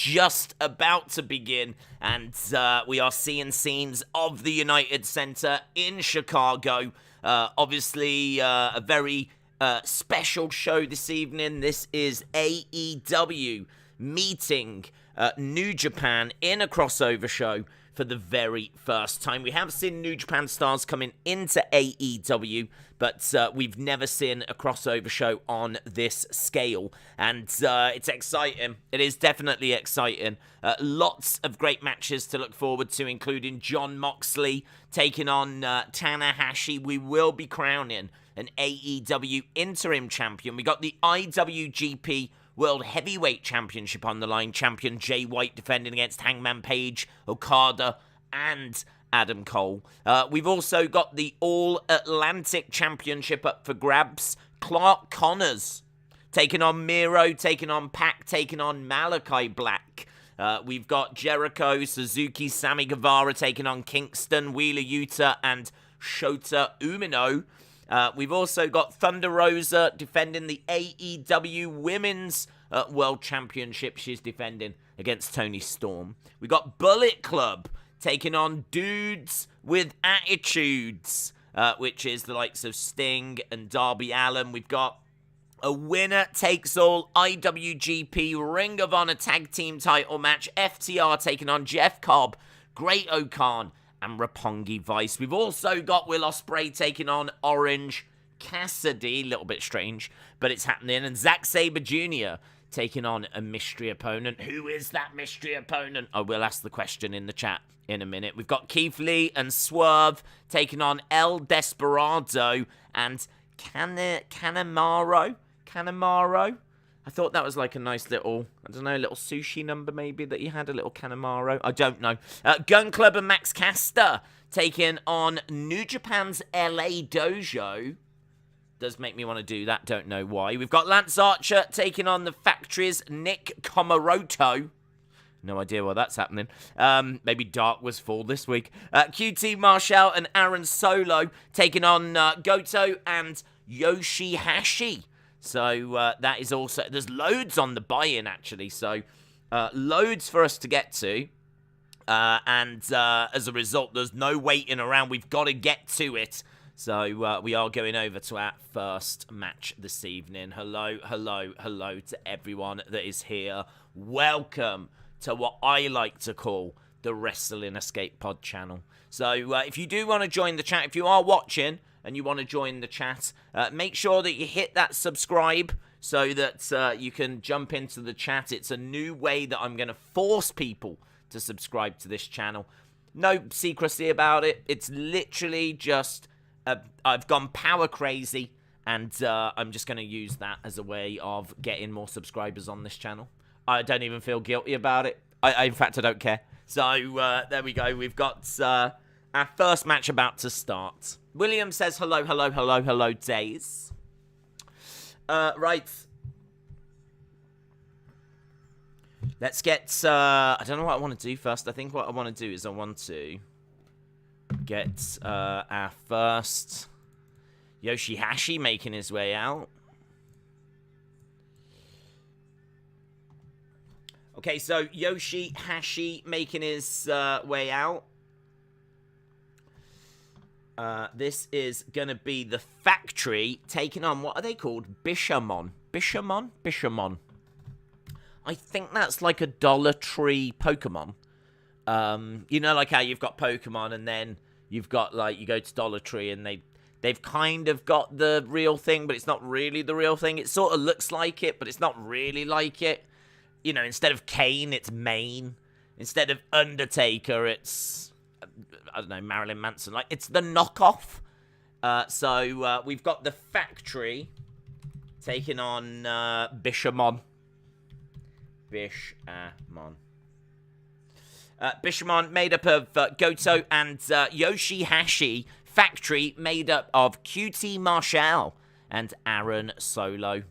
just about to begin, and we are seeing scenes of the United Center in Chicago. Obviously, a very special show this evening. This is AEW meeting New Japan in a crossover show for the very first time. We have seen New Japan stars coming into AEW, but we've never seen a crossover show on this scale, and it's exciting. It is definitely exciting. Lots of great matches to look forward to, including Jon Moxley taking on Tanahashi. We will be crowning an AEW Interim champion. We got the IWGP World Heavyweight Championship on the line. Champion Jay White defending against Hangman Page, Okada, and Adam Cole. We've also got the All-Atlantic Championship up for grabs. Clark Connors taking on Miro, taking on Pac, taking on Malakai Black. We've got Jericho, Suzuki, Sammy Guevara taking on Kingston, Wheeler Yuta, and Shota Umino. We've also got Thunder Rosa defending the AEW Women's World Championship. She's defending against Toni Storm. We got Bullet Club taking on Dudes with Attitudes, which is the likes of Sting and Darby Allin. We've got a winner-takes-all IWGP Ring of Honor Tag Team title match. FTR taking on Jeff Cobb, Great O'Khan, and Roppongi Vice. We've also got Will Ospreay taking on Orange Cassidy. A little bit strange, but it's happening. And Zack Sabre Jr. taking on a mystery opponent. Who is that mystery opponent? I will ask the question in the chat in a minute. We've got Keith Lee and Swerve taking on El Desperado and Kanemaru. I thought that was like a nice little, I don't know, little sushi number maybe that you had, a little Kanemaru. I don't know. Gun Club and Max Caster taking on New Japan's LA Dojo. Does make me want to do that, don't know why. We've got Lance Archer taking on the Factory's Nick Komoroto. No idea why that's happening. Maybe Dark was full this week. QT Marshall and Aaron Solo taking on Goto and Yoshihashi. So that is also, there's loads on the buy-in actually, so loads for us to get to, and as a result there's no waiting around, we've got to get to it. So we are going over to our first match this evening. Hello to everyone that is here. Welcome to what I like to call the Wrestling Escape Pod channel. So if you do want to join the chat, if you are watching and you want to join the chat, make sure that you hit that subscribe so that you can jump into the chat. It's a new way that I'm going to force people to subscribe to this channel. No secrecy about it. It's literally just, I've gone power crazy, and I'm just going to use that as a way of getting more subscribers on this channel. I don't even feel guilty about it. In fact, I don't care. So there we go. We've got our first match about to start. William says hello, Days. Right. Let's get, I don't know what I want to do first. I think what I want to do is I want to get our first Yoshihashi making his way out. Okay, so Yoshihashi making his way out. This is going to be the Factory taking on, what are they called? Bishamon. Bishamon. I think that's like a Dollar Tree Pokemon. You know, like how you've got Pokemon and then you've got, like, you go to Dollar Tree and they've kind of got the real thing, but it's not really the real thing. It sort of looks like it, but it's not really like it. You know, instead of Kane, it's Maine. Instead of Undertaker, it's, I don't know, Marilyn Manson. Like, it's the knockoff. So we've got the Factory taking on Bishamon. Bishamon made up of Goto and Yoshihashi. Factory made up of QT Marshall and Aaron Solo.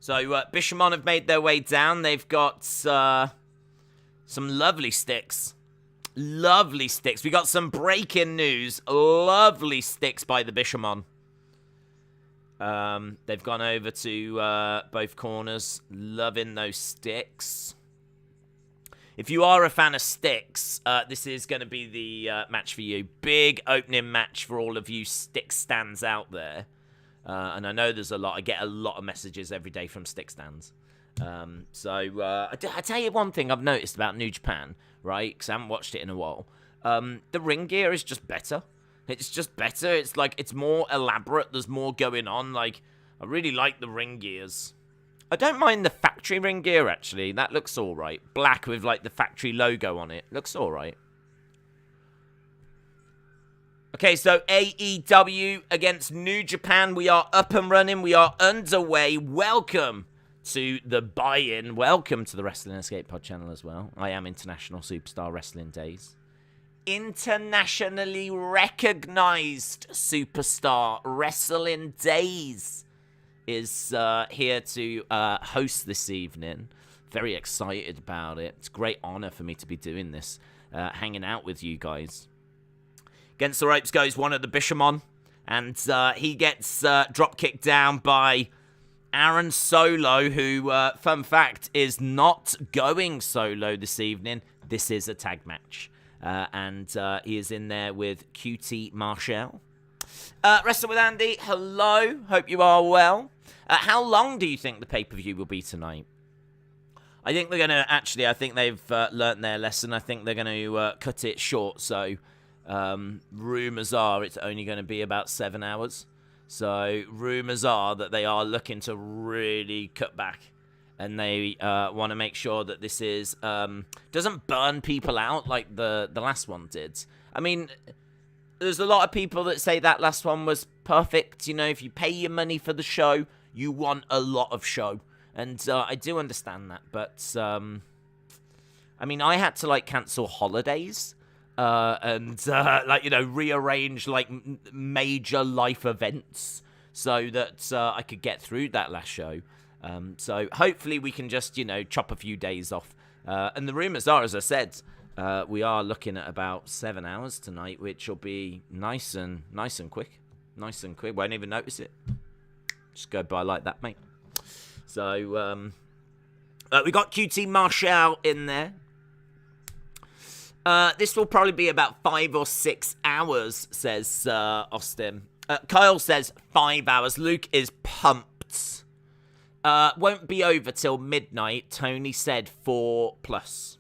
So Bishamon have made their way down. They've got some lovely sticks. Lovely sticks. We got some breaking news. Lovely sticks by the Bishamon. They've gone over to both corners, loving those sticks. If you are a fan of sticks, this is going to be the match for you. Big opening match for all of you stick stands out there. And I know there's a lot. I get a lot of messages every day from stick stands. I tell you one thing I've noticed about New Japan, right? Because I haven't watched it in a while. The ring gear is just better. It's just better. It's like, it's more elaborate. There's more going on. Like, I really like the ring gears. I don't mind the factory ring gear, actually. That looks alright. Black with, like, the factory logo on it. Looks alright. Okay, so AEW against New Japan. We are up and running. We are underway. Welcome to the buy-in. Welcome to the Wrestling Escape Pod channel as well. I am International Superstar Wrestling Days. Internationally recognized superstar Wrestling Days is here to host this evening. Very excited about it. It's a great honor for me to be doing this, hanging out with you guys. Against the ropes goes one of the Bishamon, and he gets drop kicked down by Aaron Solo, who, fun fact, is not going solo this evening. This is a tag match. And he is in there with QT Marshall. Wrestle with Andy, hello. Hope you are well. How long do you think the pay-per-view will be tonight? I think they're going to, actually, I think they've learnt their lesson. I think they're going to cut it short. So, rumours are it's only going to be about 7 hours. So, rumours are that they are looking to really cut back. And they want to make sure that this is doesn't burn people out like the last one did. I mean, there's a lot of people that say that last one was perfect. You know, if you pay your money for the show, you want a lot of show. And I do understand that. But, I mean, I had to, like, cancel holidays. And, like, you know, rearrange, like, major life events so that I could get through that last show. So hopefully we can just, you know, chop a few days off. And the rumors are, as I said, we are looking at about 7 hours tonight, which will be nice and quick. Nice and quick. Won't even notice it. Just go by like that, mate. So, we got QT Marshall in there. This will probably be about 5 or 6 hours, says Austin. Kyle says 5 hours. Luke is pumped. Won't be over till midnight. Tony said 4+.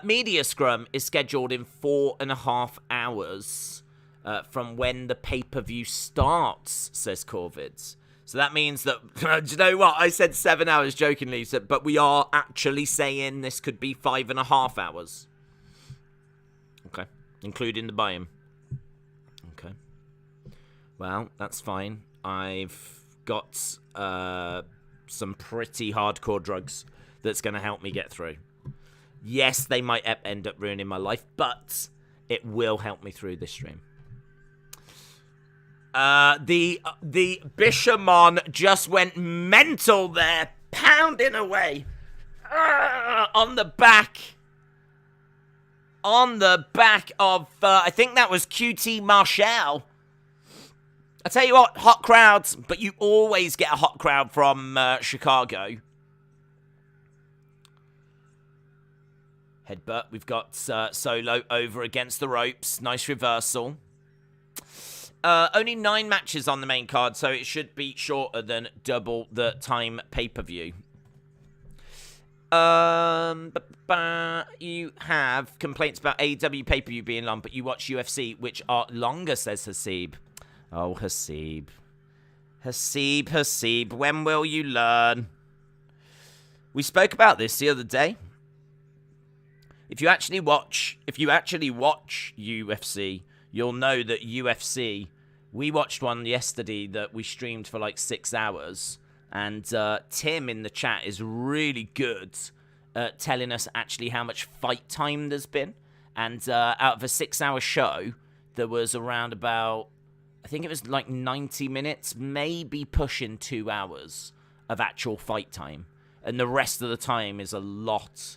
Media Scrum is scheduled in 4.5 hours from when the pay-per-view starts, says Corvid. So that means that, do you know what? I said 7 hours jokingly, but we are actually saying this could be 5.5 hours. Okay. Including the buy-in. Okay. Well, that's fine. I've got some pretty hardcore drugs that's going to help me get through. Yes, they might end up ruining my life, but it will help me through this stream. The Bishamon just went mental there, pounding away on the back of I think that was QT Marshall. I tell you what, hot crowds, but you always get a hot crowd from Chicago. Headbutt. We've got Solo over against the ropes. Nice reversal. Only 9 matches on the main card, so it should be shorter than double the time pay-per-view. You have complaints about AEW pay-per-view being long, but you watch UFC, which are longer, says Hasib. Oh, Hasib. Hasib, when will you learn? We spoke about this the other day. If you actually watch UFC, you'll know that UFC, we watched one yesterday that we streamed for like 6 hours, and Tim in the chat is really good at telling us actually how much fight time there's been. And out of a 6-hour show, there was around about, I think it was like 90 minutes, maybe pushing 2 hours of actual fight time. And the rest of the time is a lot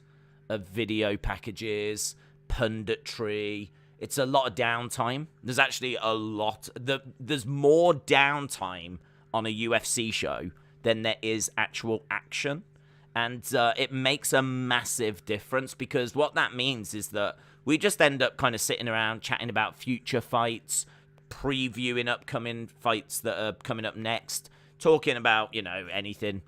of video packages, punditry. it's a lot of downtime. There's actually there's more downtime on a UFC show than there is actual action. And it makes a massive difference, because what that means is that we just end up kind of sitting around chatting about future fights, previewing upcoming fights that are coming up next, talking about, anything,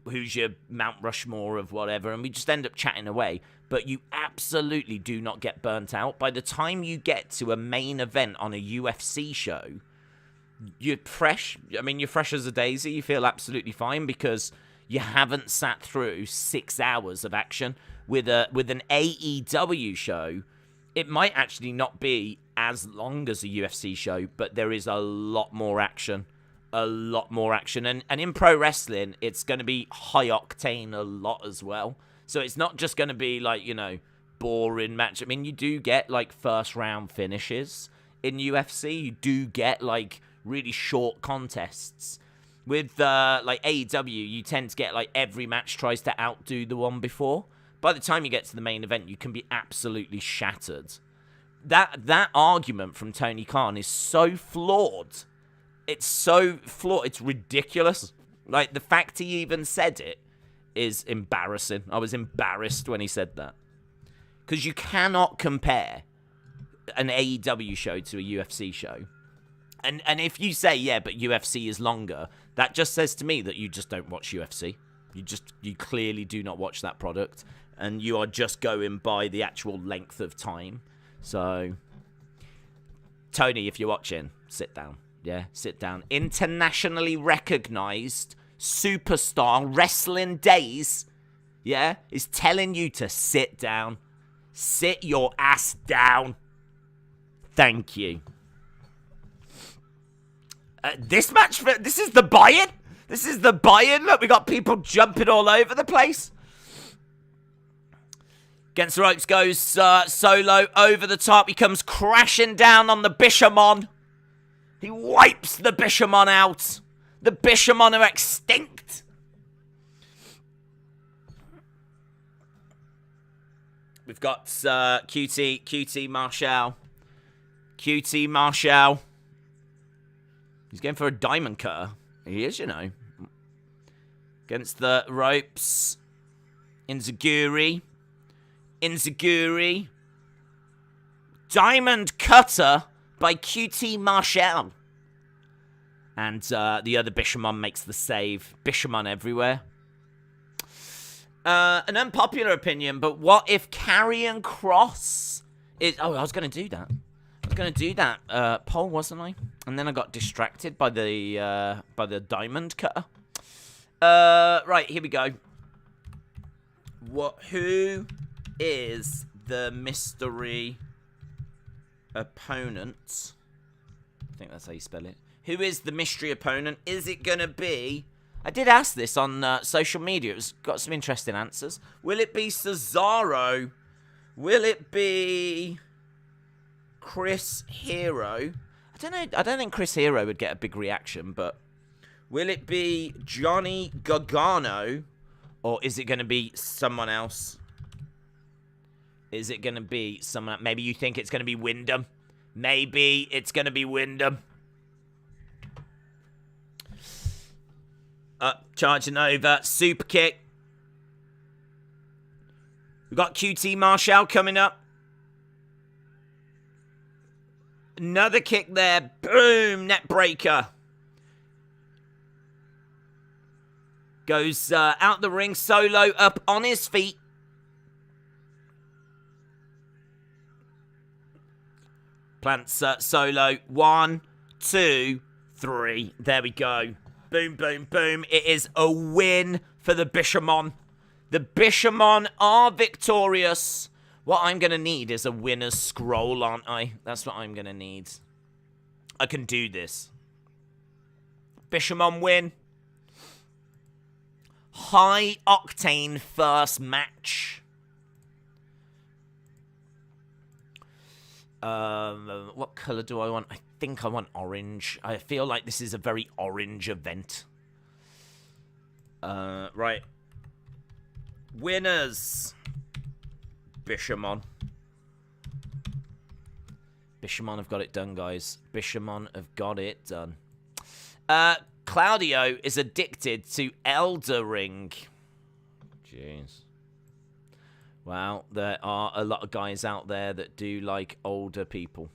who's your Mount Rushmore of whatever, and we just end up chatting away. But you absolutely do not get burnt out. By the time you get to a main event on a UFC show, you're fresh. I mean, you're fresh as a daisy. You feel absolutely fine, because you haven't sat through 6 hours of action. With an AEW show, it might actually not be as long as a UFC show, but there is a lot more action. A lot more action. And in pro wrestling, it's going to be high octane a lot as well. So it's not just going to be like, boring match. I mean, you do get like first round finishes in UFC. You do get like really short contests. With like AEW, you tend to get like every match tries to outdo the one before. By the time you get to the main event, you can be absolutely shattered. That argument from Tony Khan is so flawed. It's so flawed. It's ridiculous. Like, the fact he even said it is embarrassing. I was embarrassed when he said that. Because you cannot compare an AEW show to a UFC show. And if you say, yeah, but UFC is longer, that just says to me that you just don't watch UFC. You clearly do not watch that product. And you are just going by the actual length of time. So, Tony, if you're watching, sit down. Yeah, sit down. Internationally recognized superstar Wrestling Days, yeah, is telling you to sit down. Sit your ass down. Thank you. This match, this is the buy-in. This is the buy-in. Look, we got people jumping all over the place. Against the ropes goes Solo over the top. He comes crashing down on the Bishamon. He wipes the Bishamon out. The Bishamon are extinct. We've got QT Marshall. QT Marshall. He's going for a diamond cutter. He is, Against the ropes. Inzaguri. Diamond cutter by QT Marshall. And the other Bishamon makes the save. Bishamon everywhere. An unpopular opinion, but what if Karrion Kross is... Oh, I was going to do that. Poll, wasn't I? And then I got distracted by the diamond cutter. Right, here we go. Who is the mystery opponent? I think that's how you spell it. Who is the mystery opponent? Is it going to be... I did ask this on social media. It's got some interesting answers. Will it be Cesaro? Will it be Chris Hero? I don't know. I don't think Chris Hero would get a big reaction, but will it be Johnny Gargano? Or is it going to be someone else? Is it going to be someone... Maybe you think it's going to be Wyndham. Maybe it's going to be Wyndham. Charging over. Super kick. We've got QT Marshall coming up. Another kick there. Boom. Net breaker. Goes out the ring. Solo up on his feet. Plants Solo. 1, 2, 3. There we go. Boom, boom, boom. It is a win for the Bishamon. The Bishamon are victorious. What I'm going to need is a winner's scroll, aren't I? That's what I'm going to need. I can do this. Bishamon win. High octane first match. What color do I want? I think I want orange. I feel like this is a very orange event. Right. Winners. Bishamon. Bishamon have got it done, guys. Bishamon have got it done. Claudio is addicted to Elder Ring. Jeez. Well, there are a lot of guys out there that do like older people.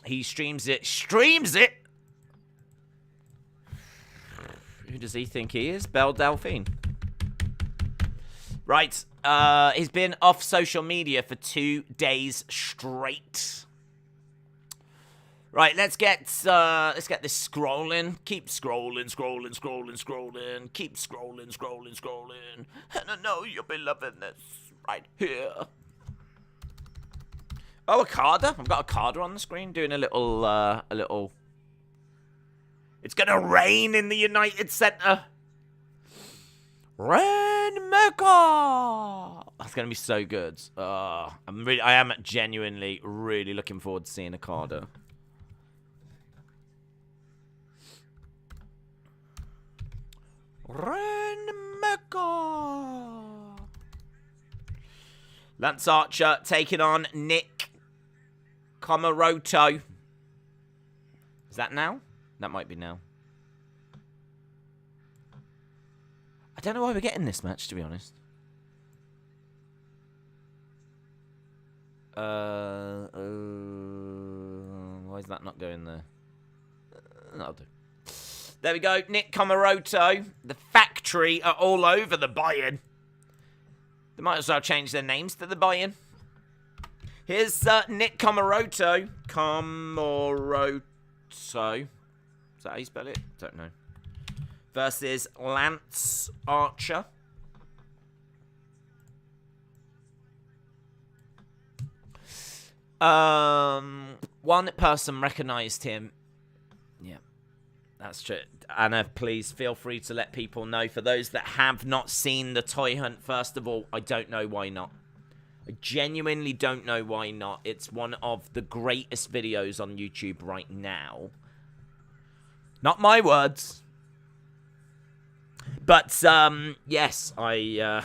He streams it. Streams it! Who does he think he is? Belle Delphine. Right. He's been off social media for 2 days straight. Right, let's get this scrolling. Keep scrolling. Keep scrolling. And I know you'll be loving this right here. Oh, Okada. I've got Okada on the screen doing a little. It's gonna rain in the United Center. Rainmaker. That's gonna be so good. I am genuinely really looking forward to seeing Okada. Rainmaker. Lance Archer taking on Nick Komoroto. Is that now? That might be now. I don't know why we're getting this match, to be honest. Why is that not going there? That'll do. There we go. Nick Komoroto. The factory are all over the buy-in. They might as well change their names to the buy-in. Here's Nick Komoroto. Komoroto. Is that how you spell it? Don't know. Versus Lance Archer. One person recognized him. Yeah, that's true. Anna, please feel free to let people know. For those that have not seen the Toy Hunt, first of all, I don't know why not. I genuinely don't know why not. It's one of the greatest videos on YouTube right now. Not my words. But, yes, I,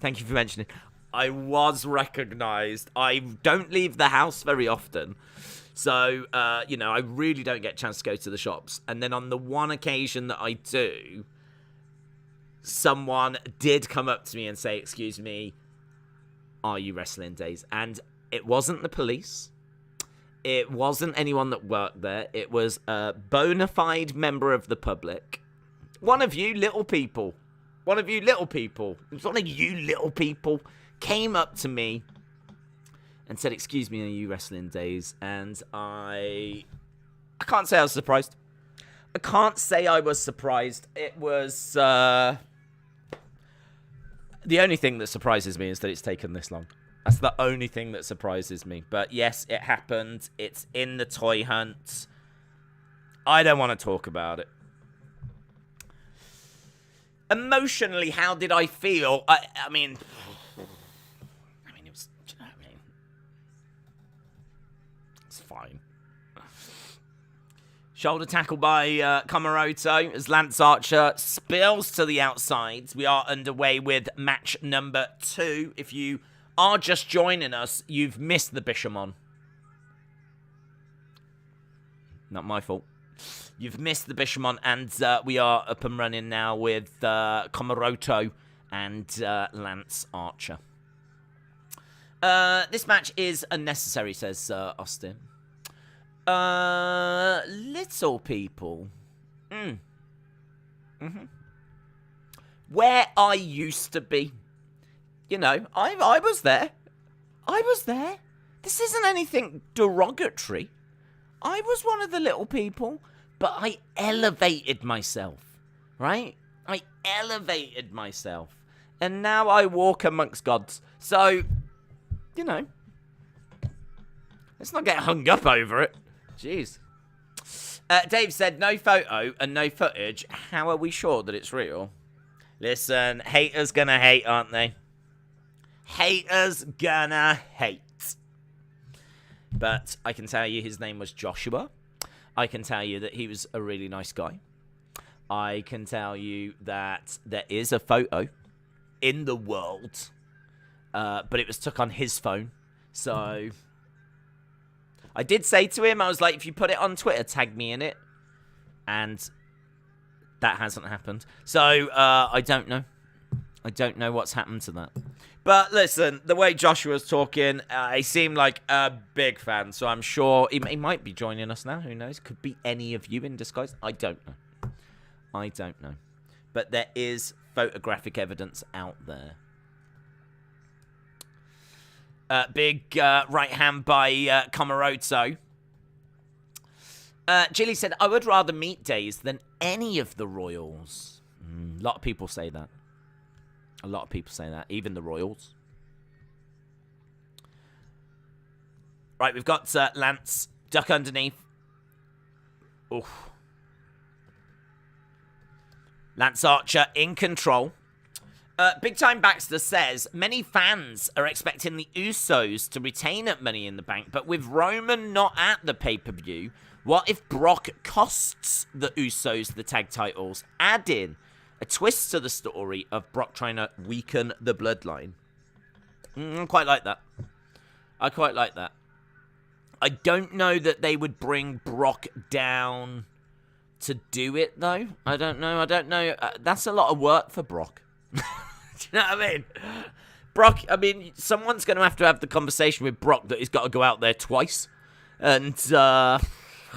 thank you for mentioning. I was recognized. I don't leave the house very often. So, you know, I really don't get a chance to go to the shops. And then on the one occasion that I do, someone did come up to me and say, excuse me, are you wrestling Days? And it wasn't the police. It wasn't anyone that worked there. It was a bona fide member of the public. One of you little people. One of you little people. It was one of you little people came up to me and said, excuse me, are you wrestling Days? And I can't say I was surprised. I can't say I was surprised. It was, the only thing that surprises me is that it's taken this long. That's the only thing that surprises me. But yes, it happened. It's in the Toy Hunt. I don't want to talk about it. Emotionally, how did I feel? I mean, it was, you know what I mean? It's fine. Shoulder tackle by Komoroto as Lance Archer spills to the outside. We are underway with match number 2. If you are just joining us, you've missed the Bishamon. Not my fault. You've missed the Bishamon, and we are up and running now with Komoroto and Lance Archer. This match is unnecessary, says Austin. Little people. Where I used to be. You know, I was there. I was there. This isn't anything derogatory. I was one of the little people, but I elevated myself, right? I elevated myself. And now I walk amongst gods. So, you know, let's not get hung up over it. Jeez. Dave said, no photo and no footage. How are we sure that it's real? Listen, haters gonna hate, aren't they? Haters gonna hate. But I can tell you his name was Joshua. I can tell you that he was a really nice guy. I can tell you that there is a photo in the world but it was took on his phone. So I did say to him, I was like, if you put it on Twitter, tag me in it. And that hasn't happened. So I don't know. I don't know what's happened to that. But listen, the way Joshua's talking, he seemed like a big fan. So I'm sure he might be joining us now. Who knows? Could be any of you in disguise. I don't know. I don't know. But there is photographic evidence out there. Big right hand by Komaroto. Jilly said, I would rather meet Days than any of the Royals. A lot of people say that. A lot of people say that. Even the Royals. Right, we've got Lance. Duck underneath. Oof. Lance Archer in control. Big Time Baxter says, many fans are expecting the Usos to retain at Money in the Bank, but with Roman not at the pay-per-view, what if Brock costs the Usos the tag titles, adding a twist to the story of Brock trying to weaken the bloodline? I quite like that. I quite like that. I don't know that they would bring Brock down to do it, though. I don't know. That's a lot of work for Brock. Do you know what I mean? Brock, someone's going to have the conversation with Brock that he's got to go out there twice. And, I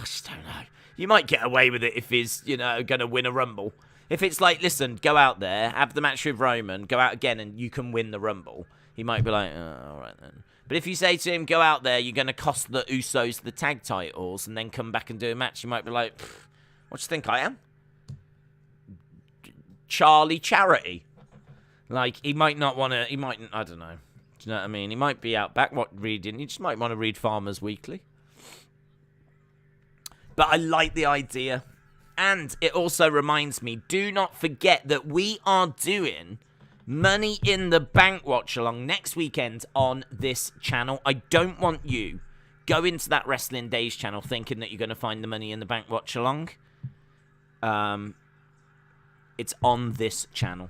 just don't know. You might get away with it if he's, going to win a Rumble. If it's like, listen, go out there, have the match with Roman, go out again, and you can win the Rumble. He might be like, oh, all right then. But if you say to him, go out there, you're going to cost the Usos the tag titles, and then come back and do a match, you might be like, what do you think I am? Charlie Charity. Like, he might not want to, I don't know. Do you know what I mean? He might be out back reading. He just might want to read Farmers Weekly. But I like the idea. And it also reminds me, do not forget that we are doing Money in the Bank watch-along next weekend on this channel. I don't want you go into that Wrestling Days channel thinking that you're going to find the Money in the Bank watch-along. It's on this channel.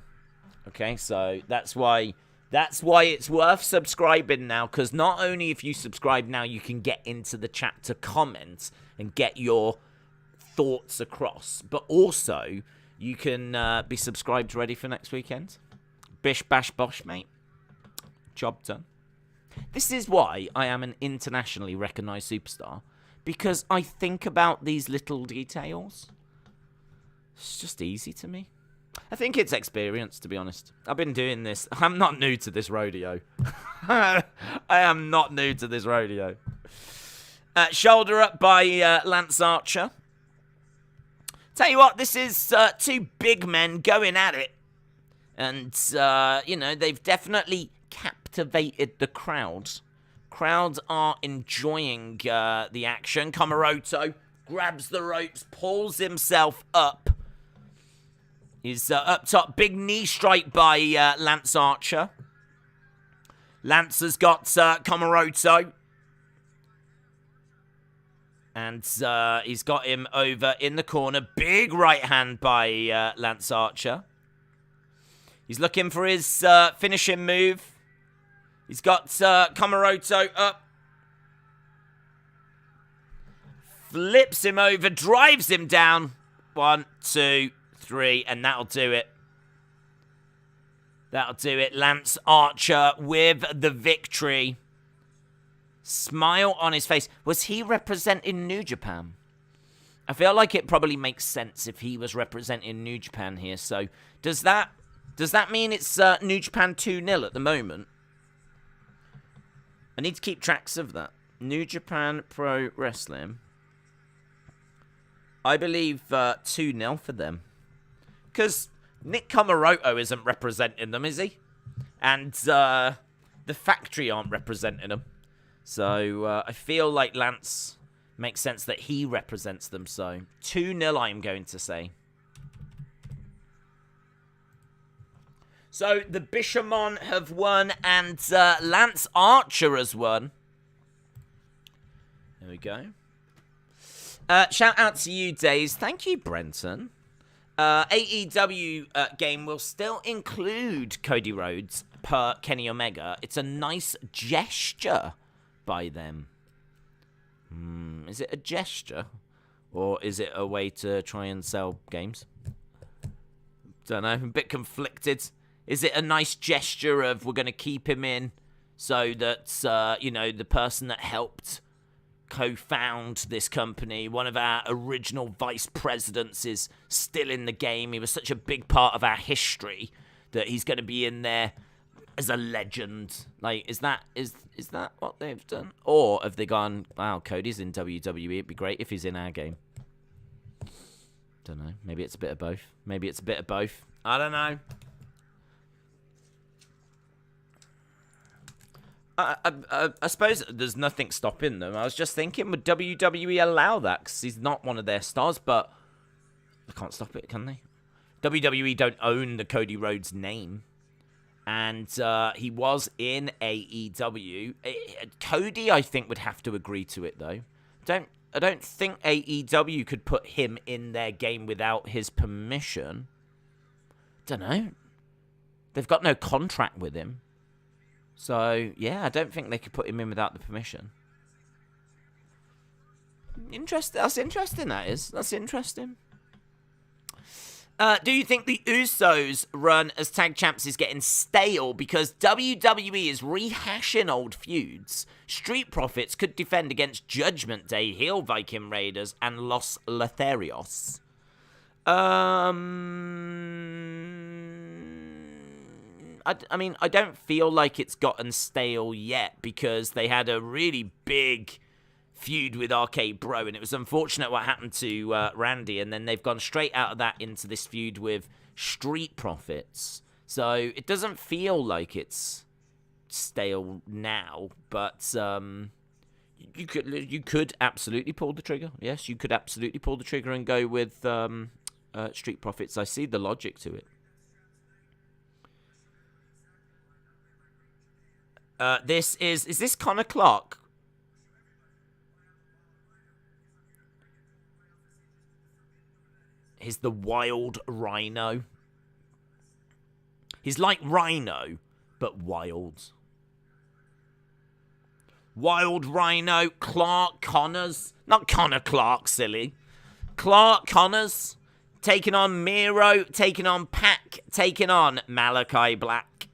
Okay, so that's why it's worth subscribing now, because not only if you subscribe now, you can get into the chat to comment and get your thoughts across, but also you can be subscribed ready for next weekend. Bish bash bosh, mate. Job done. This is why I am an internationally recognized superstar, because I think about these little details. It's just easy to me. I think it's experience, to be honest. I've been doing this. I'm not new to this rodeo. I am not new to this rodeo. Shoulder up by Lance Archer. Tell you what, this is two big men going at it. And, they've definitely captivated the crowd. Crowds are enjoying the action. Komaroto grabs the ropes, pulls himself up. He's up top. Big knee strike by Lance Archer. Lance has got Komaroto. And he's got him over in the corner. Big right hand by Lance Archer. He's looking for his finishing move. He's got Komaroto up. Flips him over. Drives him down. 1, 2, 3. And that'll do it. That'll do it. Lance Archer with the victory. Smile on his face. Was he representing New Japan? I feel like it probably makes sense if he was representing New Japan here. So, does that mean it's New Japan 2-0 at the moment? I need to keep tracks of that. New Japan Pro Wrestling. I believe 2-0 for them. Because Nick Komaroto isn't representing them, is he? And the Factory aren't representing them. So, I feel like Lance makes sense that he represents them. So, 2-0 I'm going to say. So, the Bishamon have won and Lance Archer has won. There we go. Shout out to you, Days. Thank you, Brenton. AEW game will still include Cody Rhodes per Kenny Omega. It's a nice gesture by them. Is it a gesture? Or is it a way to try and sell games? Don't know. I'm a bit conflicted. Is it a nice gesture of we're going to keep him in so that, the person that helped co-found this company, one of our original vice presidents, is still in the game. He was such a big part of our history that he's going to be in there as a legend. Like, is that what they've done? Or have they gone, wow, Cody's in WWE, it'd be great if he's in our game? Don't know. Maybe it's a bit of both. I don't know. I suppose there's nothing stopping them. I was just thinking, would WWE allow that? Because he's not one of their stars, but they can't stop it, can they? WWE don't own the Cody Rhodes name. And he was in AEW. Cody, I think, would have to agree to it, though. I don't think AEW could put him in their game without his permission. Don't know. They've got no contract with him. So, yeah, I don't think they could put him in without the permission. Interesting. That's interesting, that is. That's interesting. Do you think the Usos' run as tag champs is getting stale because WWE is rehashing old feuds? Street Profits could defend against Judgment Day, heel Viking Raiders, and Los Lotharios. I mean, I don't feel like it's gotten stale yet because they had a really big feud with RK Bro, and it was unfortunate what happened to Randy, and then they've gone straight out of that into this feud with Street Profits. So it doesn't feel like it's stale now, but you could absolutely pull the trigger. Yes, you could absolutely pull the trigger and go with Street Profits. I see the logic to it. Is this Connor Clark? He's the Wild Rhino. He's like Rhino, but wild. Wild Rhino, Clark Connors. Not Connor Clark, silly. Clark Connors taking on Miro, taking on Pac, taking on Malakai Black.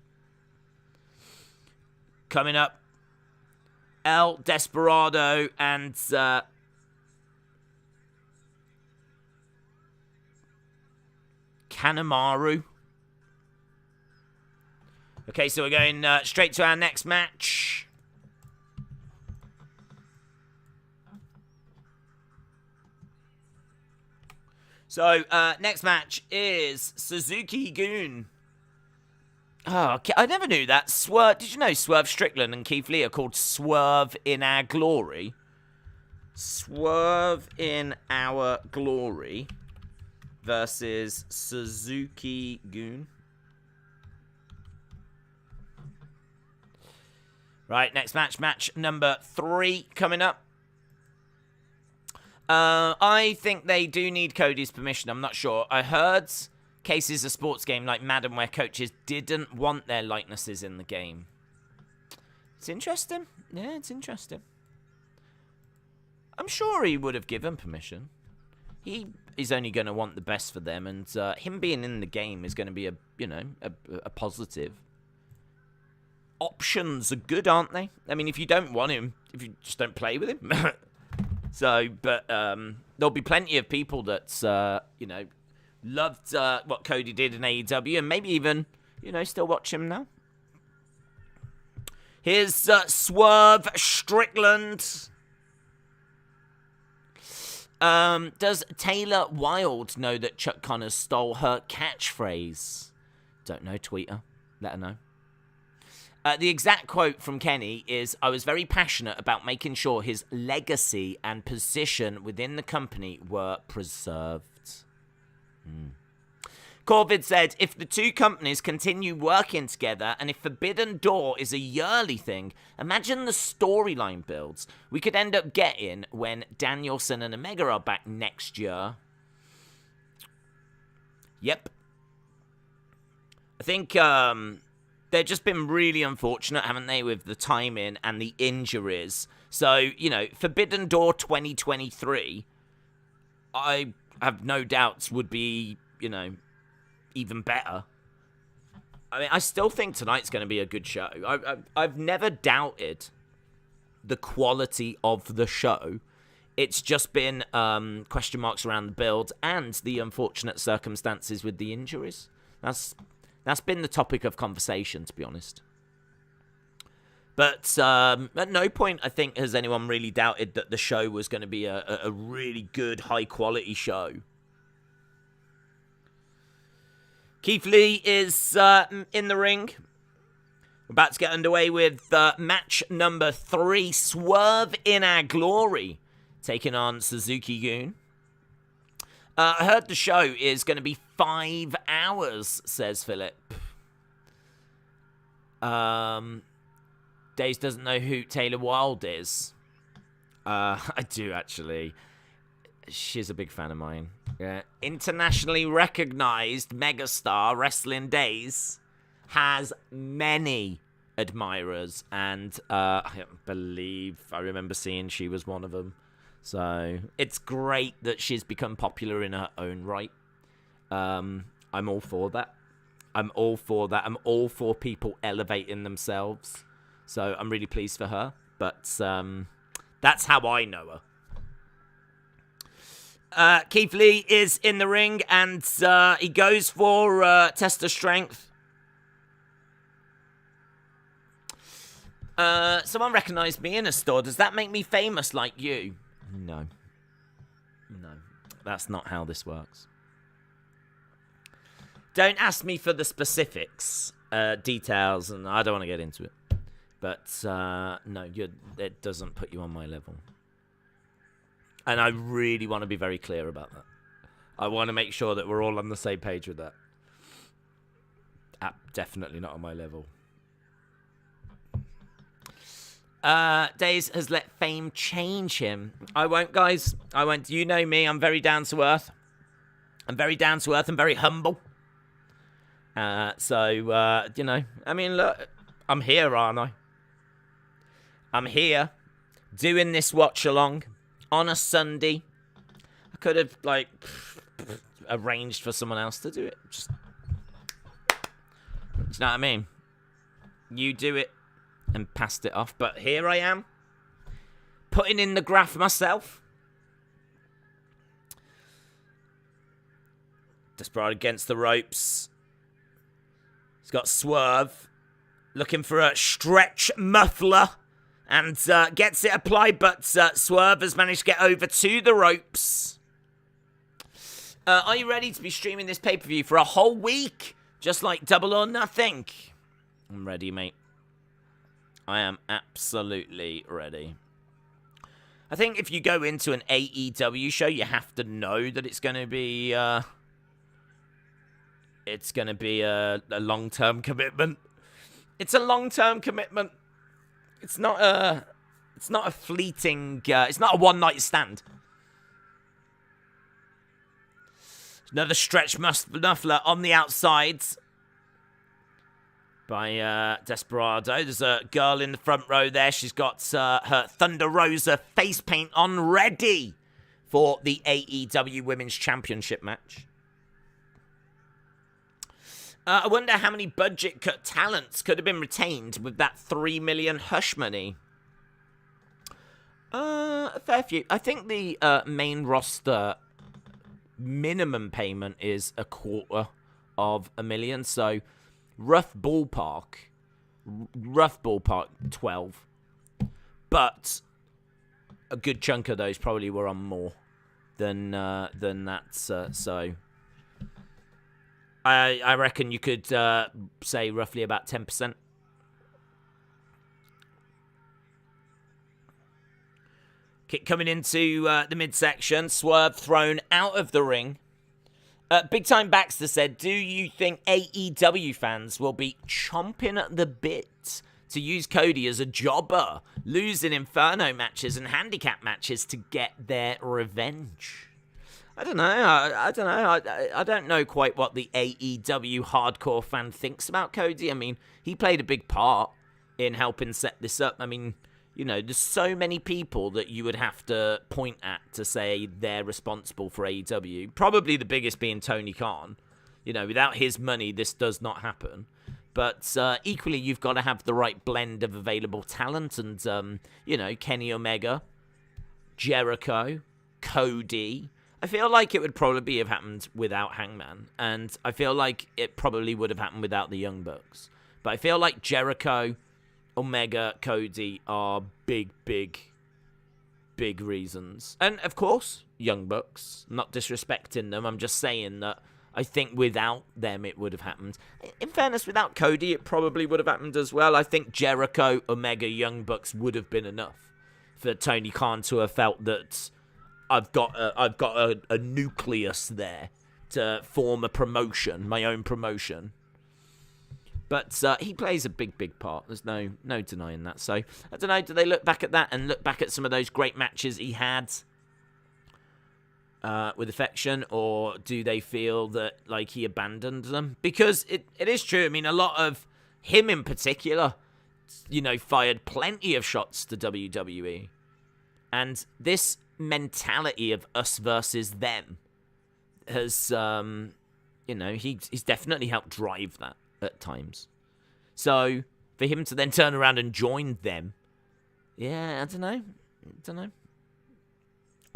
Coming up, El Desperado and Kanemaru. Okay, so we're going straight to our next match. So, next match is Suzuki-gun. Oh, I never knew that. Swerve. Did you know Swerve Strickland and Keith Lee are called Swerve in Our Glory? Swerve in Our Glory versus Suzuki-gun. Right, next match. Match number 3 coming up. I think they do need Cody's permission. I'm not sure. I heard cases of sports game like Madden where coaches didn't want their likenesses in the game. It's interesting. Yeah, it's interesting. I'm sure he would have given permission. He is only going to want the best for them, and him being in the game is going to be a positive. Options are good, aren't they? I mean, if you don't want him, if you just don't play with him. So, but there'll be plenty of people that loved what Cody did in AEW, and maybe even, still watch him now. Here's Swerve Strickland. Does Taylor Wilde know that Chuck Connors stole her catchphrase? Don't know, tweet her. Let her know. The exact quote from Kenny is, I was very passionate about making sure his legacy and position within the company were preserved. Corvid said, if the two companies continue working together and if Forbidden Door is a yearly thing, imagine the storyline builds we could end up getting when Danielson and Omega are back next year. Yep. I think they've just been really unfortunate, haven't they, with the timing and the injuries. So, Forbidden Door 2023, I have no doubts would be, even better. I mean, I still think tonight's going to be a good show. I've never doubted the quality of the show. It's just been question marks around the build and the unfortunate circumstances with the injuries. That's been the topic of conversation, to be honest. But at no point, I think, has anyone really doubted that the show was going to be a really good, high-quality show. Keith Lee is in the ring. We're about to get underway with match number 3, Swerve in Our Glory, taking on Suzuki Gun. I heard the show is going to be 5 hours, says Philip. Days doesn't know who Taylor Wilde is. I do, actually. She's a big fan of mine. Yeah. Internationally recognized megastar Wrestling Days has many admirers, and I believe I remember seeing she was one of them. So it's great that she's become popular in her own right. I'm all for that. I'm all for people elevating themselves. So I'm really pleased for her. But that's how I know her. Keith Lee is in the ring, and he goes for test of strength. Someone recognized me in a store. Does that make me famous like you? No. That's not how this works. Don't ask me for the specifics, details, and I don't want to get into it. But, no, it doesn't put you on my level. And I really want to be very clear about that. I want to make sure that we're all on the same page with that. Definitely not on my level. Days has let fame change him. I won't, guys. I won't. You know me. I'm very down to earth. I'm very down to earth and very humble. I mean, look, I'm here, aren't I? I'm here doing this watch along on a Sunday. I could have, arranged for someone else to do it. Just, do you know what I mean? You do it and passed it off. But here I am, putting in the graph myself. Desperado against the ropes. He's got Swerve looking for a stretch muffler and gets it applied, but Swerve has managed to get over to the ropes. Are you ready to be streaming this pay-per-view for a whole week? Just like Double or Nothing? I'm ready, mate. I am absolutely ready. I think if you go into an AEW show, you have to know that it's going to be a long-term commitment. It's a long-term commitment. It's not a fleeting. It's not a one-night stand. Another stretch muffler on the outsides by Desperado. There's a girl in the front row there. She's got her Thunder Rosa face paint on, ready for the AEW Women's Championship match. I wonder how many budget cut talents could have been retained with that $3 million hush money. A fair few. I think the main roster minimum payment is $250,000, so rough ballpark 12. But a good chunk of those probably were on more than that. So I reckon you could say roughly about 10%. Kick coming into the midsection. Swerve thrown out of the ring. Big Time Baxter said, do you think AEW fans will be chomping at the bit to use Cody as a jobber, losing Inferno matches and handicap matches to get their revenge? I don't know. I don't know. I don't know quite what the AEW hardcore fan thinks about Cody. I mean, he played a big part in helping set this up. I mean, you know, there's so many people that you would have to point at to say they're responsible for AEW. Probably the biggest being Tony Khan. You know, without his money, this does not happen. But equally, you've got to have the right blend of available talent. And, you know, Kenny Omega, Jericho, Cody. I feel like it would probably have happened without Hangman. And I feel like it probably would have happened without the Young Bucks. But I feel like Jericho, Omega, Cody are big reasons. And, of course, Young Bucks. I'm not disrespecting them. I'm just saying that I think without them, it would have happened. In fairness, without Cody, it probably would have happened as well. I think Jericho, Omega, Young Bucks would have been enough for Tony Khan to have felt that I've got a nucleus there to form a promotion, my own promotion. But he plays a big part. There's no denying that. So, I don't know, do they look back at that and look back at some of those great matches he had with affection, or do they feel that like he abandoned them? Because it is true. I mean, a lot of him in particular, you know, fired plenty of shots to WWE. And this mentality of us versus them has, you know, he's definitely helped drive that at times. So, for him to then turn around and join them, yeah, I don't know.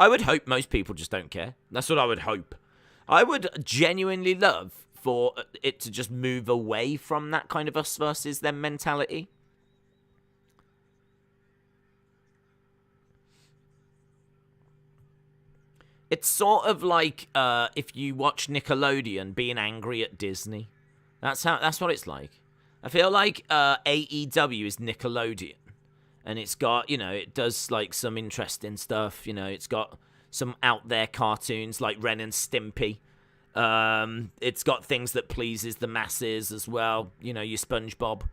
I would hope most people just don't care. That's what I would hope. I would genuinely love for it to just move away from that kind of us versus them mentality. It's sort of like if you watch Nickelodeon being angry at Disney. That's what it's like. I feel like AEW is Nickelodeon. And it's got, you know, it does, like, some interesting stuff. You know, it's got some out-there cartoons like Ren and Stimpy. It's got things that pleases the masses as well. You know, your SpongeBob.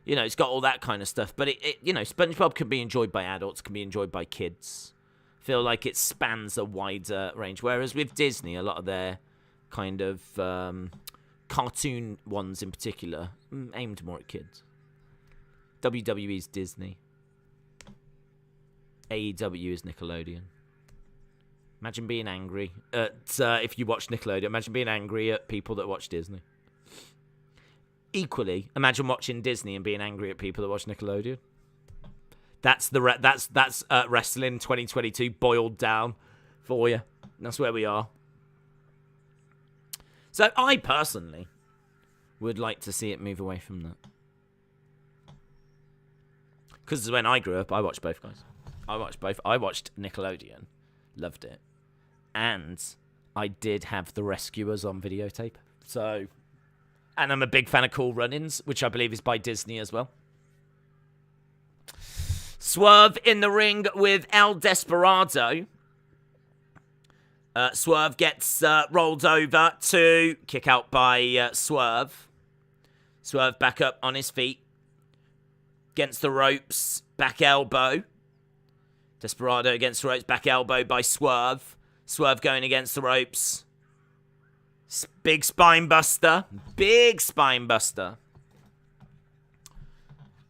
You know, it's got all that kind of stuff. But, you know, SpongeBob can be enjoyed by adults, can be enjoyed by kids. I feel like it spans a wider range. Whereas with Disney, a lot of their kind of cartoon ones in particular, aimed more at kids. WWE's Disney. AEW is Nickelodeon. Imagine being angry at, if you watch Nickelodeon, imagine being angry at people that watch Disney. Equally, imagine watching Disney and being angry at people that watch Nickelodeon. That's wrestling 2022 boiled down for you. That's where we are. So I personally would like to see it move away from that. Because when I grew up, I watched both guys. I watched both. I watched Nickelodeon. Loved it. And I did have The Rescuers on videotape. So, and I'm a big fan of Cool Runnings, which I believe is by Disney as well. Swerve in the ring with El Desperado. Swerve gets rolled over to kick out by Swerve. Swerve back up on his feet. Against the ropes. Back elbow. Desperado against the ropes. Back elbow by Swerve. Swerve going against the ropes. Big spine buster. Big spine buster.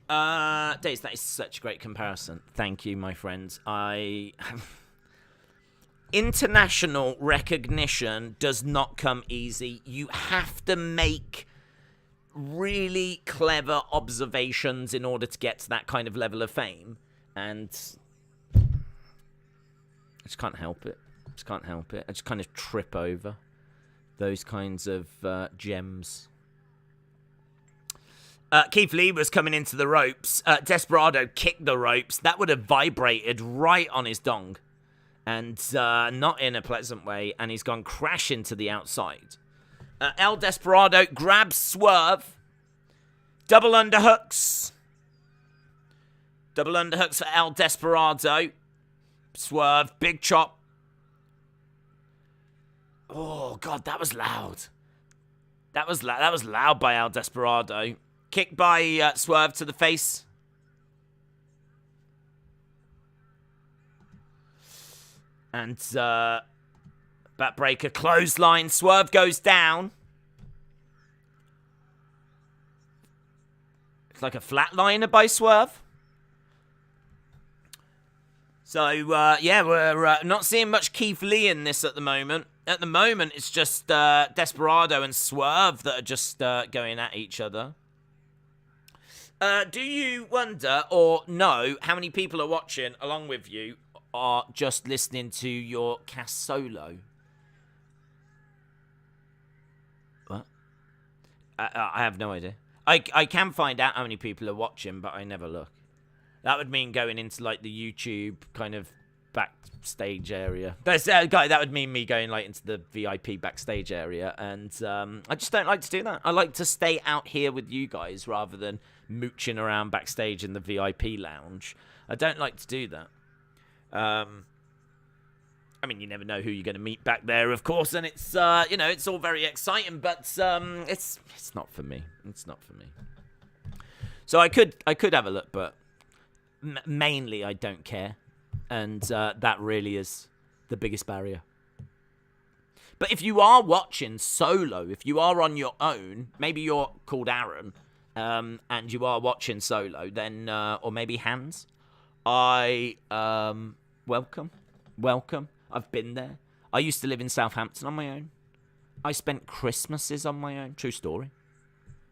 Days, that is such a great comparison. Thank you, my friends. International recognition does not come easy. You have to make really clever observations in order to get to that kind of level of fame. And I just can't help it. I just kind of trip over those kinds of gems. Keith Lee was coming into the ropes. Desperado kicked the ropes. That would have vibrated right on his dong. And not in a pleasant way. And he's gone crashing to the outside. El Desperado grabs Swerve. Double underhooks. Double underhooks for El Desperado. Swerve, big chop. Oh, God, that was loud. That was loud by El Desperado. Kick by Swerve to the face. And Backbreaker clothesline. Swerve goes down. It's like a flatliner by Swerve. So, yeah, we're not seeing much Keith Lee in this at the moment. At the moment, it's just Desperado and Swerve that are just going at each other. Do you wonder or know how many people are watching along with you are just listening to your Cass solo? What? I have no idea. I can find out how many people are watching, but I never look. That would mean going into, like, the YouTube kind of backstage area. That would mean me going, like, into the VIP backstage area. And I just don't like to do that. I like to stay out here with you guys rather than mooching around backstage in the VIP lounge. I don't like to do that. I mean, you never know who you're going to meet back there, of course. And it's, you know, it's all very exciting. But it's not for me. It's not for me. So I could have a look, but... mainly, I don't care, and that really is the biggest barrier. But if you are watching solo, if you are on your own, maybe you're called Aaron, and you are watching solo, then, or maybe Hans, I, welcome. I've been there. I used to live in Southampton on my own. I spent Christmases on my own. True story.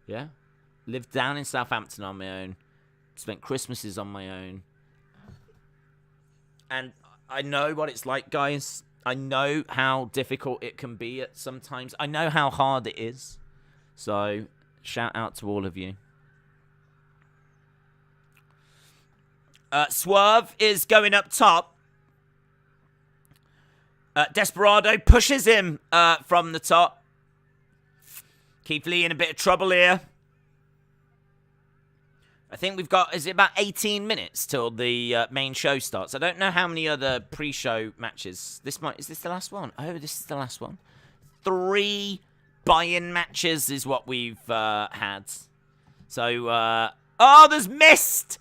Yeah. Lived down in Southampton on my own. Spent Christmases on my own. And I know what it's like, guys. I know how difficult it can be at sometimes. I know how hard it is. So, shout out to all of you. Swerve is going up top. Desperado pushes him from the top. Keith Lee in a bit of trouble here. I think we've got, is it about 18 minutes till the main show starts? I don't know how many other pre-show matches. Is this the last one? Oh, this is the last one. 3 buy-in matches is what we've had. So, oh, there's missed!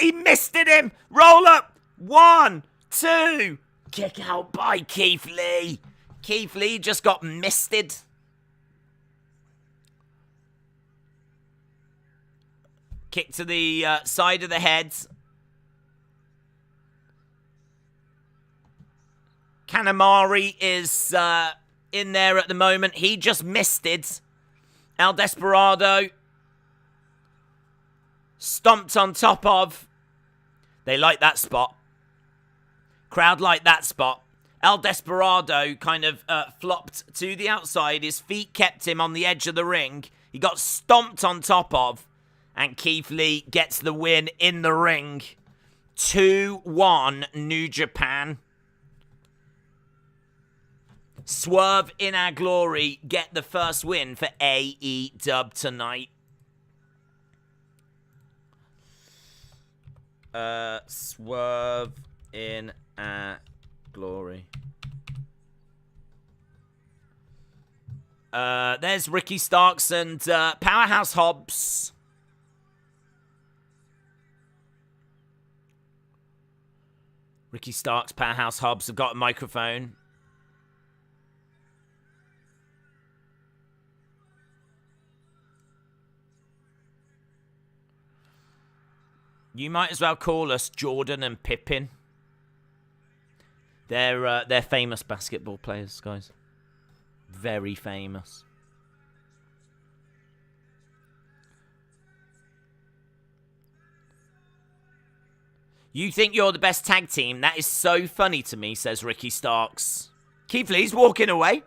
He misted him! Roll up! 1, 2. Kick out by Keith Lee. Keith Lee just got misted. Kick to the side of the head. Kanemaru is in there at the moment. He just missed it. El Desperado stomped on top of. They like that spot. Crowd like that spot. El Desperado kind of flopped to the outside. His feet kept him on the edge of the ring. He got stomped on top of. And Keith Lee gets the win in the ring. 2-1 New Japan. Swerve in our glory get the first win for AEW tonight. Swerve in our glory. There's Ricky Starks and Powerhouse Hobbs. Ricky Starks, Powerhouse Hobbs have got a microphone. You might as well call us Jordan and Pippin. They're famous basketball players, guys. Very famous. You think you're the best tag team? That is so funny to me, says Ricky Starks. Keith Lee's walking away.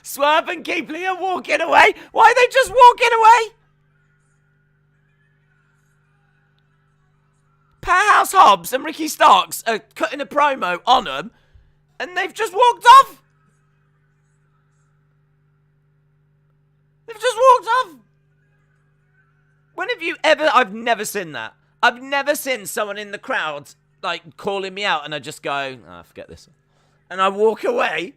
Swerve and Keith Lee are walking away. Why are they just walking away? Powerhouse Hobbs and Ricky Starks are cutting a promo on them, and they've just walked off. They've just walked off. When have you ever... I've never seen that. I've never seen someone in the crowd, like, calling me out, and I just go, oh, forget this. And I walk away.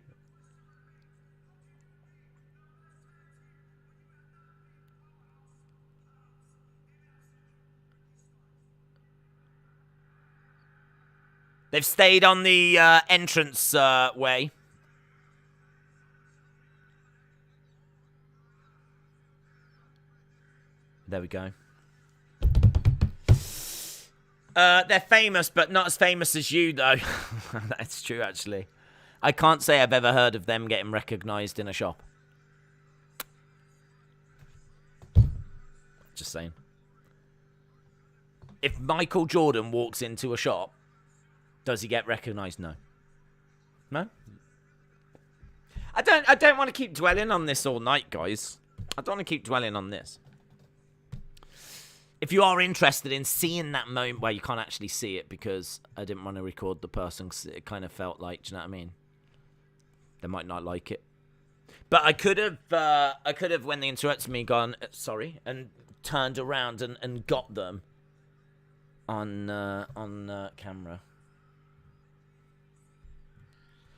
They've stayed on the entrance way. There we go. They're famous, but not as famous as you, though. That's true, actually. I can't say I've ever heard of them getting recognised in a shop. Just saying. If Michael Jordan walks into a shop, does he get recognised? No. No? I don't want to keep dwelling on this all night, guys. I don't want to keep dwelling on this. If you are interested in seeing that moment, well, you can't actually see it because I didn't want to record the person because it kind of felt like, do you know what I mean? They might not like it. But I could have, when they interrupted me, gone, sorry, and turned around and got them on camera.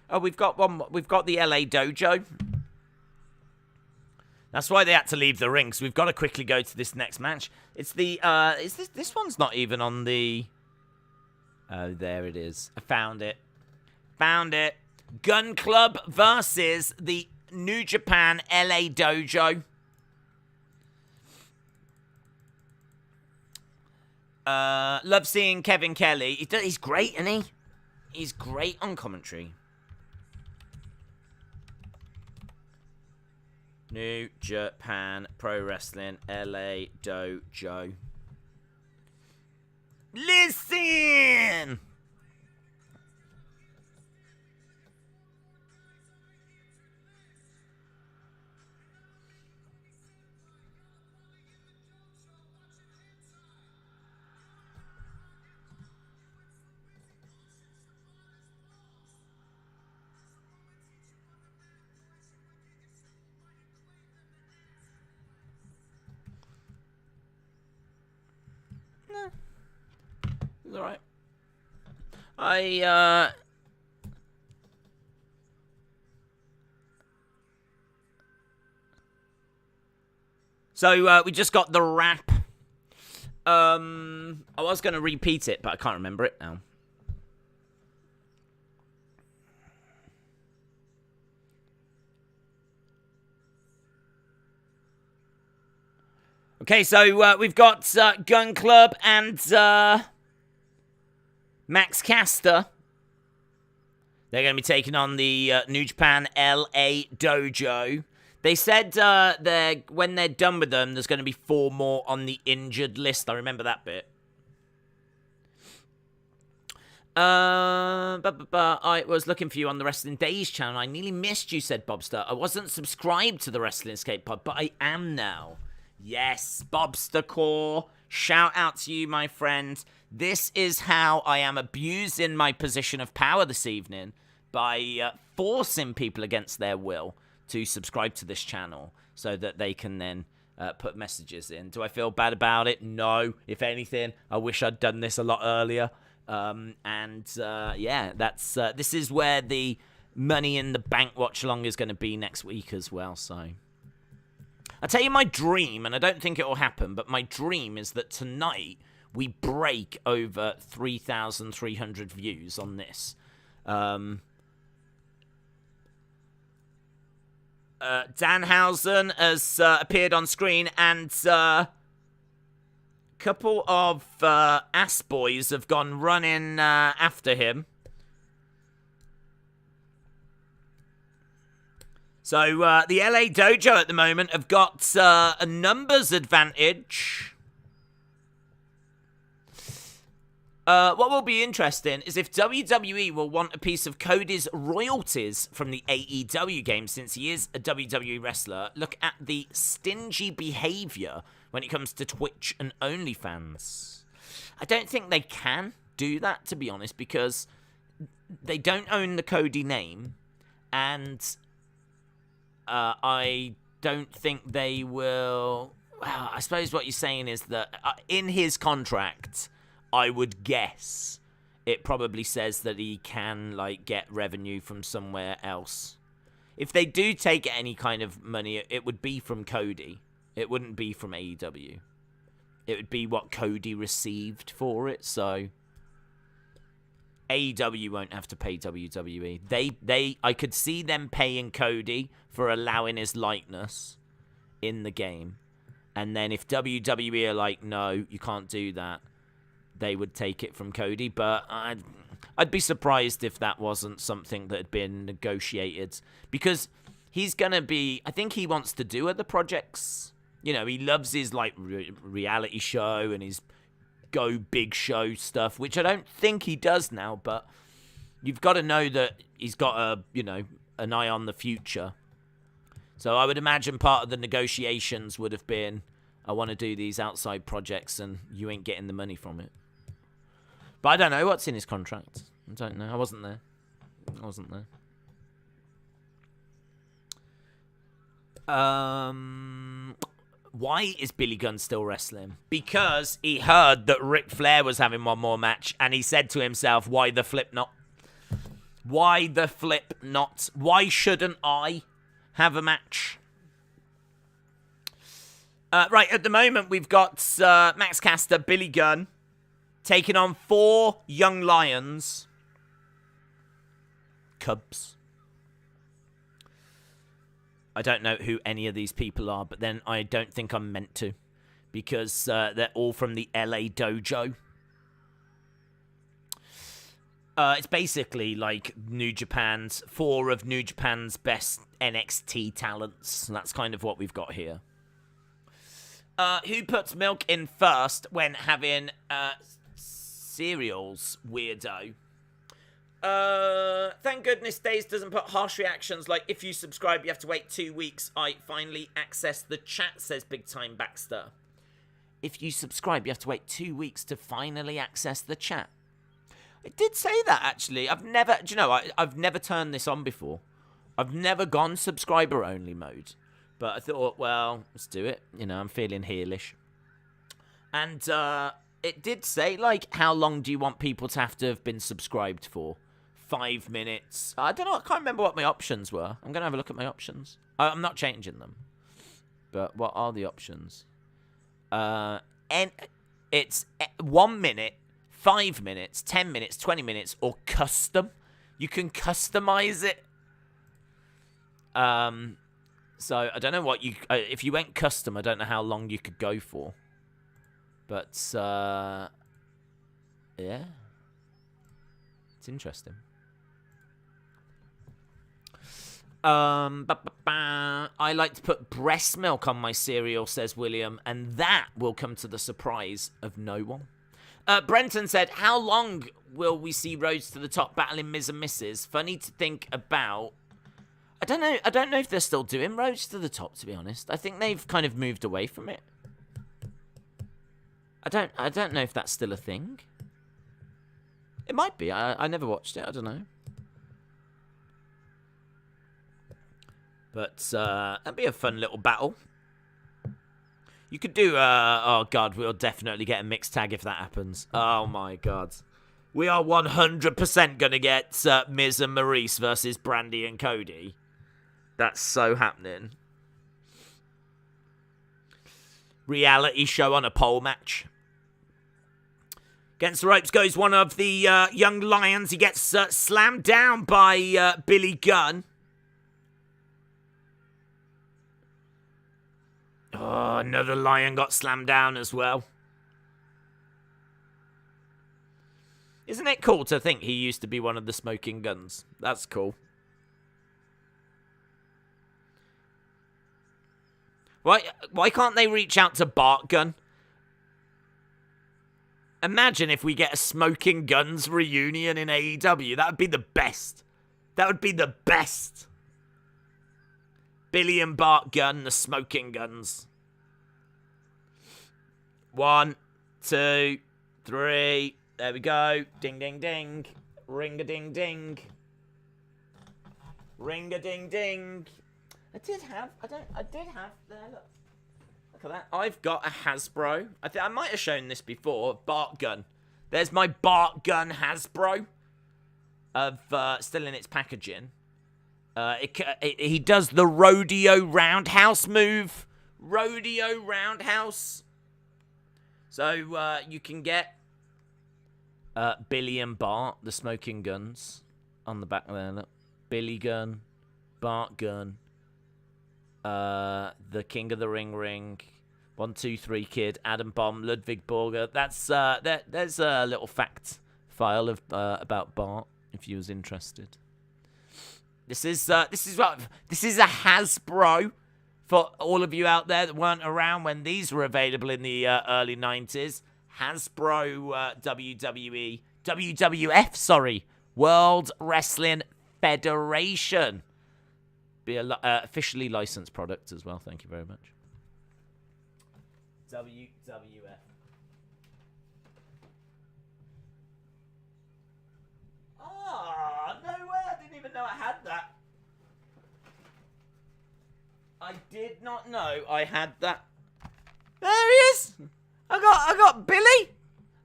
Oh, we've got the LA Dojo. That's why they had to leave the ring, so we've got to quickly go to this next match. It's the, this one's not even on the... Oh, there it is. I found it. Found it. Gun Club versus the New Japan LA Dojo. Love seeing Kevin Kelly. He's great, isn't he? He's great on commentary. New Japan Pro Wrestling LA Dojo. Listen! It's alright. So, we just got the rap. I was going to repeat it, but I can't remember it now. Okay, so we've got Gun Club and Max Caster. They're going to be taking on the New Japan LA Dojo. They said when they're done with them, there's going to be 4 more on the injured list. I remember that bit. I was looking for you on the Wrestling Days channel. I nearly missed you, said Bobster. I wasn't subscribed to the Wrestling Escape Pod, but I am now. Yes, Bobster Core. Shout out to you, my friend. This is how I am abusing my position of power this evening by forcing people against their will to subscribe to this channel so that they can then put messages in. Do I feel bad about it? No. If anything, I wish I'd done this a lot earlier. Yeah, that's this is where the Money in the Bank watch along is going to be next week as well. So I'll tell you my dream, and I don't think it will happen, but my dream is that tonight we break over 3,300 views on this. Danhausen has appeared on screen, and a couple of ass boys have gone running after him. So the LA Dojo at the moment have got a numbers advantage. What will be interesting is if WWE will want a piece of Cody's royalties from the AEW game, since he is a WWE wrestler. Look at the stingy behavior when it comes to Twitch and OnlyFans. I don't think they can do that, to be honest, because they don't own the Cody name, and I don't think they will... Well, I suppose what you're saying is that in his contract, I would guess it probably says that he can, like, get revenue from somewhere else. If they do take any kind of money, it would be from Cody. It wouldn't be from AEW. It would be what Cody received for it, so AEW won't have to pay WWE. I could see them paying Cody for allowing his likeness in the game. And then if WWE are like, no, you can't do that, they would take it from Cody. But I'd be surprised if that wasn't something that had been negotiated. Because he's going to be... I think he wants to do other projects. You know, he loves his, like, reality show and his go big show stuff, which I don't think he does now. But you've got to know that he's got an eye on the future. So I would imagine part of the negotiations would have been, I want to do these outside projects and you ain't getting the money from it. But I don't know what's in his contract. I don't know. I wasn't there. Why is Billy Gunn still wrestling? Because he heard that Ric Flair was having one more match and he said to himself, why the flip not? Why the flip not? Why shouldn't I have a match? Right, at the moment, we've got Max Caster, Billy Gunn, taking on 4 young lions. Cubs. I don't know who any of these people are, but then I don't think I'm meant to. Because they're all from the LA Dojo. It's basically like New Japan's 4 of New Japan's best NXT talents. That's kind of what we've got here. Who puts milk in first when having cereals, weirdo? Thank goodness Days doesn't put harsh reactions like, if you subscribe, you have to wait 2 weeks. I finally access the chat, says Big Time Baxter. If you subscribe, you have to wait 2 weeks to finally access the chat. I did say that, actually. I've never turned this on before. I've never gone subscriber-only mode. But I thought, well, let's do it. You know, I'm feeling heelish. And it did say, like, how long do you want people to have been subscribed for? 5 minutes. I don't know. I can't remember what my options were. I'm going to have a look at my options. I'm not changing them. But what are the options? It's 1 minute, 5 minutes, 10 minutes, 20 minutes, or custom. You can customize it. So I don't know what if you went custom, I don't know how long you could go for. But yeah, it's interesting. I like to put breast milk on my cereal, says William, and that will come to the surprise of no one. Brenton said, how long will we see Roads to the Top battling Miz and Mrs.? Funny to think about. I don't know if they're still doing Roads to the Top, to be honest. I think they've kind of moved away from it. I don't know if that's still a thing. It might be. I never watched it. I don't know. But that'd be a fun little battle. You could do, oh god, we'll definitely get a mixed tag if that happens. Oh my god. We are 100% going to get Miz and Maurice versus Brandy and Cody. That's so happening. Reality show on a pole match. Against the ropes goes one of the young lions. He gets slammed down by Billy Gunn. Oh, another lion got slammed down as well. Isn't it cool to think he used to be one of the smoking guns? That's cool. Why can't they reach out to Bart Gunn? Imagine if we get a Smoking Guns reunion in AEW. That would be the best. That would be the best. Billy and Bart Gunn, the Smoking Guns. 1, 2, 3. There we go. Ding, ding, ding. Ring-a-ding-ding. Ring-a-ding-ding. I did have there, look at that. I've got a Hasbro. I might have shown this before. Bart Gunn. There's my Bart Gunn Hasbro. Still in its packaging. He does the rodeo roundhouse move. Rodeo roundhouse. So you can get Billy and Bart, the Smoking Guns, on the back there. Look. Billy Gunn, Bart Gunn, the King of the Ring. 123 Kid, Adam Bomb, Ludwig Borger. That's there's a little fact file of about Bart if you was interested. This is a Hasbro for all of you out there that weren't around when these were available in the early 90s. Hasbro WWE WWF World Wrestling Federation. Be a officially licensed product as well. Thank you very much. WWF. Oh, no way. I didn't even know I had that. I did not know I had that. There he is. I got Billy.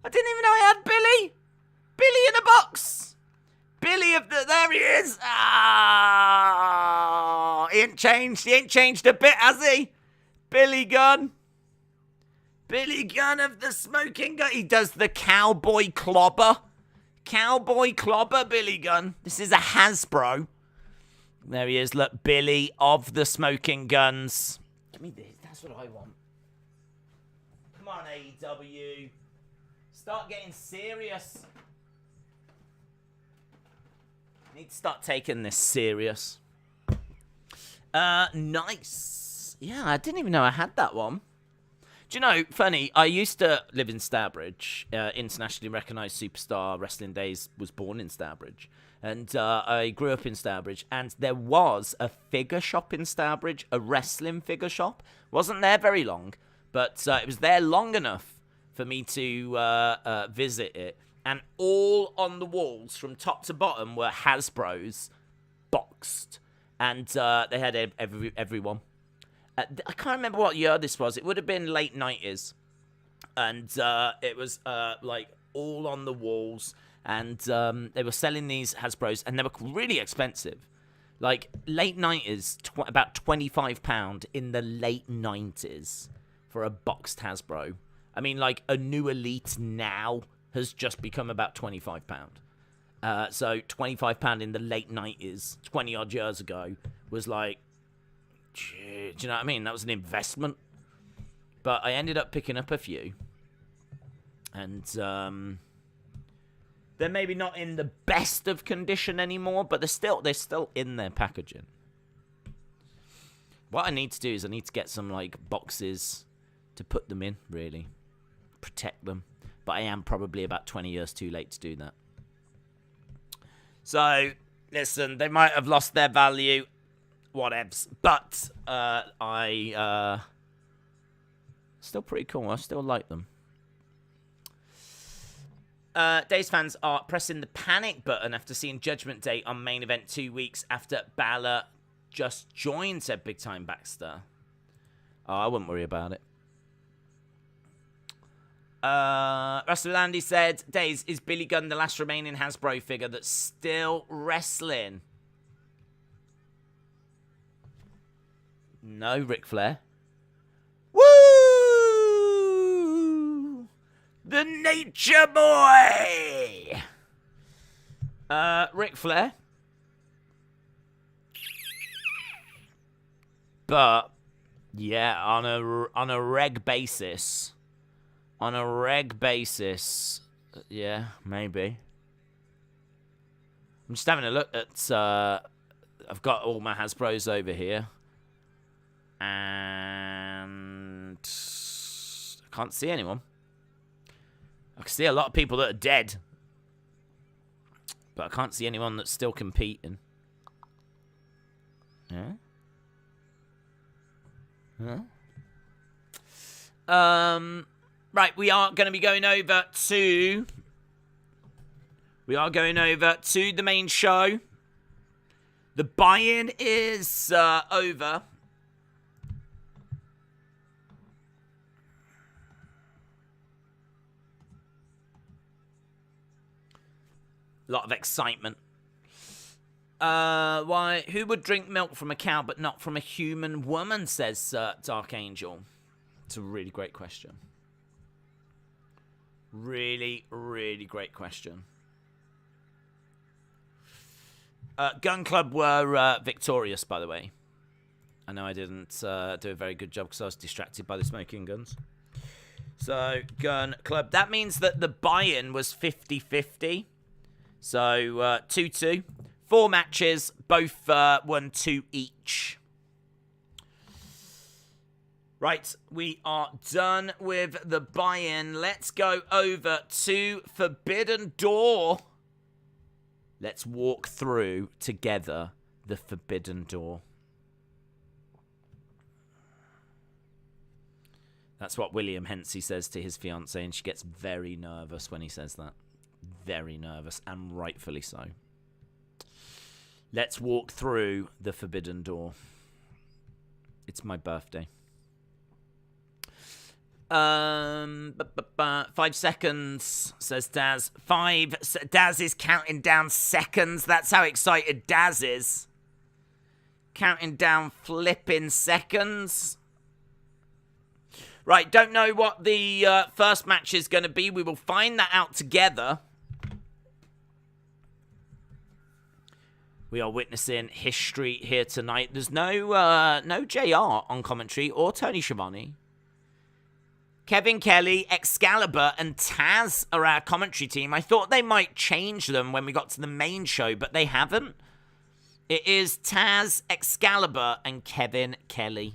I didn't even know I had Billy. Billy in a box. Billy of the... There he is. Ah, he ain't changed a bit, has he? Billy Gunn. Billy Gunn of the Smoking Gun. He does the cowboy clobber. Cowboy clobber, Billy Gunn. This is a Hasbro. There he is. Look, Billy of the Smoking Guns. Give me this. That's what I want. Come on, AEW. Start getting serious. Need to start taking this serious. Nice. Yeah, I didn't even know I had that one. Do you know, funny, I used to live in Stourbridge. Internationally recognised superstar wrestling days, was born in Stourbridge. And I grew up in Stourbridge. And there was a figure shop in Stourbridge, a wrestling figure shop. Wasn't there very long, but it was there long enough for me to visit it. And all on the walls, from top to bottom, were Hasbro's boxed. And they had everyone. I can't remember what year this was. It would have been late 90s. And it was like all on the walls. And they were selling these Hasbros. And they were really expensive. Like late 90s, about £25 in the late 90s for a boxed Hasbro. I mean, like a new Elite now has just become about £25. So £25 in the late 90s, 20 odd years ago, was like, do you know what I mean? That was an investment. But I ended up picking up a few. And they're maybe not in the best of condition anymore, but they're still in their packaging. What I need to do is I need to get some like boxes to put them in, really. Protect them. But I am probably about 20 years too late to do that. So, listen, they might have lost their value. Whatevs. But I still pretty cool. I still like them. Days fans are pressing the panic button after seeing Judgment Day on main event 2 weeks after Balor just joined, said Big Time Baxter. Oh, I wouldn't worry about it. Russell Andy said, Days, is Billy Gunn the last remaining Hasbro figure that's still wrestling? No, Ric Flair. Woo! The Nature Boy! Ric Flair. But, yeah, on a reg basis... On a reg basis, yeah, maybe. I'm just having a look at... I've got all my Hasbros over here. And... I can't see anyone. I can see a lot of people that are dead. But I can't see anyone that's still competing. Yeah? Huh? Right, we are going to be going over to... We are going over to the main show. The buy-in is over. A lot of excitement. Why? Who would drink milk from a cow but not from a human woman, says Dark Angel. It's a really great question. Really, really great question. Gun Club were victorious, by the way. I know I didn't do a very good job because I was distracted by the smoking guns. So, Gun Club. That means that the buy-in was 50-50. So, 2-2. 4 matches, both won 2 each. Right, we are done with the buy-in. Let's go over to Forbidden Door. Let's walk through together the Forbidden Door. That's what William Hensey says to his fiancée, and she gets very nervous when he says that. Very nervous, and rightfully so. Let's walk through the Forbidden Door. It's my birthday. 5 seconds, says Daz. 5. Daz is counting down seconds. That's how excited Daz is. Counting down flipping seconds. Right, don't know what the first match is going to be. We will find that out together. We are witnessing history here tonight. There's no JR on commentary or Tony Schiavone. Kevin Kelly, Excalibur, and Taz are our commentary team. I thought they might change them when we got to the main show, but they haven't. It is Taz, Excalibur, and Kevin Kelly.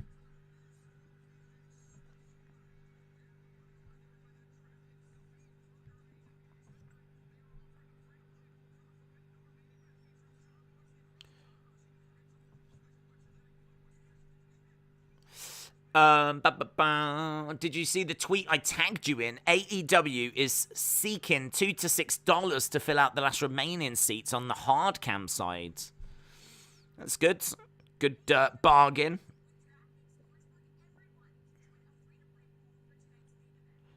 Did you see the tweet I tagged you in? AEW is seeking $2 to $6 to fill out the last remaining seats on the hard cam side. That's good. Good bargain.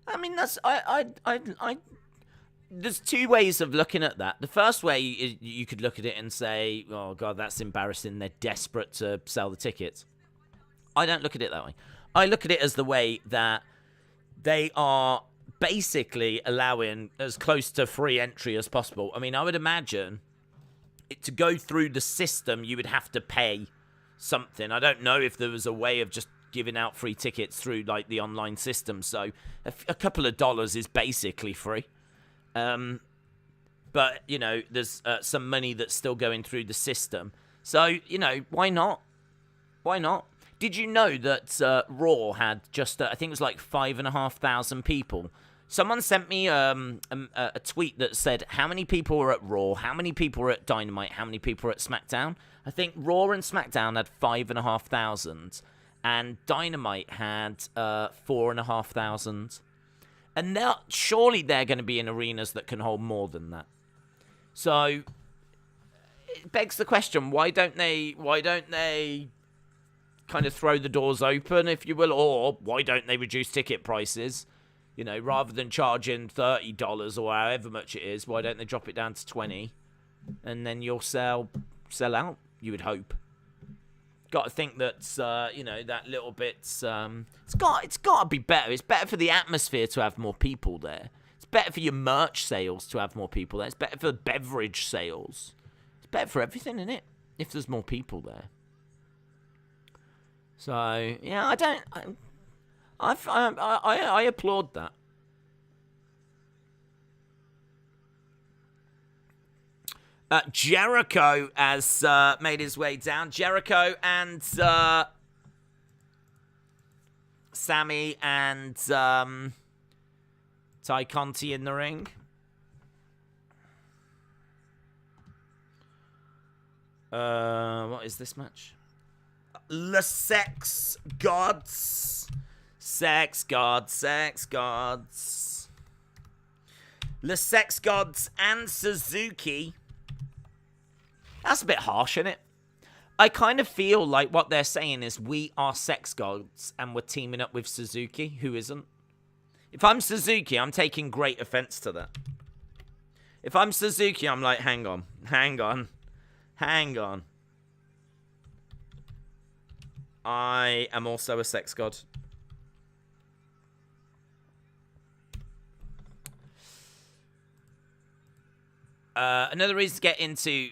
I mean, that's there's 2 ways of looking at that. The first way is you could look at it and say, "Oh God, that's embarrassing. They're desperate to sell the tickets." I don't look at it that way. I look at it as the way that they are basically allowing as close to free entry as possible. I mean, I would imagine to go through the system, you would have to pay something. I don't know if there was a way of just giving out free tickets through like the online system. So a couple of dollars is basically free. But, you know, there's some money that's still going through the system. So, you know, why not? Why not? Did you know that Raw had just, I think it was like 5,500 people? Someone sent me a tweet that said, how many people were at Raw? How many people were at Dynamite? How many people were at SmackDown? I think Raw and SmackDown had 5,500. And Dynamite had 4,500. And surely they're going to be in arenas that can hold more than that. So, it begs the question, why don't they kind of throw the doors open, if you will, or why don't they reduce ticket prices? You know, rather than charging $30 or however much it is, why don't they drop it down to $20, and then you'll sell out? You would hope. Got to think that you know, that little bit. It's got to be better. It's better for the atmosphere to have more people there. It's better for your merch sales to have more people there. It's better for beverage sales. It's better for everything, isn't it? If there's more people there. So, yeah, I applaud that. Jericho has made his way down. Jericho and Sammy and Ty Conti in the ring. What is this match? The Sex Gods. Sex Gods. The Sex Gods and Suzuki. That's a bit harsh, isn't it? I kind of feel like what they're saying is we are Sex Gods and we're teaming up with Suzuki, who isn't. If I'm Suzuki, I'm taking great offense to that. If I'm Suzuki, I'm like, hang on. I am also a sex god. Another reason to get into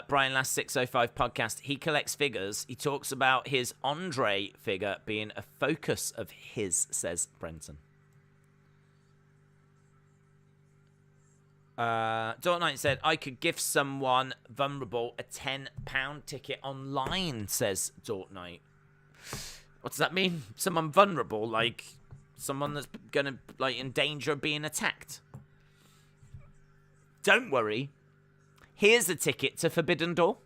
Brian Last 605 podcast, he collects figures. He talks about his Andre figure being a focus of his, says Brenton. Dawn Knight said, I could gift someone vulnerable a £10 ticket online, says Dawn Knight. What does that mean? Someone vulnerable, like someone that's gonna in danger of being attacked. Don't worry. Here's a ticket to Forbidden Door.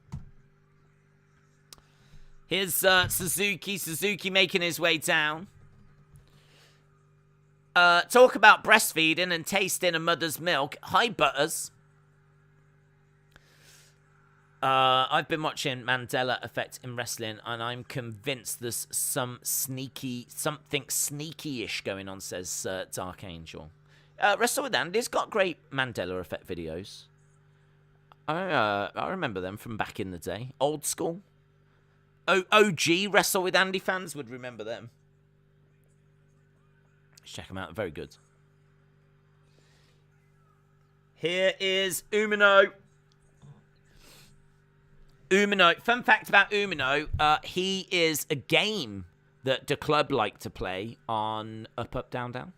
Here's Suzuki. Suzuki making his way down. Talk about breastfeeding and tasting a mother's milk. Hi, Butters. I've been watching Mandela Effect in wrestling, and I'm convinced there's something sneaky-ish going on, says Dark Angel. Wrestle with Andy's got great Mandela Effect videos. I remember them from back in the day. Old school. OG Wrestle with Andy fans would remember them. Check them out. Very good. Here is Umino. Fun fact about Umino. He is a game that the club like to play on Up, Up, Down, Down.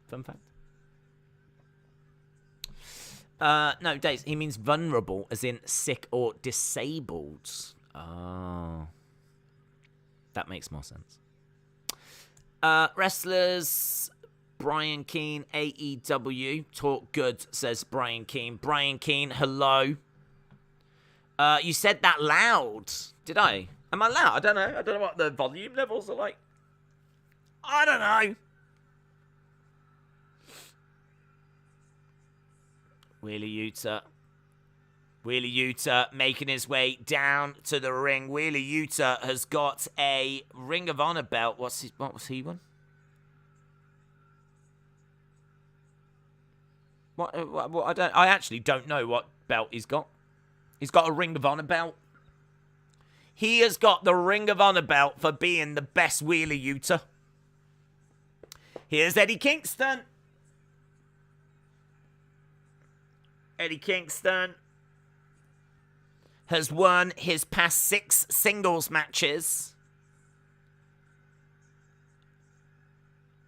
Fun fact. No, Days. He means vulnerable, as in sick or disabled. Oh. That makes more sense. Wrestlers. Brian Keane, AEW. Talk good, says Brian Keane. Brian Keane, hello. You said that loud. Did I? Am I loud? I don't know. I don't know what the volume levels are like. I don't know. Wheeler Yuta making his way down to the ring. Wheeler Yuta has got a Ring of Honor belt. What was he won? What I actually don't know what belt he's got. He's got a Ring of Honor belt. He has got the Ring of Honor belt for being the best Wheeler Yuta. Here's Eddie Kingston. Eddie Kingston has won his past 6 singles matches.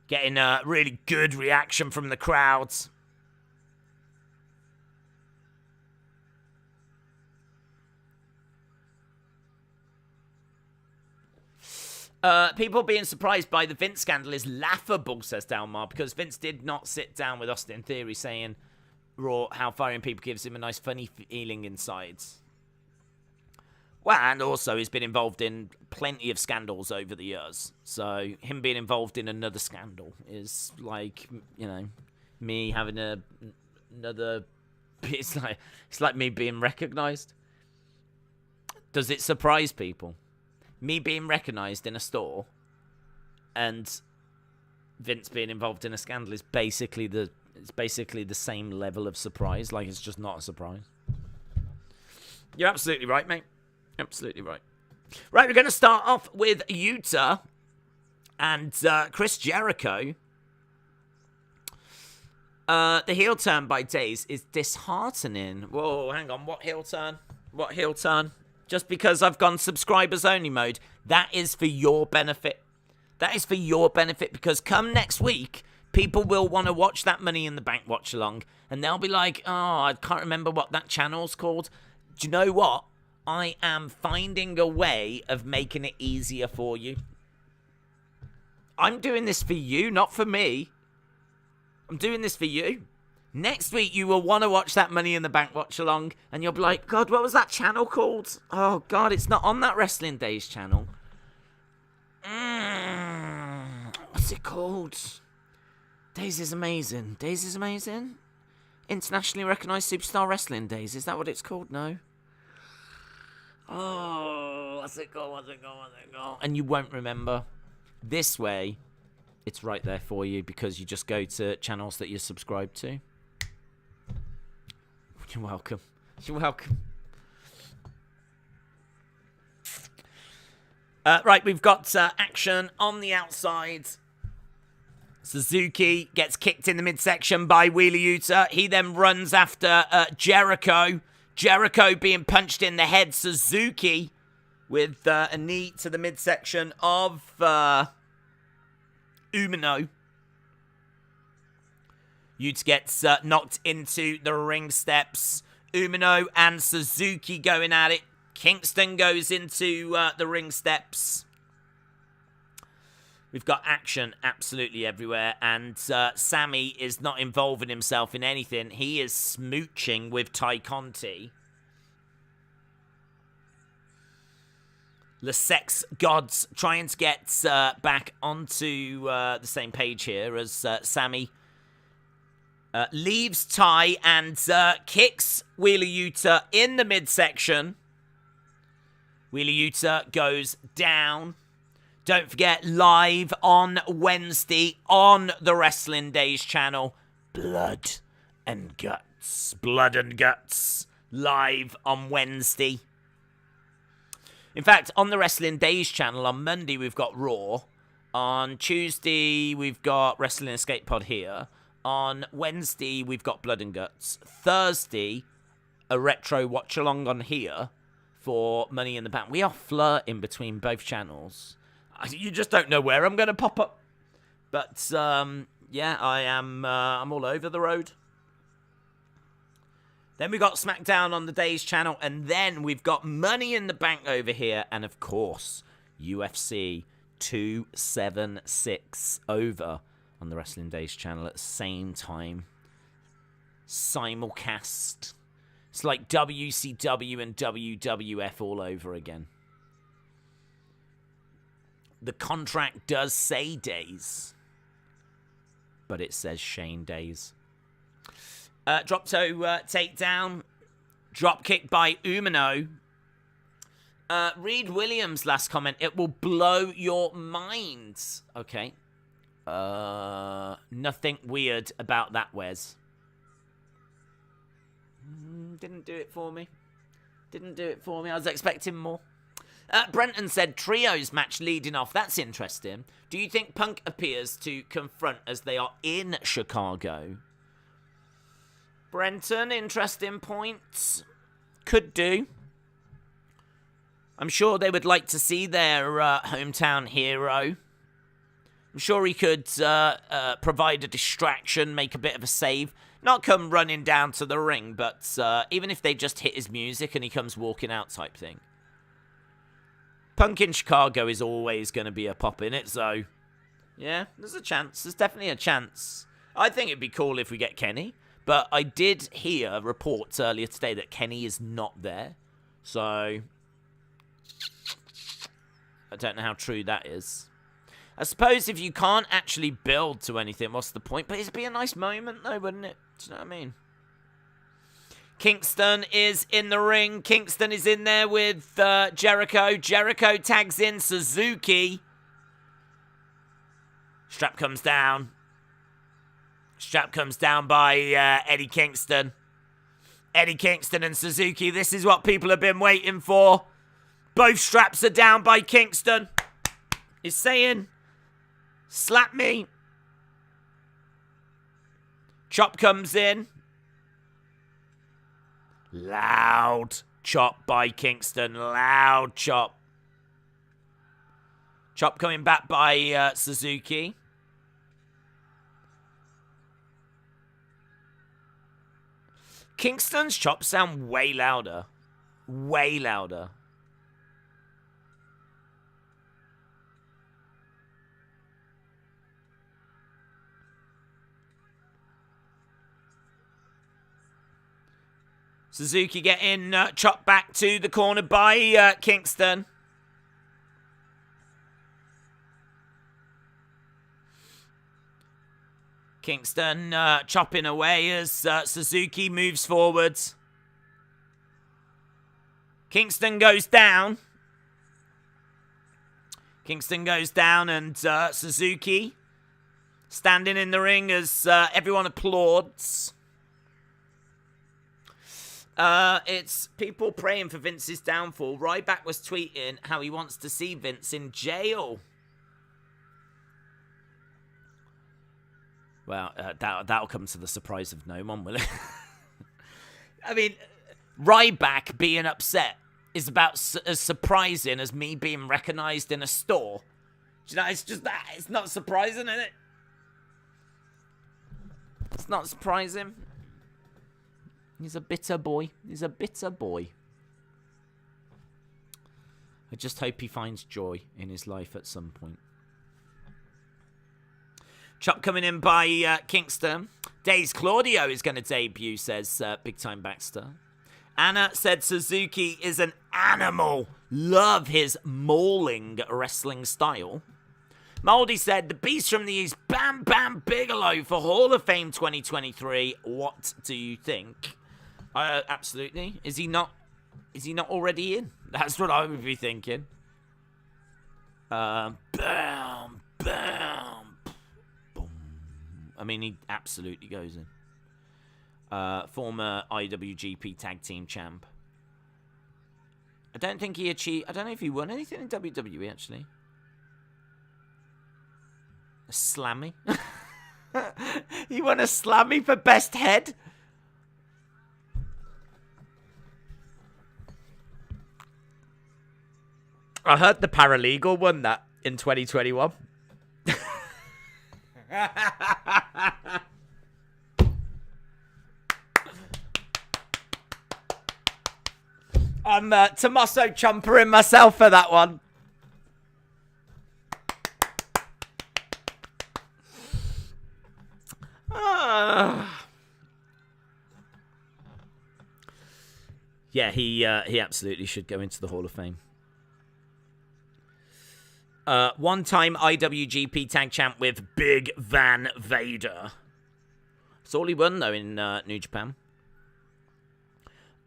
Getting a really good reaction from the crowds. People being surprised by the Vince scandal is laughable, says Dalmar, because Vince did not sit down with Austin Theory saying Raw how firing people gives him a nice funny feeling inside. Well, and also he's been involved in plenty of scandals over the years. So him being involved in another scandal is like, me having another... It's like me being recognised. Does it surprise people? Me being recognised in a store and Vince being involved in a scandal is basically the same level of surprise. Like, it's just not a surprise. You're absolutely right, mate. Absolutely right. Right, we're going to start off with Yuta and Chris Jericho. The heel turn by Days is disheartening. Whoa, hang on. What heel turn? What heel turn? Just because I've gone subscribers only mode, that is for your benefit. That is for your benefit, because come next week, people will want to watch that Money in the Bank watch along, and they'll be like, oh, I can't remember what that channel's called. Do you know what? I am finding a way of making it easier for you. I'm doing this for you, not for me. I'm doing this for you. Next week, you will want to watch that Money in the Bank watch along, and you'll be like, God, what was that channel called? Oh, God, it's not on that Wrestling Days channel. What's it called? Days is Amazing. Days is Amazing? Internationally Recognised Superstar Wrestling Days. Is that what it's called? No. Oh, what's it called? And you won't remember. This way, it's right there for you, because you just go to channels that you're subscribed to. You're welcome. You're welcome. Right, we've got action on the outside. Suzuki gets kicked in the midsection by Wheeler Yuta. He then runs after Jericho. Jericho being punched in the head. Suzuki with a knee to the midsection of Umino. Yuta gets knocked into the ring steps. Umino and Suzuki going at it. Kingston goes into the ring steps. We've got action absolutely everywhere, and Sammy is not involving himself in anything. He is smooching with Ty Conti. The sex gods trying to get back onto the same page here as Sammy leaves Ty and kicks Wheeler Yuta in the midsection. Wheeler Yuta goes down. Don't forget, live on Wednesday on the Wrestling Days channel, Blood and Guts. Blood and Guts, live on Wednesday. In fact, on the Wrestling Days channel, on Monday we've got Raw. On Tuesday we've got Wrestling Escape Pod here. On Wednesday we've got Blood and Guts. Thursday, a retro watch-along on here for Money in the Bank. We are flirting between both channels. You just don't know where I'm going to pop up. But, yeah, I'm all over the road. Then we got SmackDown on the Days channel. And then we've got Money in the Bank over here. And, of course, UFC 276 over on the Wrestling Days channel at the same time. Simulcast. It's like WCW and WWF all over again. The contract does say days, but it says Shane Days. Drop toe takedown. Drop kick by Umino. Reed Williams' last comment. It will blow your mind. Okay. Nothing weird about that, Wes. Didn't do it for me. I was expecting more. Brenton said trios match leading off. That's interesting. Do you think Punk appears to confront as they are in Chicago? Brenton, interesting points. Could do. I'm sure they would like to see their hometown hero. I'm sure he could provide a distraction, make a bit of a save. Not come running down to the ring, but even if they just hit his music and he comes walking out type thing. Punk in Chicago is always going to be a pop in it, so yeah, there's a chance. There's definitely a chance. I think it'd be cool if we get Kenny, but I did hear reports earlier today that Kenny is not there, so I don't know how true that is. I suppose if you can't actually build to anything, what's the point? But it'd be a nice moment though, wouldn't it? Do you know what I mean? Kingston is in the ring. Kingston is in there with Jericho. Jericho tags in Suzuki. Strap comes down. Strap comes down by Eddie Kingston. Eddie Kingston and Suzuki. This is what people have been waiting for. Both straps are down by Kingston. He's saying, slap me. Chop comes in. Loud chop by Kingston. Loud chop. Chop coming back by Suzuki. Kingston's chops sound way louder. Way louder. Suzuki getting chopped back to the corner by Kingston. Kingston chopping away as Suzuki moves forwards. Kingston goes down. Kingston goes down and Suzuki standing in the ring as everyone applauds. It's people praying for Vince's downfall. Ryback was tweeting how he wants to see Vince in jail. Well, that'll come to the surprise of no one, will it? I mean, Ryback being upset is about as surprising as me being recognized in a store. Do you know, it's just that. It's not surprising, is it? It's not surprising. He's a bitter boy. He's a bitter boy. I just hope he finds joy in his life at some point. Chop coming in by Kingston. Days Claudio is going to debut, says Big Time Baxter. Anna said Suzuki is an animal. Love his mauling wrestling style. Moldy said the Beast from the East, Bam Bam Bigelow for Hall of Fame 2023. What do you think? Absolutely. Is he not already in? That's what I would be thinking. Bam Bam. I mean, he absolutely goes in. Former IWGP Tag Team Champ. I don't think he achieved... I don't know if he won anything in WWE, actually. A Slammy? He won a Slammy for Best Head? I heard the Paralegal won that in 2021. I'm Tommaso Ciampering myself for that one. Yeah, he absolutely should go into the Hall of Fame. One-time IWGP Tag Champ with Big Van Vader. That's all he won, though, in New Japan.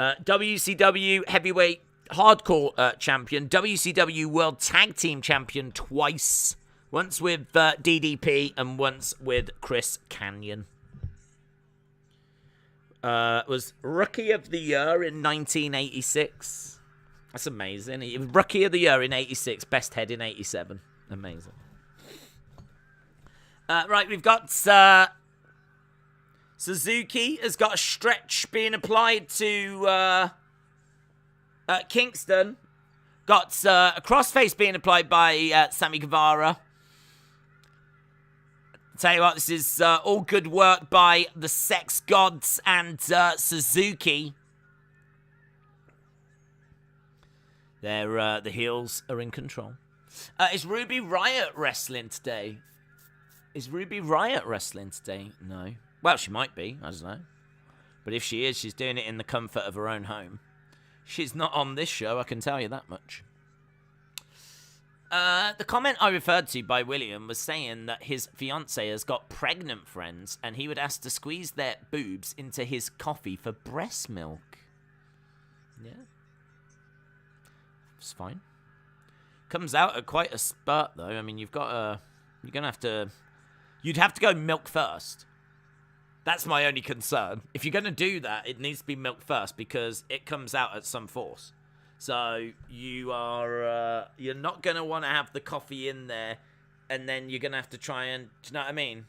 WCW Heavyweight Hardcore Champion. WCW World Tag Team Champion twice. Once with DDP and once with Chris Kanyon. Was Rookie of the Year in 1986. That's amazing. He was Rookie of the Year in 86. Best Head in 87. Amazing. Right, we've got... Suzuki has got a stretch being applied to Kingston. Got a crossface being applied by Sammy Guevara. Tell you what, this is all good work by the Sex Gods and Suzuki. The heels are in control. Is Ruby Riott wrestling today? No. Well, she might be. I don't know. But if she is, she's doing it in the comfort of her own home. She's not on this show, I can tell you that much. The comment I referred to by William was saying that his fiancée has got pregnant friends and he would ask to squeeze their boobs into his coffee for breast milk. Yeah. It's fine. Comes out at quite a spurt, though. I mean, you'd have to go milk first. That's my only concern. If you're going to do that, it needs to be milk first because it comes out at some force. So you're not going to want to have the coffee in there and then you're going to have to try and, do you know what I mean?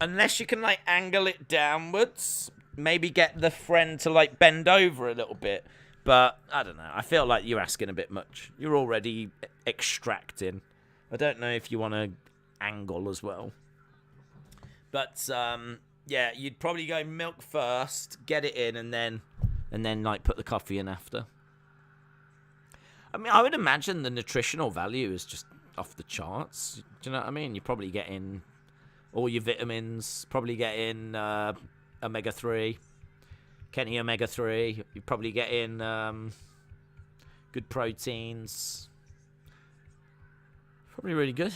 Unless you can, like, angle it downwards, maybe get the friend to, like, bend over a little bit. But, I don't know. I feel like you're asking a bit much. You're already extracting. I don't know if you want to angle as well. But, yeah, you'd probably go milk first, get it in, and then like, put the coffee in after. I mean, I would imagine the nutritional value is just off the charts. Do you know what I mean? You're probably getting all your vitamins, probably getting omega-3, Kenny omega-3. You're probably getting good proteins. Probably really good.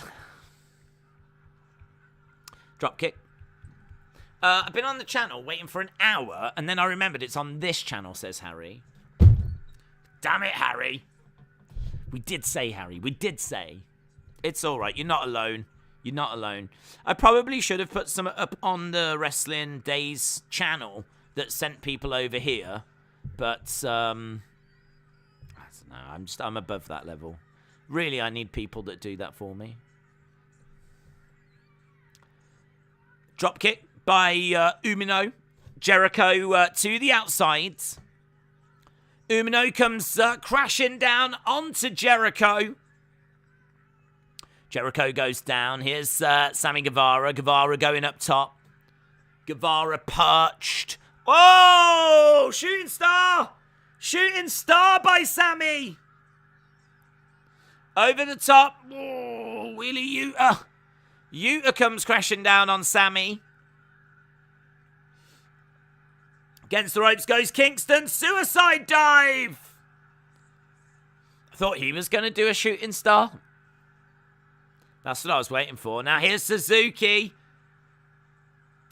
Dropkick. I've been on the channel waiting for an hour, and then I remembered it's on this channel, says Harry. Damn it, Harry. We did say, Harry. We did say. It's all right. You're not alone. You're not alone. I probably should have put some up on the Wrestling Days channel that sent people over here, but I don't know. I'm above that level. Really, I need people that do that for me. Dropkick by Umino. Jericho to the outside. Umino comes crashing down onto Jericho. Jericho goes down. Here's Sammy Guevara. Guevara going up top. Guevara perched. Oh! Shooting star! Shooting star by Sammy! Over the top. Oh, Wheelie Yuta. Yuta comes crashing down on Sammy. Against the ropes goes Kingston. Suicide dive! I thought he was going to do a shooting star. That's what I was waiting for. Now here's Suzuki.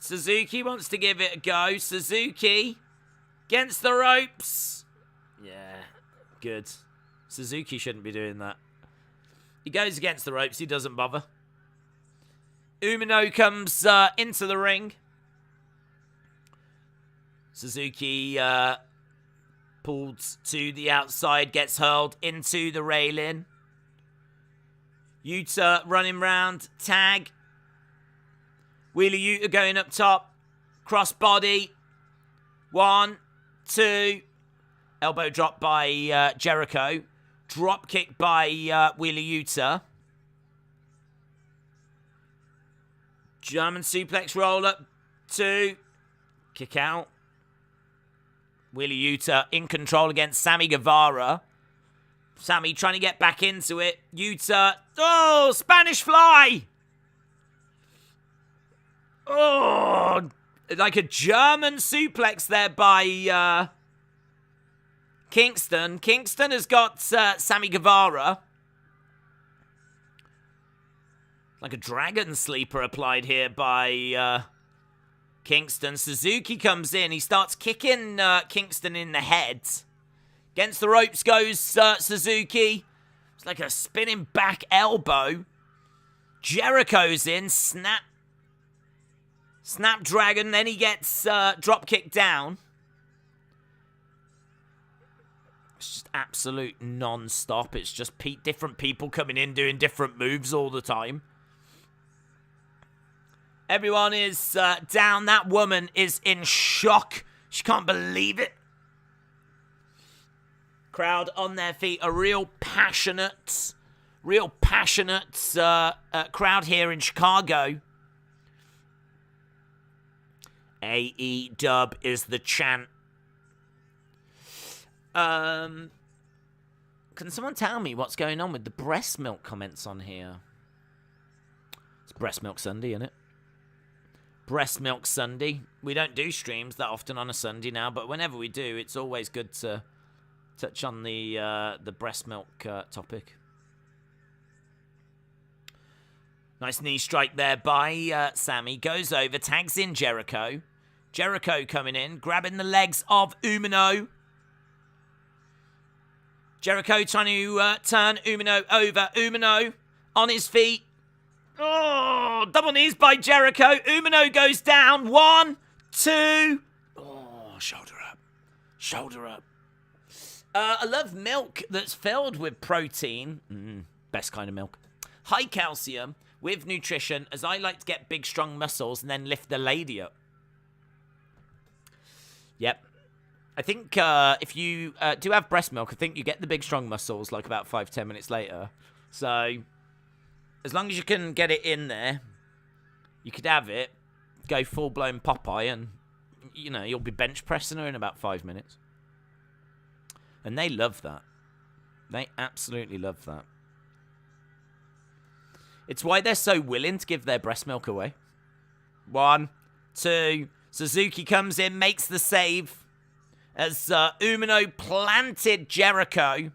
Suzuki wants to give it a go. Suzuki against the ropes. Yeah, good. Suzuki shouldn't be doing that. He goes against the ropes. He doesn't bother. Umino comes into the ring. Suzuki pulled to the outside, gets hurled into the railing. Yuta running round, tag. Wheelie Yuta going up top. Crossbody. 1, 2. Elbow drop by Jericho. Drop kick by Wheelie Yuta. German suplex roll up. 2. Kick out. Wheelie Yuta in control against Sammy Guevara. Sammy trying to get back into it. Yuta. Oh, Spanish fly. Oh, like a German suplex there by Kingston. Kingston has got Sammy Guevara. Like a dragon sleeper applied here by Kingston. Suzuki comes in. He starts kicking Kingston in the head. Against the ropes goes Suzuki. It's like a spinning back elbow. Jericho's in. Snapdragon. Then he gets drop kicked down. It's just absolute non-stop. It's just different people coming in doing different moves all the time. Everyone is down. That woman is in shock. She can't believe it. Crowd on their feet. A real passionate crowd here in Chicago. AEW is the chant. Can someone tell me what's going on with the breast milk comments on here? It's Breast Milk Sunday, isn't it? Breast Milk Sunday. We don't do streams that often on a Sunday now, but whenever we do, it's always good to touch on the breast milk topic. Nice knee strike there by Sammy. Goes over, tags in Jericho. Jericho coming in, grabbing the legs of Umino. Jericho trying to turn Umino over. Umino on his feet. Oh, double knees by Jericho. Umino goes down. 1, 2. Oh, shoulder up. Shoulder up. I love milk that's filled with protein. Best kind of milk. High calcium with nutrition, as I like to get big, strong muscles and then lift the lady up. Yep. I think if you do have breast milk, I think you get the big, strong muscles like about 5-10 minutes later. So as long as you can get it in there, you could have it, go full-blown Popeye, and, you know, you'll be bench pressing her in about 5 minutes. And they love that. They absolutely love that. It's why they're so willing to give their breast milk away. 1, 2. Suzuki comes in, makes the save. As Umino planted Jericho.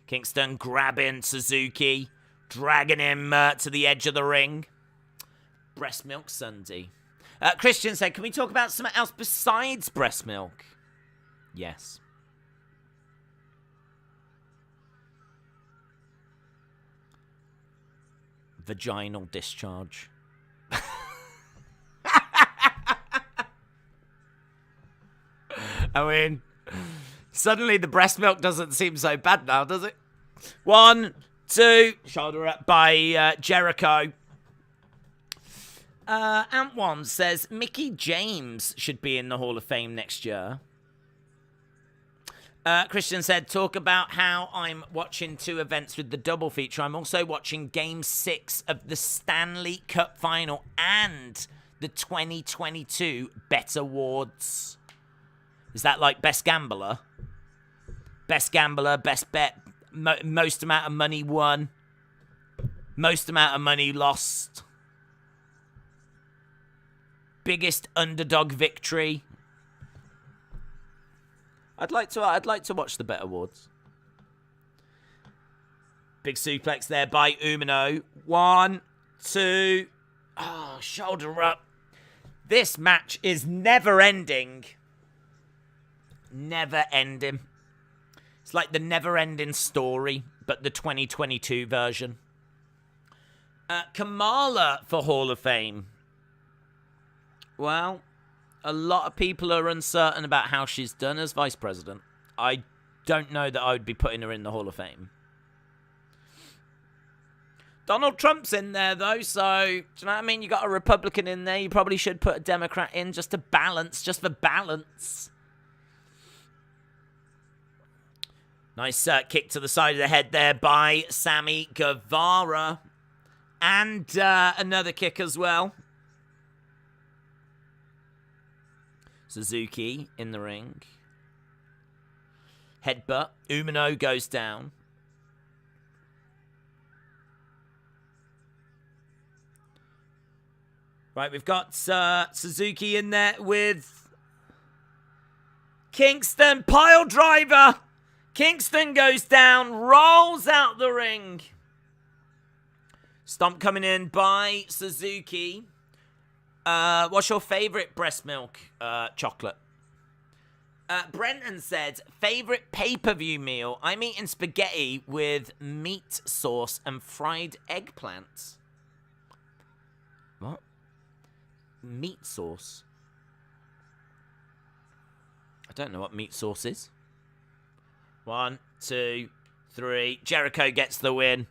Kingston grabbing Suzuki. Dragging him to the edge of the ring. Breast Milk Sunday. Christian said, can we talk about something else besides breast milk? Yes. Vaginal discharge. I mean, suddenly the breast milk doesn't seem so bad now, does it? 1, 2. Shoulder up by Jericho. Ant1 says Mickey James should be in the Hall of Fame next year. Christian said, talk about how I'm watching 2 events with the double feature. I'm also watching Game 6 of the Stanley Cup Final and the 2022 Bet Awards. Is that like Best Gambler? Best Gambler, Best Bet, most amount of money won, most amount of money lost, biggest underdog victory. I'd like to watch the Bet Awards. Big suplex there by Umino. 1, 2. Oh, shoulder up. This match is never ending. Never ending. It's like the never ending story, but the 2022 version. Kamala for Hall of Fame. Well, a lot of people are uncertain about how she's done as vice president. I don't know that I would be putting her in the Hall of Fame. Donald Trump's in there, though, so, do you know what I mean? You got a Republican in there. You probably should put a Democrat in just to balance, just for balance. Nice kick to the side of the head there by Sammy Guevara. And another kick as well. Suzuki in the ring. Headbutt. Umino goes down. Right, we've got Suzuki in there with Kingston. Pile driver. Kingston goes down. Rolls out the ring. Stomp coming in by Suzuki. What's your favourite breast milk chocolate? Brenton said, favourite pay-per-view meal? I'm eating spaghetti with meat sauce and fried eggplant. What? Meat sauce? I don't know what meat sauce is. 1, 2, 3. Jericho gets the win.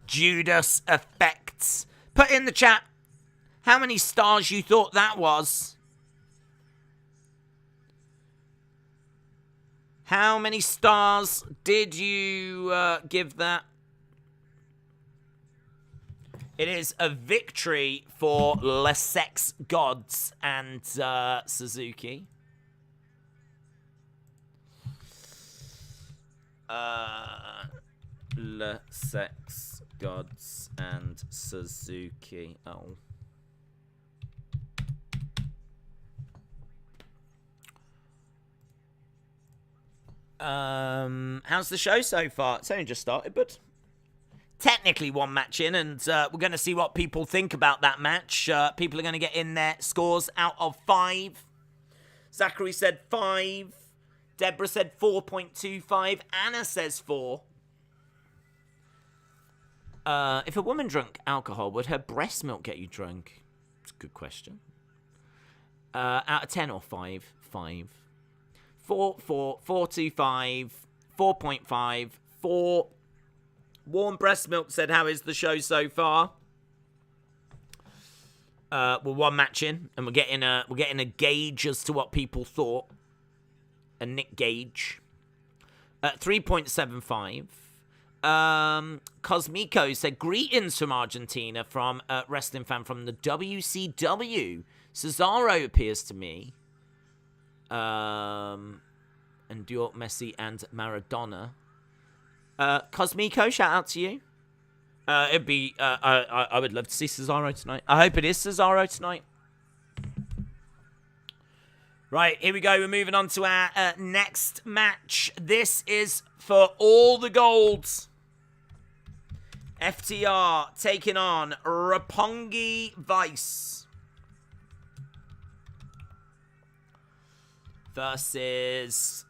Judas effects. Put in the chat how many stars you thought that was. How many stars did you give that? It is a victory for Le Sex Gods and Suzuki. Le Sex Gods and Suzuki. Oh. How's the show so far? It's only just started, but technically one match in, and we're going to see what people think about that match. People are going to get in their scores out of 5. Zachary said 5. Deborah said 4.25. Anna says 4. If a woman drank alcohol, would her breast milk get you drunk? It's a good question. Out of 10 or 5? 5. 4, 4.25, 4.5, 4. Warm breast milk said, how is the show so far? We're one match in, and we're getting a gauge as to what people thought. A Nick gauge. 3.75. Cosmico said, greetings from Argentina from a wrestling fan from the WCW. Cesaro appears to me. And Dior, Messi, and Maradona. Cosmico, shout out to you. It'd be, I would love to see Cesaro tonight. I hope it is Cesaro tonight. Right, here we go. We're moving on to our next match. This is for all the golds. FTR taking on Roppongi Vice versus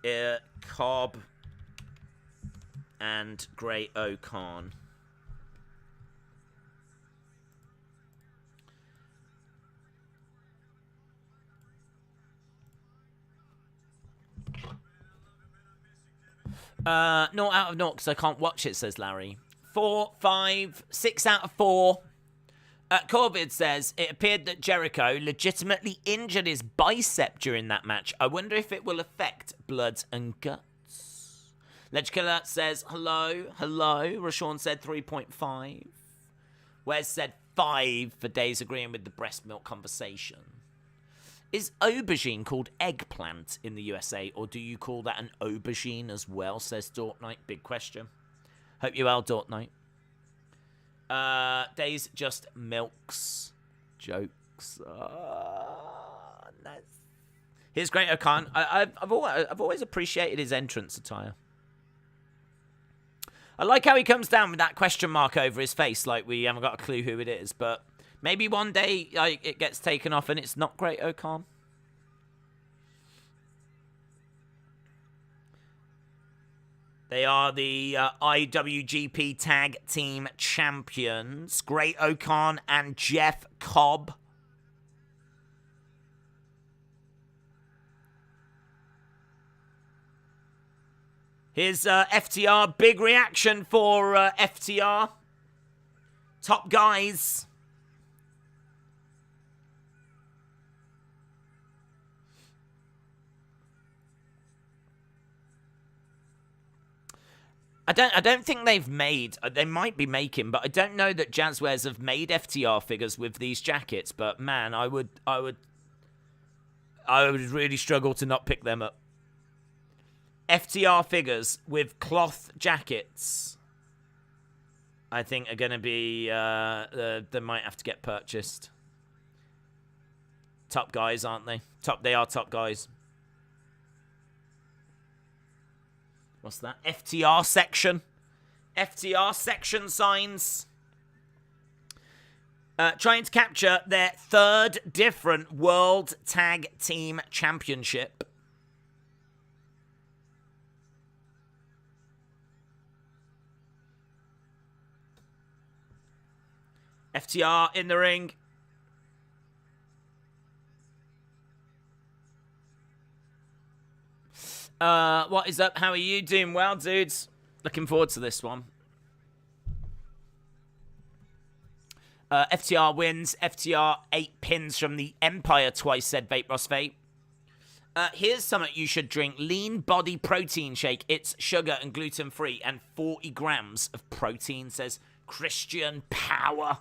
Cobb and Grey O'Khan. Not out of naught because I can't watch it, says Larry. 4, 5, 6 out of 4. Corbett says, it appeared that Jericho legitimately injured his bicep during that match. I wonder if it will affect Blood and Guts. Ledge Killer says, hello. Rashawn said 3.5. Wes said 5 for Days agreeing with the breast milk conversation. Is aubergine called eggplant in the USA, or do you call that an aubergine as well, says Dortnight? Big question. Hope you're well, Dortnight. Days just milks jokes. Nice. Here's Great Okan. I've always appreciated his entrance attire. I like how he comes down with that question mark over his face, like we haven't got a clue who it is, but maybe one day it gets taken off and it's not Great Okan. They are the IWGP Tag Team Champions. Great Okan and Jeff Cobb. Here's FTR. Big reaction for FTR. Top guys. I don't think they've made. They might be making, but I don't know that Jazzwares have made FTR figures with these jackets. But man, I would really struggle to not pick them up. FTR figures with cloth jackets, I think, are going to be. They might have to get purchased. Top guys, aren't they? They are top guys. What's that? FTR section. FTR section signs. Trying to capture their third different World Tag Team Championship. FTR in the ring. What is up? How are you doing? Well, dudes. Looking forward to this one. FTR wins. FTR 8 pins from the Empire twice, said Vape Ross Vape. Here's something you should drink. Lean Body Protein Shake. It's sugar and gluten-free and 40 grams of protein, says Christian Power.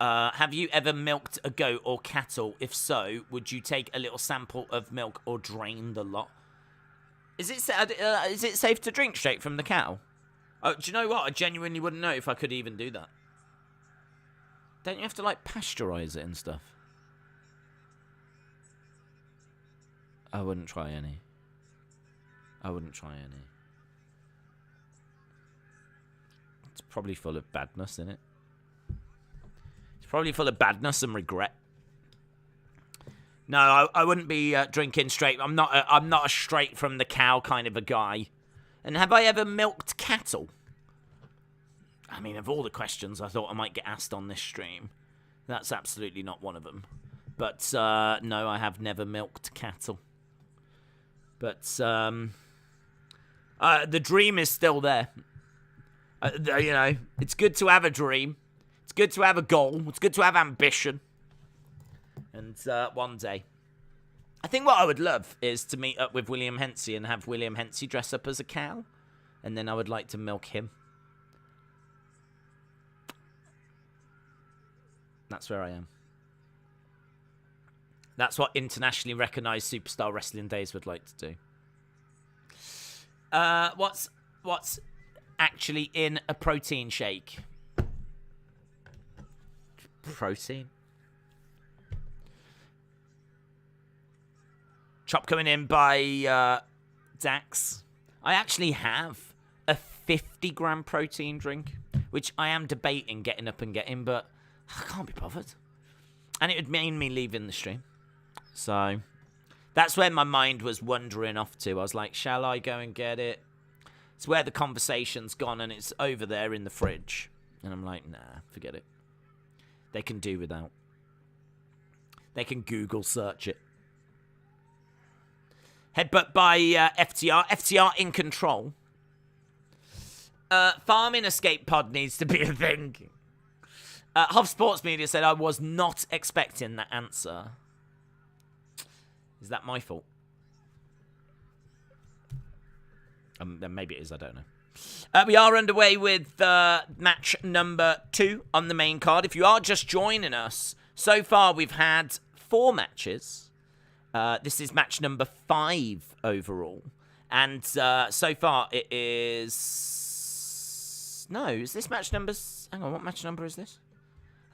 Have you ever milked a goat or cattle? If so, would you take a little sample of milk or drain the lot? Is it safe to drink straight from the cow? Oh, do you know what? I genuinely wouldn't know if I could even do that. Don't you have to, like, pasteurize it and stuff? I wouldn't try any. It's probably full of badness in it. Probably full of badness and regret. No, I wouldn't be drinking straight. I'm not a straight from the cow kind of a guy. And have I ever milked cattle? I mean, of all the questions I thought I might get asked on this stream, that's absolutely not one of them. But no, I have never milked cattle. But the dream is still there. You know, it's good to have a dream. It's good to have a goal. It's good to have ambition. And one day. I think what I would love is to meet up with William Hensey and have William Hensey dress up as a cow. And then I would like to milk him. That's where I am. That's what internationally recognized superstar wrestling days would like to do. What's actually in a protein shake? Protein. Chop coming in by Dax. I actually have a 50-gram protein drink, which I am debating getting up and getting, but I can't be bothered. And it would mean me leaving the stream. So that's where my mind was wandering off to. I was like, shall I go and get it? It's where the conversation's gone and it's over there in the fridge. And I'm like, nah, forget it. They can do without. They can Google search it. Headbutt by FTR. FTR in control. Farming escape pod needs to be a thing. Huff Sports Media said, I was not expecting that answer. Is that my fault? Then maybe it is, I don't know. We are underway with match number 2 on the main card. If you are just joining us, so far we've had 4 matches. This is match number 5 overall. And so far it is... No, is this match number... Hang on, what match number is this?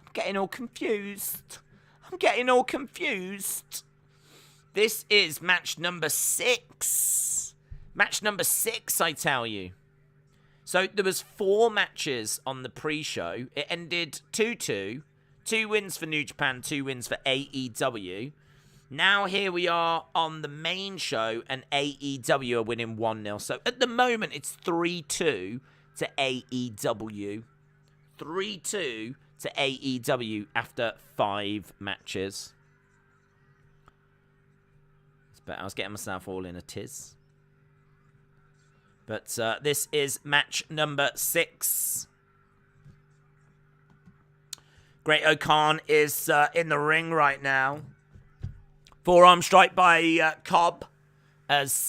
I'm getting all confused. This is match number 6. Match number 6, I tell you. So there was 4 matches on the pre-show. It ended 2-2. 2 wins for New Japan, 2 wins for AEW. Now here we are on the main show, and AEW are winning 1-0. So at the moment, it's 3-2 to AEW. 3-2 to AEW after 5 matches. But I was getting myself all in a tiz. But this is match number 6. Great O'Khan is in the ring right now. Forearm strike by Cobb as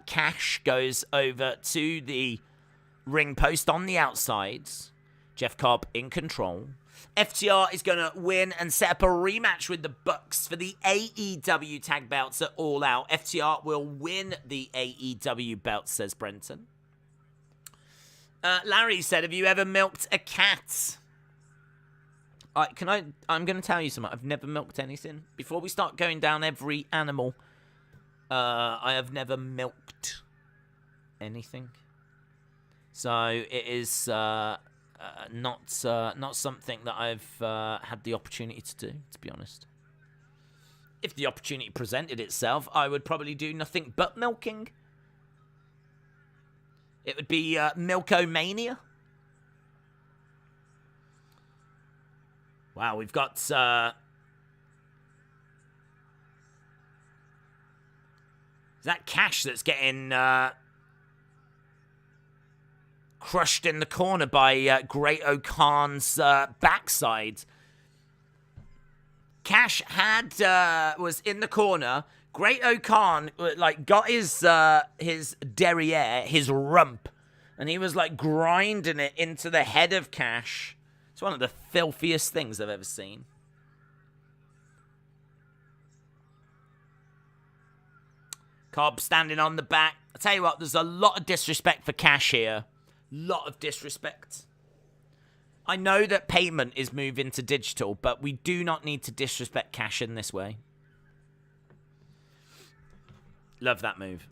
Cash goes over to the ring post on the outside. Jeff Cobb in control. FTR is going to win and set up a rematch with the Bucks for the AEW tag belts at All Out. FTR will win the AEW belts, says Brenton. Larry said, have you ever milked a cat? I'm going to tell you something. I've never milked anything. Before we start going down every animal, I have never milked anything. So it is... not something that I've had the opportunity to do, to be honest. If the opportunity presented itself, I would probably do nothing but milking. It would be Milkomania. Wow, we've got... Is that Cash that's getting... crushed in the corner by Great O'Khan's backside. Cash was in the corner. Great O'Khan got his derriere, his rump, and he was grinding it into the head of Cash. It's one of the filthiest things I've ever seen. Cobb standing on the back. I tell you what, there's a lot of disrespect for Cash here. Lot of disrespect. I know that payment is moving to digital, but we do not need to disrespect Cash in this way. Love that move.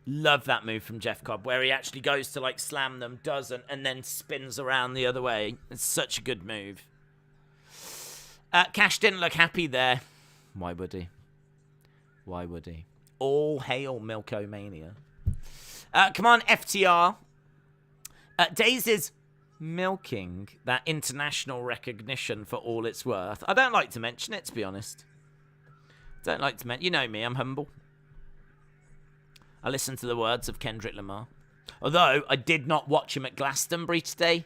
Love that move from Jeff Cobb, where he actually goes to slam them, doesn't, and then spins around the other way. It's such a good move. Cash didn't look happy there. Why would he? Why would he? All hail Milkomania. Come on, FTR. Daze is milking that international recognition for all it's worth. I don't like to mention it, to be honest. Don't like to mention... You know me, I'm humble. I listen to the words of Kendrick Lamar. Although, I did not watch him at Glastonbury today,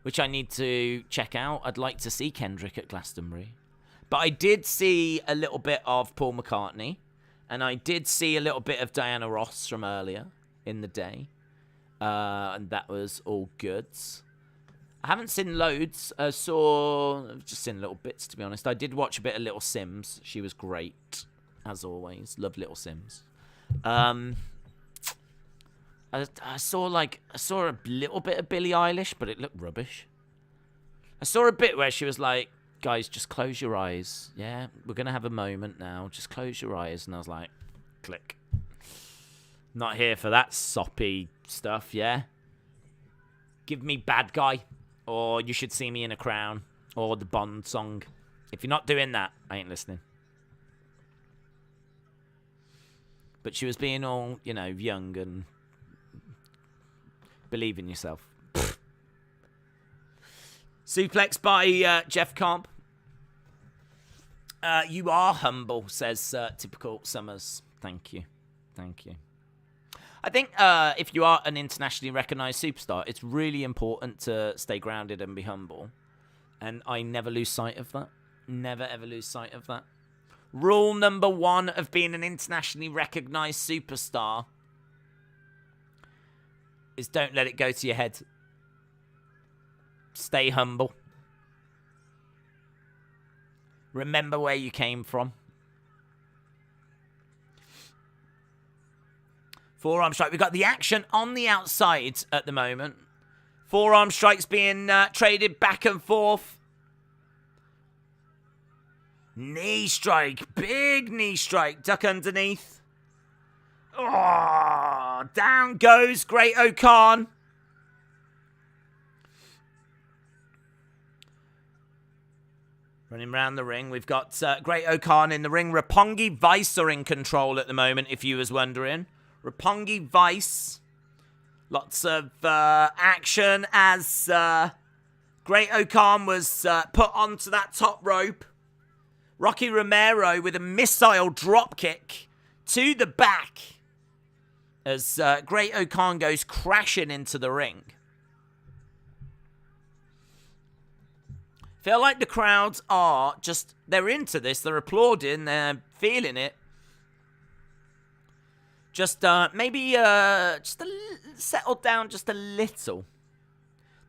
which I need to check out. I'd like to see Kendrick at Glastonbury. But I did see a little bit of Paul McCartney, and I did see a little bit of Diana Ross from earlier in the day, and that was all good. I haven't seen loads. I've just seen little bits, to be honest. I did watch a bit of Little Sims. She was great, as always. Love Little Sims. I saw a little bit of Billie Eilish, but it looked rubbish. I saw a bit where she was like, guys, just close your eyes. Yeah, we're going to have a moment now. Just close your eyes. And I was like, click. Not here for that soppy stuff, yeah? Give me Bad Guy, or You Should See Me in a Crown, or the Bond song. If you're not doing that, I ain't listening. But she was being all, young and believe in yourself. Suplex by Jeff Cobb. You are humble, says Typical Summers. Thank you. Thank you. I think if you are an internationally recognized superstar, it's really important to stay grounded and be humble. And I never lose sight of that. Never, ever lose sight of that. Rule number 1 of being an internationally recognized superstar is don't let it go to your head. Stay humble. Remember where you came from. Forearm strike. We've got the action on the outside at the moment. Forearm strikes being traded back and forth. Knee strike. Big knee strike. Duck underneath. Oh, down goes Great O'Khan. Running around the ring. We've got Great O'Khan in the ring. Roppongi Vice are in control at the moment, if you was wondering. Roppongi Vice. Lots of action as Great O'Khan was put onto that top rope. Rocky Romero with a missile dropkick to the back as Great O'Khan goes crashing into the ring. Feel like the crowds are just, they're into this, they're applauding, they're feeling it. Just maybe settle down just a little.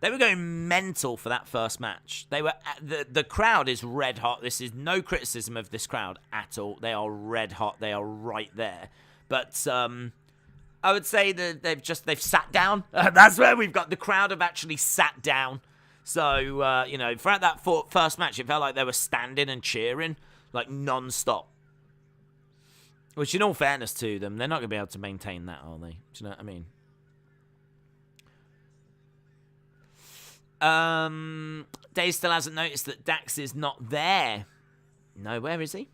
They were going mental for that first match. They were the crowd is red hot. This is no criticism of this crowd at all. They are red hot. They are right there. But I would say that they've sat down. That's where we've got the crowd have actually sat down. So throughout that first match, it felt like they were standing and cheering like non-stop. Which, in all fairness to them, they're not going to be able to maintain that, are they? Do you know what I mean? Dave still hasn't noticed that Dax is not there. No, where is he?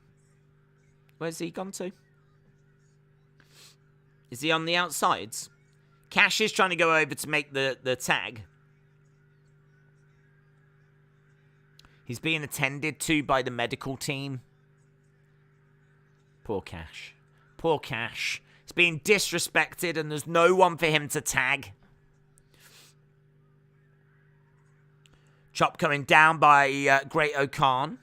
Where's he gone to? Is he on the outsides? Cash is trying to go over to make the tag. He's being attended to by the medical team. Poor Cash. Poor Cash. He's being disrespected and there's no one for him to tag. Chop coming down by Great O'Khan.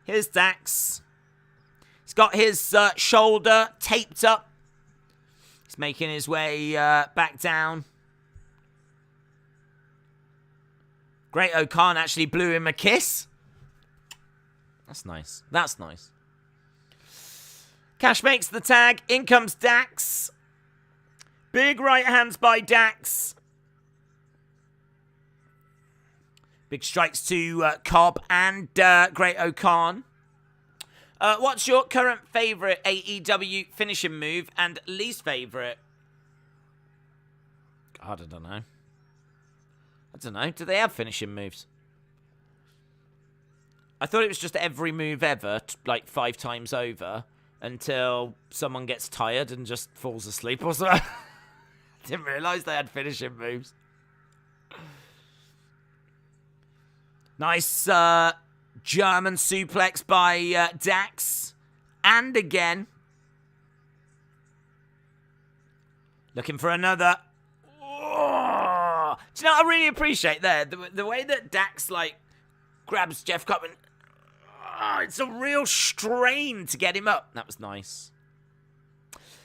Here's Dax. He's got his shoulder taped up. He's making his way back down. Great O'Khan actually blew him a kiss. That's nice. That's nice. Cash makes the tag. In comes Dax. Big right hands by Dax. Big strikes to Cobb and Great O'Khan. What's your current favourite AEW finishing move and least favourite? God, I don't know. Do they have finishing moves? I thought it was just every move ever, like 5 times over, until someone gets tired and just falls asleep or something. Didn't realise they had finishing moves. Nice German suplex by Dax. And again. Looking for another. Oh! Do you know what I really appreciate there? The way that Dax, grabs Jeff Cobb and... Oh, it's a real strain to get him up. That was nice.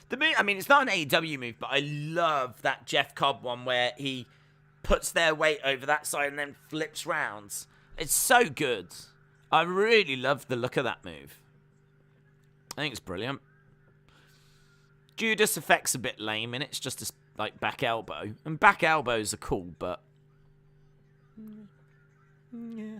The move, I mean, it's not an AEW move, but I love that Jeff Cobb one where he puts their weight over that side and then flips rounds. It's so good. I really love the look of that move. I think it's brilliant. Judas effect's a bit lame, and it's just a back elbow. And back elbows are cool, but... yeah.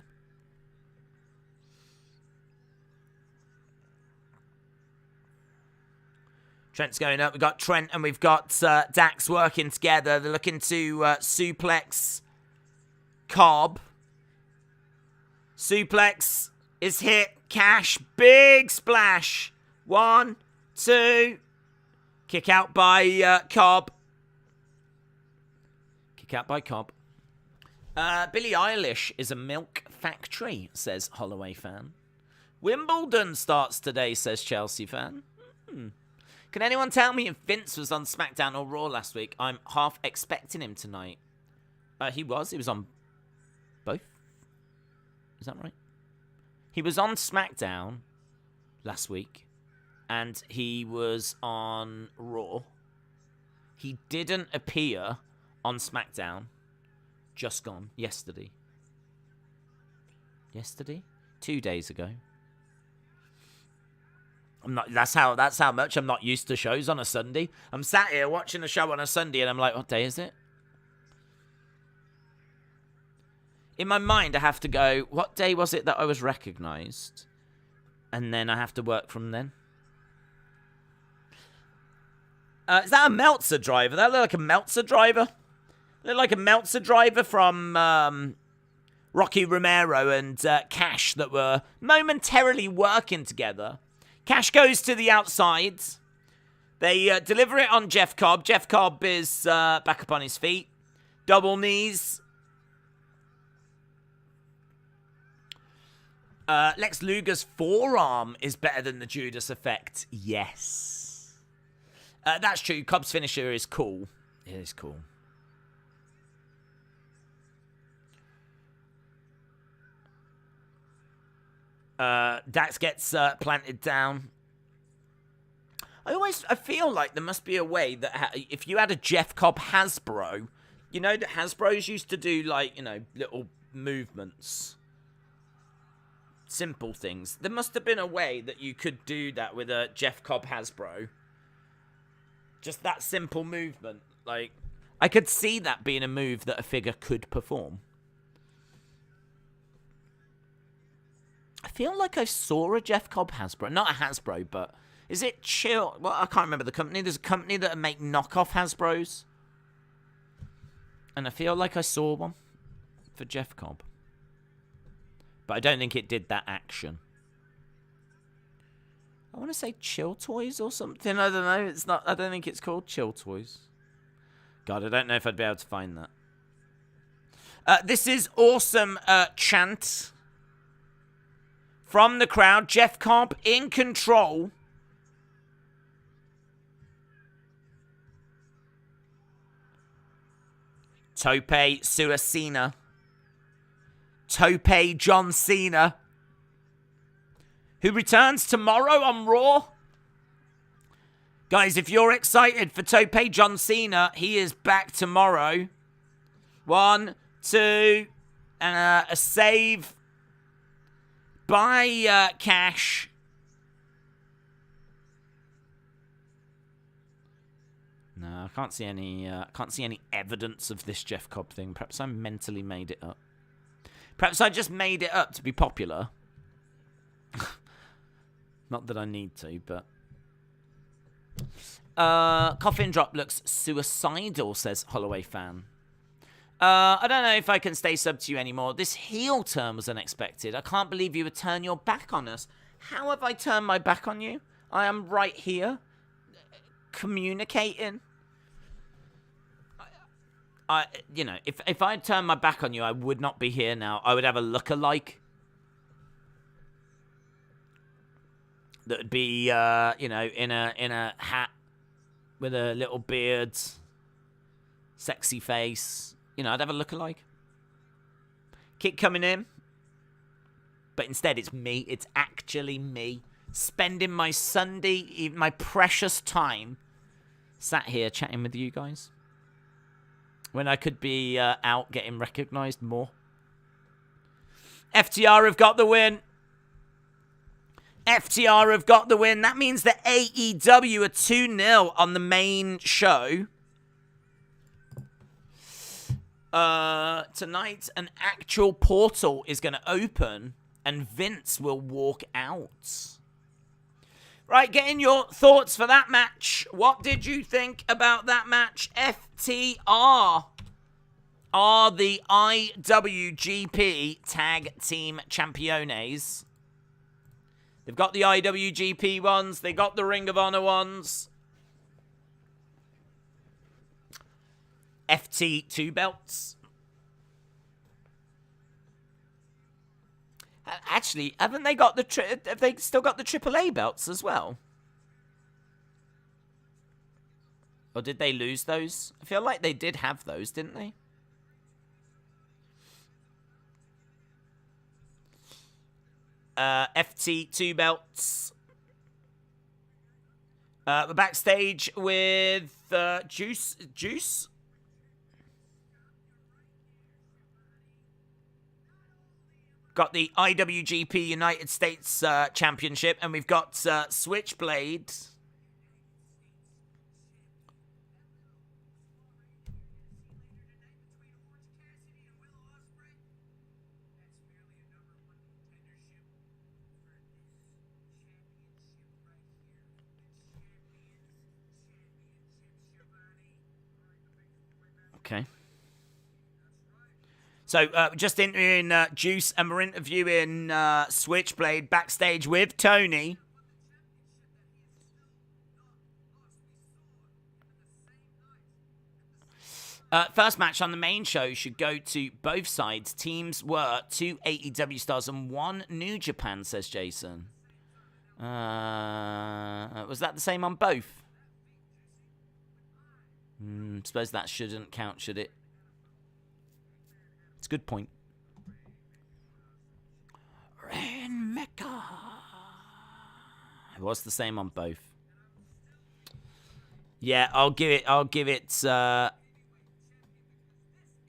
Trent's going up. We've got Trent and we've got Dax working together. They're looking to suplex Cobb. Suplex is hit. Cash. Big splash. 1, 2. Kick out by Cobb. Kick out by Cobb. Billie Eilish is a milk factory, says Holloway fan. Wimbledon starts today, says Chelsea fan. Can anyone tell me if Vince was on SmackDown or Raw last week? I'm half expecting him tonight. He was on both. Is that right? He was on SmackDown last week, and he was on Raw. He didn't appear on SmackDown. Just gone yesterday. 2 days ago. That's how much I'm not used to shows on a Sunday. I'm sat here watching a show on a Sunday, and I'm like, what day is it? In my mind, I have to go, what day was it that I was recognized? And then I have to work from then. Is that a Meltzer driver? That look like a Meltzer driver? Look like a Meltzer driver from Rocky Romero and Cash that were momentarily working together. Cash goes to the outside. They deliver it on Jeff Cobb. Jeff Cobb is back up on his feet. Double knees. Lex Luger's forearm is better than the Judas effect. Yes. That's true. Cobb's finisher is cool. It is cool. Dax gets planted down. I feel like there must be a way that if you had a Jeff Cobb Hasbro, you know that Hasbros used to do like, you know, little movements. Simple things. There must have been a way that you could do that with a Jeff Cobb Hasbro. Just that simple movement. Like, I could see that being a move that a figure could perform. I feel like I saw a Jeff Cobb Hasbro. Not a Hasbro, but is it Chill? Well, I can't remember the company. There's a company that make knockoff Hasbros. And I feel like I saw one for Jeff Cobb. But I don't think it did that action. I want to say Chill Toys or something. I don't know. It's not. I don't think it's called Chill Toys. God, I don't know if I'd be able to find that. This is awesome chant from the crowd. Jeff Cobb in control. Tope Suicina. Tope John Cena, who returns tomorrow on Raw. Guys, if you're excited for Tope John Cena, he is back tomorrow. 1, 2, and a save by Cash. No, I can't see any evidence of this Jeff Cobb thing. Perhaps I mentally made it up. Perhaps I just made it up to be popular. Not that I need to, but... Coffin Drop looks suicidal, says Holloway fan. I don't know if I can stay sub to you anymore. This heel turn was unexpected. I can't believe you would turn your back on us. How have I turned my back on you? I am right here, communicating. You know, if I had turned my back on you, I would not be here now. I would have a look-alike that would be, you know, in a hat with a little beard, sexy face. You know, I'd have a look-alike. Keep coming in, but instead it's me. It's actually me spending my Sunday, my precious time, sat here chatting with you guys. When I could be out getting recognised more. FTR have got the win. FTR have got the win. That means that AEW are 2-0 on the main show. Tonight, an actual portal is going to open and Vince will walk out. Right, getting your thoughts for that match. What did you think about that match? FTR are the IWGP Tag Team Championes. They've got the IWGP ones. They got the Ring of Honor ones. FT2 belts. Actually, haven't they got have they still got the AAA belts as well? Or did they lose those? I feel like they did have those, didn't they? FT2 belts. We're backstage with Juice. Got the IWGP United States Championship, and we've got Switchblade. Okay. So, just interviewing Juice, and we're interviewing Switchblade backstage with Toni. First match on the main show should go to both sides. Teams were 2 AEW stars and 1 New Japan, says Jason. Was that the same on both? Suppose that shouldn't count, should it? It's a good point. Rainmaker. It was the same on both. Yeah, I'll give it.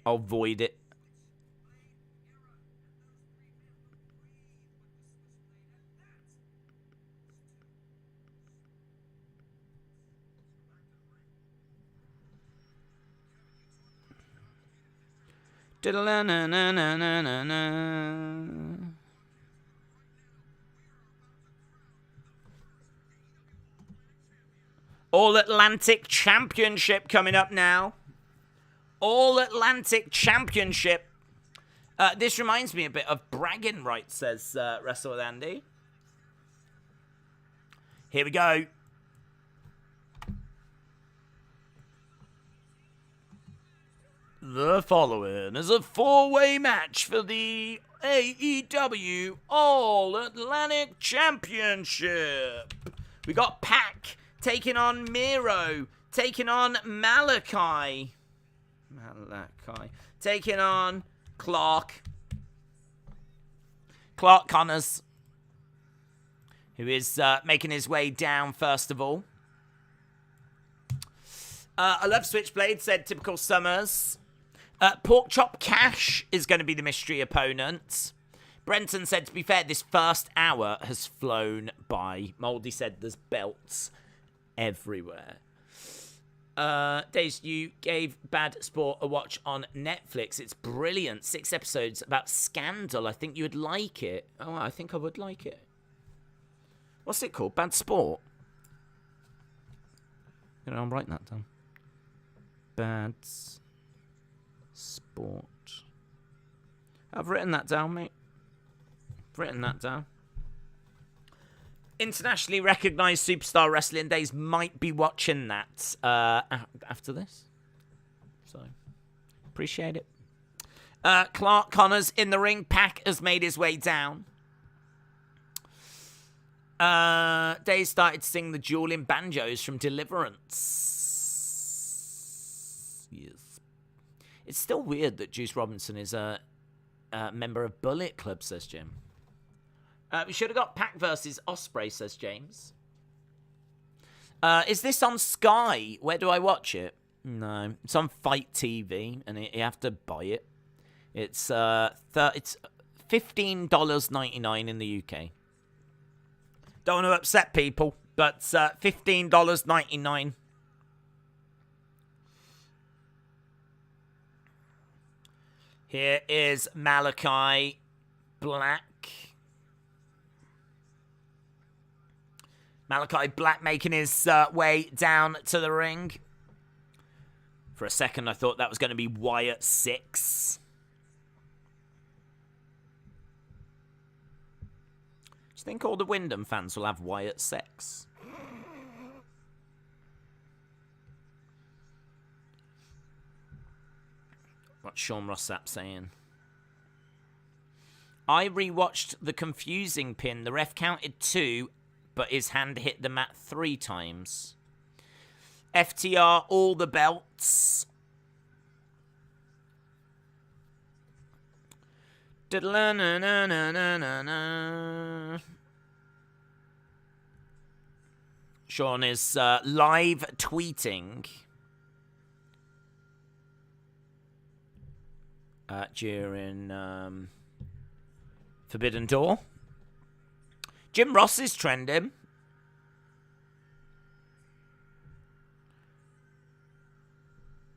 I'll void it. All Atlantic Championship coming up now. All Atlantic Championship. This reminds me a bit of bragging rights, says Wrestle with Andy. Here we go. The following is a 4-way match for the AEW All Atlantic Championship. We got Pac taking on Miro, taking on Malakai, taking on Clark Connors, who is making his way down first of all. I love Switchblade, said Typical Summers. Pork Chop Cash is going to be the mystery opponent. Brenton said, to be fair, this first hour has flown by. Moldy said there's belts everywhere. Days, you gave Bad Sport a watch on Netflix. It's brilliant. 6 episodes about scandal. I think you would like it. Oh, I think I would like it. What's it called? Bad Sport? I'm writing that down. Bad Sport. I've written that down, mate. I've written that down. Internationally recognised Superstar Wrestling Days might be watching that after this. So, appreciate it. Clark Connors in the ring. Pac has made his way down. Days started to sing the dueling banjos from Deliverance. Yes. It's still weird that Juice Robinson is a member of Bullet Club, says Jim. We should have got Pac versus Ospreay, says James. Is this on Sky? Where do I watch it? No, it's on Fight TV, and you have to buy it. It's it's $15.99 in the UK. Don't want to upset people, but $15.99. Here is Malakai Black. Malakai Black making his way down to the ring. For a second, I thought that was going to be Wyatt 6. Do you think all the Wyndham fans will have Wyatt 6? What's Sean Rossap saying? I rewatched the confusing pin. The ref counted 2, but his hand hit the mat 3 times. FTR, all the belts. Sean is live tweeting during Forbidden Door. Jim Ross is trending.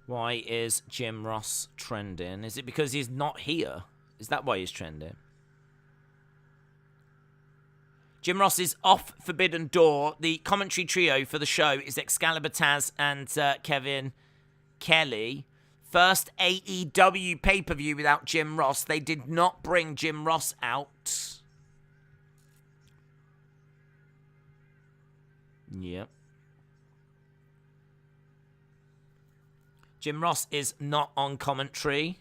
Why is Jim Ross trending? Is it because he's not here? Is that why he's trending? Jim Ross is off Forbidden Door. The commentary trio for the show is Excalibur, Taz, and Kevin Kelly. First AEW pay-per-view without Jim Ross. They did not bring Jim Ross out. Yep. Jim Ross is not on commentary.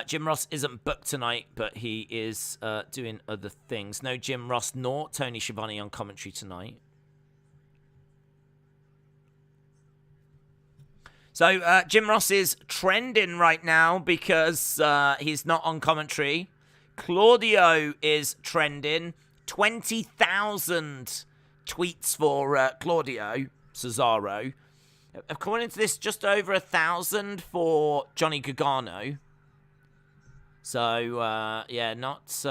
Jim Ross isn't booked tonight, but he is doing other things. No Jim Ross nor Tony Schiavone on commentary tonight. So Jim Ross is trending right now because he's not on commentary. Claudio is trending. 20,000 tweets for Claudio Cesaro. According to this, just over 1,000 for Johnny Gargano. So, yeah, not...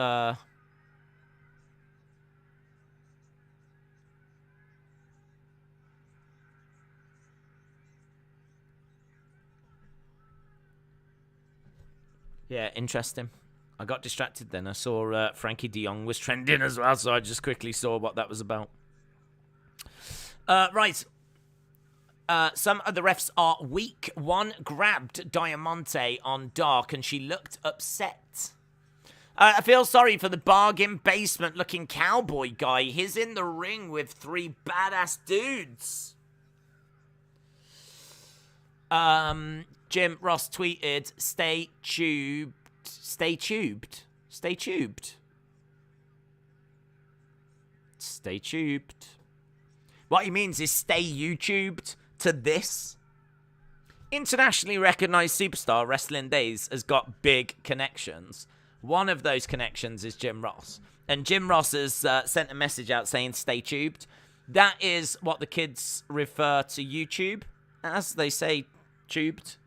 Yeah, interesting. I got distracted then. I saw Frankie de Jong was trending as well, so I just quickly saw what that was about. Right. Some of the refs are weak. One grabbed Diamante on Dark, and she looked upset. I feel sorry for the bargain basement looking cowboy guy. He's in the ring with 3 badass dudes. Jim Ross tweeted, stay tubed. Stay tubed. Stay tubed. Stay tubed. What he means is stay YouTubed to this. Internationally recognized superstar Wrestling Days has got big connections. One of those connections is Jim Ross. And Jim Ross has sent a message out saying stay tubed. That is what the kids refer to YouTube as. They say tubed.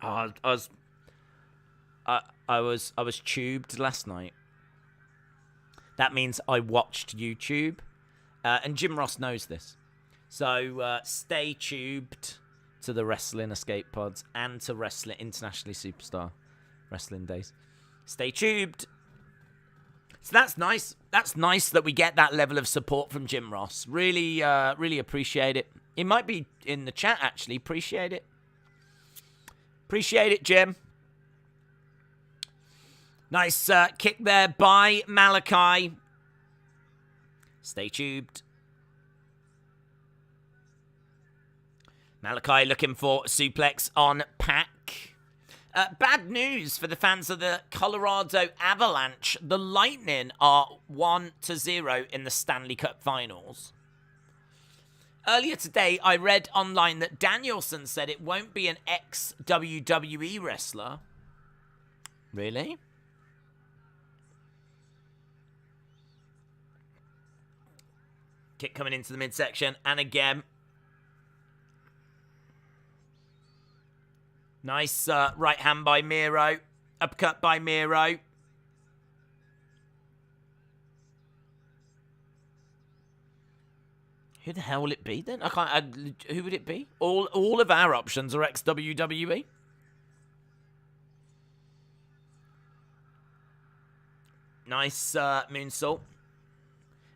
Oh, I was tubed last night. That means I watched YouTube. And Jim Ross knows this. So stay tubed to the Wrestling Escape Pods and to Wrestling Internationally Superstar Wrestling Days. Stay tubed. So that's nice. That's nice that we get that level of support from Jim Ross. Really, really appreciate it. He might be in the chat, actually. Appreciate it. Appreciate it, Jim. Nice kick there by Malakai. Stay tubed. Malakai looking for a suplex on Pac. Bad news for the fans of the Colorado Avalanche. The Lightning are 1-0 in the Stanley Cup Finals. Earlier today, I read online that Danielson said it won't be an ex-WWE wrestler. Really? Kick coming into the midsection, and again. Nice right hand by Miro. Uppercut by Miro. Who the hell will it be then? Who would it be? All of our options are ex-WWE. Nice moonsault.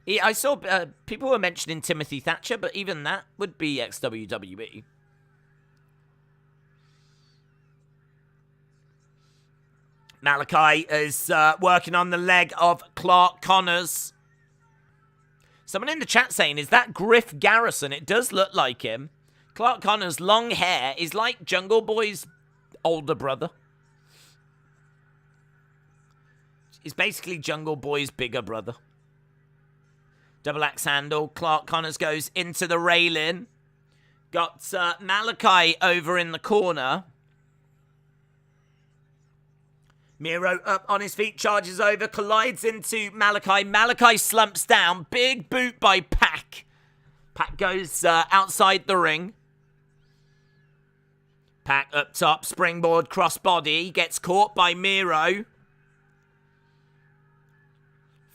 Yeah, I saw people were mentioning Timothy Thatcher, but even that would be ex-WWE. Malakai is working on the leg of Clark Connors. Someone in the chat saying, is that Griff Garrison? It does look like him. Clark Connors' long hair is like Jungle Boy's older brother. He's basically Jungle Boy's bigger brother. Double axe handle. Clark Connors goes into the railing. Got Malakai over in the corner. Miro up on his feet, charges over, collides into Malakai. Malakai slumps down. Big boot by Pac. Pac goes outside the ring. Pac up top, springboard, crossbody. Gets caught by Miro.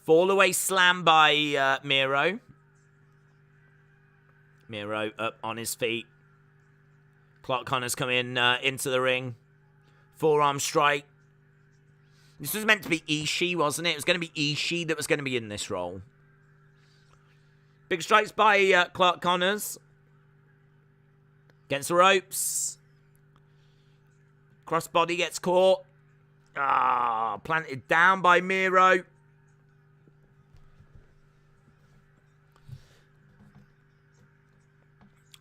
Fall away slam by Miro. Miro up on his feet. Clark Connors come in into the ring. Forearm strike. This was meant to be Ishii, wasn't it? It was going to be Ishii that was going to be in this role. Big strikes by Clark Connors. Against the ropes. Crossbody gets caught. Planted down by Miro.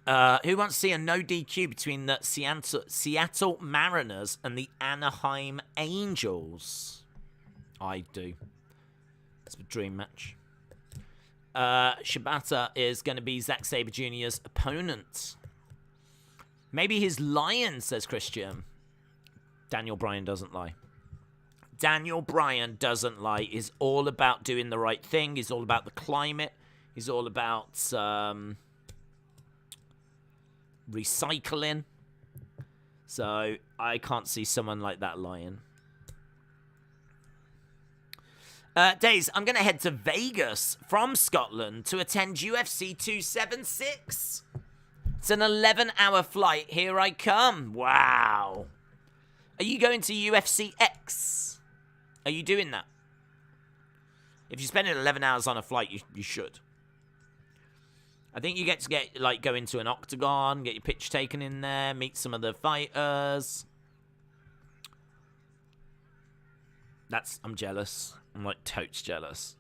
Who wants to see a no DQ between the Seattle Mariners and the Anaheim Angels? I do. It's a dream match. Shibata is going to be Zack Sabre Jr.'s opponent. Maybe his lion, says Christian. Daniel Bryan doesn't lie. Daniel Bryan doesn't lie. He's all about doing the right thing. He's all about the climate. He's all about recycling. So I can't see someone like that lying. Days, I'm going to head to Vegas from Scotland to attend UFC 276. It's an 11-hour flight. Here I come. Wow. Are you going to UFC X? Are you doing that? If you're spending 11 hours on a flight, you should. I think you get to go into an octagon, get your picture taken in there, meet some of the fighters. I'm jealous. I'm like totes jealous.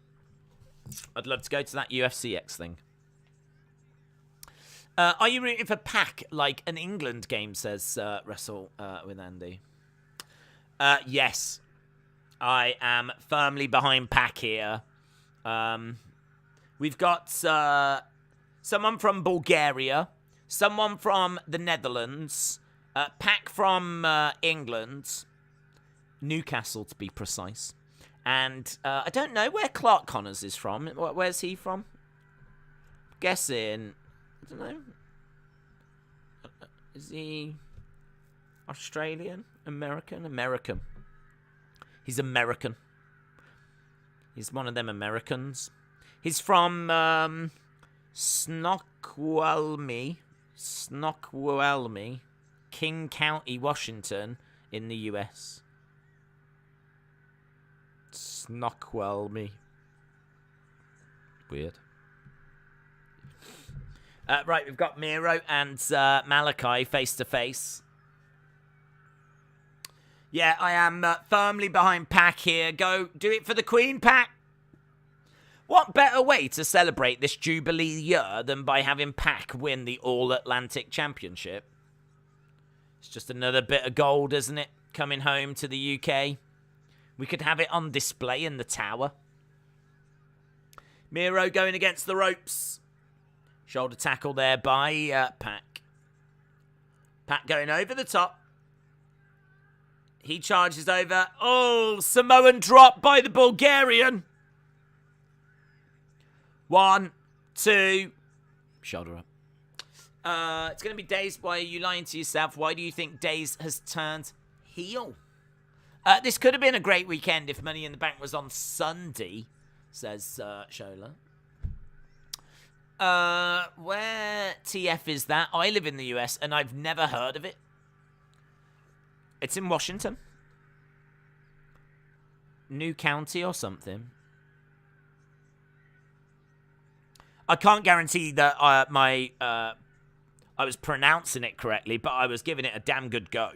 I'd love to go to that UFC X thing. Are you rooting for Pac like an England game, says Wrestle with Andy? Yes. I am firmly behind Pac here. We've got someone from Bulgaria, someone from the Netherlands, Pac from England, Newcastle to be precise. And I don't know where Clark Connors is from. Where's he from? Guessing, I don't know. Is he Australian? American? American. He's American. He's one of them Americans. He's from Snoqualmie, King County, Washington, in the US. Snoqualmie. Weird. Right, we've got Miro and Malakai face to face. Yeah, I am firmly behind Pac here. Go do it for the Queen, Pac. What better way to celebrate this Jubilee year than by having Pac win the All-Atlantic Championship? It's just another bit of gold, isn't it? Coming home to the UK. We could have it on display in the tower. Miro going against the ropes. Shoulder tackle there by Pac. Pac going over the top. He charges over. Oh, Samoan drop by the Bulgarian. 1, 2. Shoulder up. It's going to be Days. Why are you lying to yourself? Why do you think Days has turned heel? This could have been a great weekend if Money in the Bank was on Sunday, says Shola. Where TF is that? I live in the US and I've never heard of it. It's in Washington. New County or something. I can't guarantee that I was pronouncing it correctly, but I was giving it a damn good go.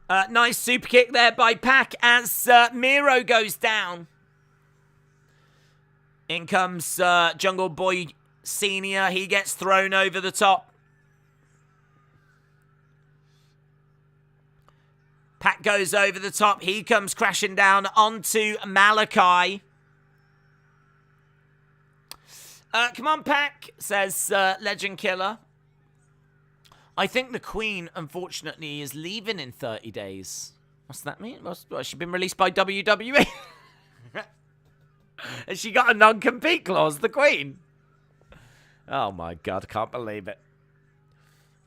Nice super kick there by Pac as Miro goes down. In comes Jungle Boy Senior. He gets thrown over the top. Pac goes over the top. He comes crashing down onto Malakai. Come on, Pac, says Legend Killer. I think the Queen, unfortunately, is leaving in 30 days. What's that mean? Has she been released by WWE? Has she got a non-compete clause, the Queen? Oh, my God. I can't believe it.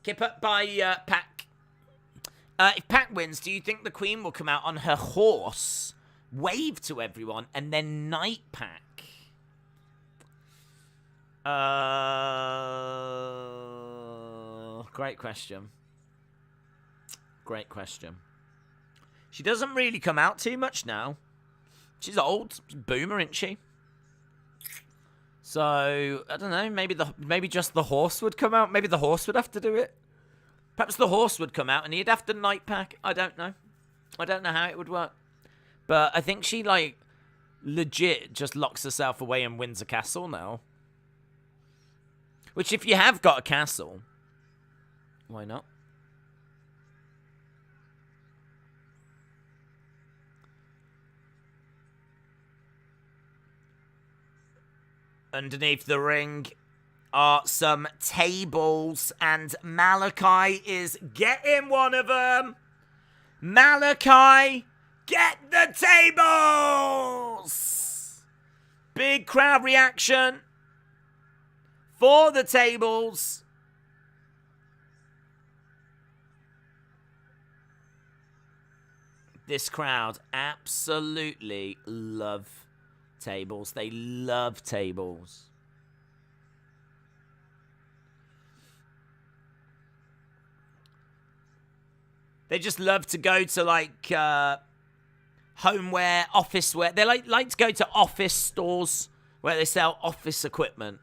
Keep up by Pac. If Pac wins, do you think the Queen will come out on her horse, wave to everyone, and then knight Pac? Great question. Great question. She doesn't really come out too much now. She's old. She's a boomer, isn't she? So, I don't know. Maybe just the horse would come out. Maybe the horse would have to do it. Perhaps the horse would come out and he'd have to knight Pac. I don't know. I don't know how it would work. But I think she, like, legit just locks herself away and wins a castle now. Which, if you have got a castle, why not? Underneath the ring are some tables, and Malakai is getting one of them. Malakai, get the tables! Big crowd reaction for the tables. This crowd absolutely love tables. They love tables. They just love to go to, like, homeware, office wear. They like to go to office stores where they sell office equipment.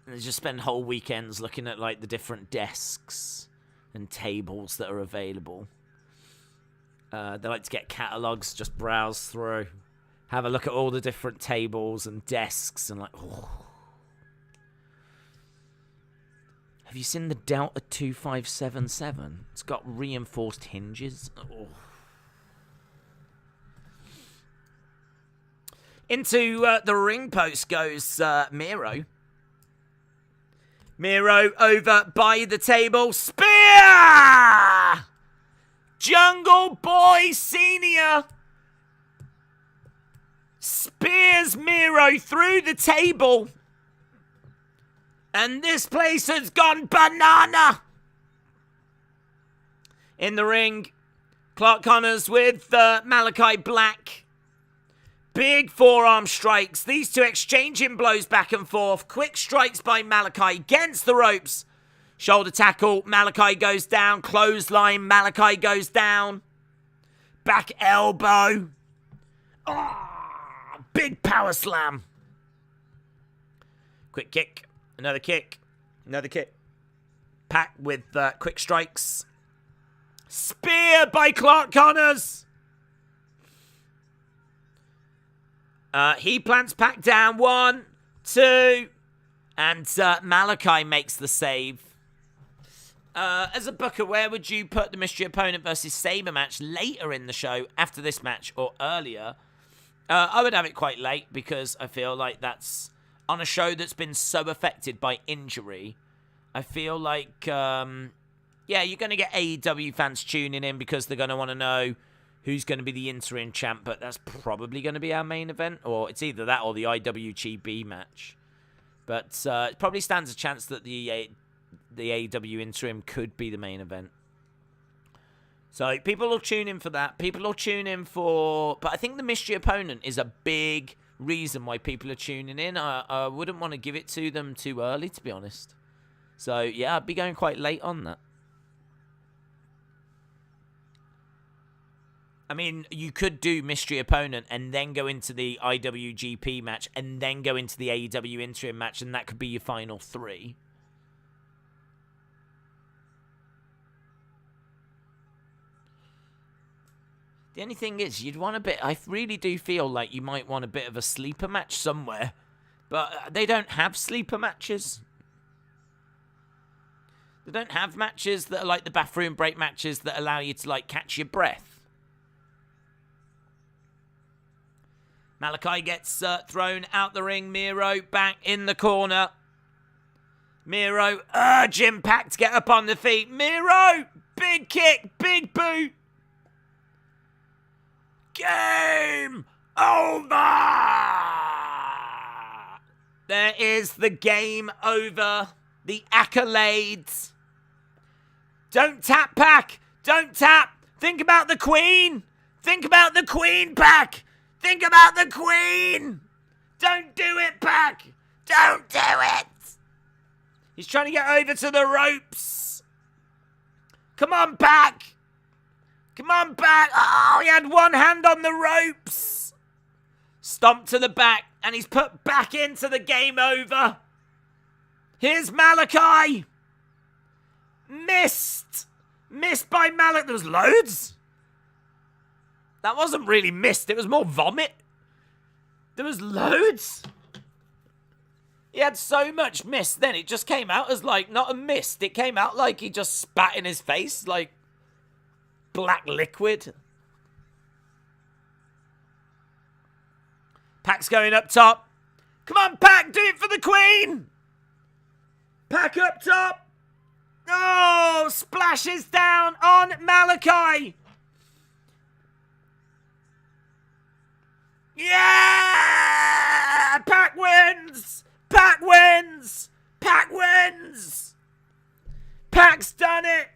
And they just spend whole weekends looking at, like, the different desks and tables that are available. They like to get catalogs, just browse through. Have a look at all the different tables and desks and, like, oh. Have you seen the Delta 2577? It's got reinforced hinges. Oh. Into the ring post goes Miro. Miro over by the table. Spear! Jungle Boy Senior spears Miro through the table. And this place has gone banana. In the ring, Clark Connors with Malakai Black. Big forearm strikes. These two exchanging blows back and forth. Quick strikes by Malakai against the ropes. Shoulder tackle. Malakai goes down. Clothesline. Malakai goes down. Back elbow. Oh, big power slam. Quick kick. Another kick. Another kick. Pac with quick strikes. Spear by Clark Connors. He plants Pac down. 1, 2. And Malakai makes the save. As a booker, where would you put the mystery opponent versus Sabre match later in the show, after this match or earlier? I would have it quite late because I feel like that's on a show that's been so affected by injury. I feel like, yeah, you're going to get AEW fans tuning in because they're going to want to know who's going to be the interim champ, but that's probably going to be our main event, or it's either that or the IWGP match. But it probably stands a chance that the AEW interim could be the main event. So people will tune in for that. People will tune in for... But I think the mystery opponent is a big reason why people are tuning in. I wouldn't want to give it to them too early, to be honest. So, yeah, I'd be going quite late on that. I mean, you could do mystery opponent and then go into the IWGP match and then go into the AEW interim match, and that could be your final 3. The only thing is, you'd want a bit... I really do feel like you might want a bit of a sleeper match somewhere. But they don't have sleeper matches. They don't have matches that are like the bathroom break matches that allow you to, like, catch your breath. Malakai gets thrown out the ring. Miro back in the corner. Miro urging Pac to get up on the feet. Miro! Big kick, big boot. Game over! There is the game over. The accolades. Don't tap, Pac. Don't tap. Think about the Queen. Think about the Queen, Pac. Think about the Queen. Don't do it, Pac. Don't do it. He's trying to get over to the ropes. Come on, Pac. Come on, Pac. Oh, he had one hand on the ropes. Stomp to the back, and he's put back into the game over. Here's Malakai. Missed. Missed by Malakai. There was loads. That wasn't really missed. It was more vomit. There was loads. He had so much mist, then it just came out as, like, not a mist. It came out like he just spat in his face, like black liquid. Pac's going up top. Come on, Pac, do it for the Queen. Pac up top. Oh, splashes down on Malakai. Yeah! Pac wins! Pac wins! Pac wins! Pac's done it!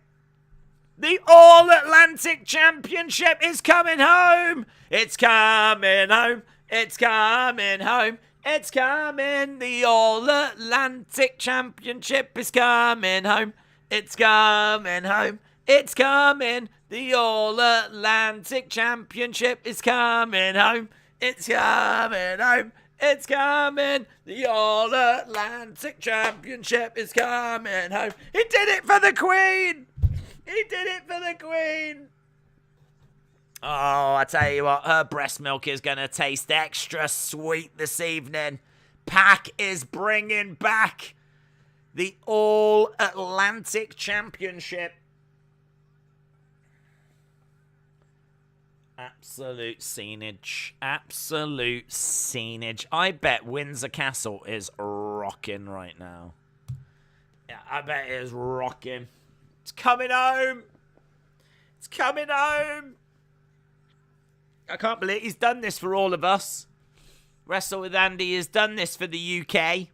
The All-Atlantic Championship is coming home! It's coming home! It's coming home! It's coming! The All-Atlantic Championship is coming home! It's coming home! It's coming! The All-Atlantic Championship is coming home! It's coming home! It's coming! The All-Atlantic Championship is coming home! He did it for the Queen! He did it for the Queen! Oh, I tell you what, her breast milk is going to taste extra sweet this evening. Pac is bringing back the All-Atlantic Championship. Absolute scenage. Absolute scenage. I bet Windsor Castle is rocking right now. Yeah, I bet it is rocking. It's coming home. It's coming home. I can't believe he's done this for all of us. Wrestle with Andy has done this for the UK.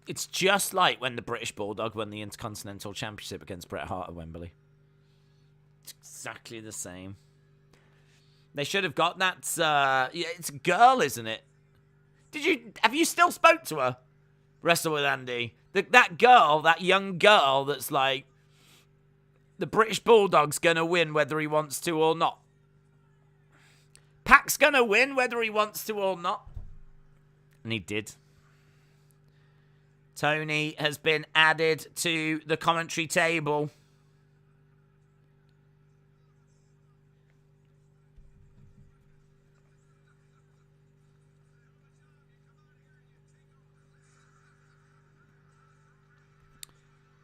It's just like when the British Bulldog won the Intercontinental Championship against Bret Hart at Wembley. It's exactly the same. They should have got that. Yeah, it's a girl, isn't it? Have you still spoke to her? Wrestle with Andy. That girl, that young girl that's like, the British Bulldog's going to win whether he wants to or not. Pac's going to win whether he wants to or not. And he did. Toni has been added to the commentary table.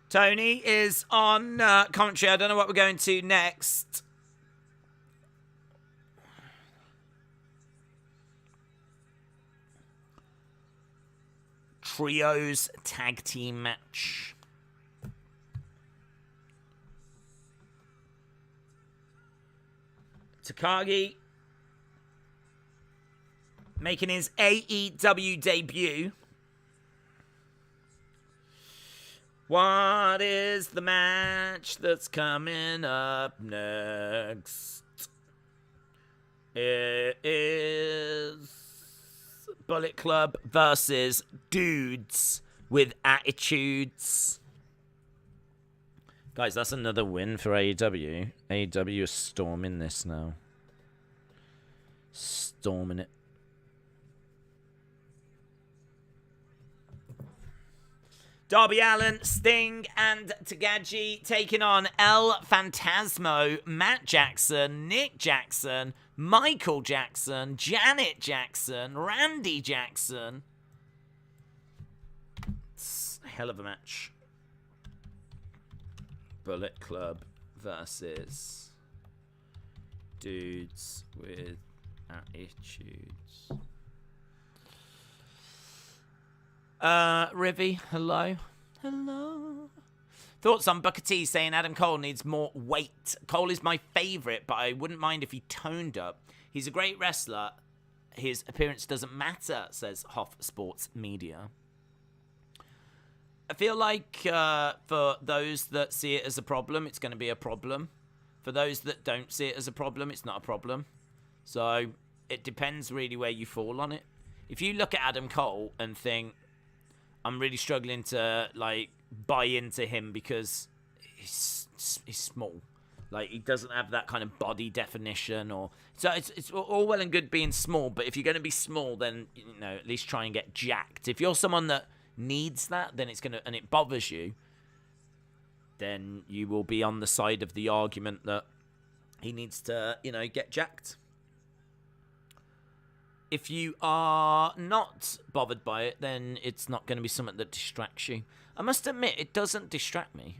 Toni is on commentary. I don't know what we're going to next. Trios tag team match. Takagi making his AEW debut. What is the match that's coming up next? It is Bullet Club versus Dudes with Attitudes. Guys, that's another win for AEW. AEW is storming this now. Storming it. Darby Allin, Sting, and Tagaji taking on El Phantasmo, Matt Jackson, Nick Jackson, Michael Jackson, Janet Jackson, Randy Jackson. It's a hell of a match. Bullet Club versus dudes with attitudes. Rivy, hello. Hello. Thoughts on Booker T saying Adam Cole needs more weight. Cole is my favourite, but I wouldn't mind if he toned up. He's a great wrestler. His appearance doesn't matter, says Hoff Sports Media. I feel like for those that see it as a problem, it's going to be a problem. For those that don't see it as a problem, it's not a problem. So it depends really where you fall on it. If you look at Adam Cole and think, I'm really struggling to like buy into him because he's small. Like, he doesn't have that kind of body definition, or so it's all well and good being small, but if you're going to be small, then at least try and get jacked. If you're someone that needs that, then and it bothers you, then you will be on the side of the argument that he needs to, get jacked. If you are not bothered by it, then it's not going to be something that distracts you. I must admit, it doesn't distract me.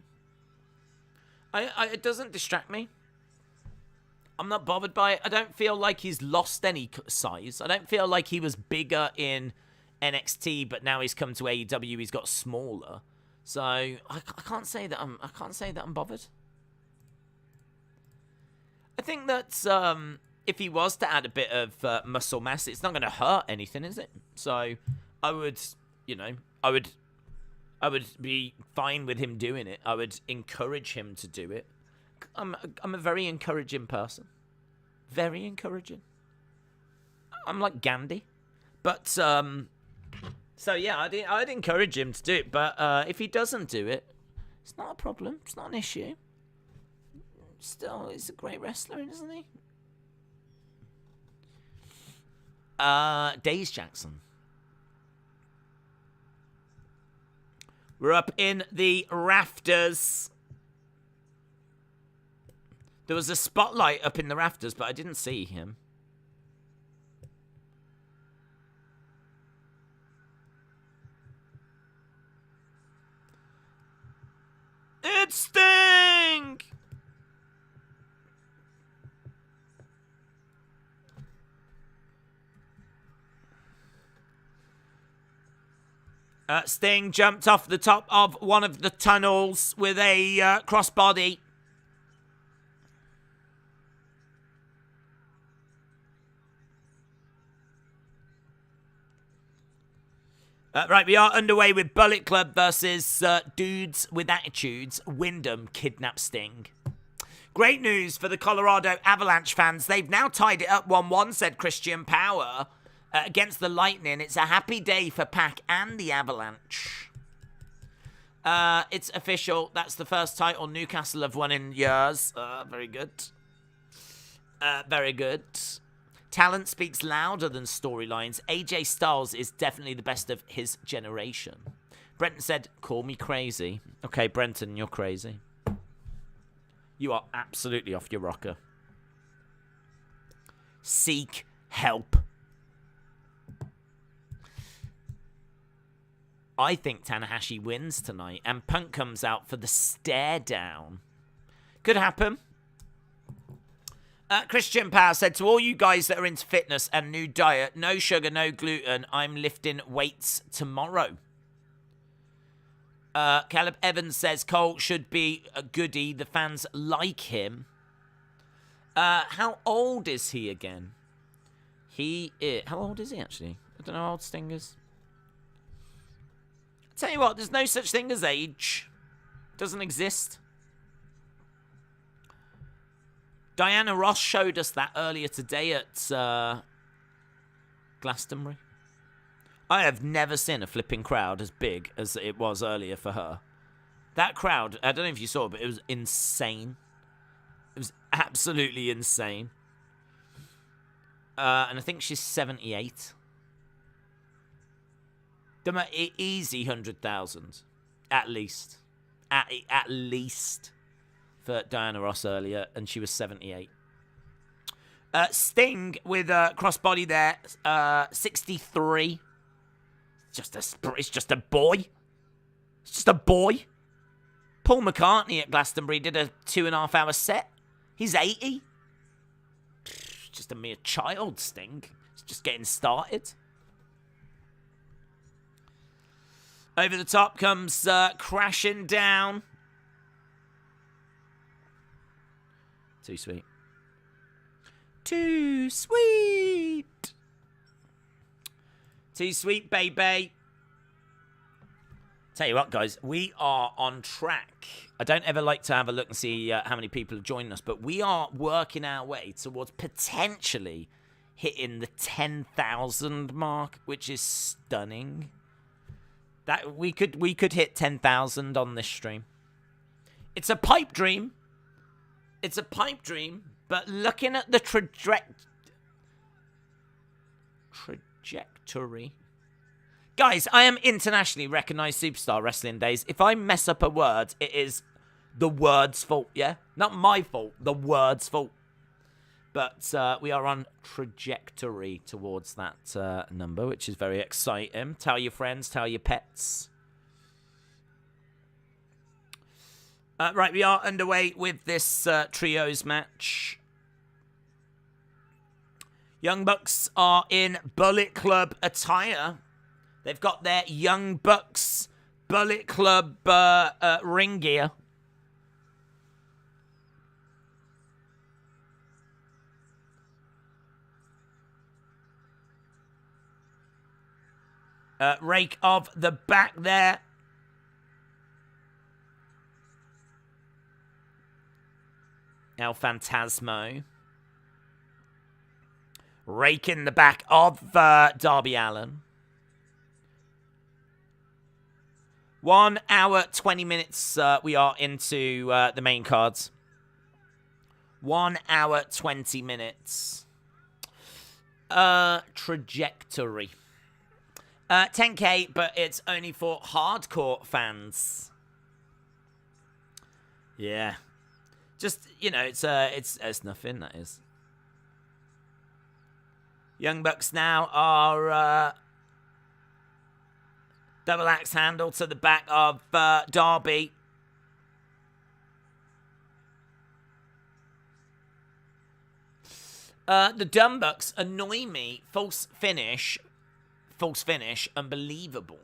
It doesn't distract me. I'm not bothered by it. I don't feel like he's lost any size. I don't feel like he was bigger in NXT, but now he's come to AEW. He's got smaller. So I can't say that I'm bothered. I think that if he was to add a bit of muscle mass, it's not going to hurt anything, is it? So I would be fine with him doing it. I would encourage him to do it. I'm a very encouraging person. Very encouraging. I'm like Gandhi. But, so yeah, I'd encourage him to do it. But if he doesn't do it, it's not a problem. It's not an issue. Still, he's a great wrestler, isn't he? Days Jackson. We're up in the rafters. There was a spotlight up in the rafters, but I didn't see him. It's Sting! Sting jumped off the top of one of the tunnels with a crossbody. Right, we are underway with Bullet Club versus Dudes with Attitudes. Wyndham kidnapped Sting. Great news for the Colorado Avalanche fans. They've now tied it up 1-1, said Christian Power. Against the Lightning. It's a happy day for Pac and the Avalanche. It's official. That's the first title Newcastle have won in years. Very good. Very good. Talent speaks louder than storylines. AJ Styles is definitely the best of his generation. Brenton said, call me crazy. Okay, Brenton, you're crazy. You are absolutely off your rocker. Seek help. I think Tanahashi wins tonight, and Punk comes out for the stare down. Could happen. Christian Power said, to all you guys that are into fitness and new diet, no sugar, no gluten, I'm lifting weights tomorrow. Caleb Evans says, Cole should be a goodie. The fans like him. How old is he again? How old is he, actually? I don't know how old Sting is. Tell you what, there's no such thing as age. It doesn't exist. Diana Ross showed us that earlier today at Glastonbury. I have never seen a flipping crowd as big as it was earlier for her. That crowd, I don't know if you saw it, but it was insane. It was absolutely insane. And I think she's 78. Easy 100,000, at least, at least for Diana Ross earlier, and she was 78. Sting with a crossbody there, 63. It's just a boy. It's just a boy. Paul McCartney at Glastonbury did a 2.5 hour set. He's 80. just a mere child, Sting. It's just getting started. Over the top comes crashing down. Too sweet. Too sweet. Too sweet, baby. Tell you what, guys, we are on track. I don't ever like to have a look and see how many people have joined us, but we are working our way towards potentially hitting the 10,000 mark, which is stunning. That we could hit 10,000 on this stream. It's a pipe dream. It's a pipe dream, but looking at the trajectory. Guys, I am internationally recognized superstar wrestling days. If I mess up a word, it is the word's fault, yeah? Not my fault, the word's fault. But we are on trajectory towards that number, which is very exciting. Tell your friends, tell your pets. Right, we are underway with this trios match. Young Bucks are in Bullet Club attire. They've got their Young Bucks Bullet Club ring gear. Rake of the back there. El Phantasmo. Rake in the back of Darby Allin. 1 hour, 20 minutes we are into the main cards. 1 hour, 20 minutes. Trajectory. 10K, but it's only for hardcore fans. Yeah. Just, you know, it's nothing, that is. Young Bucks now are double axe handle to the back of Darby. The Dumb Bucks annoy me. False finish, unbelievable.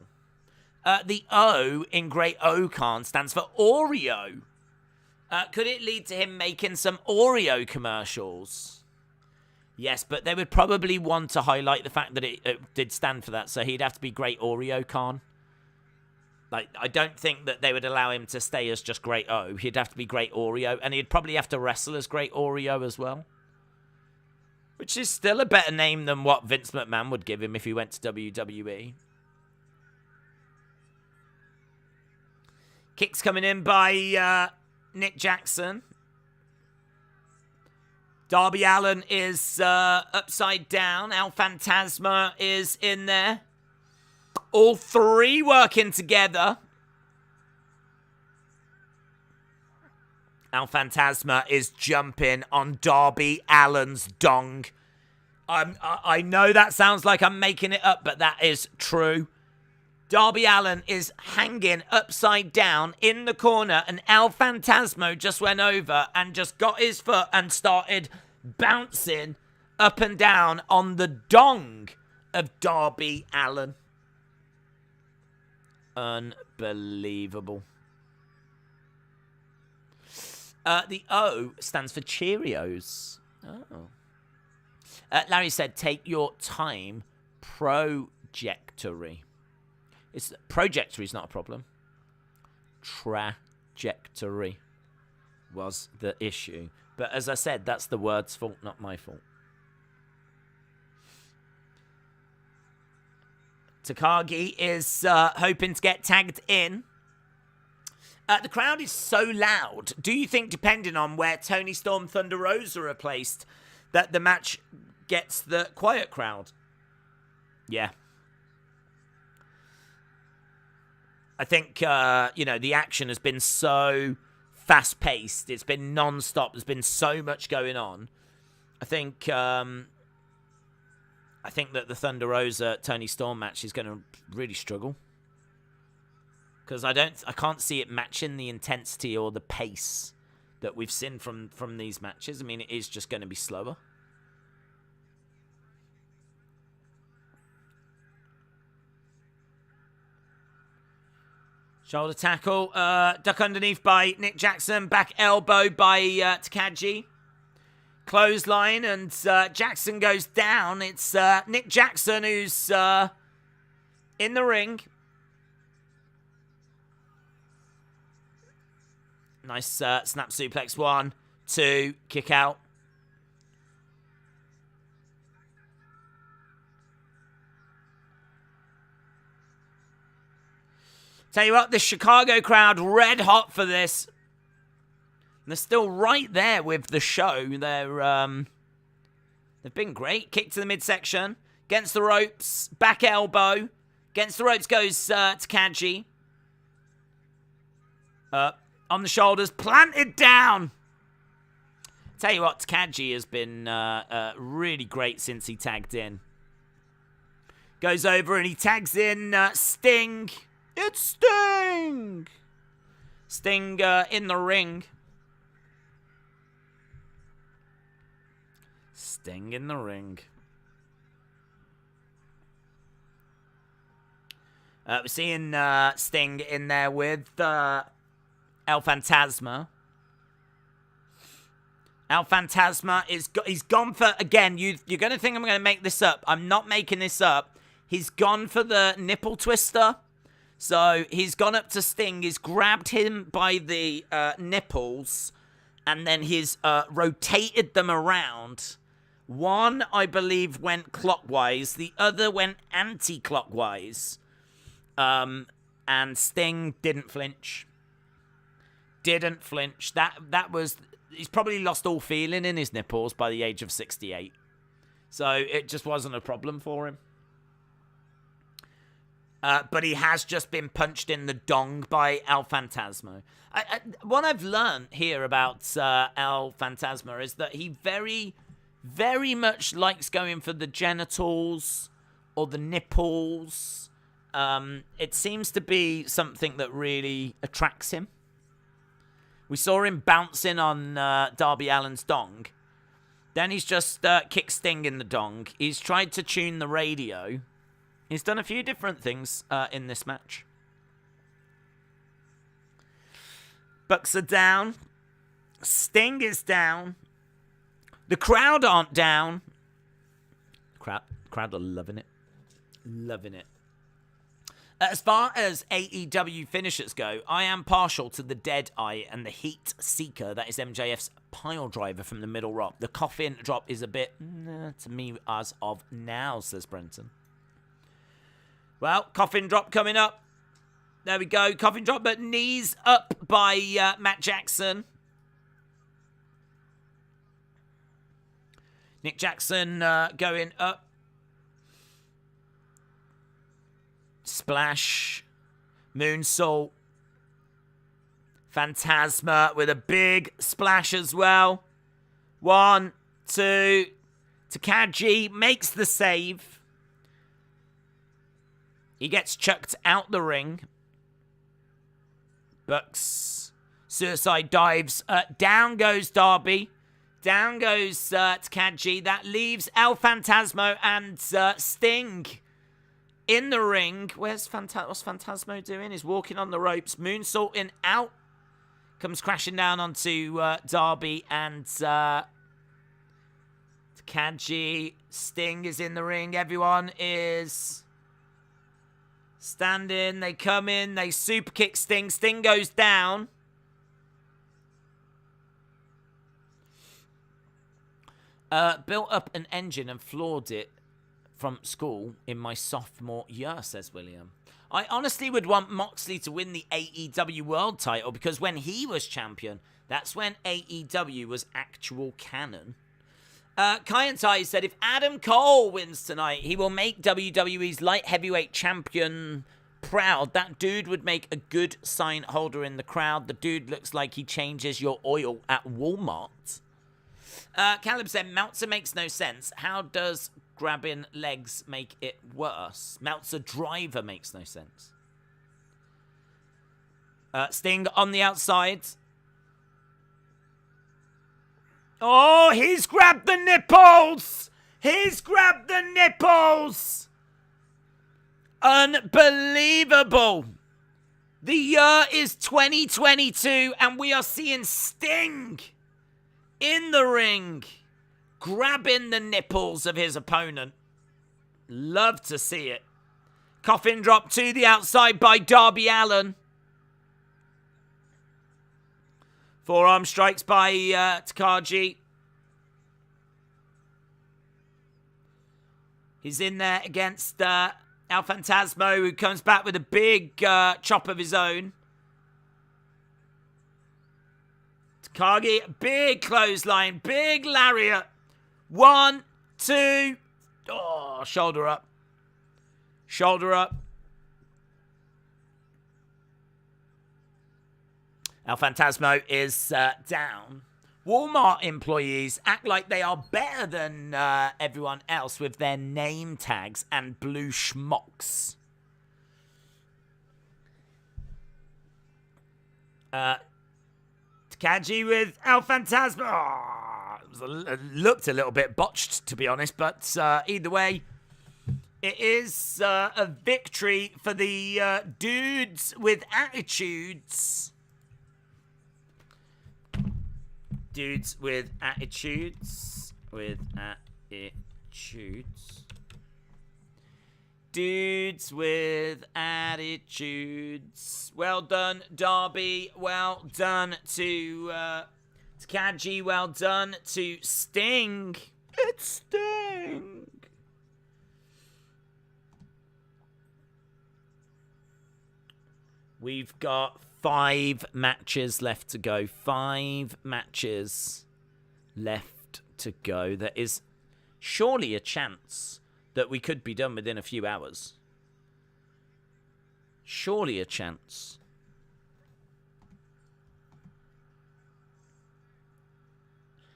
The O in Great Okan stands for Oreo. Could it lead to him making some Oreo commercials? Yes, but they would probably want to highlight the fact that it did stand for that, so he'd have to be Great Oreo Khan. Like, I don't think that they would allow him to stay as just Great O. He'd have to be Great Oreo, and he'd probably have to wrestle as Great Oreo as well. Which is still a better name than what Vince McMahon would give him if he went to WWE. Kicks coming in by Nick Jackson. Darby Allin is upside down. El Phantasma is in there. All three working together. El Phantasma is jumping on Darby Allin's dong. I know that sounds like I'm making it up, but that is true. Darby Allin is hanging upside down in the corner, and El Phantasmo just went over and just got his foot and started bouncing up and down on the dong of Darby Allin. Unbelievable. The O stands for Cheerios. Oh. Larry said, take your time. Projectory. Projectory is not a problem. Trajectory was the issue. But as I said, that's the word's fault, not my fault. Takagi is hoping to get tagged in. The crowd is so loud. Do you think, depending on where Toni Storm, Thunder Rosa are placed, that the match gets the quiet crowd? Yeah. I think, the action has been so fast-paced. It's been non-stop. There's been so much going on. I think that the Thunder Rosa Toni Storm match is going to really struggle. Because I can't see it matching the intensity or the pace that we've seen from these matches. I mean, it is just going to be slower. Shoulder tackle. Duck underneath by Nick Jackson. Back elbow by Takagi. Clothesline, and Jackson goes down. It's Nick Jackson who's in the ring. Nice snap suplex. 1, 2, kick out. Tell you what, the Chicago crowd red hot for this. And they're still right there with the show. They've been great. Kick to the midsection. Against the ropes. Back elbow. Against the ropes goes Takagi. On the shoulders. Planted down. Tell you what, Takagi has been really great since he tagged in. Goes over and he tags in Sting. It's Sting! Sting in the ring. Sting in the ring. We're seeing Sting in there with El Fantasma. El Fantasma he's gone for, again, you're going to think I'm going to make this up. I'm not making this up. He's gone for the nipple twister. So he's gone up to Sting, he's grabbed him by the nipples, and then he's rotated them around. One, I believe, went clockwise, the other went anti-clockwise. And Sting didn't flinch. Didn't flinch. That was... He's probably lost all feeling in his nipples by the age of 68. So it just wasn't a problem for him. But he has just been punched in the dong by El Fantasma. What I've learned here about El Fantasma is that he very, very much likes going for the genitals or the nipples. It seems to be something that really attracts him. We saw him bouncing on Darby Allin's dong. Then he's just kicked Sting in the dong. He's tried to tune the radio. He's done a few different things in this match. Bucks are down. Sting is down. The crowd aren't down. Crowd are loving it. Loving it. As far as AEW finishers go, I am partial to the Dead Eye and the Heat Seeker. That is MJF's pile driver from the middle rock. The coffin drop is a bit to me as of now, says Brenton. Well, coffin drop coming up. There we go. Coffin drop, but knees up by Matt Jackson. Nick Jackson going up. Splash. Moonsault. Fantasma with a big splash as well. 1, 2. Takagi makes the save. He gets chucked out the ring. Bucks. Suicide dives. Down goes Darby. Down goes Takagi. That leaves El Fantasmo and Sting in the ring. What's Fantasmo doing? He's walking on the ropes. Moonsaulting out. Comes crashing down onto Darby and Takagi. Sting is in the ring. Everyone is... standing, they come in, they super kick Sting. Sting goes down. Built up an engine and floored it from school in my sophomore year, says William. I honestly would want Moxley to win the AEW World title because when he was champion, that's when AEW was actual canon. Kai and Tai said, if Adam Cole wins tonight, he will make WWE's light heavyweight champion proud. That dude would make a good sign holder in the crowd. The dude looks like he changes your oil at Walmart. Caleb said, Meltzer makes no sense. How does grabbing legs make it worse? Meltzer driver makes no sense. Sting on the outside. Oh, he's grabbed the nipples! He's grabbed the nipples! Unbelievable! The year is 2022, and we are seeing Sting in the ring, grabbing the nipples of his opponent. Love to see it. Coffin drop to the outside by Darby Allin. Forearm strikes by Takagi. He's in there against El Phantasmo, who comes back with a big chop of his own. Takagi, big clothesline, big lariat. 1, 2. Oh, shoulder up. Shoulder up. El Phantasmo is down. Walmart employees act like they are better than everyone else with their name tags and blue schmucks. Takagi with El Phantasmo. Oh, it looked a little bit botched, to be honest, but either way, it is a victory for the dudes with attitudes. Dudes with attitudes. Dudes with attitudes. Well done, Darby. Well done to Takagi. Well done to Sting. It's Sting. We've got 5 matches left to go. 5 matches left to go. There is surely a chance that we could be done within a few hours. Surely a chance.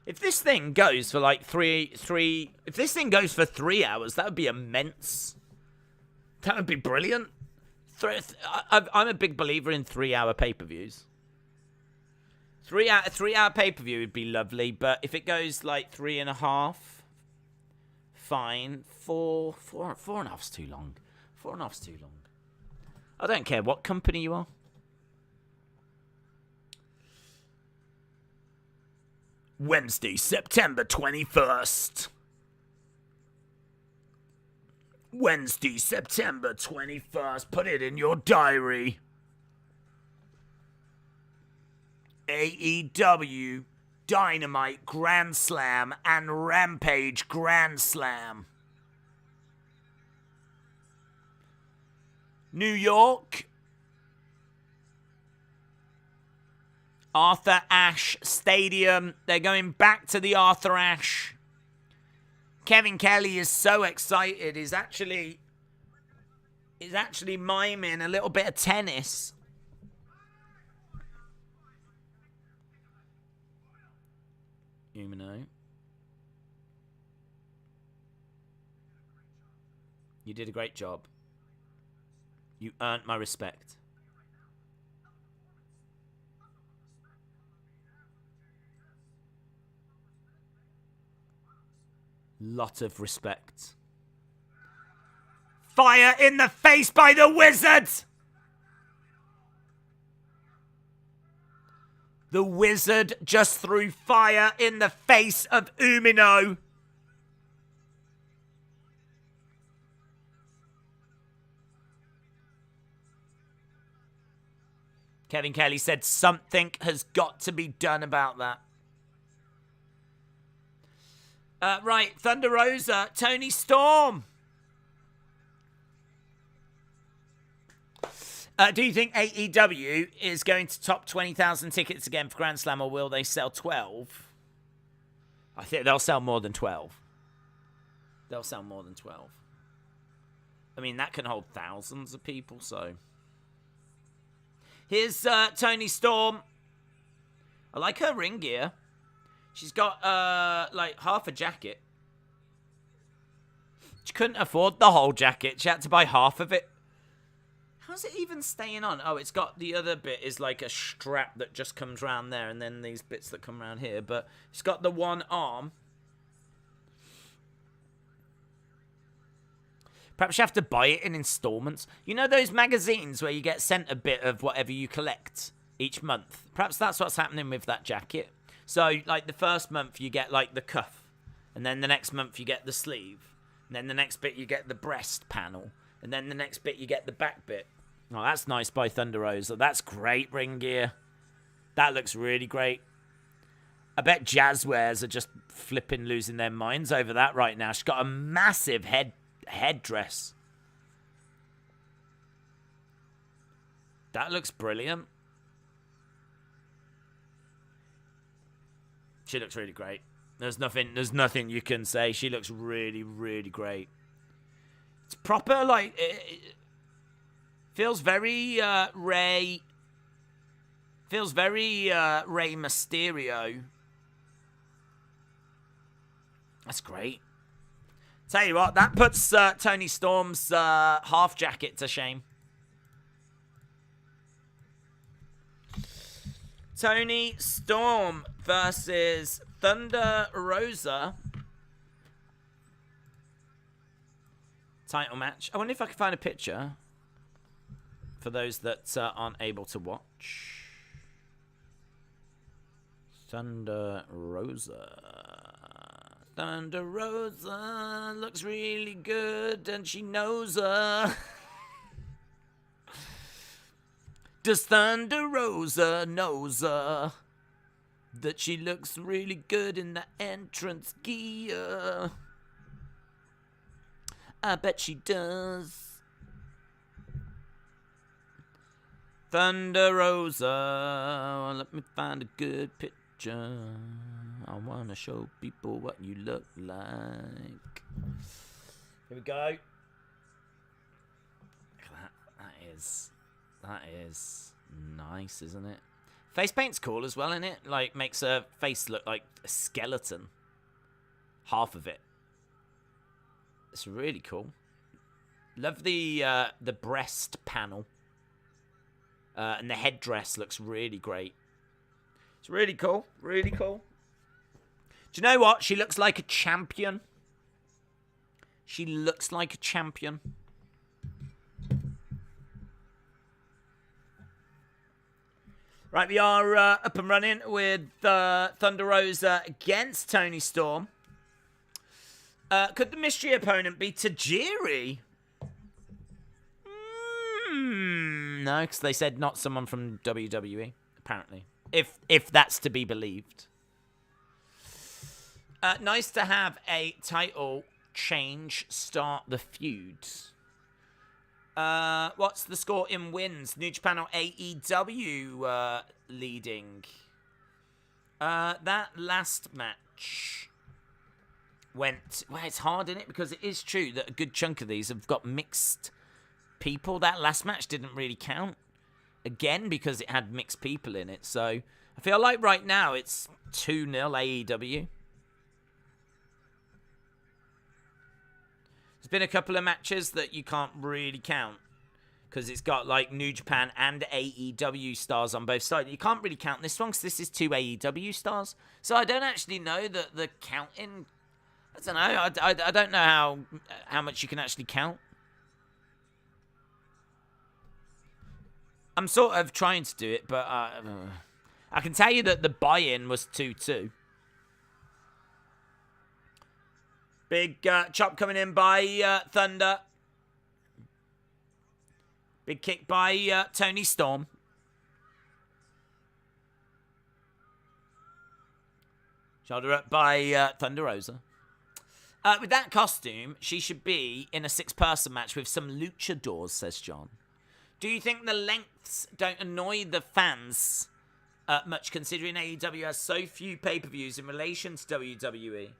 If this thing goes for like if this thing goes for 3 hours, that would be immense. That would be brilliant. I'm a big believer in 3-hour pay-per-views. 3-hour pay-per-view would be lovely, but if it goes like 3.5, fine. 4.5's too long. 4.5's too long. I don't care what company you are. Wednesday, September 21st. Wednesday, September 21st. Put it in your diary. AEW Dynamite Grand Slam and Rampage Grand Slam. New York. Arthur Ashe Stadium. They're going back to the Arthur Ashe. Kevin Kelly is so excited. He's actually miming a little bit of tennis. Umino. You did a great job. You earned my respect. Lot of respect. Fire in the face by the Wizard! The Wizard just threw fire in the face of Umino. Kevin Kelly said something has got to be done about that. Right, Thunder Rosa, Toni Storm. Do you think AEW is going to top 20,000 tickets again for Grand Slam, or will they sell 12? I think they'll sell more than 12. They'll sell more than 12. I mean, that can hold thousands of people, so. Here's Toni Storm. I like her ring gear. She's got, like, half a jacket. She couldn't afford the whole jacket. She had to buy half of it. How's it even staying on? Oh, it's got the other bit is like a strap that just comes around there, and then these bits that come around here. But it's got the one arm. Perhaps you have to buy it in installments. You know those magazines where you get sent a bit of whatever you collect each month? Perhaps that's what's happening with that jacket. So, like, the first month you get, like, the cuff. And then the next month you get the sleeve. And then the next bit you get the breast panel. And then the next bit you get the back bit. Oh, that's nice by Thunder Rosa. That's great ring gear. That looks really great. I bet Jazzwares are just flipping losing their minds over that right now. She's got a massive headdress. That looks brilliant. She looks really great. There's nothing you can say. She looks really, really great. It's proper, like, it feels very Rey. Feels very Rey Mysterio. That's great. Tell you what, that puts Toni Storm's half jacket to shame. Toni Storm versus Thunder Rosa. Title match. I wonder if I can find a picture for those that aren't able to watch. Thunder Rosa. Thunder Rosa looks really good and she knows her. Does Thunder Rosa knows her? That she looks really good in the entrance gear. I bet she does. Thunder Rosa, let me find a good picture. I want to show people what you look like. Here we go. That is nice, isn't it? Face paint's cool as well, isn't it? Like, makes her face look like a skeleton. Half of it. It's really cool. Love the breast panel. And the headdress looks really great. It's really cool. Really cool. Do you know what? She looks like a champion. She looks like a champion. Right, we are up and running with Thunder Rosa against Toni Storm. Could the mystery opponent be Tajiri? No, because they said not someone from WWE, apparently. If that's to be believed. Nice to have a title change start the feud. What's the score in wins? New Japan or AEW leading? That last match went... Well, it's hard, isn't it? Because it is true that a good chunk of these have got mixed people. That last match didn't really count. Again, because it had mixed people in it. So, I feel like right now it's 2-0 AEW. There's been a couple of matches that you can't really count because it's got like New Japan and AEW stars on both sides. You can't really count this one because this is 2 AEW stars. So I don't actually know that the counting... I don't know. I don't know how much you can actually count. I'm sort of trying to do it, but I can tell you that the buy-in was 2-2. Big chop coming in by Thunder. Big kick by Toni Storm. Shoulder up by Thunder Rosa. With that costume, she should be in a 6-person match with some luchadors, says John. Do you think the lengths don't annoy the fans much, considering AEW has so few pay-per-views in relation to WWE?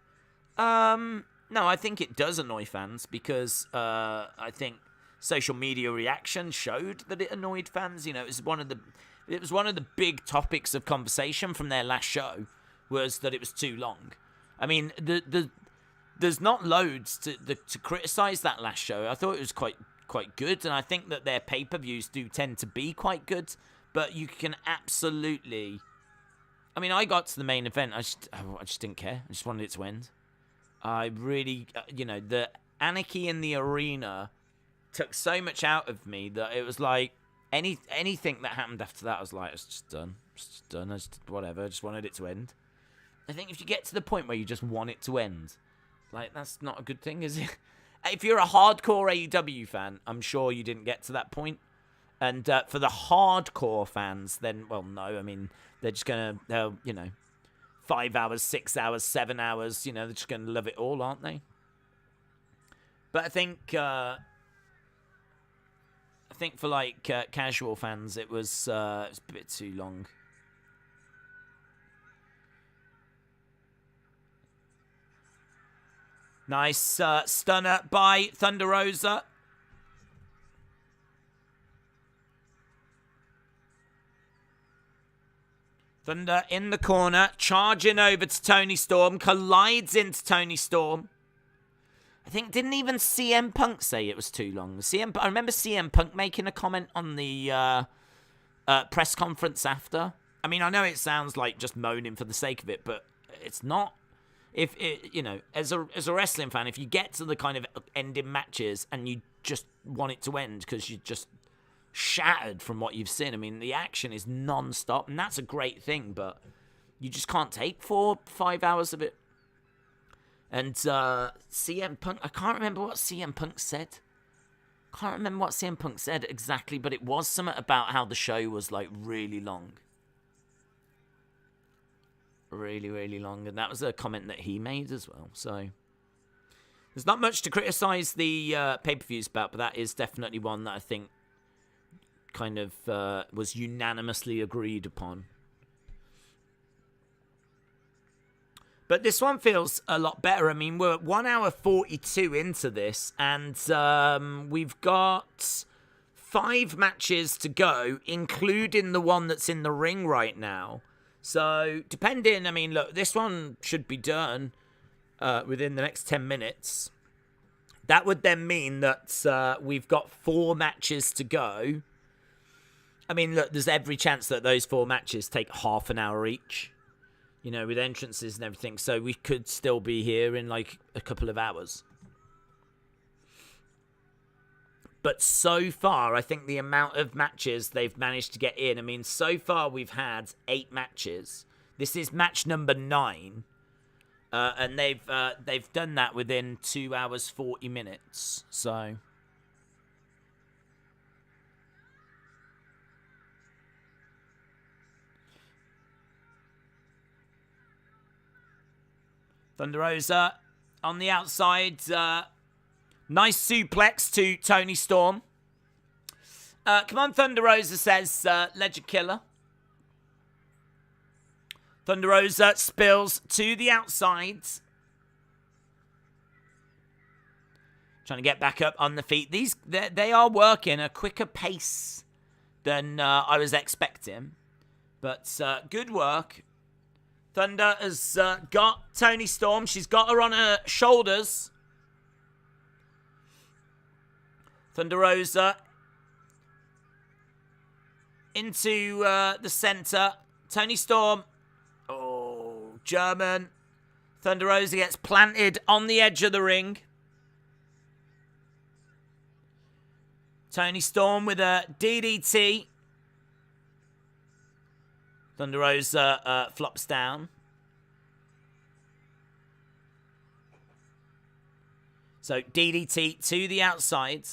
No, I think it does annoy fans because I think social media reaction showed that it annoyed fans. You know, it was one of the big topics of conversation from their last show was that it was too long. I mean, there's not loads to criticize that last show. I thought it was quite good, and I think that their pay-per-views do tend to be quite good. But you can absolutely... I mean, I got to the main event. I just didn't care. I just wanted it to end. I really, the Anarchy in the Arena took so much out of me that it was like anything that happened after that, I was like, it's just done. It's just done. Whatever. I just wanted it to end. I think if you get to the point where you just want it to end, like, that's not a good thing, is it? If you're a hardcore AEW fan, I'm sure you didn't get to that point. And for the hardcore fans, then, well, no. I mean, they're just going to, 5 hours, 6 hours, 7 hours, they're just going to love it all, aren't they? But I think for, like, casual fans, it was a bit too long. Nice stunner by Thunder Rosa. Thunder in the corner, charging over to Toni Storm, collides into Toni Storm. I think, didn't even CM Punk say it was too long? I remember CM Punk making a comment on the press conference after. I mean, I know it sounds like just moaning for the sake of it, but it's not. If it, as a wrestling fan, if you get to the kind of ending matches and you just want it to end because you're just shattered from what you've seen, I mean, the action is non-stop, and that's a great thing, but you just can't take 4-5 hours of it. And CM Punk, I can't remember what CM Punk said. Can't remember what CM Punk said exactly, but it was something about how the show was, like, really long. Really, really long. And that was a comment that he made as well. So there's not much to criticize the pay-per-views about, but that is definitely one that I think kind of was unanimously agreed upon. But this one feels a lot better. I mean, we're 1 hour 42 into this, and we've got 5 matches to go, including the one that's in the ring right now. So, depending, I mean, look, this one should be done within the next 10 minutes. That would then mean that we've got 4 matches to go. I mean, look, there's every chance that those 4 matches take half an hour each, with entrances and everything. So we could still be here in, like, a couple of hours. But so far, I think the amount of matches they've managed to get in, I mean, so far we've had 8 matches. This is match number 9. And they've done that within 2 hours, 40 minutes. So Thunder Rosa on the outside. Nice suplex to Toni Storm. Come on, Thunder Rosa, says Legend Killer. Thunder Rosa spills to the outside. Trying to get back up on the feet. They are working a quicker pace than I was expecting. But good work. Thunder has got Toni Storm. She's got her on her shoulders. Thunder Rosa into the center. Toni Storm. Oh, German. Thunder Rosa gets planted on the edge of the ring. Toni Storm with a DDT. Thunder Rosa flops down. So DDT to the outside.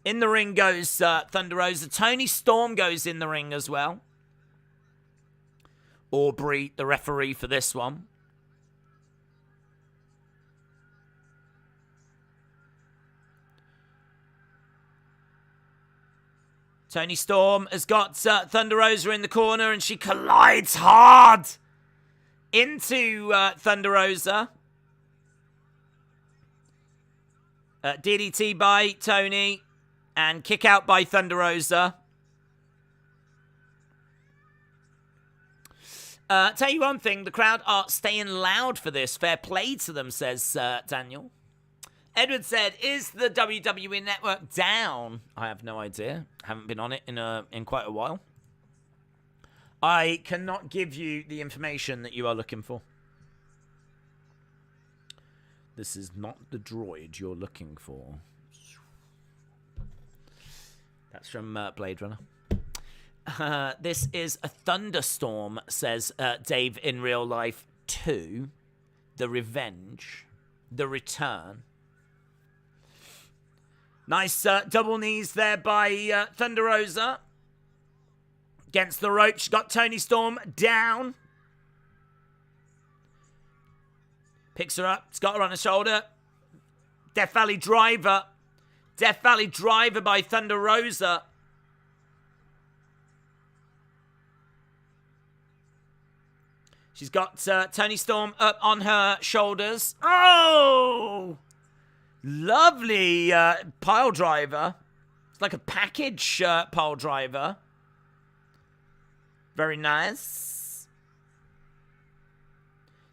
In the ring goes Thunder Rosa. Toni Storm goes in the ring as well. Aubrey, the referee for this one. Toni Storm has got Thunder Rosa in the corner, and she collides hard into Thunder Rosa. DDT by Toni. And kick out by Thunder Rosa. Tell you one thing, the crowd are staying loud for this. Fair play to them, says Daniel. Edward said, is the WWE Network down? I have no idea. Haven't been on it in quite a while. I cannot give you the information that you are looking for. This is not the droid you're looking for. That's from Blade Runner. This is a thunderstorm, says Dave in real life 2. The Revenge. The Return. Nice double knees there by Thunder Rosa. Against the rope. She's got Toni Storm down. Picks her up. It's got her on her shoulder. Death Valley Driver. Death Valley Driver by Thunder Rosa. She's got Toni Storm up on her shoulders. Oh! Lovely pile driver. It's like a package pile driver. Very nice.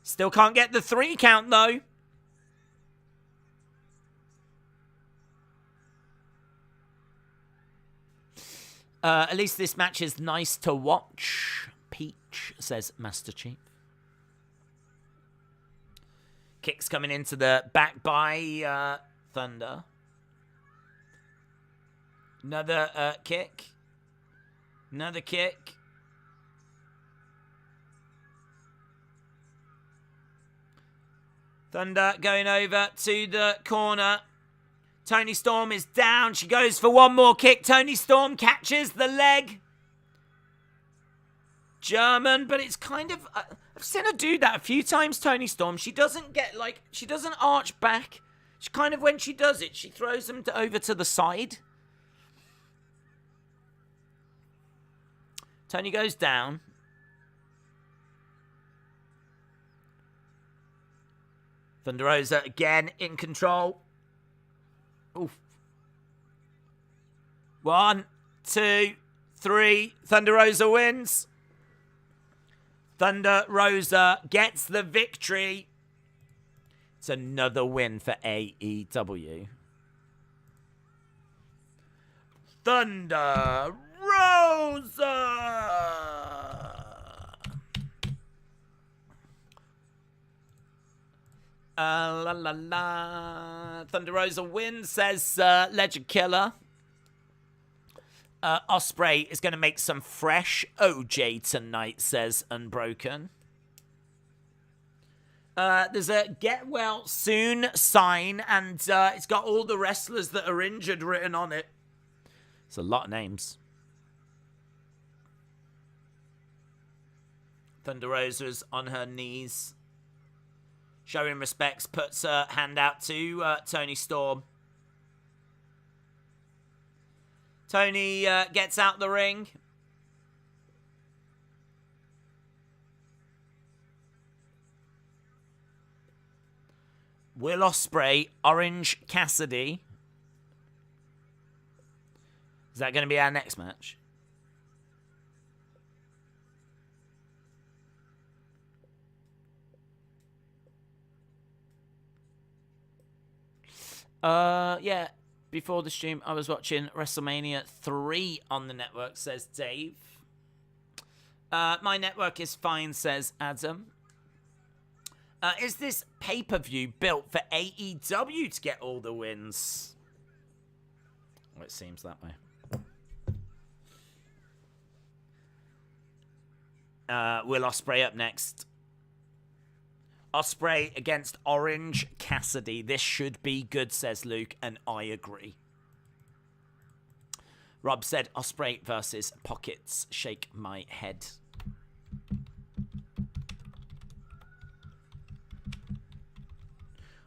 Still can't get the 3 count, though. At least this match is nice to watch. Peach, says Master Chief. Kicks coming into the back by Thunder. Another kick. Another kick. Thunder going over to the corner. Toni Storm is down. She goes for one more kick. Toni Storm catches the leg. German, but it's kind of... I've seen her do that a few times, Toni Storm. She doesn't get, like... She doesn't arch back. She kind of, when she does it, she throws them over to the side. Toni goes down. Thunder Rosa again in control. Oof. 1, 2, 3. Thunder Rosa wins. Thunder Rosa gets the victory. It's another win for AEW. Thunder Rosa! La la la. Thunder Rosa wins, says Legend Killer. Ospreay is going to make some fresh OJ tonight, says Unbroken. There's a get well soon sign, and it's got all the wrestlers that are injured written on it. It's a lot of names. Thunder Rosa's on her knees. Showing respects, puts her hand out to Toni Storm. Toni gets out the ring. Will Ospreay, Orange Cassidy. Is that going to be our next match? Yeah. Before the stream, I was watching WrestleMania 3 on the network, says Dave. My network is fine, says Adam. Is this pay-per-view built for AEW to get all the wins? Well, it seems that way. Will Ospreay up next. Ospreay against Orange Cassidy. This should be good, says Luke, and I agree. Rob said Ospreay versus Pockets. Shake my head.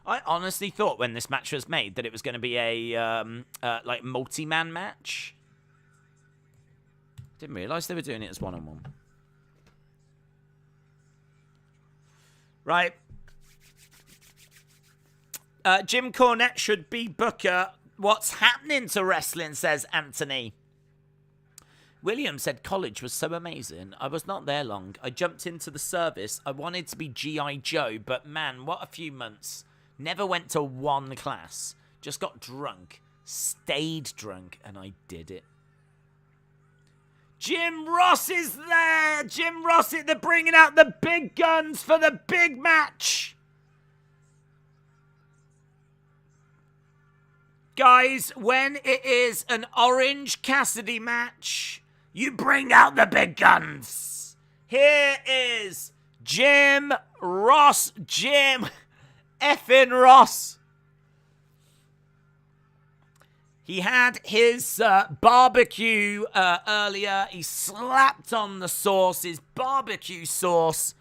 I honestly thought when this match was made that it was going to be a like multi-man match. Didn't realise they were doing it as one-on-one. Right. Jim Cornette should be Booker. What's happening to wrestling, says Anthony. William said college was so amazing. I was not there long. I jumped into the service. I wanted to be G.I. Joe, but man, what a few months. Never went to one class. Just got drunk. Stayed drunk, and I did it. Jim Ross is there! Jim Ross, they're bringing out the big guns for the big match! Guys, when it is an Orange Cassidy match, you bring out the big guns. Here is Jim Ross. Jim effing Ross. He had his barbecue earlier. He slapped on the sauce, his barbecue sauce.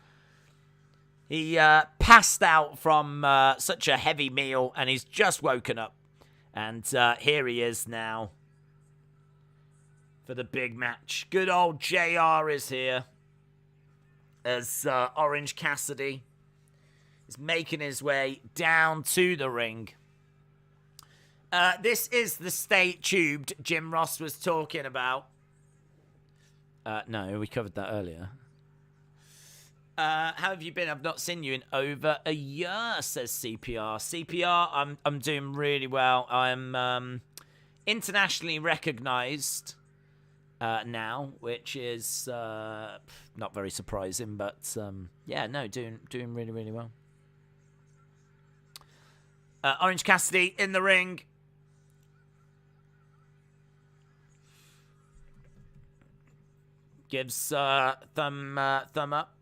He passed out from such a heavy meal, and he's just woken up. And here he is now for the big match. Good old JR is here as Orange Cassidy is making his way down to the ring. This is the state tubed Jim Ross was talking about. No, we covered that earlier. How have you been? I've not seen you in over a year, says CPR. CPR, I'm doing really well. I'm internationally recognized now, which is not very surprising, but yeah, no, doing really, really well. Orange Cassidy in the ring. Gives thumb up.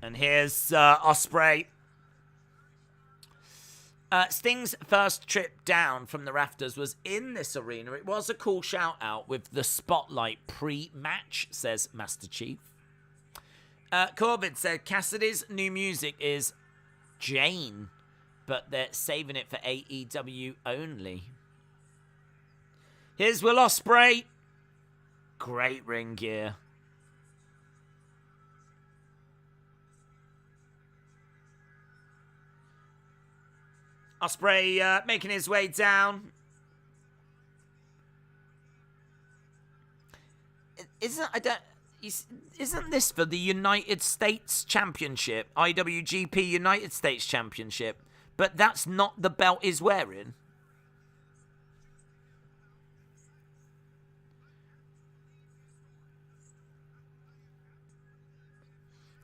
And here's Ospreay. Sting's first trip down from the rafters was in this arena. It was a cool shout-out with the spotlight pre-match, says Master Chief. Corbin said Cassidy's new music is Jane, but they're saving it for AEW only. Here's Will Ospreay. Great ring gear. Ospreay making his way down. Isn't this for the United States Championship? IWGP United States Championship. But that's not the belt he's wearing.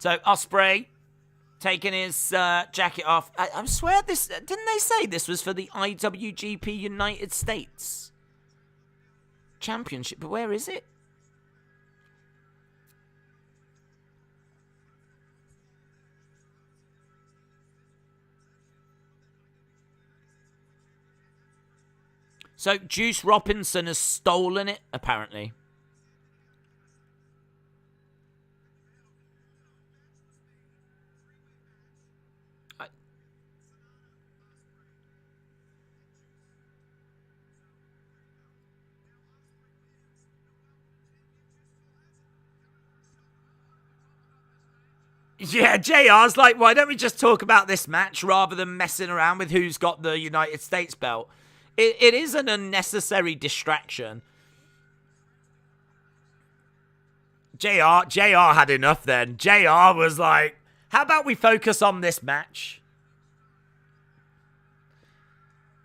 So Ospreay taking his jacket off. I swear this... Didn't they say this was for the IWGP United States Championship? But where is it? So Juice Robinson has stolen it, apparently. Yeah, JR's like, why don't we just talk about this match rather than messing around with who's got the United States belt? It is an unnecessary distraction. JR had enough then. JR was like, how about we focus on this match?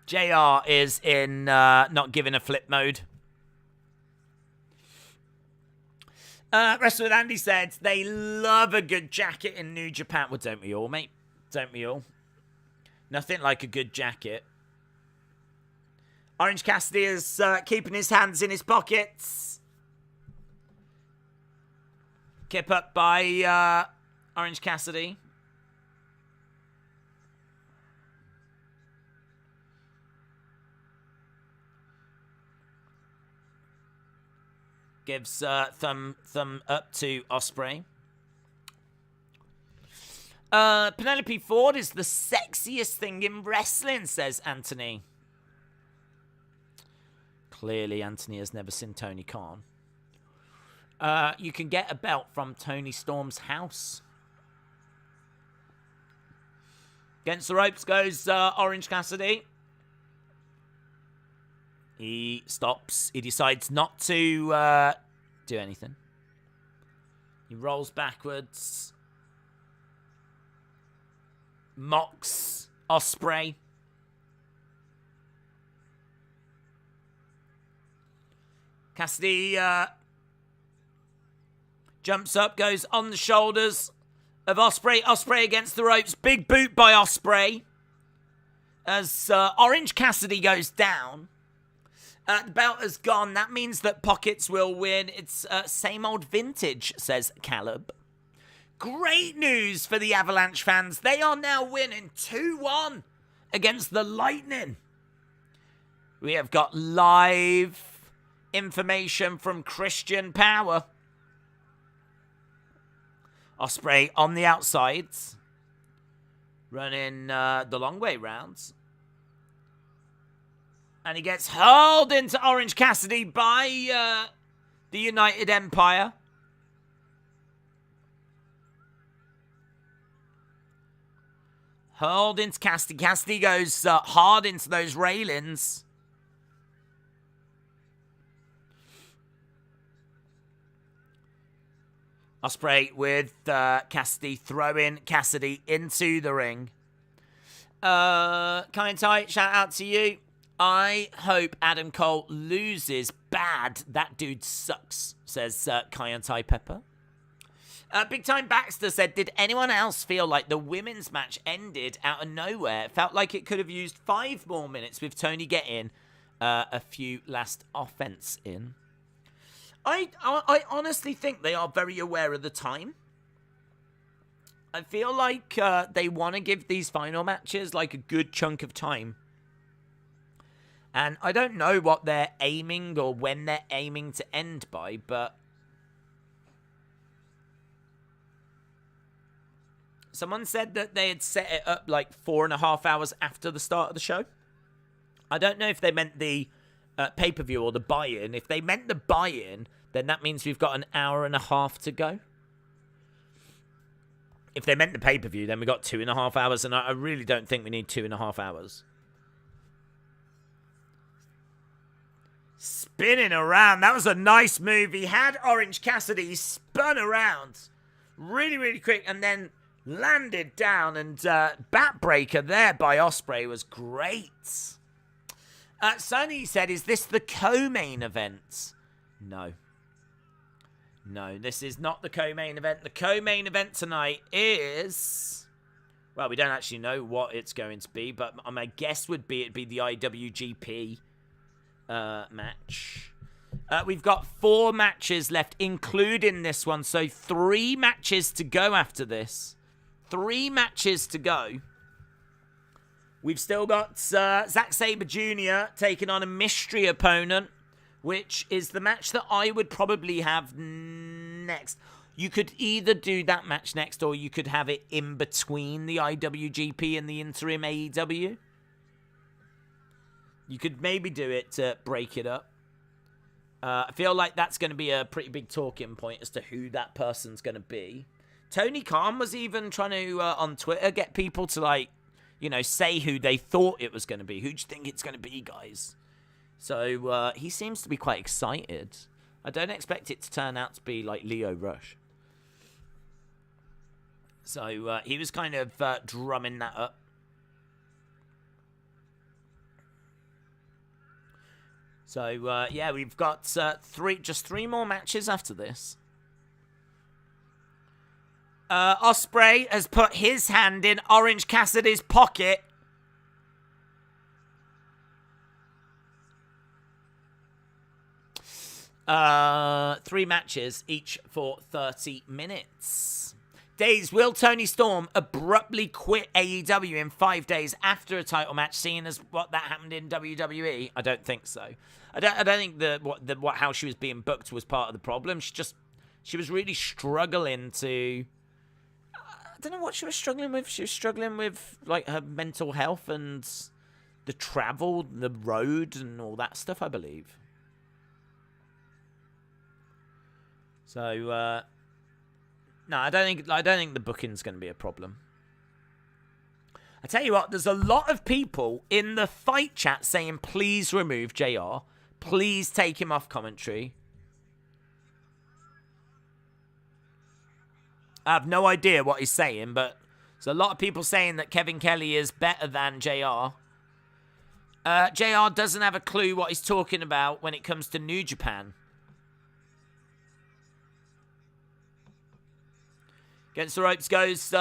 JR is in not giving a flip mode. Wrestler with Andy said they love a good jacket in New Japan. Well, don't we all, mate? Don't we all? Nothing like a good jacket. Orange Cassidy is keeping his hands in his pockets. Kip up by Orange Cassidy. Gives thumb up to Ospreay. Penelope Ford is the sexiest thing in wrestling, says Anthony. Clearly, Anthony has never seen Tony Khan. You can get a belt from Tony Storm's house. Against the ropes goes Orange Cassidy. He stops. He decides not to do anything. He rolls backwards. Mocks Ospreay. Cassidy jumps up, goes on the shoulders of Ospreay. Ospreay against the ropes. Big boot by Ospreay. As Orange Cassidy goes down, the belt has gone. That means that Pockets will win. It's same old vintage, says Caleb. Great news for the Avalanche fans. They are now winning 2-1 against the Lightning. We have got live information from Christian Power. Ospreay on the outsides, running the long way rounds. And he gets hurled into Orange Cassidy by the United Empire. Hurled into Cassidy. Cassidy goes hard into those railings. Ospreay with Cassidy, throwing Cassidy into the ring. Kind tight, shout out to you. I hope Adam Cole loses bad. That dude sucks, says Kyantai Pepper. Big Time Baxter said, did anyone else feel like the women's match ended out of nowhere? It felt like it could have used 5 more minutes with Toni getting a few last offense in. I honestly think they are very aware of the time. I feel like they want to give these final matches like a good chunk of time. And I don't know what they're aiming or when they're aiming to end by, but someone said that they had set it up like 4.5 hours after the start of the show. I don't know if they meant the pay-per-view or the buy-in. If they meant the buy-in, then that means we've got an hour and a half to go. If they meant the pay-per-view, then we got 2.5 hours, and I really don't think we need 2.5 hours. Spinning around. That was a nice move. He had Orange Cassidy spun around really, really quick, and then landed down, and backbreaker there by Ospreay was great. Sonny said, is this the co-main event? No. No, this is not the co-main event. The co-main event tonight is... Well, we don't actually know what it's going to be, but my guess would be it'd be the IWGP match. We've got 4 matches left, including this one. So 3 matches to go after this. 3 matches to go. We've still got Zack Sabre Jr. taking on a mystery opponent, which is the match that I would probably have next. You could either do that match next, or you could have it in between the IWGP and the Interim AEW. You could maybe do it to break it up. I feel like that's going to be a pretty big talking point as to who that person's going to be. Tony Khan was even trying to, on Twitter, get people to, like, you know, say who they thought it was going to be. Who do you think it's going to be, guys? So he seems to be quite excited. I don't expect it to turn out to be like Leo Rush. So he was kind of drumming that up. So yeah, we've got just three more matches after this. Ospreay has put his hand in Orange Cassidy's pocket. Three matches, each for 30 minutes. Days, will Toni Storm abruptly quit AEW in 5 days after a title match, seeing as what that happened in WWE? I don't think so. I don't think how she was being booked was part of the problem. She was really struggling to... I don't know what she was struggling with. She was struggling with like her mental health and the travel, the road, and all that stuff, I believe. So no, I don't think the booking's going to be a problem. I tell you what, there's a lot of people in the fight chat saying, please remove JR. Please take him off commentary. I have no idea what he's saying, but there's a lot of people saying that Kevin Kelly is better than JR. JR doesn't have a clue what he's talking about when it comes to New Japan. Against the ropes goes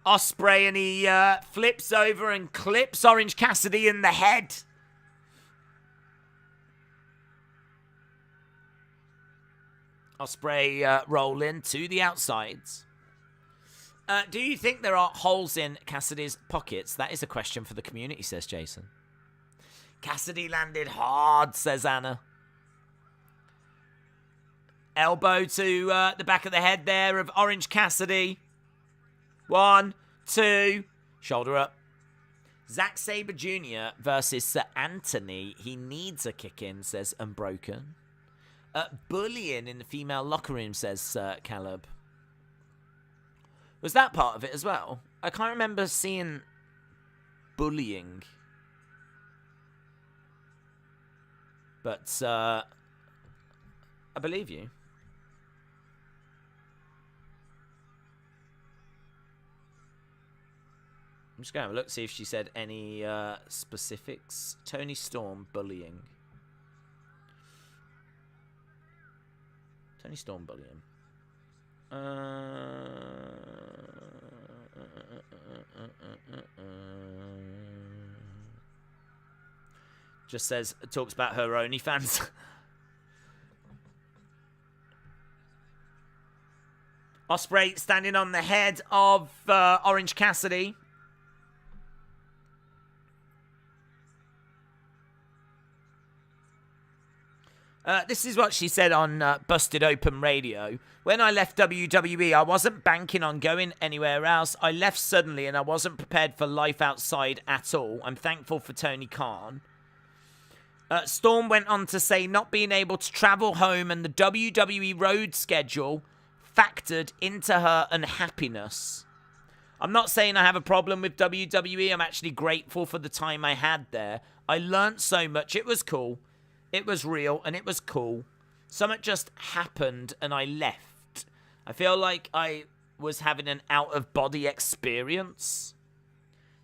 Ospreay, and he flips over and clips Orange Cassidy in the head. Ospreay rolling to the outsides. Do you think there are holes in Cassidy's pockets? That is a question for the community, says Jason. Cassidy landed hard, says Anna. Elbow to the back of the head there of Orange Cassidy. 1, 2. Shoulder up. Zack Sabre Jr. versus Sir Anthony. He needs a kick in, says Unbroken. Bullying in the female locker room, says Caleb. Was that part of it as well? I can't remember seeing bullying. But I believe you. I'm just going to have a look, see if she said any specifics. Toni Storm bullying. Toni Storm bullying. Just says, talks about her OnlyFans. Ospreay standing on the head of Orange Cassidy. This is what she said on Busted Open Radio. When I left WWE, I wasn't banking on going anywhere else. I left suddenly and I wasn't prepared for life outside at all. I'm thankful for Tony Khan. Storm went on to say not being able to travel home and the WWE road schedule factored into her unhappiness. I'm not saying I have a problem with WWE. I'm actually grateful for the time I had there. I learnt so much. It was cool. It was real and it was cool. Something just happened and I left. I feel like I was having an out-of-body experience.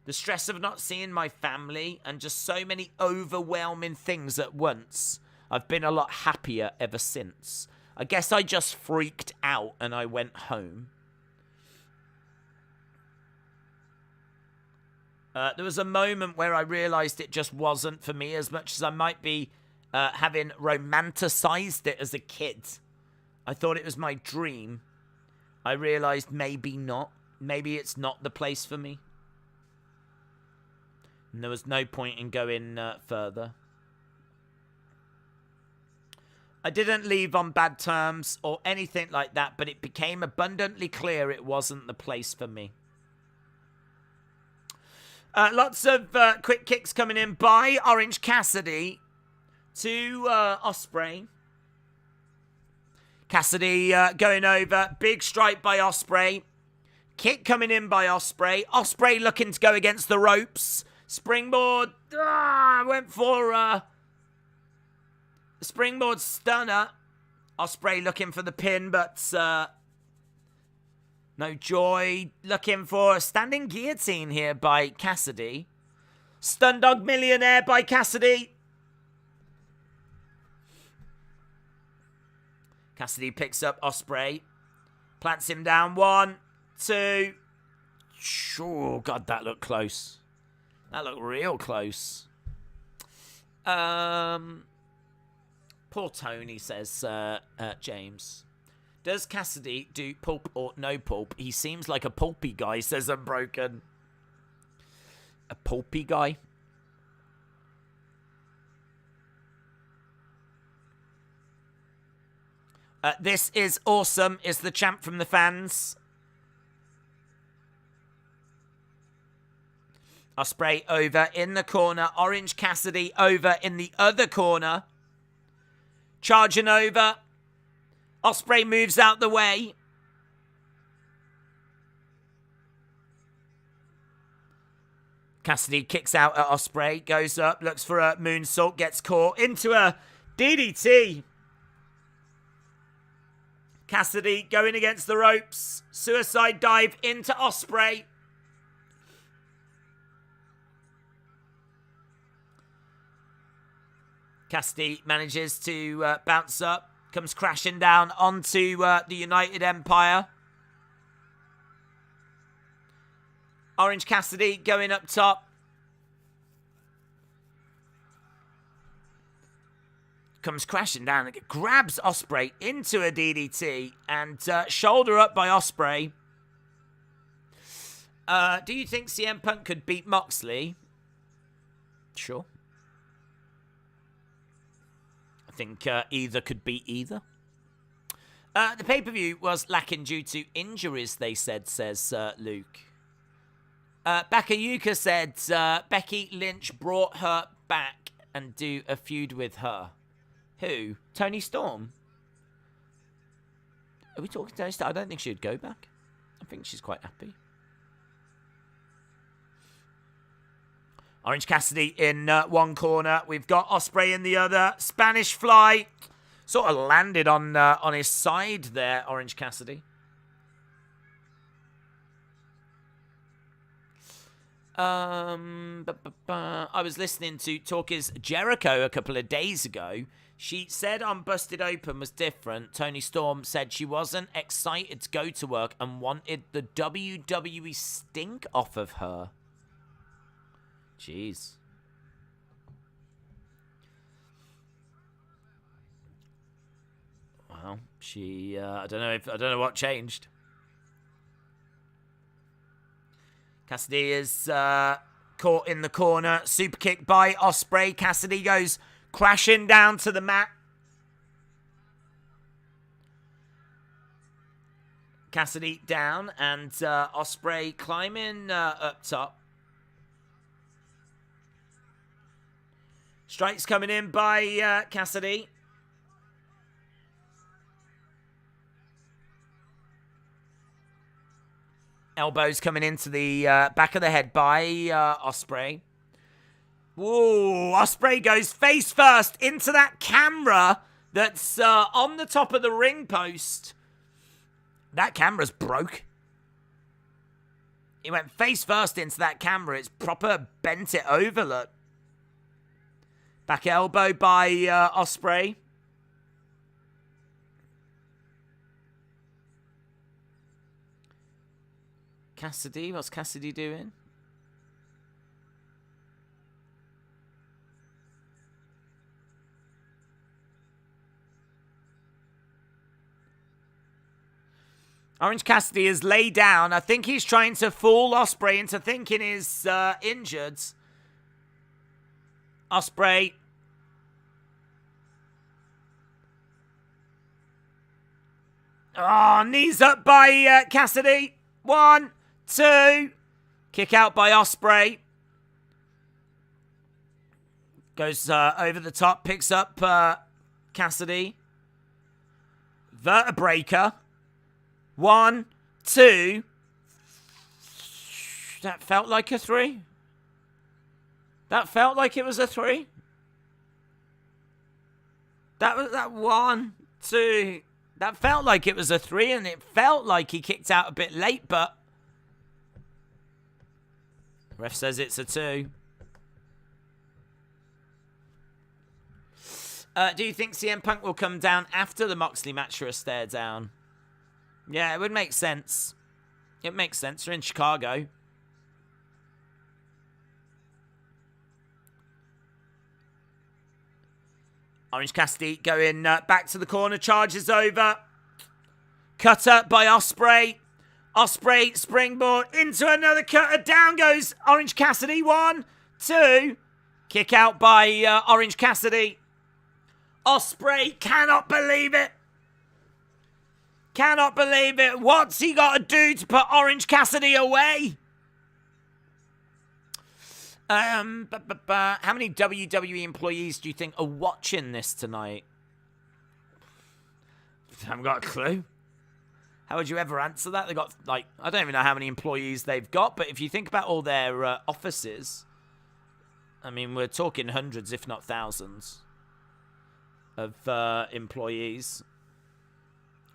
The stress of not seeing my family and just so many overwhelming things at once. I've been a lot happier ever since. I guess I just freaked out and I went home. There was a moment where I realised it just wasn't for me as much as I might be having romanticized it as a kid. I thought it was my dream. I realised maybe not. Maybe it's not the place for me. And there was no point in going further. I didn't leave on bad terms or anything like that, but it became abundantly clear it wasn't the place for me. Lots of quick kicks coming in by Orange Cassidy to Ospreay. Cassidy going over. Big strike by Ospreay. Kick coming in by Ospreay. Ospreay looking to go against the ropes. Springboard. Went for a springboard stunner. Ospreay looking for the pin, but no joy. Looking for a standing guillotine here by Cassidy. Stun Dog Millionaire by Cassidy. Cassidy picks up Ospreay. Plants him down. 1, 2. Oh, God, that looked close. That looked real close. Poor Tony, says James. Does Cassidy do pulp or no pulp? He seems like a pulpy guy, says Unbroken. A pulpy guy? This is awesome, is the chant from the fans. Ospreay over in the corner. Orange Cassidy over in the other corner. Charging over. Ospreay moves out the way. Cassidy kicks out at Ospreay. Goes up, looks for a moonsault. Gets caught into a DDT. Cassidy going against the ropes. Suicide dive into Ospreay. Cassidy manages to bounce up. Comes crashing down onto the United Empire. Orange Cassidy going up top. Comes crashing down and grabs Ospreay into a DDT and shoulder up by Ospreay. Do you think CM Punk could beat Moxley? Sure. I think either could beat either. The pay-per-view was lacking due to injuries, they said, says Luke. Bakayuka said Becky Lynch brought her back and do a feud with her. Who? Toni Storm? Are we talking Toni Storm? I don't think she would go back. I think she's quite happy. Orange Cassidy in one corner. We've got Ospreay in the other. Spanish Fly. Sort of landed on his side there, Orange Cassidy. I was listening to Talkers Jericho a couple of days ago. She said on Busted Open was different. Toni Storm said she wasn't excited to go to work and wanted the WWE stink off of her. Jeez. Well, she I don't know what changed. Cassidy is caught in the corner. Super kick by Ospreay. Cassidy goes crashing down to the mat. Cassidy down and Ospreay climbing up top. Strikes coming in by Cassidy. Elbows coming into the back of the head by Ospreay. Whoa, Ospreay goes face first into that camera that's on the top of the ring post. That camera's broke. He went face first into that camera. It's proper bent it over, look. Back elbow by Ospreay. Cassidy, what's Cassidy doing? Orange Cassidy is laid down. I think he's trying to fool Ospreay into thinking he's injured. Ospreay. Oh, knees up by Cassidy. 1, 2. Kick out by Ospreay. Goes over the top. Picks up Cassidy. Vertebraker. 1, 2. That felt like a 3. That felt like it was a 3. That was that 1, 2. That felt like it was a 3, and it felt like he kicked out a bit late, but ref says it's a 2. Do you think CM Punk will come down after the Moxley match for a stare down? Yeah, it would make sense. It makes sense. We're in Chicago. Orange Cassidy going back to the corner. Charges over. Cutter by Ospreay. Ospreay springboard into another cutter. Down goes Orange Cassidy. 1, 2. Kick out by Orange Cassidy. Ospreay cannot believe it. Cannot believe it. What's he got to do to put Orange Cassidy away? How many WWE employees do you think are watching this tonight? I haven't got a clue. How would you ever answer that? They got, like, I don't even know how many employees they've got, but if you think about all their offices, I mean, we're talking hundreds, if not thousands, of employees.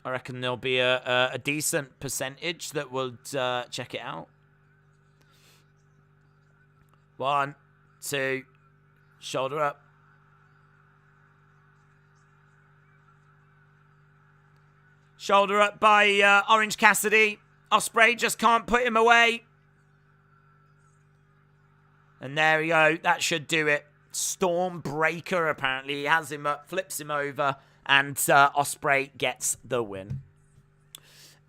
I reckon there'll be a decent percentage that would check it out. 1, 2, shoulder up. Shoulder up by Orange Cassidy. Ospreay just can't put him away. And there we go. That should do it. Stormbreaker, apparently. He has him up, flips him over, and Ospreay gets the win.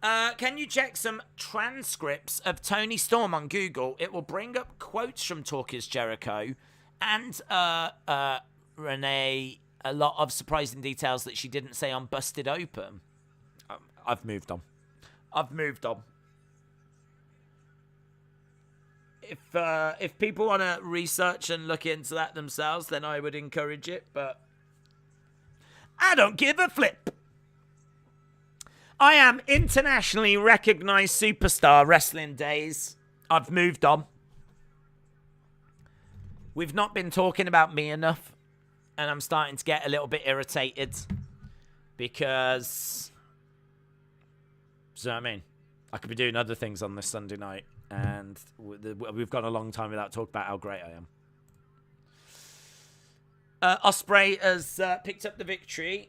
Can you check some transcripts of Toni Storm on Google? It will bring up quotes from Talkers Jericho and Renee, a lot of surprising details that she didn't say on Busted Open. I've moved on. If people want to research and look into that themselves, then I would encourage it, but I don't give a flip. I am internationally recognized superstar wrestling days. I've moved on. We've not been talking about me enough, and I'm starting to get a little bit irritated because, so I mean, I could be doing other things on this Sunday night, and we've gone a long time without talking about how great I am. Ospreay has picked up the victory.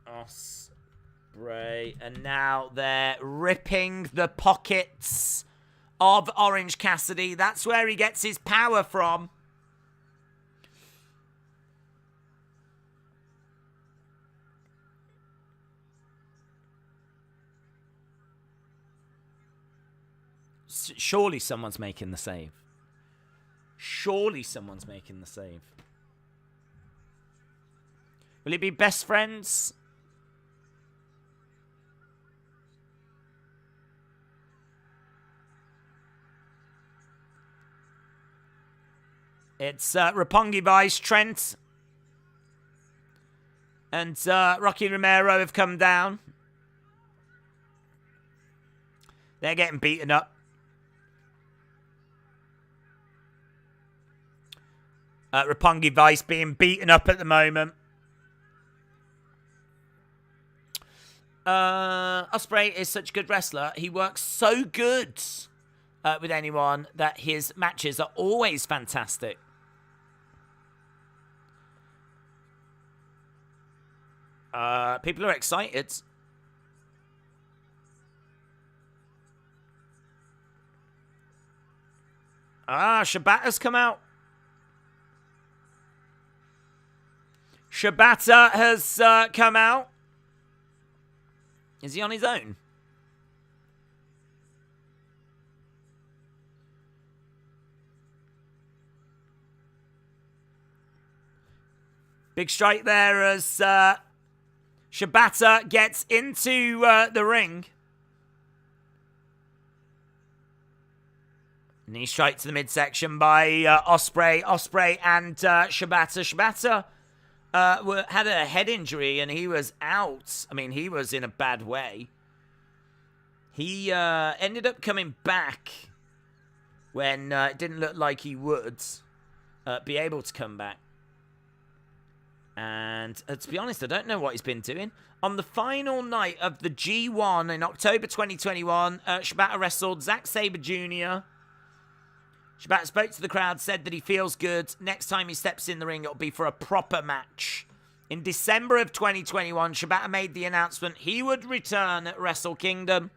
Ospreay, and now they're ripping the pockets of Orange Cassidy. That's where he gets his power from. Surely someone's making the save. Will it be best friends? It's Roppongi Vice, Trent, and Rocky Romero have come down. They're getting beaten up. Roppongi Vice being beaten up at the moment. Ospreay is such a good wrestler. He works so good with anyone that his matches are always fantastic. People are excited. Shibata's come out. Shibata has come out. Is he on his own? Big strike there as Shibata gets into the ring. Knee strike to the midsection by Ospreay. Ospreay and Shibata. Shibata had a head injury and he was out. I mean, he was in a bad way. He ended up coming back when it didn't look like he would be able to come back. And to be honest, I don't know what he's been doing. On the final night of the G1 in October 2021, Shibata wrestled Zack Sabre Jr. Shibata spoke to the crowd, said that he feels good. Next time he steps in the ring, it'll be for a proper match. In December of 2021, Shibata made the announcement he would return at Wrestle Kingdom.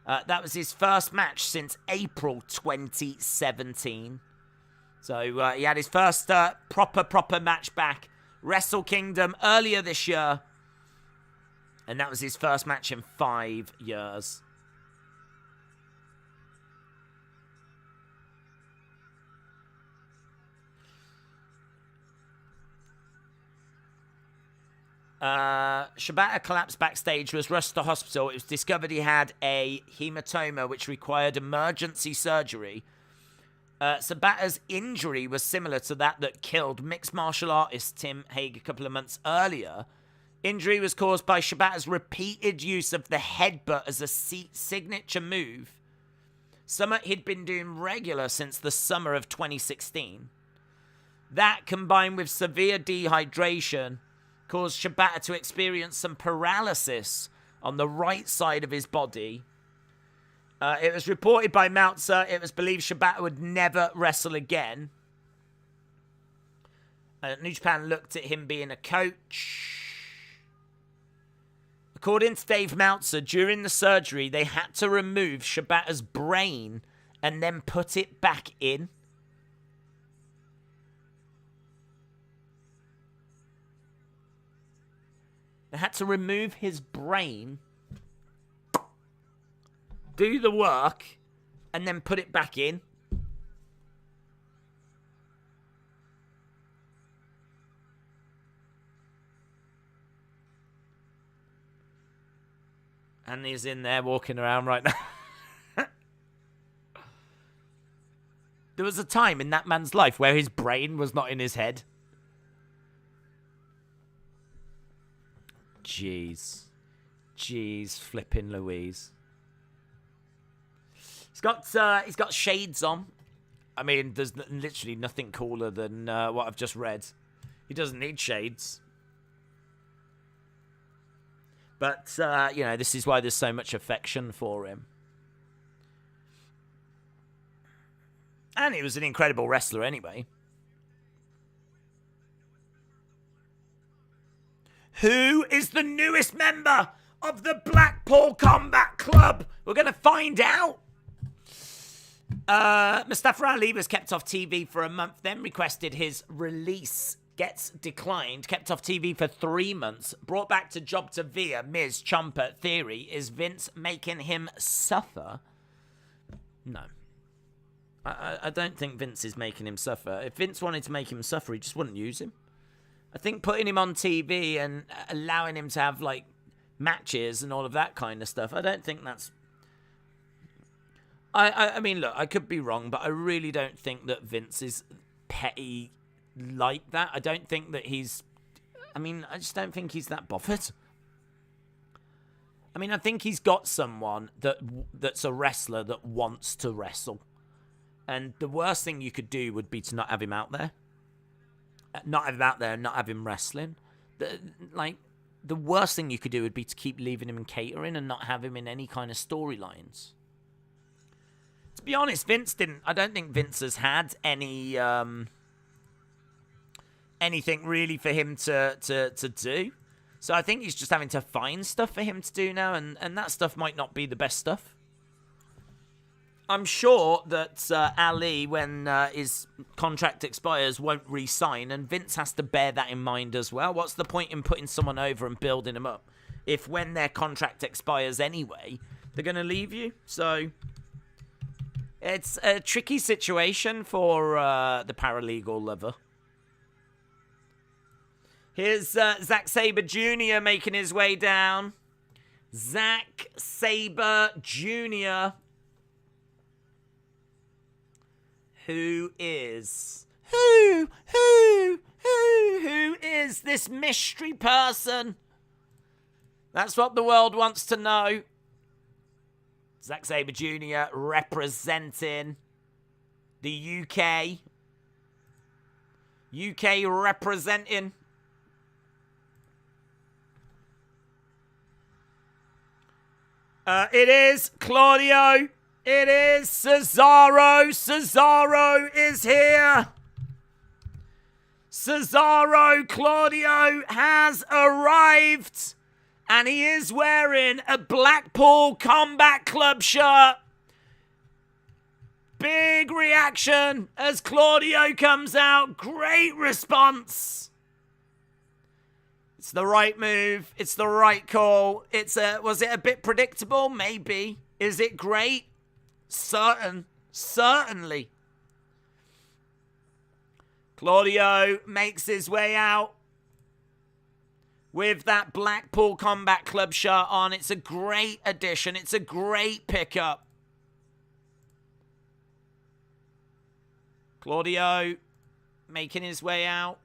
That was his first match since April 2017. So he had his first proper match back. Wrestle Kingdom earlier this year. And that was his first match in 5 years. Shibata collapsed backstage, was rushed to hospital. It was discovered he had a hematoma which required emergency surgery. Shibata's injury was similar to that killed mixed martial artist Tim Hague a couple of months earlier. Injury was caused by Shibata's repeated use of the headbutt as a signature move. Something he'd been doing regular since the summer of 2016. That, combined with severe dehydration, caused Shibata to experience some paralysis on the right side of his body. It was reported by Meltzer. It was believed Shibata would never wrestle again. New Japan looked at him being a coach. According to Dave Meltzer, during the surgery, they had to remove Shibata's brain and then put it back in? They had to remove his brain, do the work, and then put it back in. And he's in there walking around right now. There was a time in that man's life where his brain was not in his head. Jeez, flipping Louise. He's got shades on. I mean, there's literally nothing cooler than what I've just read. He doesn't need shades. But, this is why there's so much affection for him. And he was an incredible wrestler anyway. Who is the newest member of the Blackpool Combat Club? We're going to find out. Mustafa Ali was kept off TV for a month, then requested his release. Gets declined, kept off TV for 3 months, brought back to job to Via, Miz, Ciampa. Theory, is Vince making him suffer? No. I don't think Vince is making him suffer. If Vince wanted to make him suffer, he just wouldn't use him. I think putting him on TV and allowing him to have, matches and all of that kind of stuff, I don't think that's... I mean, look, I could be wrong, but I really don't think that Vince is petty like that. I don't think that he's... I mean, I just don't think he's that bothered. I mean, I think he's got someone that's a wrestler that wants to wrestle. And the worst thing you could do would be to not have him out there. Not have him out there and not have him wrestling. The worst thing you could do would be to keep leaving him in catering and not have him in any kind of storylines. To be honest, I don't think Vince has had any... anything really for him to do. So I think he's just having to find stuff for him to do now, and that stuff might not be the best stuff. I'm sure that Ali, when his contract expires, won't re-sign, and Vince has to bear that in mind as well. What's the point in putting someone over and building them up if when their contract expires anyway, they're going to leave you? So it's a tricky situation for the paralegal lover. Here's Zack Sabre Jr. making his way down. Zack Sabre Jr. Who is this mystery person? That's what the world wants to know. Zack Sabre Jr. representing the UK. UK representing. It is Claudio. It is Cesaro. Cesaro is here. Cesaro Claudio has arrived. And he is wearing a Blackpool Combat Club shirt. Big reaction as Claudio comes out. Great response. It's the right move. It's the right call. Was it a bit predictable? Maybe. Is it great? Certainly. Claudio makes his way out with that Blackpool Combat Club shirt on. It's a great addition. It's a great pickup. Claudio making his way out.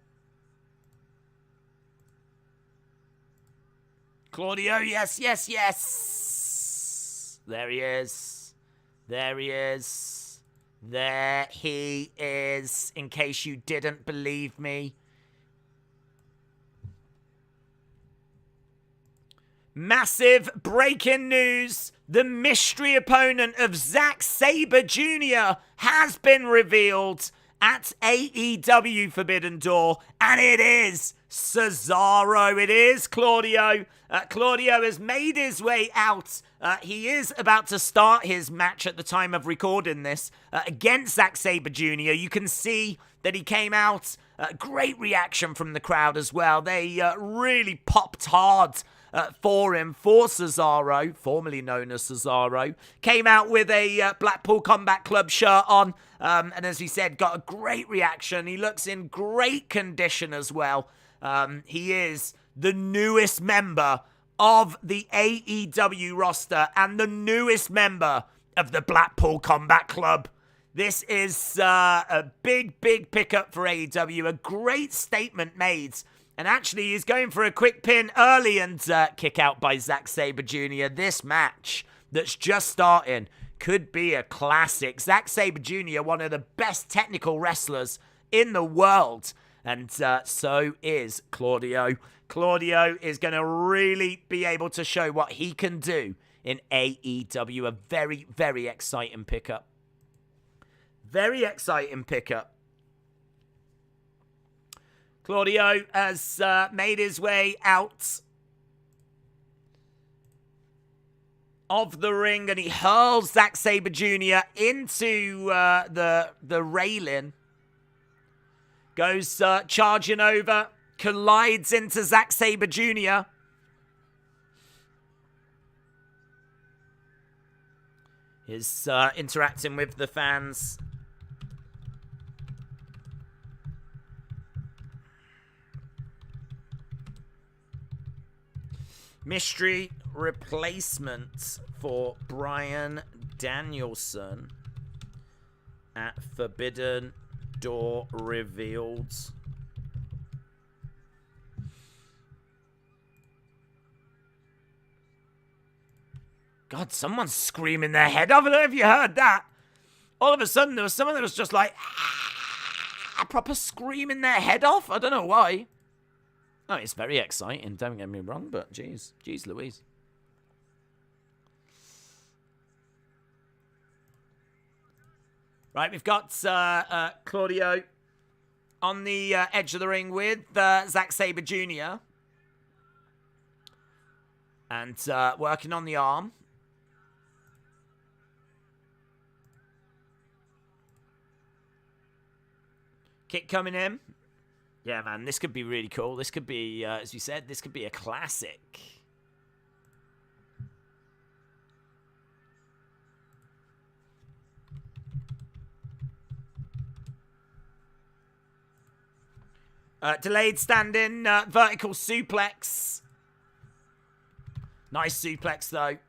Claudio, yes. There he is. There he is, in case you didn't believe me. Massive breaking news. The mystery opponent of Zack Sabre Jr. has been revealed. at AEW Forbidden Door, and it is Cesaro. It is Claudio. Claudio has made his way out. He is about to start his match at the time of recording this against Zack Sabre Jr. You can see that he came out. Great reaction from the crowd as well. They really popped hard for him, for Cesaro, formerly known as Cesaro. Came out with a Blackpool Combat Club shirt on, and as we said, got a great reaction. He looks in great condition as well. He is the newest member of the AEW roster and the newest member of the Blackpool Combat Club. This is a big pickup for AEW, a great statement made. And actually, he's going for a quick pin early and kick out by Zack Sabre Jr. This match that's just starting could be a classic. Zack Sabre Jr., one of the best technical wrestlers in the world. And so is Claudio. Claudio is going to really be able to show what he can do in AEW. A very exciting pickup. Very exciting pickup. Claudio has made his way out of the ring, and he hurls Zack Sabre Jr. into the railing. Goes charging over, collides into Zack Sabre Jr. Is interacting with the fans. Mystery replacement for Bryan Danielson at Forbidden Door revealed. God, someone's screaming their head off. I don't know if you heard that. All of a sudden, there was someone that was just like, proper screaming their head off. I don't know why. Oh, it's very exciting, don't get me wrong, but jeez Louise. Right, we've got Claudio on the edge of the ring with Zack Sabre Jr. And working on the arm. Kick coming in. Yeah, man, this could be really cool. This could be, as you said, this could be a classic. Delayed standing, vertical suplex. Nice suplex, though.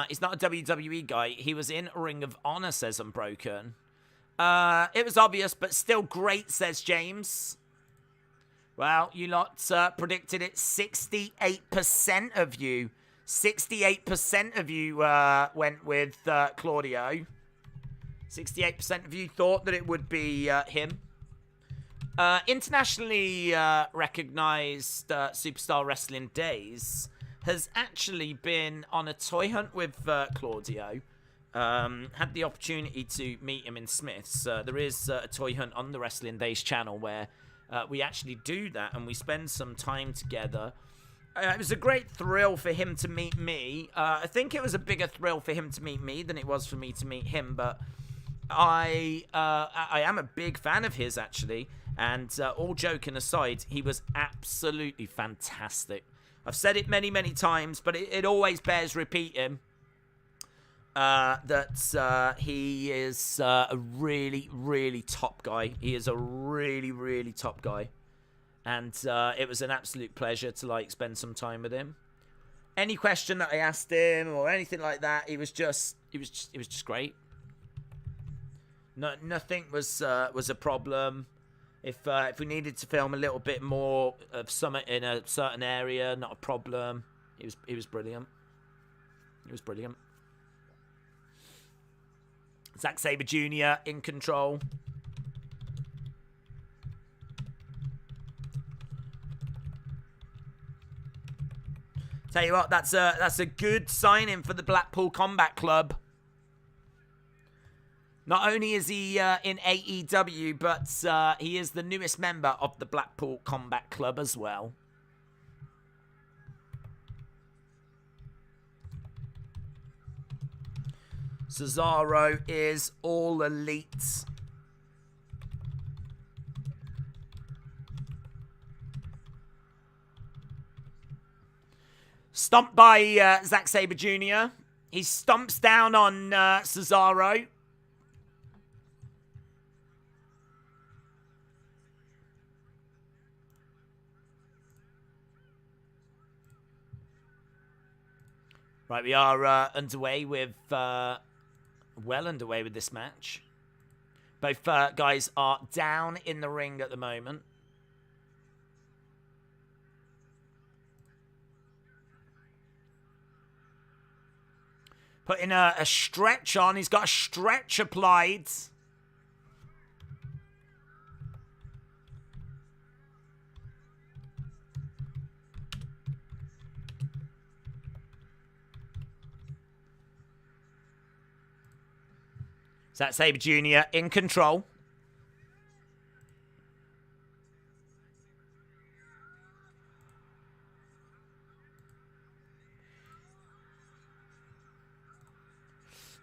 He's not a WWE guy. He was in Ring of Honor, says Unbroken. It was obvious, but still great, says James. Well, you lot predicted it. 68% of you. 68% of you went with Claudio. 68% of you thought that it would be him. Internationally recognized Superstar Wrestling Days has actually been on a toy hunt with Claudio. Had the opportunity to meet him in Smith's. There is a toy hunt on the Wrestling Days channel where we actually do that and we spend some time together. It was a great thrill for him to meet me. I think it was a bigger thrill for him to meet me than it was for me to meet him, but I am a big fan of his, actually. And all joking aside, he was absolutely fantastic. I've said it many times, but it always bears repeating that he is a really top guy. He is a really top guy. And it was an absolute pleasure to spend some time with him. Any question that I asked him or anything like that, he was just great. Nothing was a problem. If we needed to film a little bit more of something in a certain area, not a problem. He was brilliant. He was brilliant. Zack Sabre Jr. in control. Tell you what, that's a good signing for the Blackpool Combat Club. Not only is he in AEW, but he is the newest member of the Blackpool Combat Club as well. Cesaro is all elite. Stomped by Zack Sabre Jr. He stomps down on Cesaro. Right, we are underway with, well underway with this match. Both guys are down in the ring at the moment. Putting a stretch on. He's got a stretch applied. Zack Sabre Jr. in control.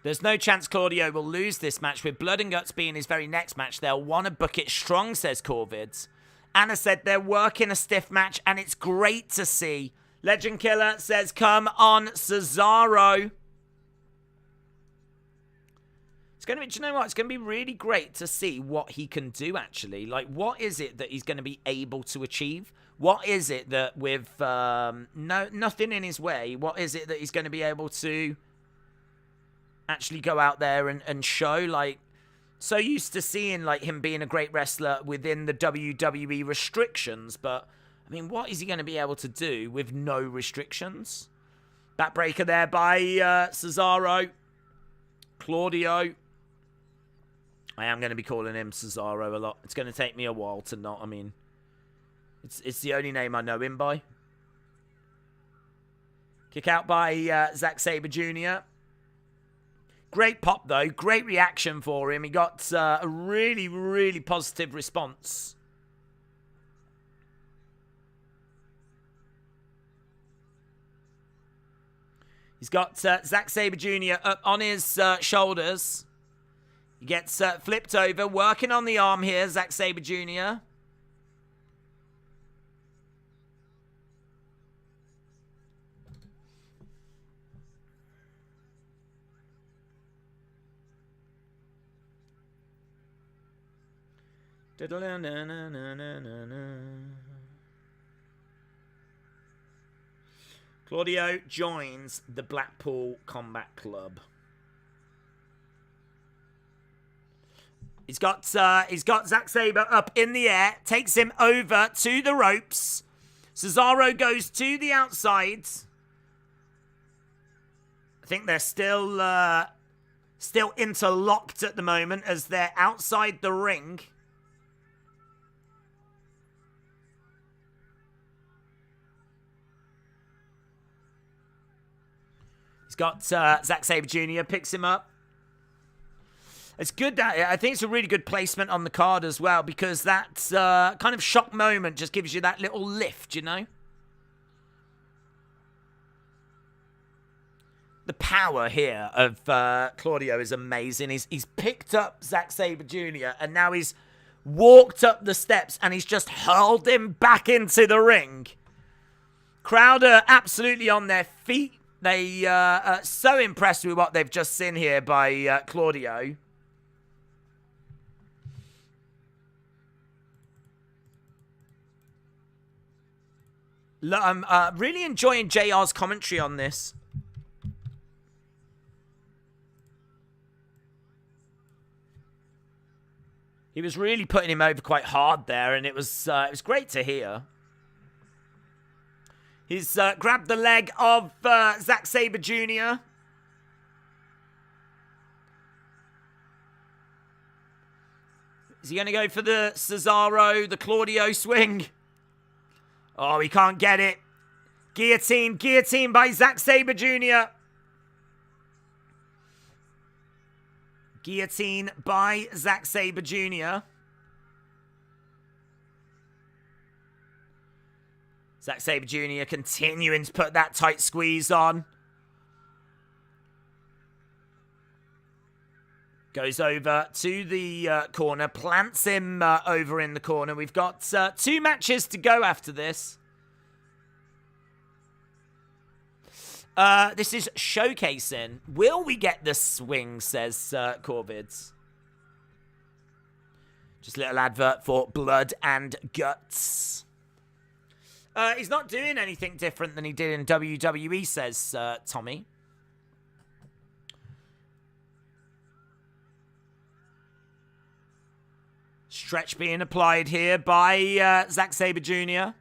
There's no chance Claudio will lose this match, with Blood and Guts being his very next match. They'll want to book it strong, says Corvids. Anna said they're working a stiff match, and it's great to see. Legend Killer says, come on, Cesaro. It's going to be, do you know what? It's going to be really great to see what he can do, actually. Like, what is it that he's going to be able to achieve? What is it that with nothing in his way, what is it that he's going to be able to actually go out there and show? Like, so used to seeing like him being a great wrestler within the WWE restrictions, but I mean, what is he going to be able to do with no restrictions? Backbreaker there by Cesaro. Claudio. I am going to be calling him Cesaro a lot. It's going to take me a while to not. I mean, it's the only name I know him by. Kick out by Zack Sabre Jr. Great pop, though. Great reaction for him. He got a really, really positive response. He's got Zack Sabre Jr. up on his shoulders. He gets flipped over. Working on the arm here, Zack Sabre Jr. Claudio joins the Blackpool Combat Club. He's got Zack Sabre up in the air, takes him over to the ropes. Cesaro goes to the outside. I think they're still interlocked at the moment as they're outside the ring. He's got Zack Sabre Jr. picks him up. It's good that I think it's a really good placement on the card as well, because that kind of shock moment just gives you that little lift, you know? The power here of Claudio is amazing. He's picked up Zack Sabre Jr. and now he's walked up the steps and he's just hurled him back into the ring. Crowd are absolutely on their feet. They are so impressed with what they've just seen here by Claudio. I'm really enjoying JR's commentary on this. He was really putting him over quite hard there, and it was great to hear. He's grabbed the leg of Zack Sabre Jr. Is he going to go for the Cesaro, the Claudio swing? Oh, he can't get it. Guillotine by Zack Sabre Jr. Guillotine by Zack Sabre Jr. Zack Sabre Jr. continuing to put that tight squeeze on. Goes over to the corner, plants him over in the corner. We've got 2 matches to go after this. This is showcasing. Will we get the swing, says Corvids. Just a little advert for Blood and Guts. He's not doing anything different than he did in WWE, says Tommy. Stretch being applied here by Zack Sabre Jr.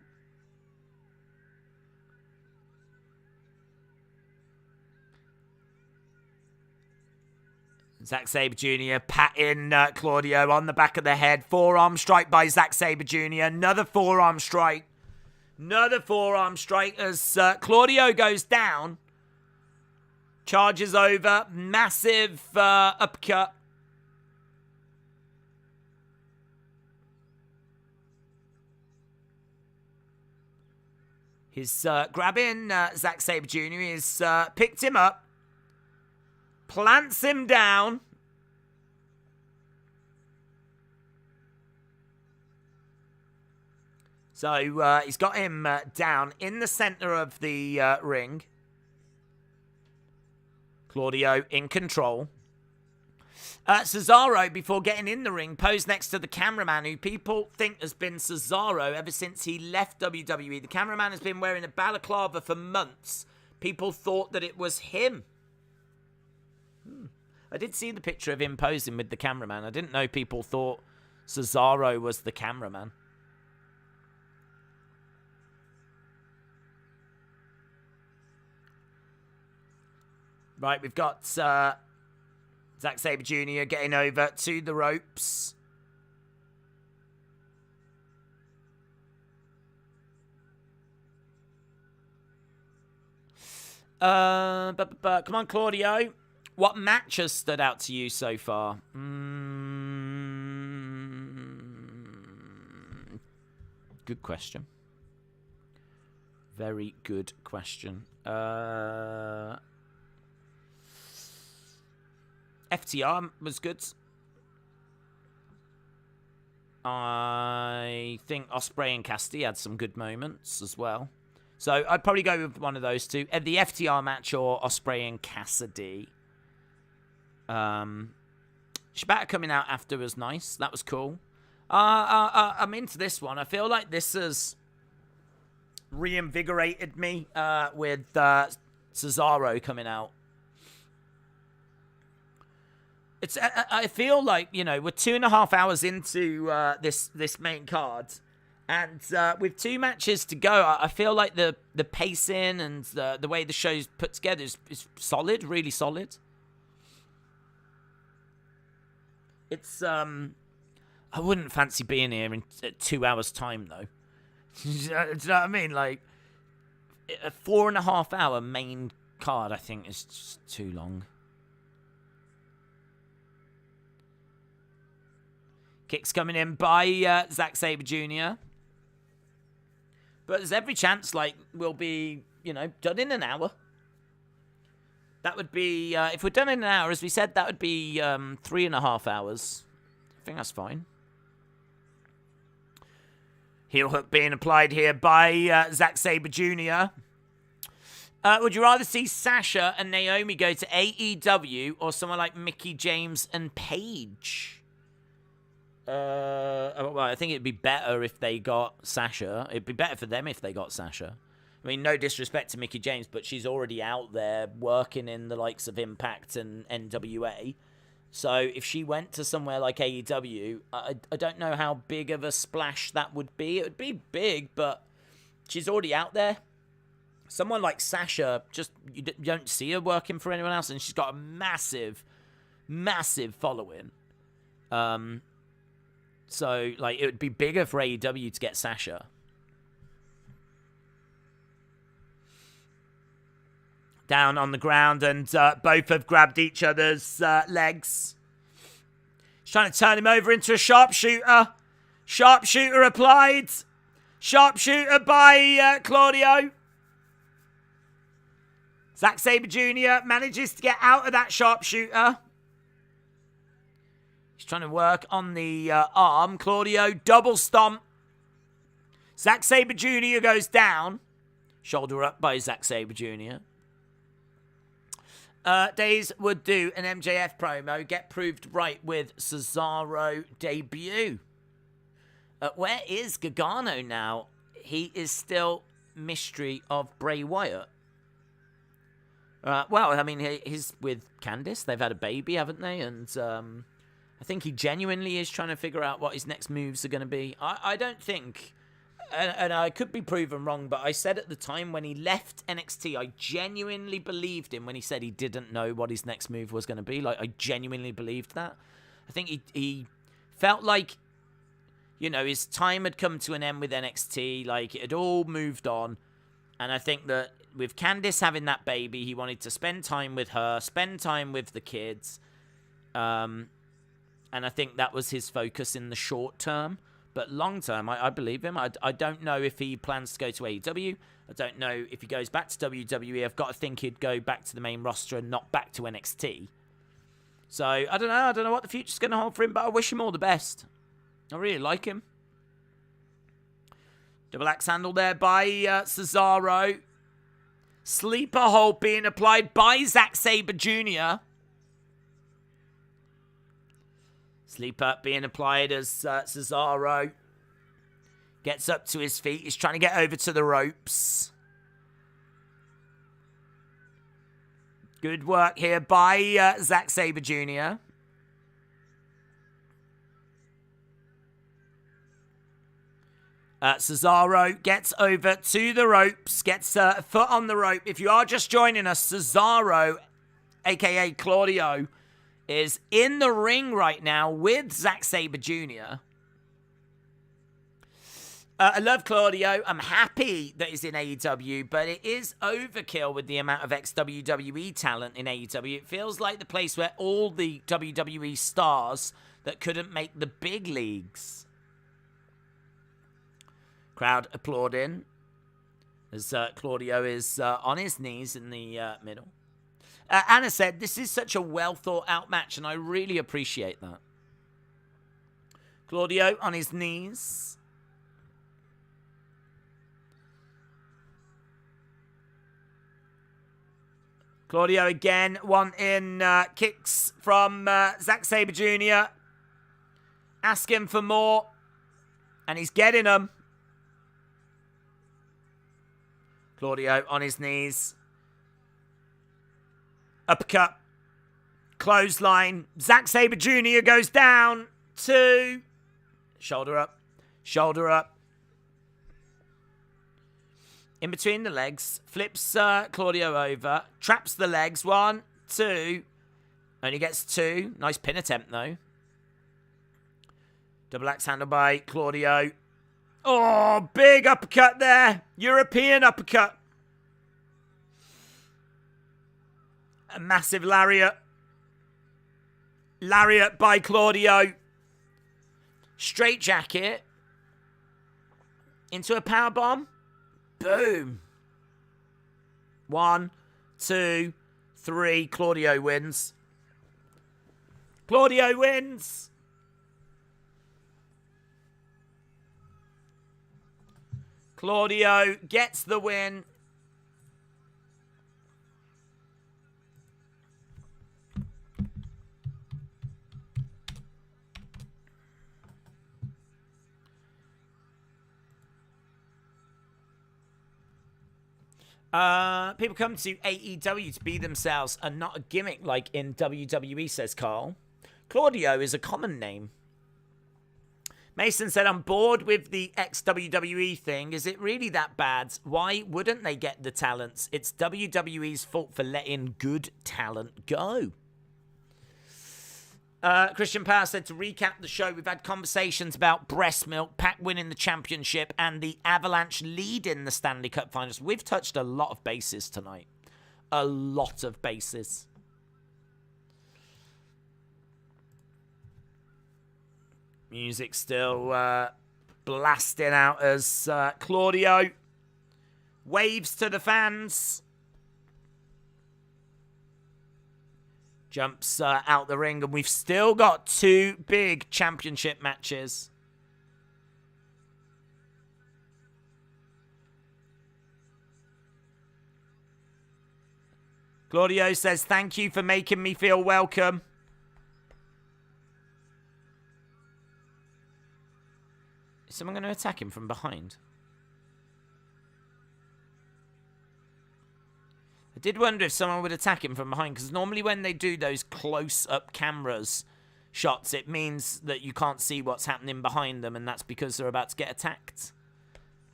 Zack Sabre Jr. patting Claudio on the back of the head. Forearm strike by Zack Sabre Jr. Another forearm strike. Another forearm strike as Claudio goes down. Charges over. Massive uppercut. He's grabbing Zack Sabre Jr. He's picked him up. Plants him down. So he's got him down in the center of the ring. Claudio in control. Cesaro, before getting in the ring, posed next to the cameraman, who people think has been Cesaro ever since he left WWE. The cameraman has been wearing a balaclava for months. People thought that it was him. I did see the picture of him posing with the cameraman. I didn't know people thought Cesaro was the cameraman. Right, we've got Zack Sabre Jr. getting over to the ropes. Come on, Claudio. What match has stood out to you so far? Good question. Very good question. FTR was good. I think Ospreay and Cassidy had some good moments as well. So I'd probably go with one of those two. The FTR match or Ospreay and Cassidy. Shibata coming out after was nice. That was cool. I'm into this one. I feel like this has reinvigorated me with Cesaro coming out. I feel like, you know, we're 2.5 hours into this main card, and with 2 matches to go, I feel like the pacing and the way the show's put together is solid, really solid. It's I wouldn't fancy being here in 2 hours' time though. Do you know what I mean? Like a 4.5 hour main card, I think is just too long. Kicks coming in by Zack Sabre Jr. But there's every chance, like, we'll be, you know, done in an hour. That would be, if we're done in an hour, as we said, that would be 3.5 hours. I think that's fine. Heel hook being applied here by Zack Sabre Jr. Would you rather see Sasha and Naomi go to AEW or someone like Mickie James and Paige? Well, I think it'd be better if they got Sasha. It'd be better for them if they got Sasha. I mean, no disrespect to Mickie James, but she's already out there working in the likes of Impact and NWA. So if she went to somewhere like AEW, I don't know how big of a splash that would be. It would be big, but she's already out there. Someone like Sasha, just you don't see her working for anyone else, and she's got a massive, massive following. So, like, it would be bigger for AEW to get Sasha. down on the ground, and both have grabbed each other's legs. He's trying to turn him over into a sharpshooter. Sharpshooter applied. Sharpshooter by Claudio. Zack Sabre Jr. manages to get out of that sharpshooter. He's trying to work on the arm. Claudio, double stomp. Zack Sabre Jr. goes down. Shoulder up by Zack Sabre Jr. Days would do an MJF promo. Get proved right with Cesaro debut. Where is Gargano now? He is still mystery of Bray Wyatt. Well, I mean, he's with Candice. They've had a baby, haven't they? And I think he genuinely is trying to figure out what his next moves are going to be. I don't think, and I could be proven wrong, but I said at the time when he left NXT, I genuinely believed him when he said he didn't know what his next move was going to be. Like, I genuinely believed that. I think he felt like, you know, his time had come to an end with NXT. Like, it had all moved on. And I think that with Candice having that baby, he wanted to spend time with her, spend time with the kids. And I think that was his focus in the short term. But long term, I believe him. I don't know if he plans to go to AEW. I don't know if he goes back to WWE. I've got to think he'd go back to the main roster and not back to NXT. So, I don't know. I don't know what the future's going to hold for him, but I wish him all the best. I really like him. Double axe handle there by Cesaro. Sleeper hold being applied by Zack Sabre Jr. Sleeper being applied as Cesaro gets up to his feet. He's trying to get over to the ropes. Good work here by Zack Sabre Jr. Cesaro gets over to the ropes, gets a foot on the rope. If you are just joining us, Cesaro, a.k.a. Claudio, is in the ring right now with Zack Sabre Jr. I love Claudio. I'm happy that he's in AEW, but it is overkill with the amount of ex-WWE talent in AEW. It feels like the place where all the WWE stars that couldn't make the big leagues. Crowd applauding as Claudio is on his knees in the middle. Anna said, this is such a well-thought-out match, and I really appreciate that. Claudio on his knees. Claudio again wanting kicks from Zack Sabre Jr. Asking for more, and he's getting them. Claudio on his knees. Uppercut. Clothesline. Zack Sabre Jr. goes down. 2. Shoulder up. Shoulder up. In between the legs. Flips Claudio over. Traps the legs. 1, 2. Only gets 2. Nice pin attempt, though. Double axe handle by Claudio. Oh, big uppercut there. European uppercut. A massive lariat. Lariat by Claudio. Straight jacket. Into a powerbomb. Boom. 1, 2, 3. Claudio wins. Claudio wins. Claudio gets the win. People come to AEW to be themselves and not a gimmick like in WWE, says Carl. Claudio is a common name. Mason said, I'm bored with the ex-WWE thing. Is it really that bad? Why wouldn't they get the talents? It's WWE's fault for letting good talent go. Christian Power said, to recap the show, we've had conversations about breast milk, Pac winning the championship, and the Avalanche leading the Stanley Cup Finals. We've touched a lot of bases tonight. a lot of bases. Music still blasting out as Claudio waves to the fans. Jumps out the ring, and we've still got 2 big championship matches. Claudio says, thank you for making me feel welcome. Is someone going to attack him from behind? I did wonder if someone would attack him from behind, because normally when they do those close-up cameras shots, it means that you can't see what's happening behind them, and that's because they're about to get attacked.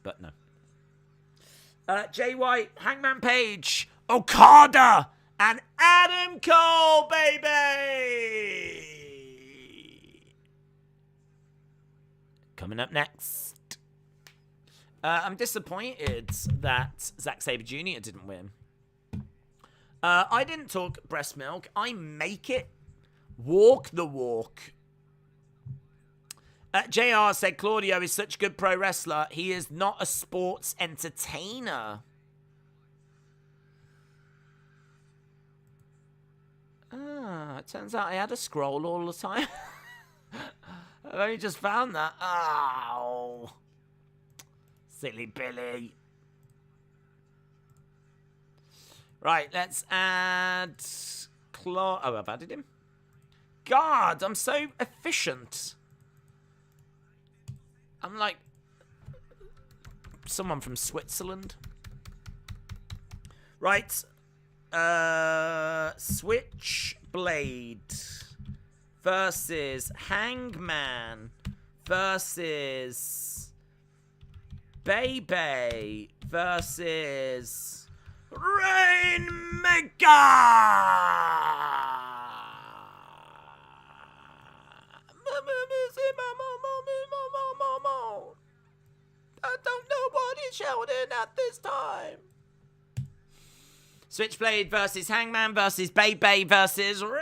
But no. Jay White, Hangman Page, Okada, and Adam Cole, baby! Coming up next. I'm disappointed that Zack Sabre Jr. didn't win. I didn't talk breast milk. I make it. Walk the walk. JR said Claudio is such a good pro wrestler. He is not a sports entertainer. It turns out I had a scroll all the time. I've only just found that. Oh. Silly Billy. Right, let's add Oh, I've added him. God, I'm so efficient. I'm like someone from Switzerland. Right. Switchblade versus Hangman versus Bebe versus Rainmaker! I don't know what he's shouting at this time. Switchblade versus Hangman versus Bebe versus Rainmaker!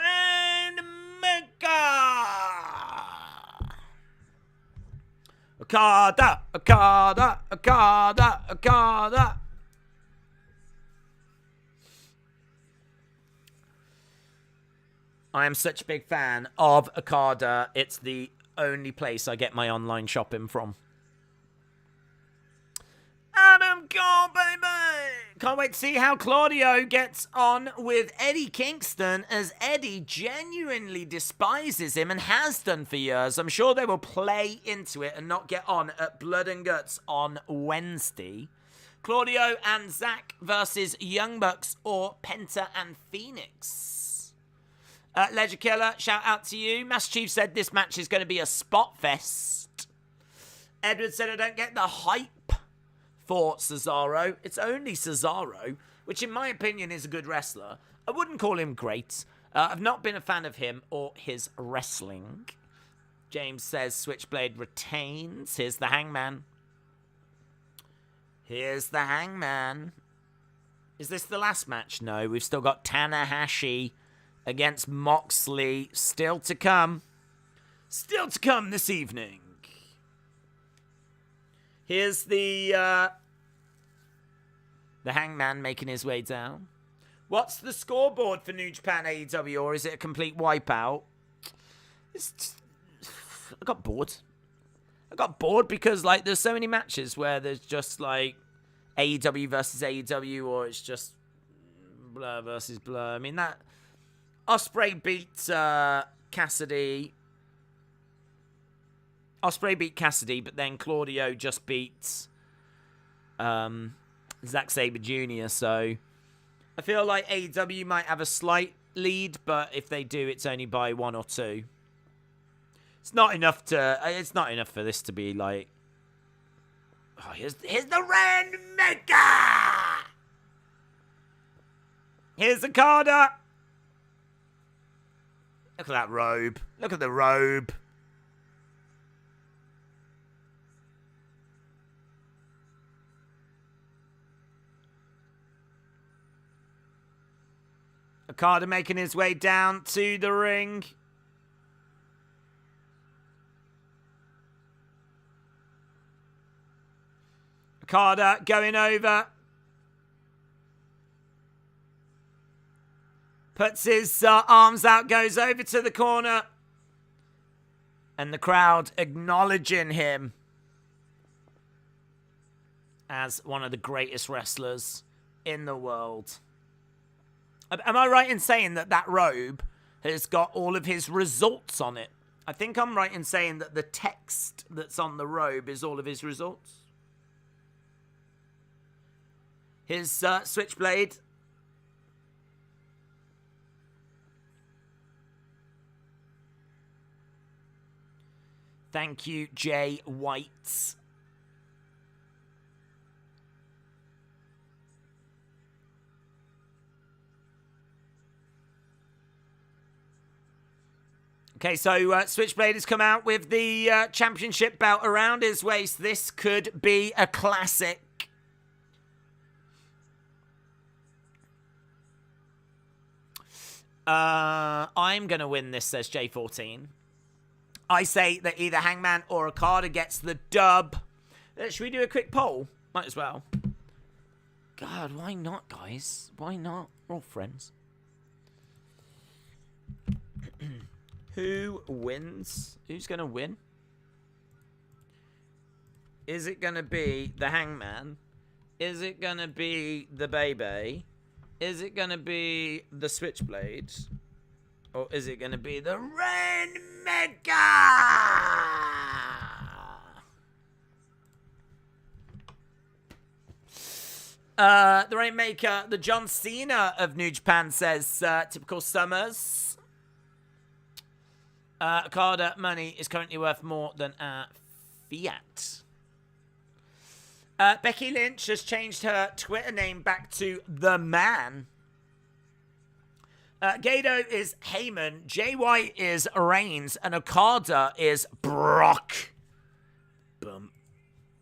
Okada! Okada! Okada! Okada! I am such a big fan of Okada. It's the only place I get my online shopping from. Adam Cole, baby! Can't wait to see how Claudio gets on with Eddie Kingston, as Eddie genuinely despises him and has done for years. I'm sure they will play into it and not get on at Blood and Guts on Wednesday. Claudio and Zack versus Young Bucks or Penta and Phoenix. Ledger Killer, shout out to you. Master Chief said this match is going to be a spot fest. Edward said I don't get the hype for Cesaro. It's only Cesaro, which in my opinion is a good wrestler. I wouldn't call him great. I've not been a fan of him or his wrestling. James says Switchblade retains. Here's the Hangman. Here's the Hangman. Is this the last match? No, we've still got Tanahashi against Moxley. Still to come. Still to come this evening. Here's the Hangman making his way down. What's the scoreboard for New Japan AEW, or is it a complete wipeout? I got bored. I got bored because, like, there's so many matches where there's just, like, AEW versus AEW, or it's just blah versus blah. I mean, that Ospreay beat Cassidy. Ospreay beat Cassidy, but then Claudio just beat Zack Sabre Jr., so I feel like AEW might have a slight lead, but if they do, it's only by 1 or 2. It's not enough for this to be like, oh, here's the Rainmaker! Here's the Okada! Look at that robe. Look at the robe. Okada making his way down to the ring. Okada going over. Puts his arms out, goes over to the corner. And the crowd acknowledging him as one of the greatest wrestlers in the world. Am I right in saying that that robe has got all of his results on it? I think I'm right in saying that the text that's on the robe is all of his results. His switchblade. Thank you, Jay White. Okay, so Switchblade has come out with the championship belt around his waist. This could be a classic. I'm going to win this, says J14. I say that either Hangman or Okada gets the dub. Should we do a quick poll? Might as well. God, why not, guys? Why not? We're all friends. Who wins? Who's going to win? Is it going to be the Hangman? Is it going to be the Baby? Is it going to be the Switchblade? Or is it going to be the Rainmaker? The Rainmaker, the John Cena of New Japan, says, typical Summers. Okada money is currently worth more than fiat. Becky Lynch has changed her Twitter name back to The Man. Gato is Heyman, Jay White is Reigns, and Okada is Brock. Bum,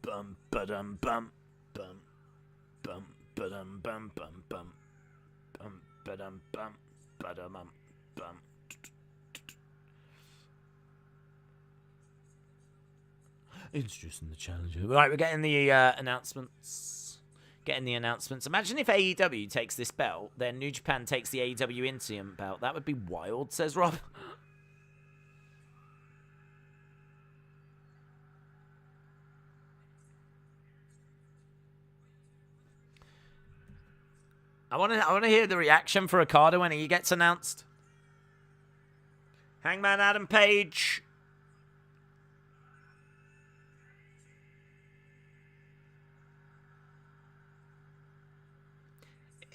bum, ba-dum, bum, bum, bum, ba-dum, bum, bum, bum, bum, ba-dum, bum, ba-dum, bum. Introducing the challenger. Right, we're getting the announcements. Imagine if AEW takes this belt, then New Japan takes the AEW Interim belt. That would be wild, says Rob. I want to hear the reaction for Okada when he gets announced. Hangman Adam Page.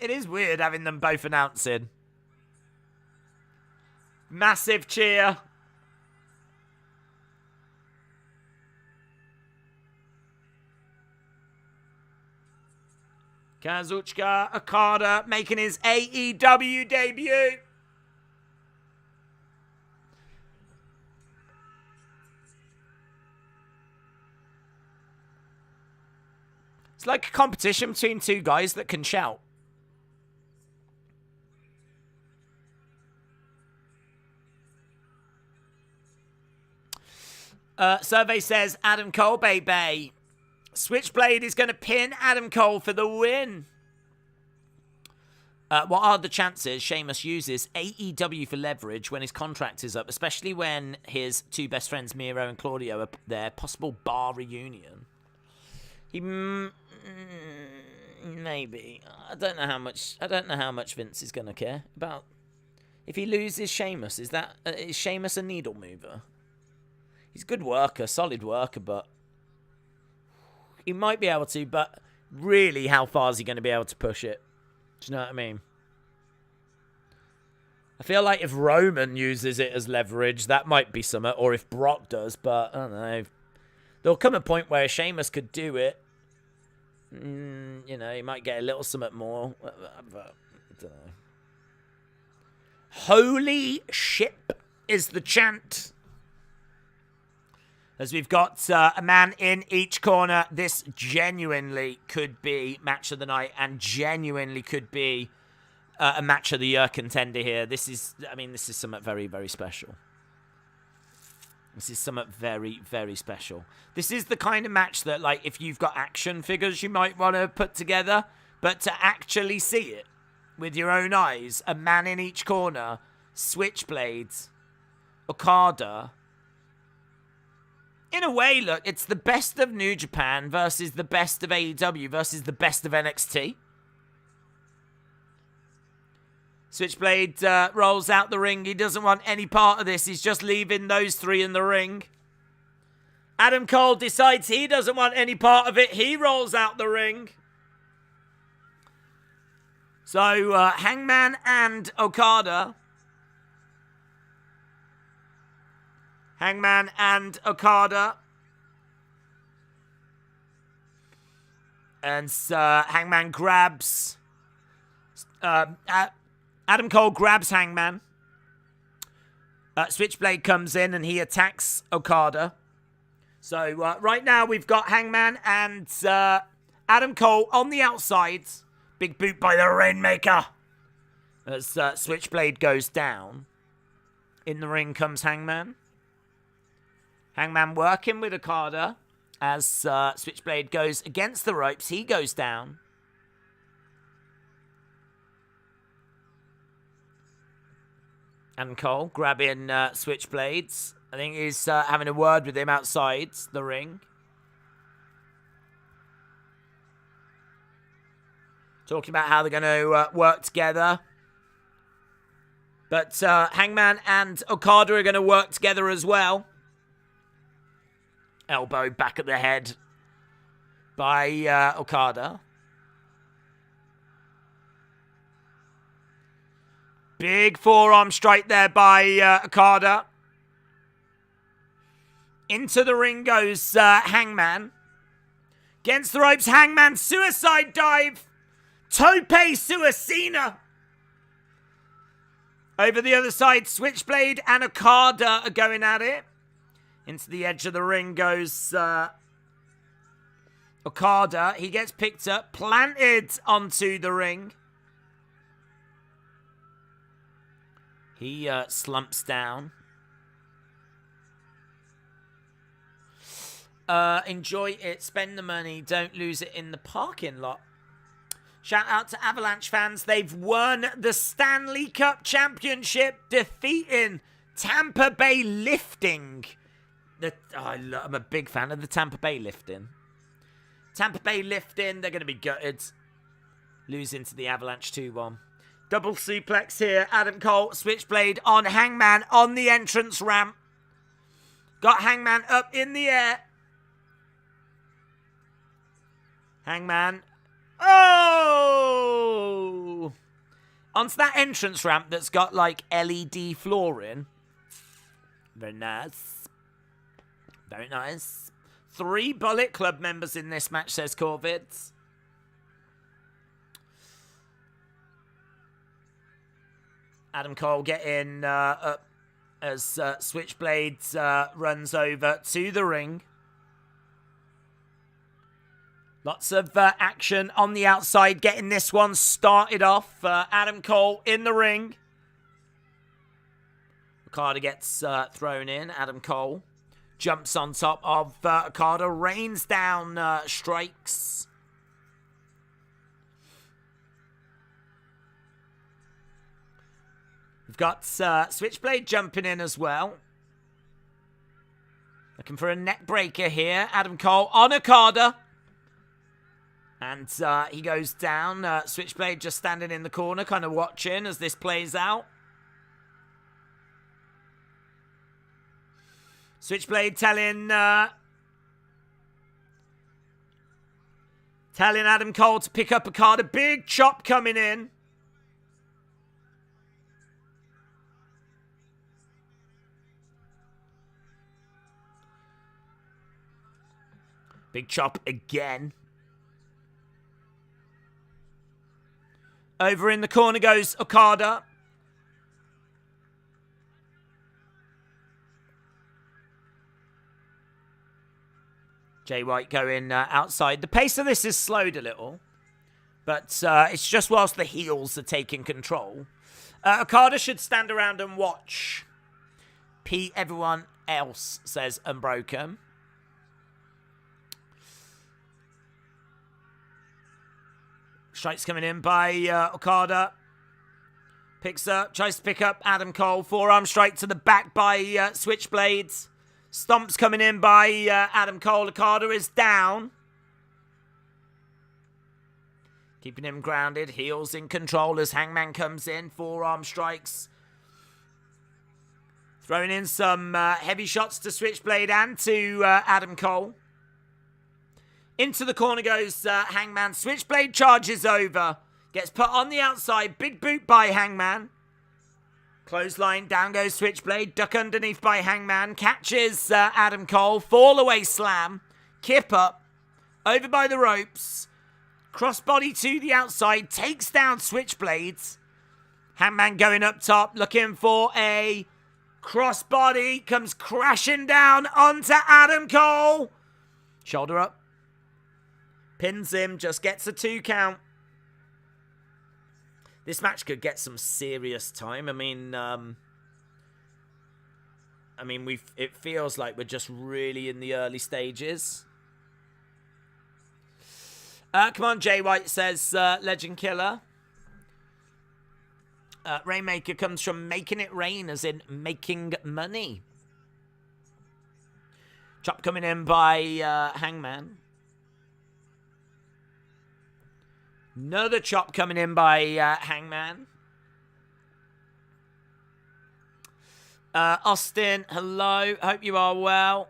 It is weird having them both announcing. Massive cheer. Kazuchika Okada making his AEW debut. It's like a competition between two guys that can shout. Survey says Adam Cole, baby. Switchblade is going to pin Adam Cole for the win. What are the chances Sheamus uses AEW for leverage when his contract is up, especially when his two best friends, Miro and Claudio, are there? Possible bar reunion. He maybe. I don't know how much Vince is going to care about. If he loses Sheamus, is Sheamus a needle mover? He's a good worker, solid worker, but he might be able to, but really, how far is he going to be able to push it? Do you know what I mean? I feel like if Roman uses it as leverage, that might be something, or if Brock does, but I don't know. There'll come a point where Sheamus could do it. You know, he might get a little something more, but I don't know. Holy ship is the chant. As we've got a man in each corner, this genuinely could be match of the night and genuinely could be a match of the year contender here. This is something very, very special. This is something very, very special. This is the kind of match that, like, if you've got action figures you might want to put together, but to actually see it with your own eyes, a man in each corner, Switchblades, Okada. In a way, look, it's the best of New Japan versus the best of AEW versus the best of NXT. Switchblade rolls out the ring. He doesn't want any part of this. He's just leaving those three in the ring. Adam Cole decides he doesn't want any part of it. He rolls out the ring. So, Hangman and Okada. Hangman and Okada. And Hangman grabs... Adam Cole grabs Hangman. Switchblade comes in and he attacks Okada. So right now we've got Hangman and Adam Cole on the outside. Big boot by the Rainmaker. As Switchblade goes down. In the ring comes Hangman. Hangman working with Okada. As Switchblade goes against the ropes, he goes down. And Cole grabbing Switchblades. I think he's having a word with him outside the ring. Talking about how they're going to work together. But Hangman and Okada are going to work together as well. Elbow back at the head by Okada. Big forearm strike there by Okada. Into the ring goes Hangman. Against the ropes, Hangman suicide dive. Tope Suicina. Over the other side, Switchblade and Okada are going at it. Into the edge of the ring goes Okada. He gets picked up, planted onto the ring. He slumps down. Enjoy it, spend the money, don't lose it in the parking lot. Shout out to Avalanche fans. They've won the Stanley Cup Championship, defeating Tampa Bay Lifting. I'm a big fan of the Tampa Bay Lifting. Tampa Bay Lifting, they're going to be gutted. Losing to the Avalanche 2-1. Double suplex here. Adam Cole, Switchblade on Hangman on the entrance ramp. Got Hangman up in the air. Hangman. Oh! Onto that entrance ramp that's got like LED flooring. Very nice. Very nice. 3 Bullet Club members in this match, says Corvid. Adam Cole getting up as Switchblade runs over to the ring. Lots of action on the outside, getting this one started off. Adam Cole in the ring. Okada gets thrown in. Adam Cole jumps on top of Okada, rains down strikes. We've got Switchblade jumping in as well. Looking for a neck breaker here. Adam Cole on Okada. And he goes down. Switchblade just standing in the corner, kind of watching as this plays out. Switchblade telling Adam Cole to pick up Okada. Big chop coming in. Big chop again. Over in the corner goes Okada. Jay White going outside. The pace of this is slowed a little. But it's just whilst the heels are taking control. Okada should stand around and watch. Everyone else, says Unbroken. Strikes coming in by Okada. Picks up, tries to pick up Adam Cole. Forearm strike to the back by Switchblades. Stomps coming in by Adam Cole. Okada is down. Keeping him grounded. Heels in control as Hangman comes in. Forearm strikes. Throwing in some heavy shots to Switchblade and to Adam Cole. Into the corner goes Hangman. Switchblade charges over. Gets put on the outside. Big boot by Hangman. Clothesline. Down goes Switchblade. Duck underneath by Hangman. Catches Adam Cole. Fall away slam. Kip up. Over by the ropes. Crossbody to the outside. Takes down Switchblades. Hangman going up top. Looking for a crossbody. Comes crashing down onto Adam Cole. Shoulder up. Pins him. Just gets a 2 count. This match could get some serious time. It feels like we're just really in the early stages. Come on, Jay White, says Legend Killer. Rainmaker comes from making it rain, as in making money. Chop coming in by Hangman. Another chop coming in by Hangman. Austin, hello. Hope you are well.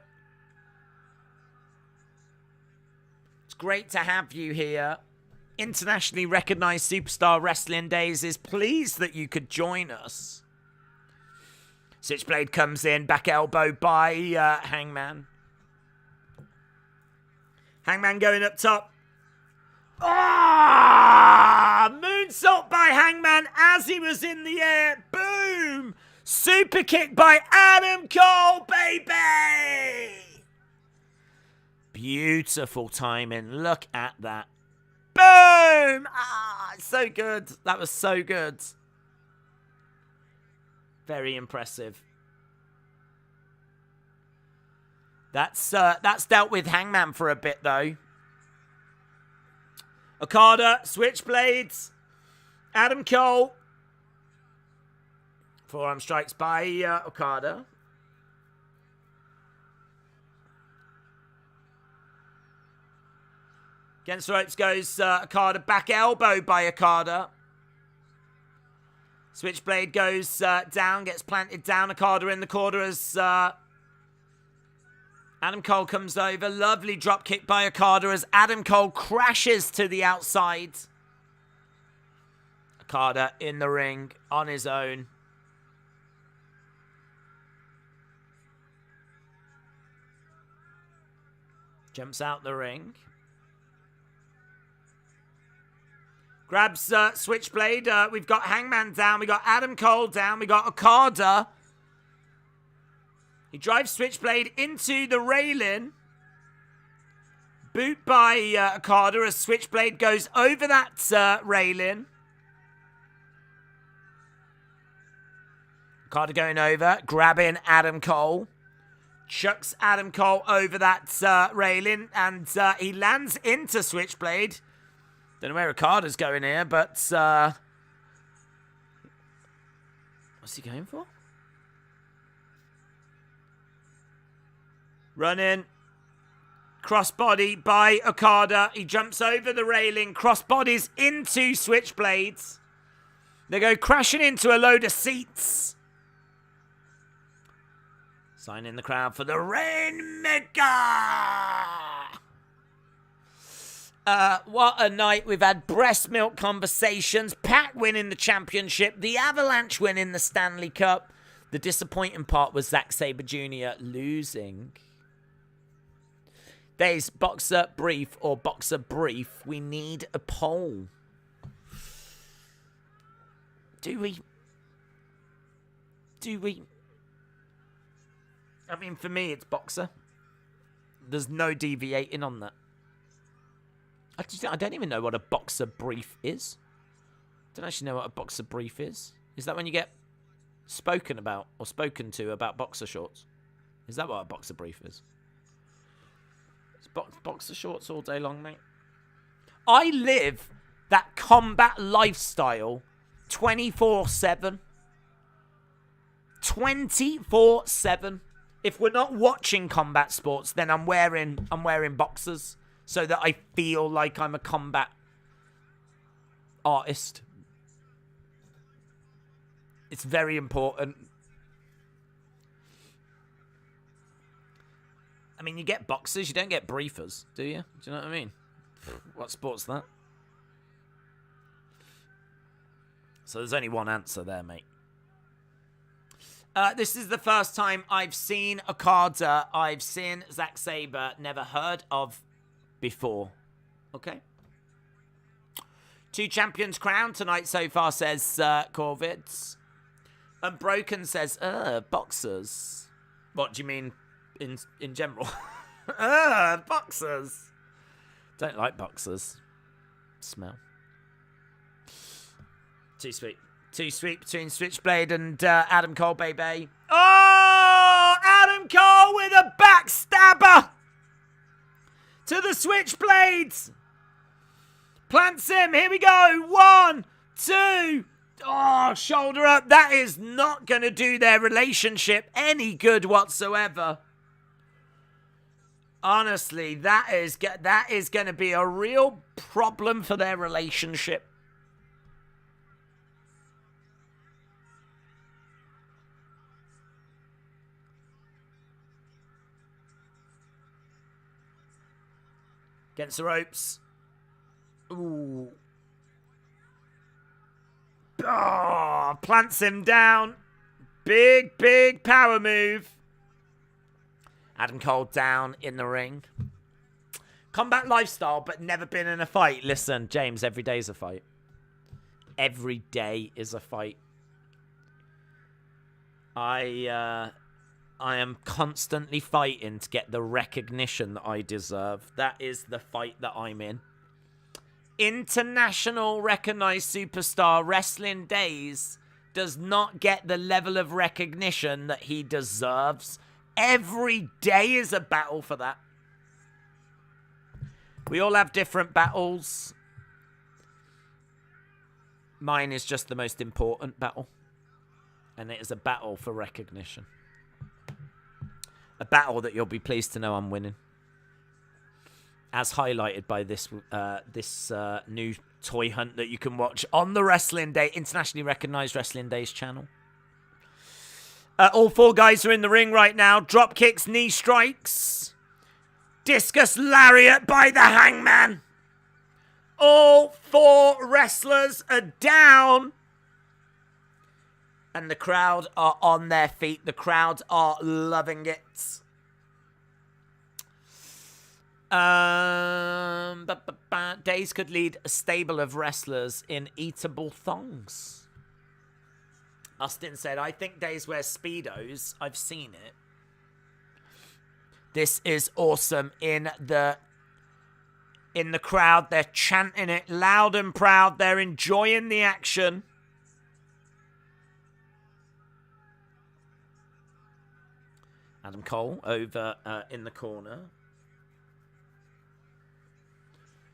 It's great to have you here. Internationally recognized Superstar Wrestling Days is pleased that you could join us. Switchblade comes in. Back elbow by Hangman. Hangman going up top. Moonsault by Hangman as he was in the air. Boom! Super kick by Adam Cole, baby! Beautiful timing. Look at that. Boom! So good. That was so good. Very impressive. That's dealt with Hangman for a bit, though. Okada, Switchblades, Adam Cole. Forearm strikes by Okada. Against the ropes goes Okada. Back elbow by Okada. Switchblade goes down, gets planted down. Okada in the corner as Adam Cole comes over. Lovely drop kick by Okada as Adam Cole crashes to the outside. Okada in the ring on his own. Jumps out the ring. Grabs Switchblade. We've got Hangman down. We got Adam Cole down. We got Okada. He drives Switchblade into the railing. Boot by Okada as Switchblade goes over that railing. Okada going over, grabbing Adam Cole. Chucks Adam Cole over that railing, and he lands into Switchblade. Don't know where Okada's going here, but what's he going for? Running. Crossbody by Okada. He jumps over the railing. Crossbodies into Switchblades. They go crashing into a load of seats. Sign in the crowd for the Rainmaker. What a night. We've had breast milk conversations. Pac winning the championship. The Avalanche winning the Stanley Cup. The disappointing part was Zack Sabre Jr. losing. Days, boxer brief or boxer brief. We need a poll. Do we? I mean, for me, it's boxer. There's no deviating on that. I don't even know what a boxer brief is. Don't actually know what a boxer brief is. Is that when you get spoken about or spoken to about boxer shorts? Is that what a boxer brief is? It's boxer shorts all day long, mate. I live that combat lifestyle 24/7. 24/7. If we're not watching combat sports, then I'm wearing boxers so that I feel like I'm a combat artist. It's very important. I mean, you get boxers, you don't get briefers, do you? Do you know what I mean? What sport's that? So there's only one answer there, mate. This is the first time I've seen Okada. I've seen Zack Sabre. Never heard of before. Okay. 2 champions crowned tonight so far, says Corvids. Unbroken says, boxers. What do you mean in general? Boxers. Don't like boxers. Smell. Too sweet. Too sweet between Switchblade and Adam Cole, baby. Oh! Adam Cole with a backstabber to the Switchblades. Plants him. Here we go. 1, 2. Oh, shoulder up. That is not going to do their relationship any good whatsoever. Honestly, that is going to be a real problem for their relationship. Against the ropes. Ooh. Oh, plants him down. Big, big power move. Adam Cole down in the ring. Combat lifestyle, but never been in a fight. Listen, James, every day is a fight. Every day is a fight. I am constantly fighting to get the recognition that I deserve. That is the fight that I'm in. International recognized superstar Wrestling Days does not get the level of recognition that he deserves. Every day is a battle for that. We all have different battles. Mine is just the most important battle. And it is a battle for recognition. A battle that you'll be pleased to know I'm winning. As highlighted by this new toy hunt that you can watch on the Wrestling Day, internationally recognized Wrestling Days channel. All 4 guys are in the ring right now. Drop kicks, knee strikes. Discus lariat by the Hangman. All 4 wrestlers are down. And the crowd are on their feet. The crowd are loving it. Days could lead a stable of wrestlers in eatable thongs. Austin said, I think Days wears Speedos. I've seen it. This is awesome. In the crowd, they're chanting it loud and proud. They're enjoying the action. Adam Cole over in the corner.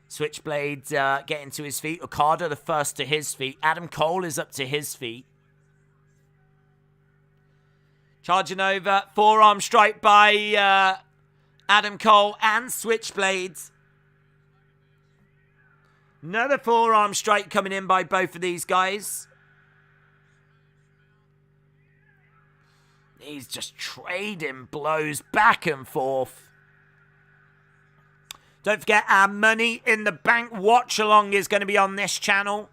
Switchblade getting to his feet. Okada the first to his feet. Adam Cole is up to his feet. Charging over. Forearm strike by Adam Cole and Switchblades. Another forearm strike coming in by both of these guys. He's just trading blows back and forth. Don't forget, our Money in the Bank watch-along is going to be on this channel.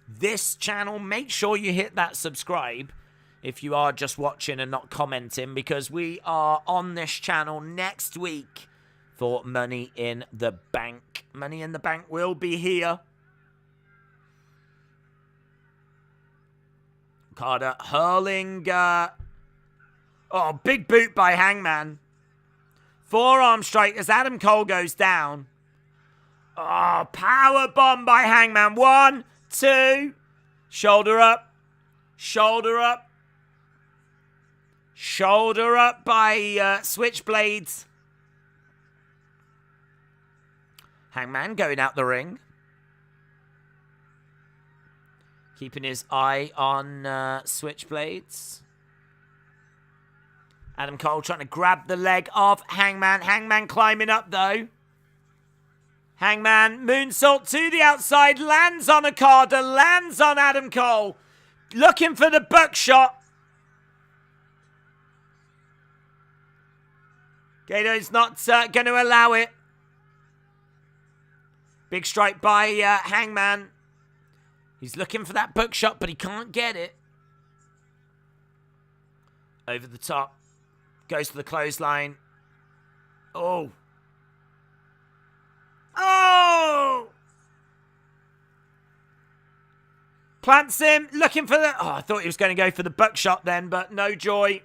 This channel, make sure you hit that subscribe if you are just watching and not commenting, because we are on this channel next week for Money in the Bank. Money in the Bank will be here. Carter hurling... Oh, big boot by Hangman. Forearm strike as Adam Cole goes down. Oh, power bomb by Hangman. 1, 2. Shoulder up. Shoulder up. Shoulder up by Switchblades. Hangman going out the ring. Keeping his eye on Switchblades. Adam Cole trying to grab the leg of Hangman. Hangman climbing up, though. Hangman, moonsault to the outside. Lands on Okada. Lands on Adam Cole. Looking for the buckshot. Gato's not going to allow it. Big strike by Hangman. He's looking for that buckshot, but he can't get it. Over the top. Goes to the clothesline. Oh. Oh! Plants him. Looking for the... Oh, I thought he was going to go for the buckshot then, but no joy.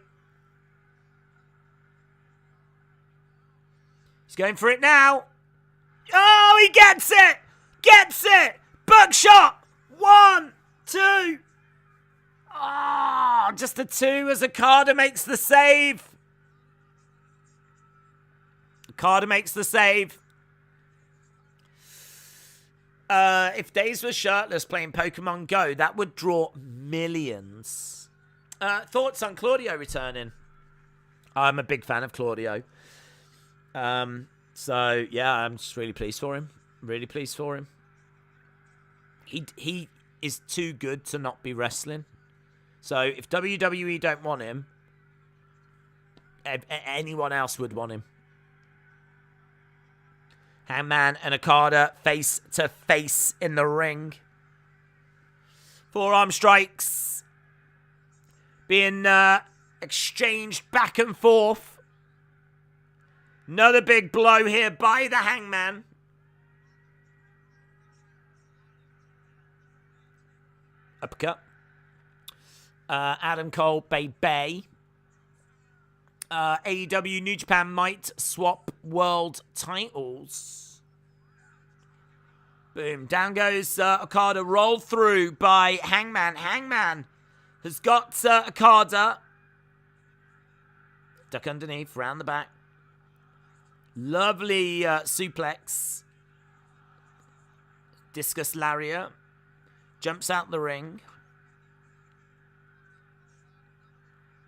He's going for it now. Oh, he gets it! Gets it! Buckshot! 1, 2. Oh, just a 2 as Okada makes the save. Okada makes the save. If Days was shirtless playing Pokemon Go, that would draw millions. Thoughts on Claudio returning? I'm a big fan of Claudio. So, yeah, I'm just really pleased for him. Really pleased for him. He is too good to not be wrestling. So, if WWE don't want him, anyone else would want him. Hangman and Okada face to face in the ring. Forearm strikes being exchanged back and forth. Another big blow here by the Hangman. Uppercut. Adam Cole, baby. AEW New Japan might swap world titles. Boom. Down goes Okada. Rolled through by Hangman. Hangman has got Okada. Duck underneath, round the back. Lovely suplex. Discus lariat. Jumps out the ring.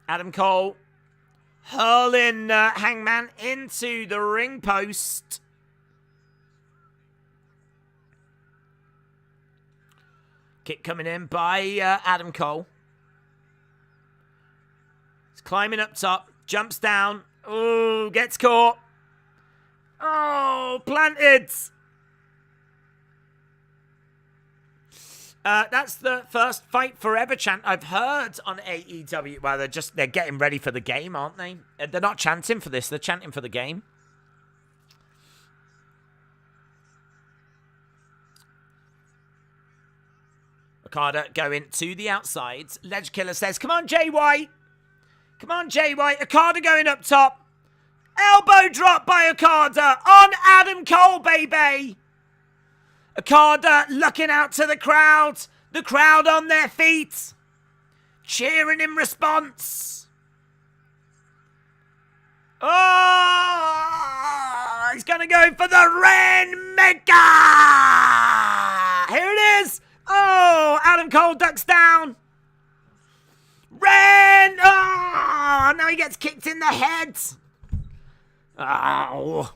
Adam Cole hurling Hangman into the ring post. Kick coming in by Adam Cole. He's climbing up top. Jumps down. Oh, gets caught. Oh, planted. That's the first Fight Forever chant I've heard on AEW. Well, they're getting ready for the game, aren't they? They're not chanting for this. They're chanting for the game. Okada going to the outside. Ledge Killer says, come on, Jay White. Come on, Jay White. Okada going up top. Elbow drop by Okada on Adam Cole, baby. Okada looking out to the crowd. The crowd on their feet. Cheering in response. Oh, he's going to go for the Rainmaker. Here it is. Oh, Adam Cole ducks down. Ren. Oh, now he gets kicked in the head. Oh.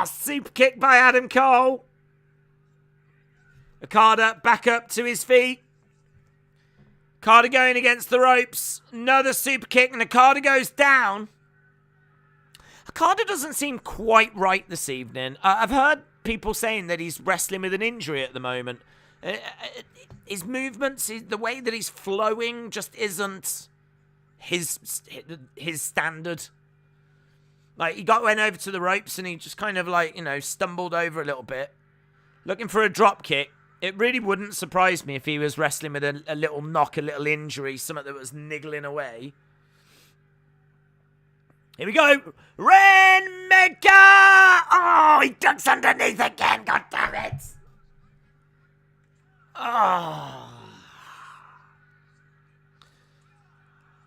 Super kick by Adam Cole. Okada back up to his feet. Okada going against the ropes. Another super kick and Okada goes down. Okada doesn't seem quite right this evening. I've heard people saying that he's wrestling with an injury at the moment. His movements, the way that he's flowing just isn't his standard. Like, he went over to the ropes and he just kind of like, stumbled over a little bit. Looking for a drop kick. It really wouldn't surprise me if he was wrestling with a little knock, a little injury, something that was niggling away. Here we go. Rainmaker! Oh, he ducks underneath again. God damn it. Oh.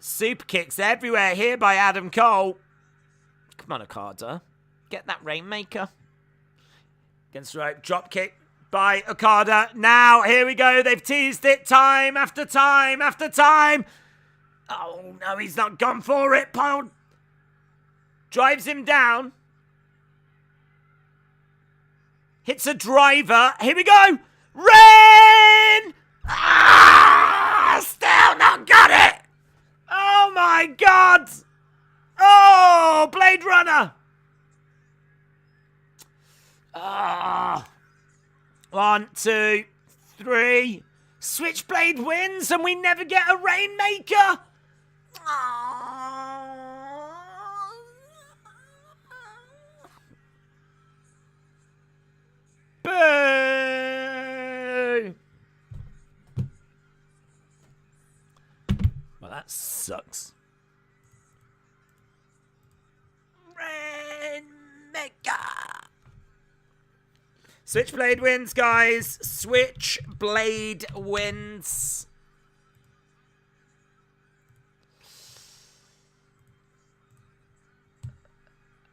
Super kicks everywhere here by Adam Cole. Come on, Okada. Get that Rainmaker. Against the rope. Drop kick by Okada. Now, here we go. They've teased it time after time after time. Oh, no, he's not gone for it. Pile drives him down. Hits a driver. Here we go. Rain! Ah! Still not got it. Oh, my God. Oh, Blade Runner. Ah. 1, 2, 3. Switchblade wins and we never get a Rainmaker. Boo! Well, that sucks. Rainmaker! Switchblade wins, guys. Switchblade wins.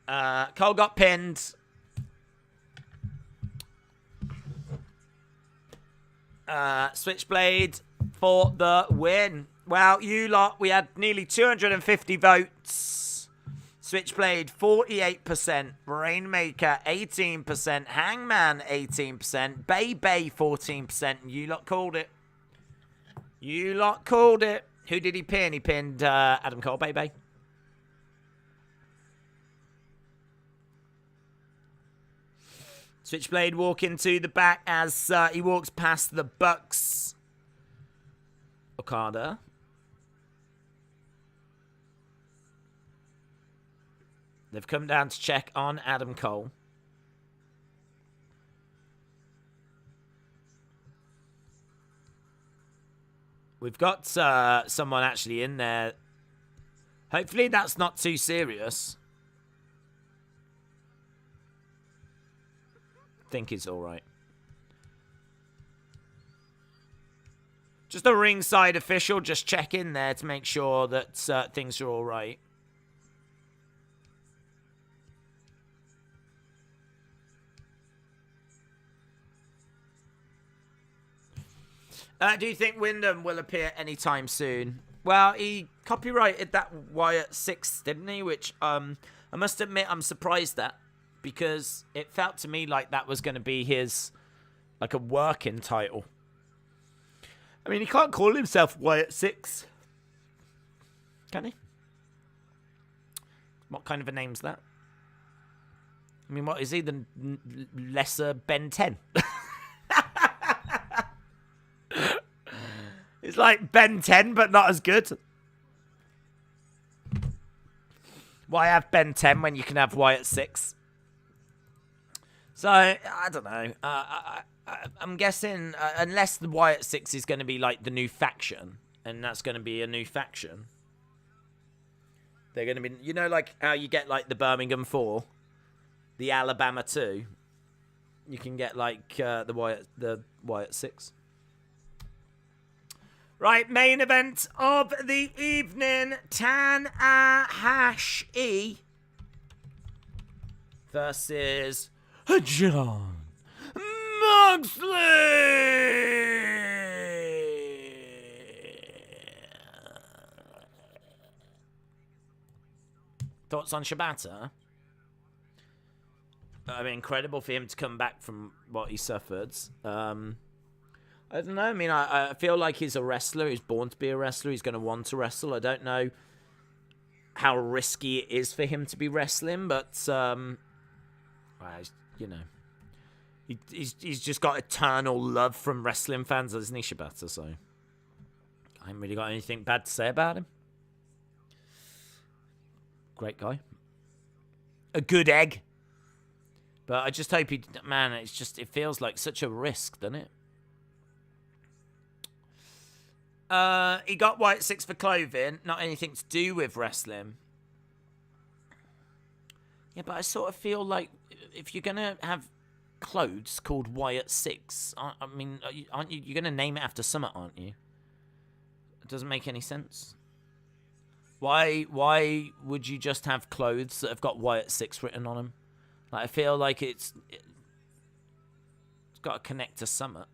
Cole got pinned. Switchblade for the win. Well, you lot, we had nearly 250 votes. Switchblade, 48%. Rainmaker, 18%. Hangman, 18%. Bay, 14%. You lot called it. You lot called it. Who did he pin? He pinned Adam Cole, Bay. Switchblade walking to the back as he walks past the Bucks. Okada. They've come down to check on Adam Cole. We've got someone actually in there. Hopefully that's not too serious. I think it's all right. Just a ringside official, just check in there to make sure that things are all right. Do you think Wyndham will appear anytime soon? Well, he copyrighted that Wyatt 6, didn't he? Which I must admit I'm surprised at, because it felt to me like that was going to be his, like, a working title. I mean, he can't call himself Wyatt 6, can he? What kind of a name's that? I mean, what is he? The lesser Ben 10? It's like Ben 10, but not as good. Why have Ben 10 when you can have Wyatt 6? So, I don't know. I'm guessing, unless the Wyatt 6 is going to be like the new faction, and that's going to be a new faction, they're going to be, you know, like how you get like the Birmingham 4, the Alabama 2, you can get like the Wyatt 6. Right, main event of the evening, Tanahashi versus John Moxley. Thoughts on Shibata? I mean, incredible for him to come back from what he suffered. I don't know. I mean, I feel like he's a wrestler. He's born to be a wrestler. He's going to want to wrestle. I don't know how risky it is for him to be wrestling, but you know, he's just got eternal love from wrestling fans, isn't he, Shibata? So I haven't really got anything bad to say about him. Great guy, a good egg. But I just hope it feels like such a risk, doesn't it? He got Wyatt 6 for clothing, not anything to do with wrestling. Yeah, but I sort of feel like if you're going to have clothes called Wyatt 6, I mean, aren't you? You're going to name it after Summit, aren't you? It doesn't make any sense. Why would you just have clothes that have got Wyatt 6 written on them? Like, I feel like it's got to connect to Summit.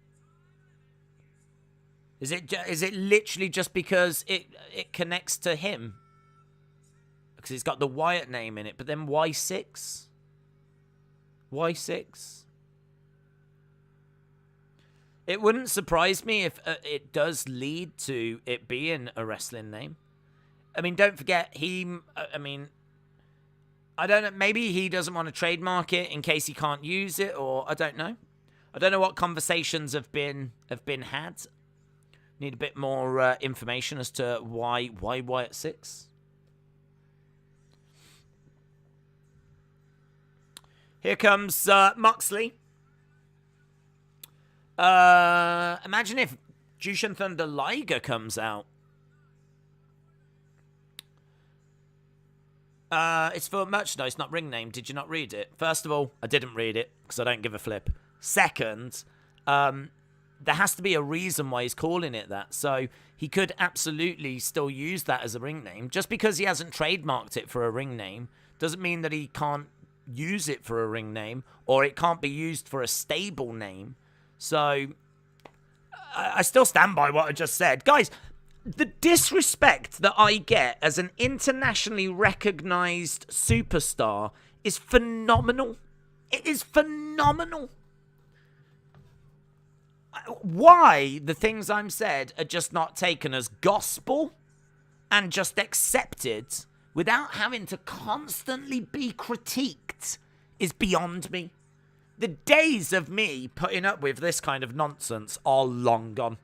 Is it literally just because it connects to him? Because it's got the Wyatt name in it, but then why 6? Why 6? It wouldn't surprise me if it does lead to it being a wrestling name. I mean, don't forget, I don't know, maybe he doesn't want to trademark it in case he can't use it, or I don't know. I don't know what conversations have been had. Need a bit more information as to why Wyatt 6. Here comes Moxley. Imagine if Jushin Thunder Liger comes out. It's for merchandise, not ring name. Did you not read it? First of all, I didn't read it because I don't give a flip. Second, there has to be a reason why he's calling it that. So he could absolutely still use that as a ring name. Just because he hasn't trademarked it for a ring name doesn't mean that he can't use it for a ring name, or it can't be used for a stable name. So I still stand by what I just said. Guys, the disrespect that I get as an internationally recognized superstar is phenomenal. It is phenomenal. Why the things I'm said are just not taken as gospel and just accepted without having to constantly be critiqued is beyond me. The days of me putting up with this kind of nonsense are long gone.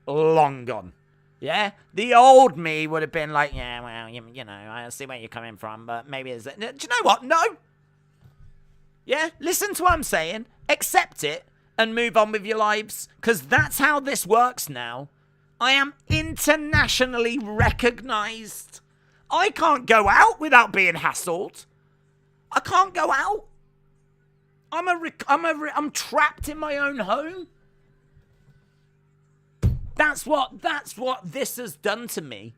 Long gone. Yeah? The old me would have been like, yeah, well, you know, I see where you're coming from, but maybe it's... Do you know what? No. Yeah? Listen to what I'm saying. Accept it and move on with your lives, because that's how this works now. I am internationally recognized. I can't go out without being hassled. I can't go out. I'm trapped in my own home. That's what this has done to me.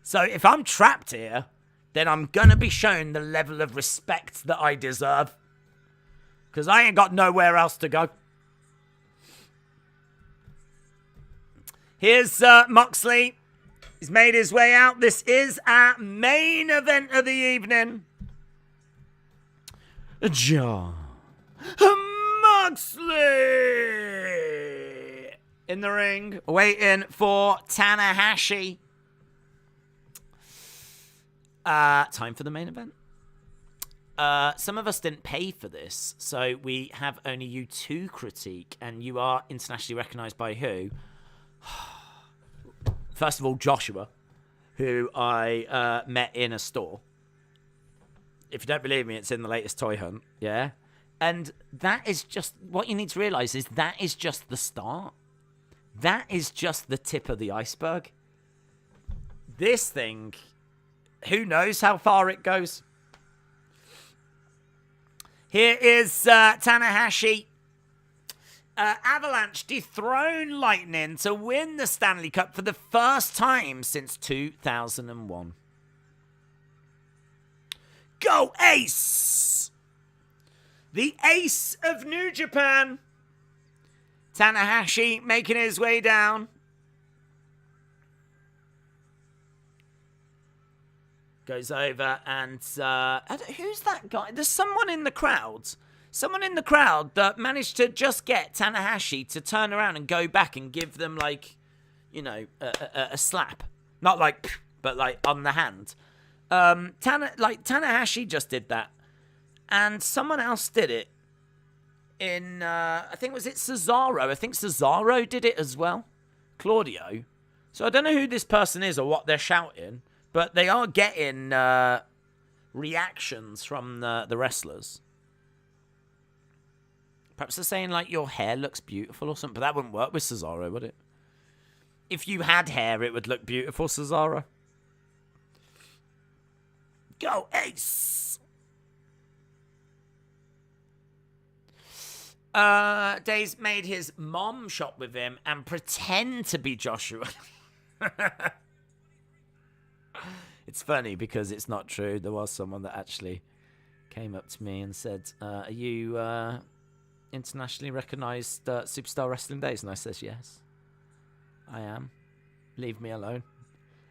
So if I'm trapped here, then I'm gonna be shown the level of respect that I deserve. Because I ain't got nowhere else to go. Here's Moxley. He's made his way out. This is our main event of the evening. John Moxley in the ring, waiting for Tanahashi. Time for the main event. Some of us didn't pay for this, so we have only you to critique, and you are internationally recognized by who? First of all, Joshua, who I met in a store. If you don't believe me, it's in the latest Toy Hunt, yeah? And that is just, what you need to realize is that is just the start. That is just the tip of the iceberg. This thing, who knows how far it goes? Here is Tanahashi. Avalanche dethrone Lightning to win the Stanley Cup for the first time since 2001. Go Ace! The Ace of New Japan. Tanahashi making his way down. Goes over and... who's that guy? There's someone in the crowd. Someone in the crowd that managed to just get Tanahashi to turn around and go back and give them, like, you know, a slap. Not like, but like on the hand. Tanahashi just did that. And someone else did it. In, I think, was it Cesaro? I think Cesaro did it as well. Claudio. So I don't know who this person is or what they're shouting. But they are getting reactions from the wrestlers. Perhaps they're saying, like, your hair looks beautiful or something. But that wouldn't work with Cesaro, would it? If you had hair, it would look beautiful, Cesaro. Go Ace! Days made his mom shop with him and pretend to be Joshua. It's funny because it's not true. There was someone that actually came up to me and said, are you internationally recognized Superstar Wrestling Days? And I says, yes, I am. Leave me alone.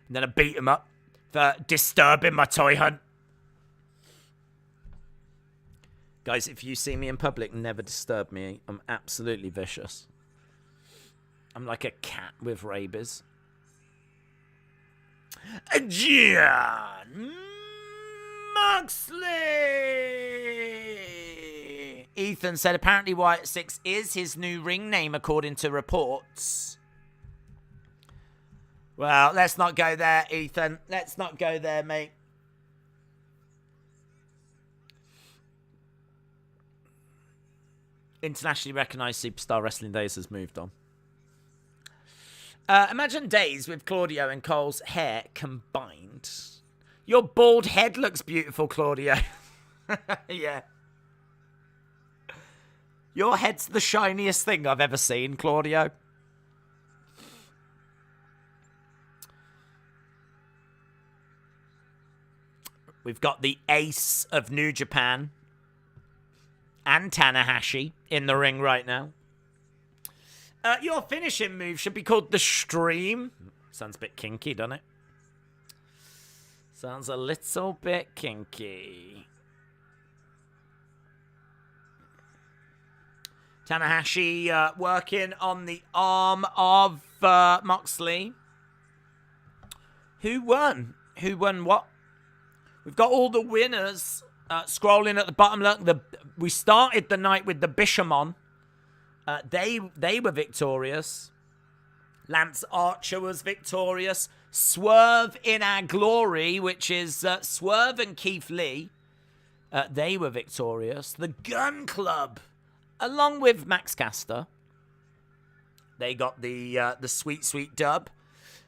And then I beat him up for disturbing my toy hunt. Guys, if you see me in public, never disturb me. I'm absolutely vicious. I'm like a cat with rabies. John Moxley! Ethan said apparently Wyatt 6 is his new ring name according to reports. Well, let's not go there, Ethan. Let's not go there, mate. Internationally recognized Superstar Wrestling Days has moved on. Imagine Days with Claudio and Cole's hair combined. Your bald head looks beautiful, Claudio. Yeah. Your head's the shiniest thing I've ever seen, Claudio. We've got the ace of New Japan and Tanahashi in the ring right now. Your finishing move should be called the Stream. Sounds a bit kinky, doesn't it? Sounds a little bit kinky. Tanahashi working on the arm of Moxley. Who won? Who won what? We've got all the winners scrolling at the bottom. Look, we started the night with the Bishamon. They were victorious. Lance Archer was victorious. Swerve in Our Glory, which is Swerve and Keith Lee. They were victorious. The Gun Club, along with Max Caster, they got the sweet, sweet dub.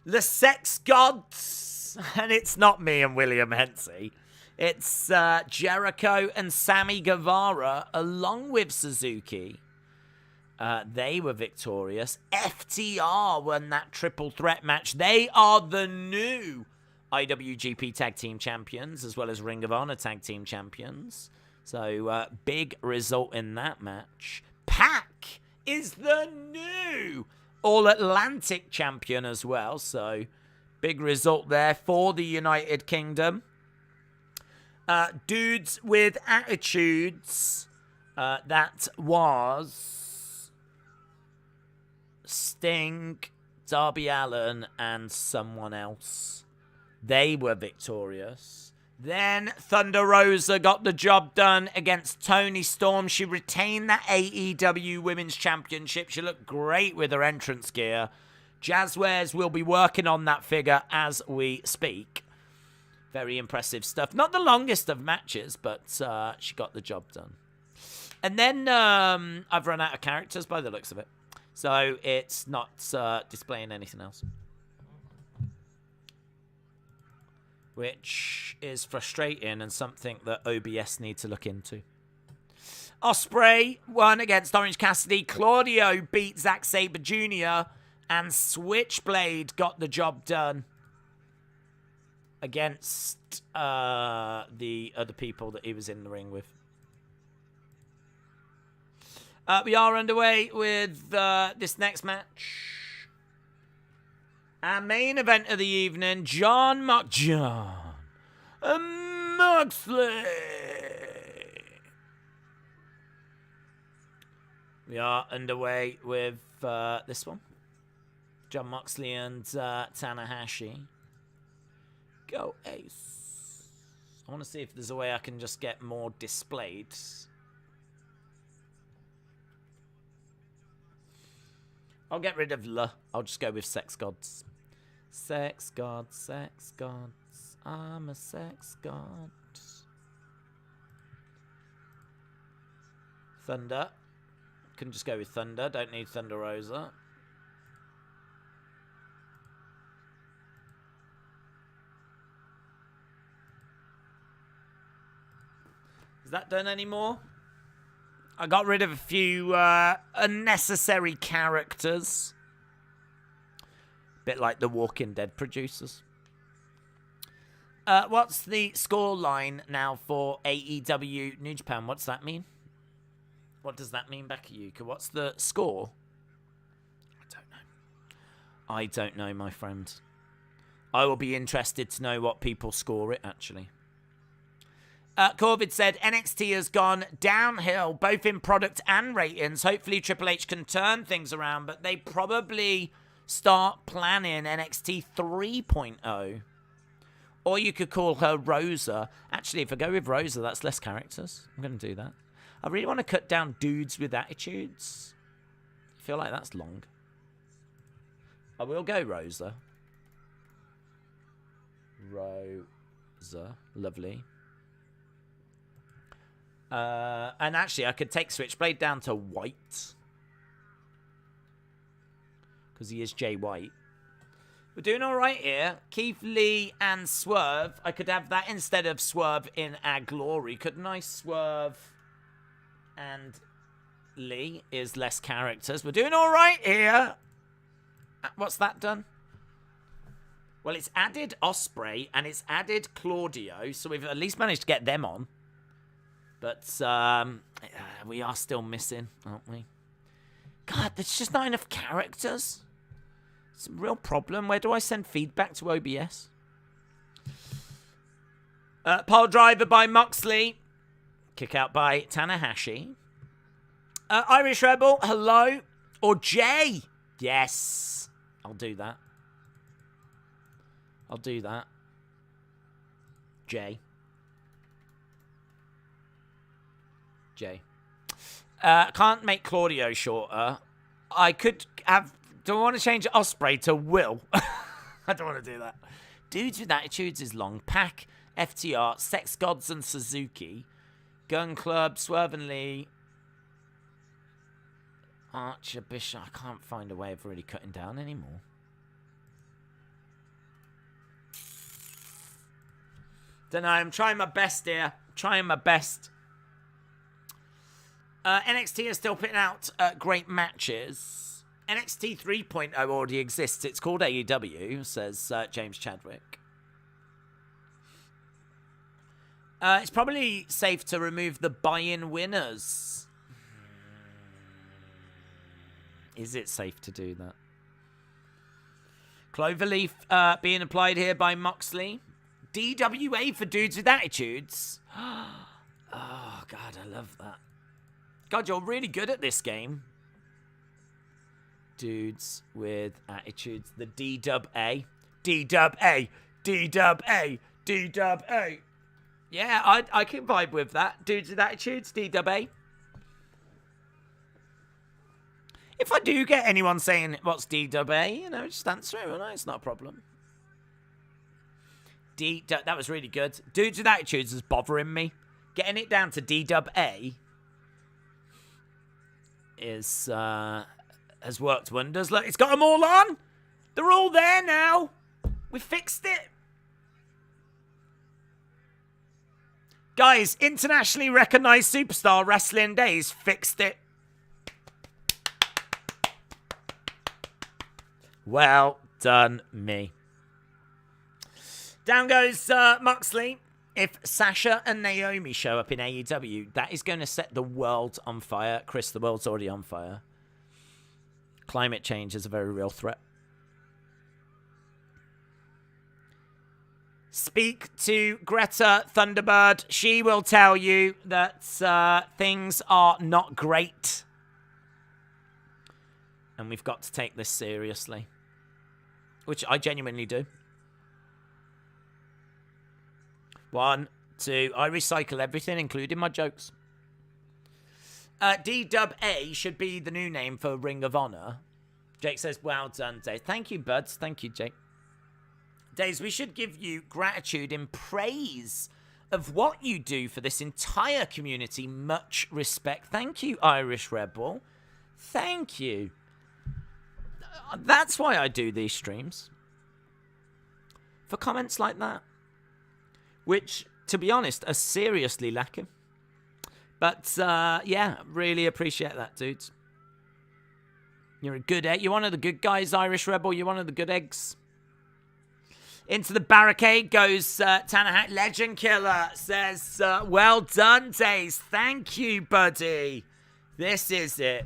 The Sex Gods, and it's not me and William Hensey. It's Jericho and Sammy Guevara, along with Suzuki. They were victorious. FTR won that triple threat match. They are the new IWGP Tag Team Champions, as well as Ring of Honor Tag Team Champions. So, big result in that match. Pac is the new All-Atlantic Champion as well. So, big result there for the United Kingdom. Dudes with Attitudes. That was Sting, Darby Allin, and someone else. They were victorious. Then Thunder Rosa got the job done against Toni Storm. She retained that AEW Women's Championship. She looked great with her entrance gear. Jazzwares will be working on that figure as we speak. Very impressive stuff. Not the longest of matches, but she got the job done. And then I've run out of characters by the looks of it. So it's not displaying anything else. Which is frustrating and something that OBS need to look into. Ospreay won against Orange Cassidy. Claudio beat Zack Sabre Jr. And Switchblade got the job done against the other people that he was in the ring with. We are underway with this next match. Our main event of the evening, John Moxley. We are underway with this one. John Moxley and Tanahashi. Go Ace. I want to see if there's a way I can just get more displayed. I'll get rid of L. I'll just go with Sex Gods. Sex Gods, Sex Gods. I'm a Sex God. Thunder. Can just go with Thunder. Don't need Thunder Rosa. Is that done anymore? I got rid of a few unnecessary characters. Bit like the Walking Dead producers. What's the score line now for AEW New Japan? What's that mean? What does that mean, Bakayuka? What's the score? I don't know, my friend. I will be interested to know what people score it, actually. Corvid said, NXT has gone downhill, both in product and ratings. Hopefully Triple H can turn things around, but they probably start planning NXT 3.0. Or you could call her Rosa. Actually, if I go with Rosa, that's less characters. I'm going to do that. I really want to cut down dudes with attitudes. I feel like that's long. I will go Rosa. Rosa. Lovely. And actually, I could take Switchblade down to white. Because he is Jay White. We're doing all right here. Keith Lee and Swerve. I could have that instead of Swerve in Our Glory. Couldn't I? Swerve and Lee is less characters. We're doing all right here. What's that done? Well, it's added Ospreay and it's added Claudio. So we've at least managed to get them on. But we are still missing, aren't we? God, there's just not enough characters. It's a real problem. Where do I send feedback to OBS? Pile driver by Moxley. Kick out by Tanahashi. Irish Rebel, hello. Or Jay. Yes. I'll do that. I'll do that. Jay. Can't make Claudio shorter. I could have... Do I want to change Ospreay to Will? I don't want to do that. Dudes with Attitudes is long. Pac, FTR, Sex Gods and Suzuki. Gun Club, Swerve and Lee. Archer, Bishop. I can't find a way of really cutting down anymore. Don't know. I'm trying my best here. Trying my best. NXT is still putting out great matches. NXT 3.0 already exists. It's called AEW, says James Chadwick. It's probably safe to remove the buy-in winners. Is it safe to do that? Cloverleaf being applied here by Moxley. DWA for dudes with attitudes. Oh, God, I love that. God, you're really good at this game. Dudes with attitudes. The D-Dub-A. D-Dub-A. D-Dub-A. D-Dub-A. Yeah, I can vibe with that. Dudes with attitudes. D-Dub-A. If I do get anyone saying, what's D-Dub-A? You know, just answer it. No, it's not a problem. That was really good. Dudes with attitudes is bothering me. Getting it down to D-Dub-A is... has worked wonders. Look, it's got them all on. They're all there now. We fixed it. Guys, internationally recognized superstar Wrestling Days fixed it. Well done, me. Down goes Moxley. If Sasha and Naomi show up in AEW, that is going to set the world on fire. Chris, the world's already on fire. Climate change is a very real threat. Speak to Greta Thunderbird. She will tell you that things are not great. And we've got to take this seriously. Which I genuinely do. 1, 2. I recycle everything, including my jokes. D-Dub-A should be the new name for Ring of Honor. Jake says, well done, Dave. Thank you, buds. Thank you, Jake. Days, we should give you gratitude in praise of what you do for this entire community. Much respect. Thank you, Irish Rebel. Thank you. That's why I do these streams. For comments like that. Which, to be honest, are seriously lacking. But, yeah, really appreciate that, dudes. You're a good egg. You're one of the good guys, Irish Rebel. You're one of the good eggs. Into the barricade goes Tanahashi. Legend Killer says, well done, Days. Thank you, buddy. This is it.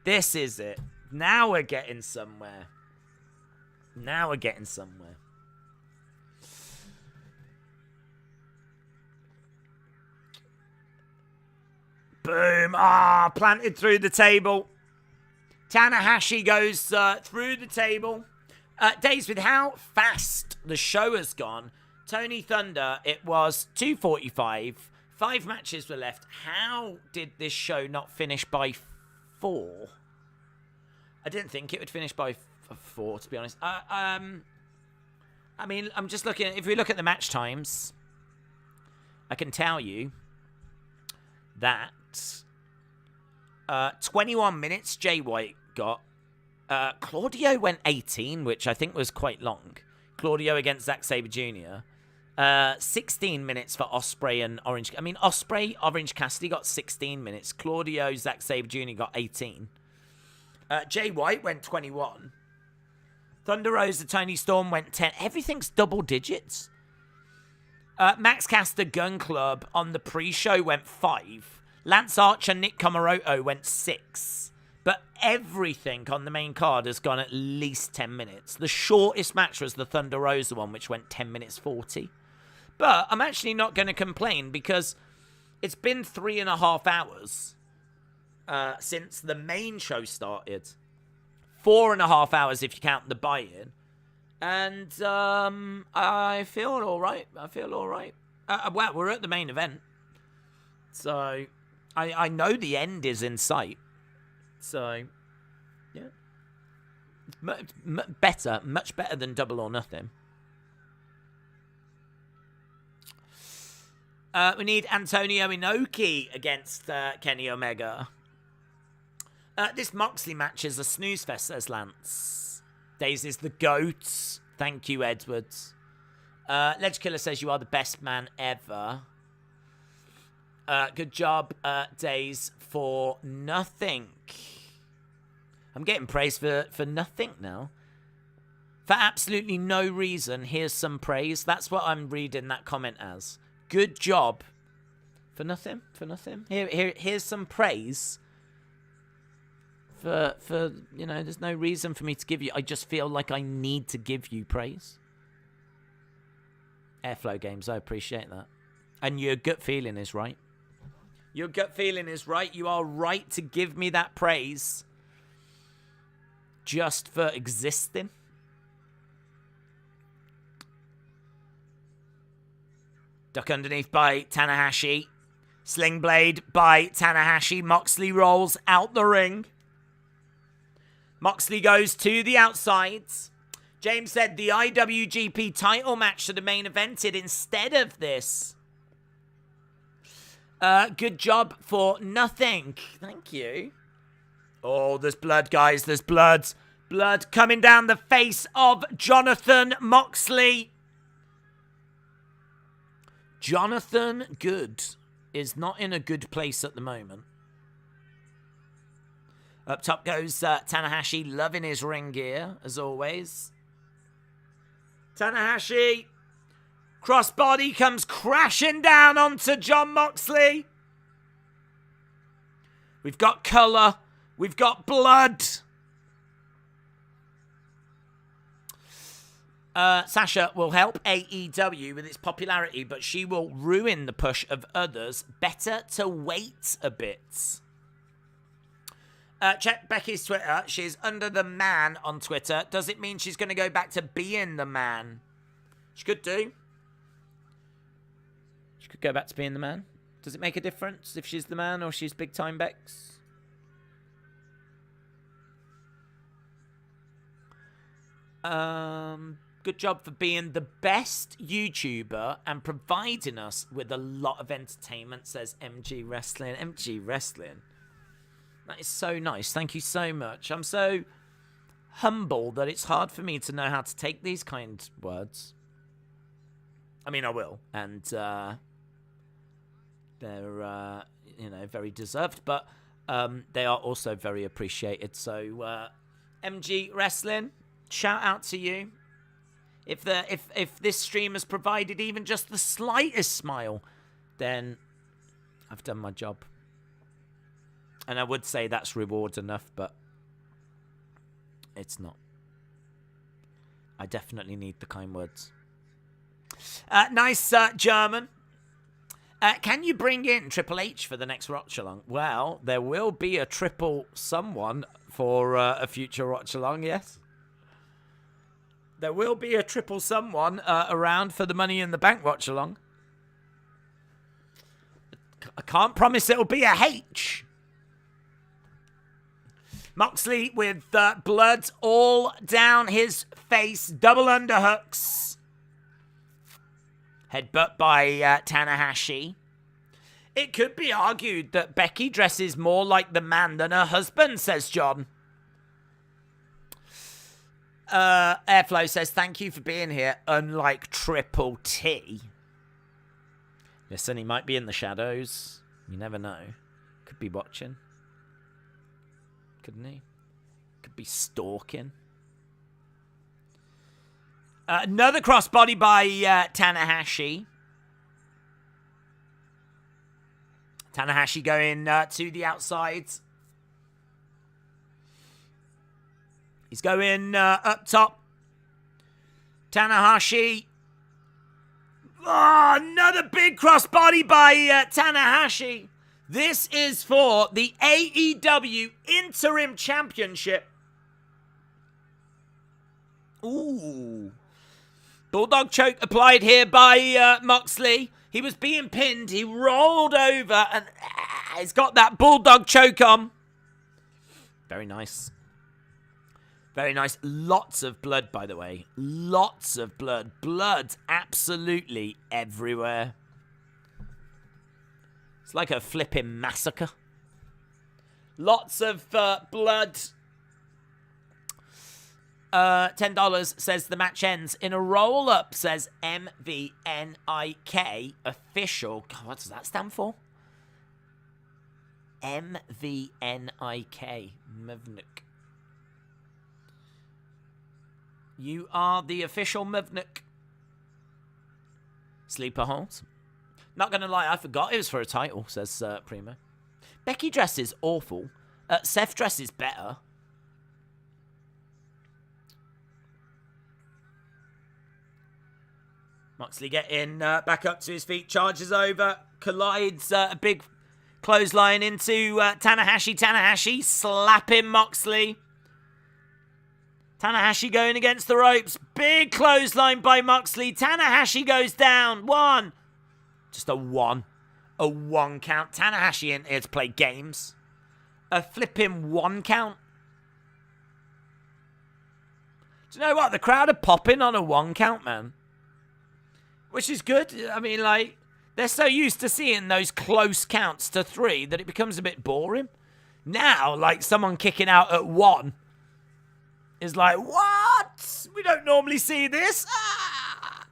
This is it. Now we're getting somewhere. Now we're getting somewhere. Boom. Ah, planted through the table. Tanahashi goes through the table. Days, with how fast the show has gone, Tony Thunder, it was 2:45. 5 matches were left. How did this show not finish by 4? I didn't think it would finish by 4, to be honest. I mean, I'm just looking. If we look at the match times, I can tell you that 21 minutes Jay White got. Claudio went 18, which I think was quite long. Claudio against Zack Sabre Jr. 16 minutes for Ospreay and Orange. I mean, Ospreay, Orange Cassidy got 16 minutes. Claudio, Zack Sabre Jr. got 18. Jay White went 21. Thunder Rosa, Tony Storm went 10. Everything's double digits. Max Caster Gun Club on the pre-show went 5. Lance Archer, Nick Comoroto went 6. But everything on the main card has gone at least 10 minutes. The shortest match was the Thunder Rosa one, which went 10 minutes 40. But I'm actually not going to complain because it's been 3.5 hours since the main show started. 4.5 hours if you count the buy-in. And I feel all right. Well, we're at the main event. So I know the end is in sight. So, yeah. Much better than Double or Nothing. We need Antonio Inoki against Kenny Omega. This Moxley match is a snooze fest, says Lance. Daisy's the GOAT. Thank you, Edwards. Ledge Killer says you are the best man ever. Good job, Days, for nothing. I'm getting praise for nothing now. For absolutely no reason, here's some praise. That's what I'm reading that comment as. Good job. For nothing. Here's some praise. For you know, there's no reason for me to give you. I just feel like I need to give you praise. Airflow Games, I appreciate that. And your gut feeling is right. Your gut feeling is right. You are right to give me that praise. Just for existing. Duck underneath by Tanahashi. Sling blade by Tanahashi. Moxley rolls out the ring. Moxley goes to the outside. James said the IWGP title match should have main evented instead of this. Good job for nothing. Thank you. Oh, there's blood, guys. There's blood. Blood coming down the face of Jonathan Moxley. Jonathan Good is not in a good place at the moment. Up top goes Tanahashi, loving his ring gear, as always. Tanahashi. Crossbody comes crashing down onto Jon Moxley. We've got colour. We've got blood. Sasha will help AEW with its popularity, but she will ruin the push of others. Better to wait a bit. Check Becky's Twitter. She's under the man on Twitter. Does it mean she's going to go back to being the man? She could do. She could go back to being the man. Does it make a difference if she's the man or she's big time Bex? Good job for being the best YouTuber and providing us with a lot of entertainment, says MG Wrestling. MG Wrestling. That is so nice. Thank you so much. I'm so humble that it's hard for me to know how to take these kind of words. I mean, I will. And they're, you know, very deserved, but they are also very appreciated. So, MG Wrestling, shout out to you. If this stream has provided even just the slightest smile, then I've done my job. And I would say that's reward enough, but it's not. I definitely need the kind words. Nice German. Can you bring in Triple H for the next Watch Along? Well, there will be a triple someone for a future Watch Along, yes. There will be a triple someone around for the Money in the Bank Watch Along. I can't promise it'll be a H. Moxley with blood all down his face. Double underhooks. Headbutt by Tanahashi. It could be argued that Becky dresses more like the man than her husband, says John. Airflow says, thank you for being here, unlike Triple T. Listen, he might be in the shadows. You never know. Could be watching. Couldn't he? Could be stalking. Another crossbody by Tanahashi. Tanahashi going to the outside. He's going up top. Tanahashi. Oh, another big crossbody by Tanahashi. This is for the AEW Interim Championship. Ooh. Bulldog choke applied here by Moxley. He was being pinned. He rolled over and he's got that Bulldog choke on. Very nice. Very nice. Lots of blood, by the way. Lots of blood. Blood absolutely everywhere. It's like a flipping massacre. Lots of blood. $10 says the match ends in a roll-up, says MVNIK official. God, what does that stand for? MVNIK. Mvnik. You are the official Mvnik. Sleeper holds. Not going to lie, I forgot it was for a title, says Primo. Becky dresses awful. Seth dresses better. Moxley getting back up to his feet, charges over, collides a big clothesline into Tanahashi. Tanahashi slapping Moxley. Tanahashi going against the ropes. Big clothesline by Moxley. Tanahashi goes down. One. Just a one. A one count. Tanahashi in here to play games. A flipping one count. Do you know what? The crowd are popping on a one count, man. Which is good. I mean, like, they're so used to seeing those close counts to three that it becomes a bit boring. Now, like, someone kicking out at one is like, what? We don't normally see this. Ah!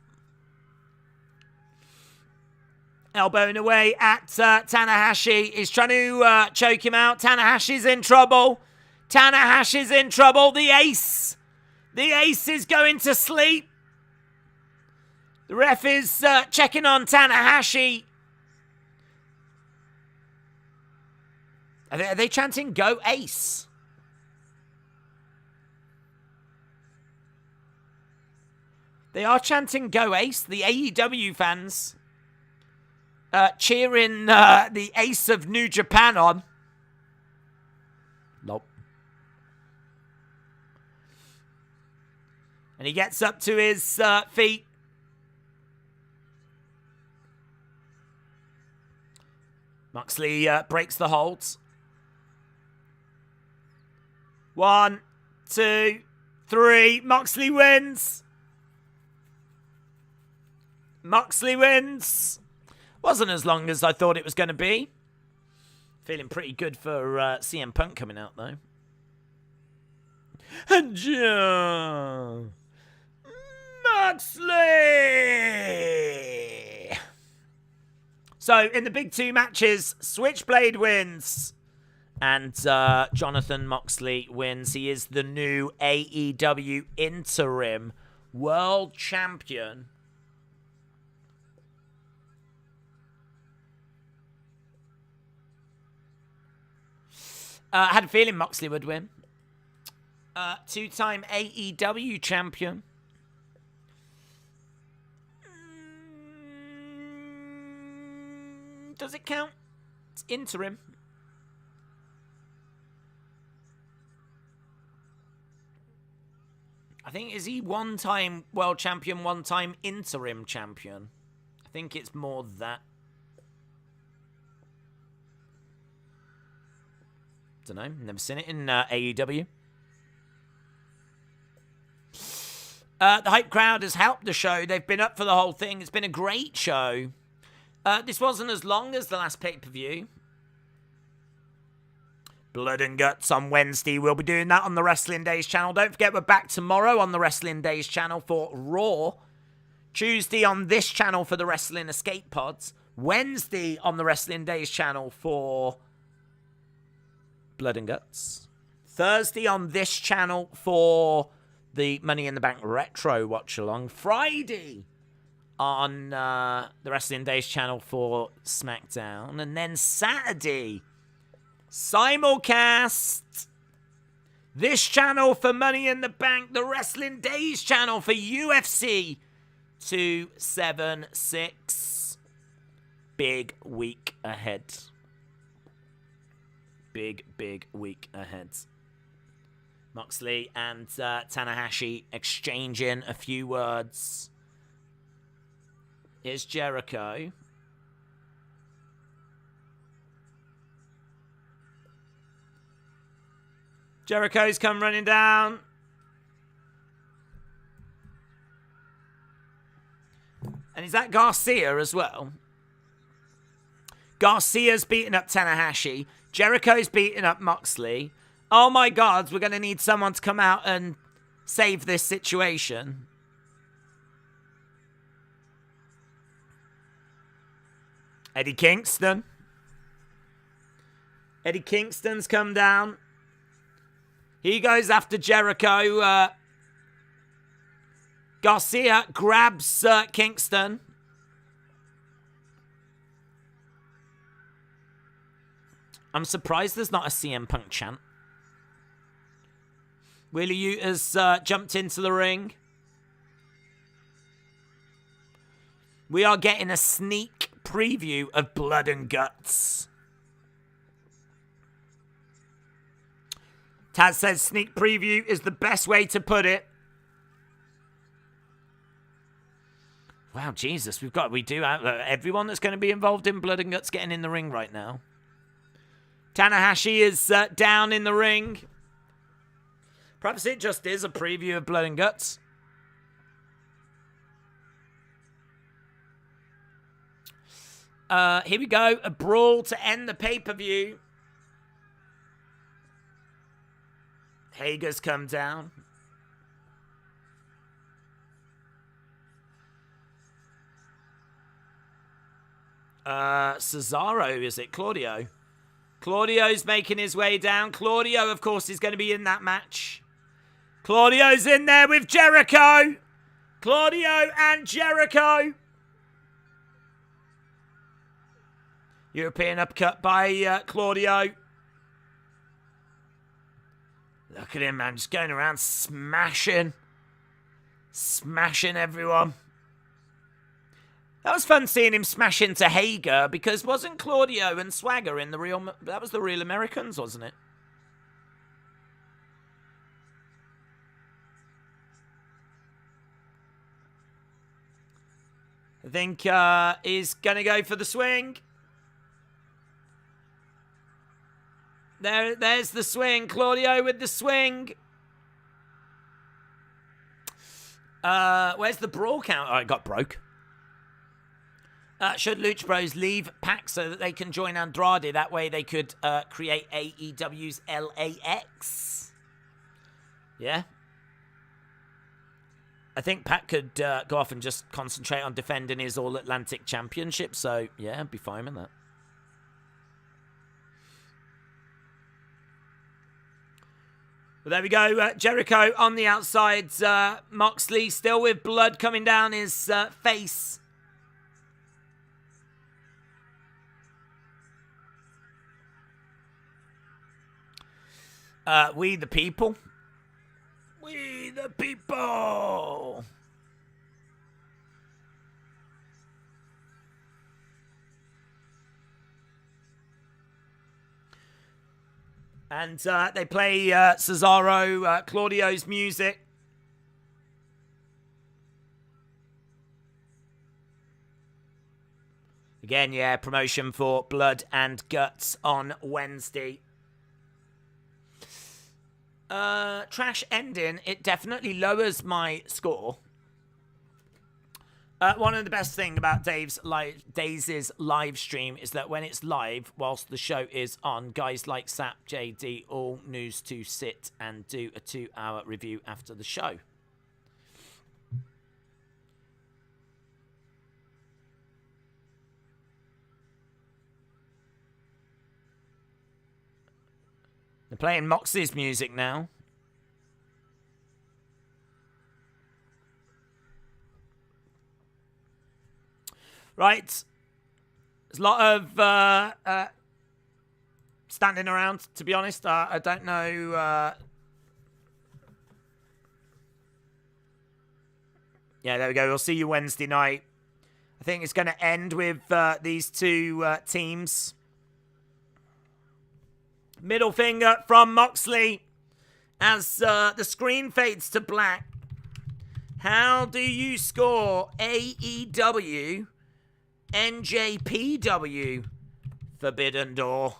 Elbowing away at Tanahashi. He's trying to choke him out. Tanahashi's in trouble. Tanahashi's in trouble. The ace. The ace is going to sleep. The ref is checking on Tanahashi. Are they chanting, go ace? They are chanting, go ace. The AEW fans cheering the ace of New Japan on. Nope. And he gets up to his feet. Moxley breaks the holds. 1, 2, 3. Moxley wins. Moxley wins. Wasn't as long as I thought it was going to be. Feeling pretty good for CM Punk coming out, though. And John Moxley. So, in the big two matches, Switchblade wins. And Jonathan Moxley wins. He is the new AEW Interim World Champion. I had a feeling Moxley would win. Two-time AEW champion. Does it count? It's interim. I think, is he one-time world champion, one-time interim champion? I think it's more that. Don't know. Never seen it in AEW. The hype crowd has helped the show. They've been up for the whole thing. It's been a great show. This wasn't as long as the last pay-per-view. Blood and Guts on Wednesday. We'll be doing that on the Wrestling Days channel. Don't forget, we're back tomorrow on the Wrestling Days channel for Raw. Tuesday on this channel for the Wrestling Escape Pods. Wednesday on the Wrestling Days channel for Blood and Guts. Thursday on this channel for the Money in the Bank Retro Watch-Along. Friday on the Wrestling Days channel for SmackDown. And then Saturday, simulcast. This channel for Money in the Bank. The Wrestling Days channel for UFC 276. Big week ahead. Big week ahead. Moxley and Tanahashi exchanging a few words. Here's Jericho. Jericho's come running down. And is that Garcia as well? Garcia's beating up Tanahashi. Jericho's beating up Moxley. Oh my God, we're going to need someone to come out and save this situation. Eddie Kingston. Eddie Kingston's come down. He goes after Jericho. Garcia grabs Kingston. I'm surprised there's not a CM Punk chant. Wheeler Yuta's jumped into the ring. We are getting a sneak preview of Blood and Guts. Taz says sneak preview is the best way to put it. Wow, Jesus, we do have everyone that's going to be involved in Blood and Guts getting in the ring right now. Tanahashi is down in the ring. Perhaps it just is a preview of Blood and Guts. Here we go. A brawl to end the pay-per-view. Hager's come down. Cesaro, is it? Claudio. Claudio's making his way down. Claudio, of course, is going to be in that match. Claudio's in there with Jericho. Claudio and Jericho. European uppercut by Claudio. Look at him, man. Just going around smashing. Smashing everyone. That was fun seeing him smash into Hager, because wasn't Claudio and Swagger in the real... That was the Real Americans, wasn't it? I think he's going to go for the swing. There's the swing. Claudio with the swing. Where's the brawl count? Oh, it got broke. Should Lucha Bros leave PAC so that they can join Andrade? That way they could create AEW's LAX. Yeah. I think Pat could go off and just concentrate on defending his All-Atlantic Championship. So, yeah, I'd be fine with that. But there we go. Jericho on the outside. Moxley still with blood coming down his face. We the people. We the people. And they play Cesaro, Claudio's music. Again, yeah, promotion for Blood and Guts on Wednesday. Trash ending, it definitely lowers my score. One of the best things about Days' live stream is that when it's live, whilst the show is on, guys like Sap, JD, all news to sit and do a 2-hour review after the show. They're playing Moxley's music now. Right. There's a lot of standing around, to be honest. I don't know. Yeah, there we go. We'll see you Wednesday night. I think it's going to end with these two teams. Middle finger from Moxley as the screen fades to black. How do you score AEW NJPW Forbidden Door?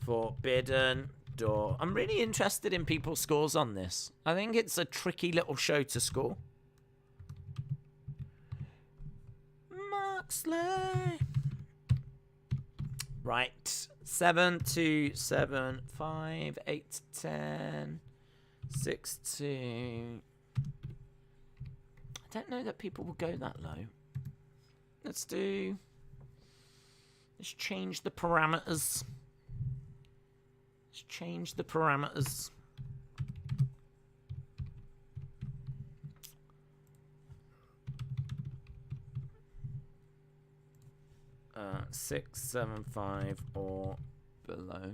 Forbidden Door. I'm really interested in people's scores on this. I think it's a tricky little show to score. Moxley. Right. 7 to 7, 5, 8 to 10, 6 to... I don't know that people will go that low. Let's change the parameters. Let's change the parameters. 6, 7, 5, or below.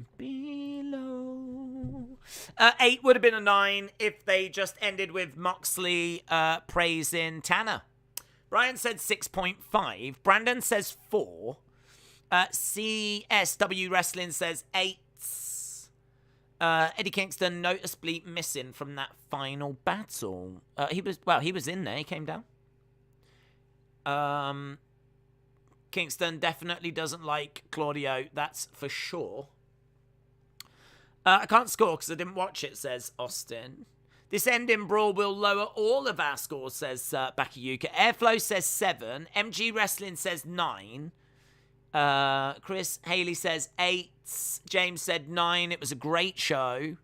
8 would have been a 9 if they just ended with Moxley praising Tana. Brian said 6.5. Brandon says 4. CSW Wrestling says 8. Eddie Kingston noticeably missing from that final battle. He was in there. He came down. Kingston definitely doesn't like Claudio. That's for sure. I can't score because I didn't watch it, says Austin. This ending brawl will lower all of our scores, says Bakayuka. Airflow says 7. MG Wrestling says 9. Chris Haley says 8. James said 9. It was a great show.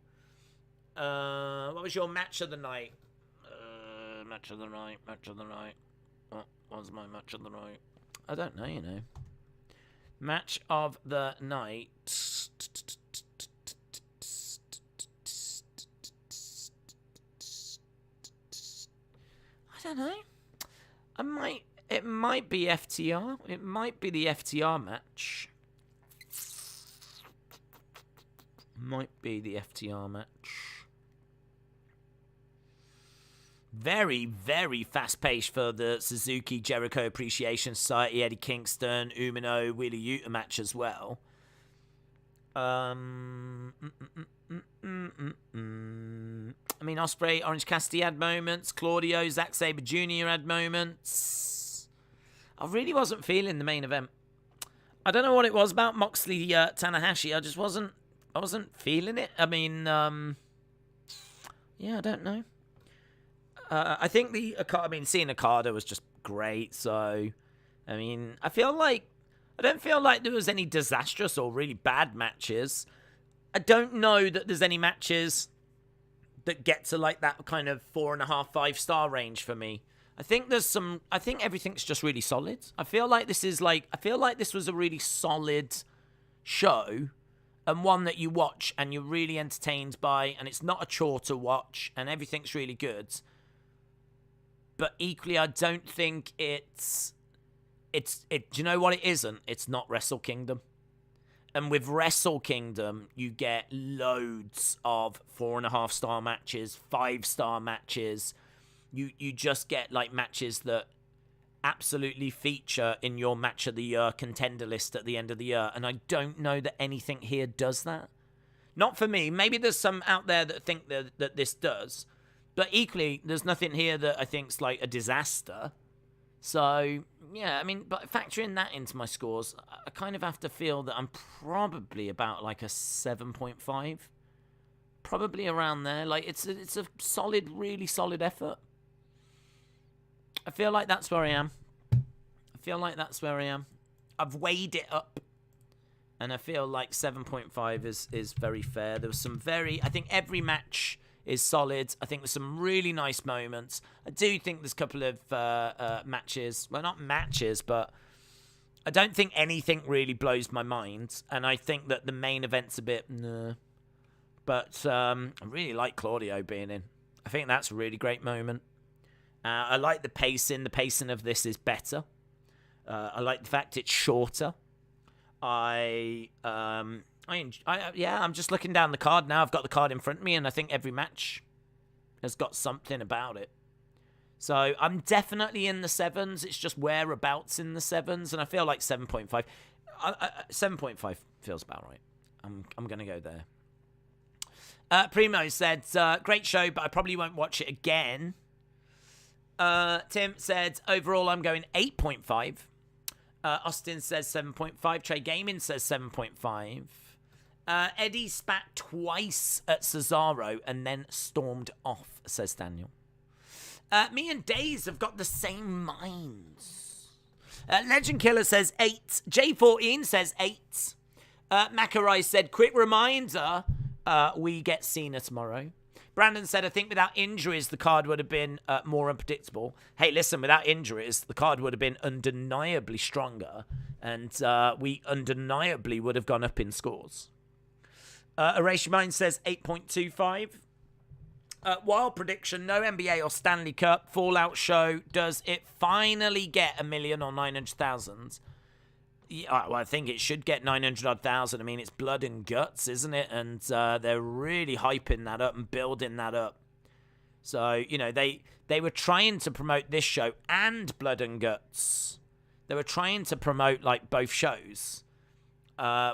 What was your match of the night? Match of the night. What was my match of the night? I don't know, you know. Match of the night. I don't know. It might be FTR. It might be the FTR match. Might be the FTR match. Very, very fast-paced for the Suzuki Jericho Appreciation Society, Eddie Kingston, Umino, Wheeler Yuta match as well. I mean, Ospreay, Orange Cassidy had moments. Claudio, Zack Sabre Jr. had moments. I really wasn't feeling the main event. I don't know what it was about Moxley, Tanahashi. I wasn't feeling it. I mean, yeah, I don't know. I think seeing Okada was just great. So, I mean, I don't feel like there was any disastrous or really bad matches. I don't know that there's any matches that get to like that kind of 4.5, 5-star range for me. I think everything's just really solid. I feel like this was a really solid show, and one that you watch and you're really entertained by, and it's not a chore to watch, and everything's really good. But equally, I don't think it's do you know what it isn't? It's not Wrestle Kingdom. And with Wrestle Kingdom, you get loads of 4.5-star matches, 5-star matches. You just get like matches that absolutely feature in your match of the year contender list at the end of the year. And I don't know that anything here does that. Not for me. Maybe there's some out there that think that this does. But equally, there's nothing here that I think's like a disaster. So, yeah, I mean, but factoring that into my scores, I kind of have to feel that I'm probably about like a 7.5. Probably around there. Like, it's a solid, really solid effort. I feel like that's where I am. I've weighed it up. And I feel like 7.5 is very fair. There was some I think every match is solid. I think there's some really nice moments. I do think there's a couple of matches. Well, not matches, but I don't think anything really blows my mind. And I think that the main event's a bit, nah. But I really like Claudio being in. I think that's a really great moment. I like the pacing. The pacing of this is better. I like the fact it's shorter. I'm just looking down the card now. I've got the card in front of me, and I think every match has got something about it. So I'm definitely in the 7s. It's just whereabouts in the 7s, and I feel like 7.5. 7.5 feels about right. I'm going to go there. Primo said, great show, but I probably won't watch it again. Tim said, overall, I'm going 8.5. Austin says 7.5. Trey Gaming says 7.5. Eddie spat twice at Cesaro and then stormed off, says Daniel. Me and Days have got the same minds. Legend Killer says 8. J14 says 8. Macarai said, quick reminder, we get Cena tomorrow. Brandon said, I think without injuries, the card would have been more unpredictable. Hey, listen, without injuries, the card would have been undeniably stronger, and we undeniably would have gone up in scores. Erase Your Mind says 8.25. Wild prediction, no NBA or Stanley Cup. Fallout show, does it finally get 1 million or 900,000? Yeah, well, I think it should get 900,000. I mean, it's blood and guts, isn't it? And they're really hyping that up and building that up. So, you know, they were trying to promote this show and Blood and Guts. They were trying to promote, like, both shows,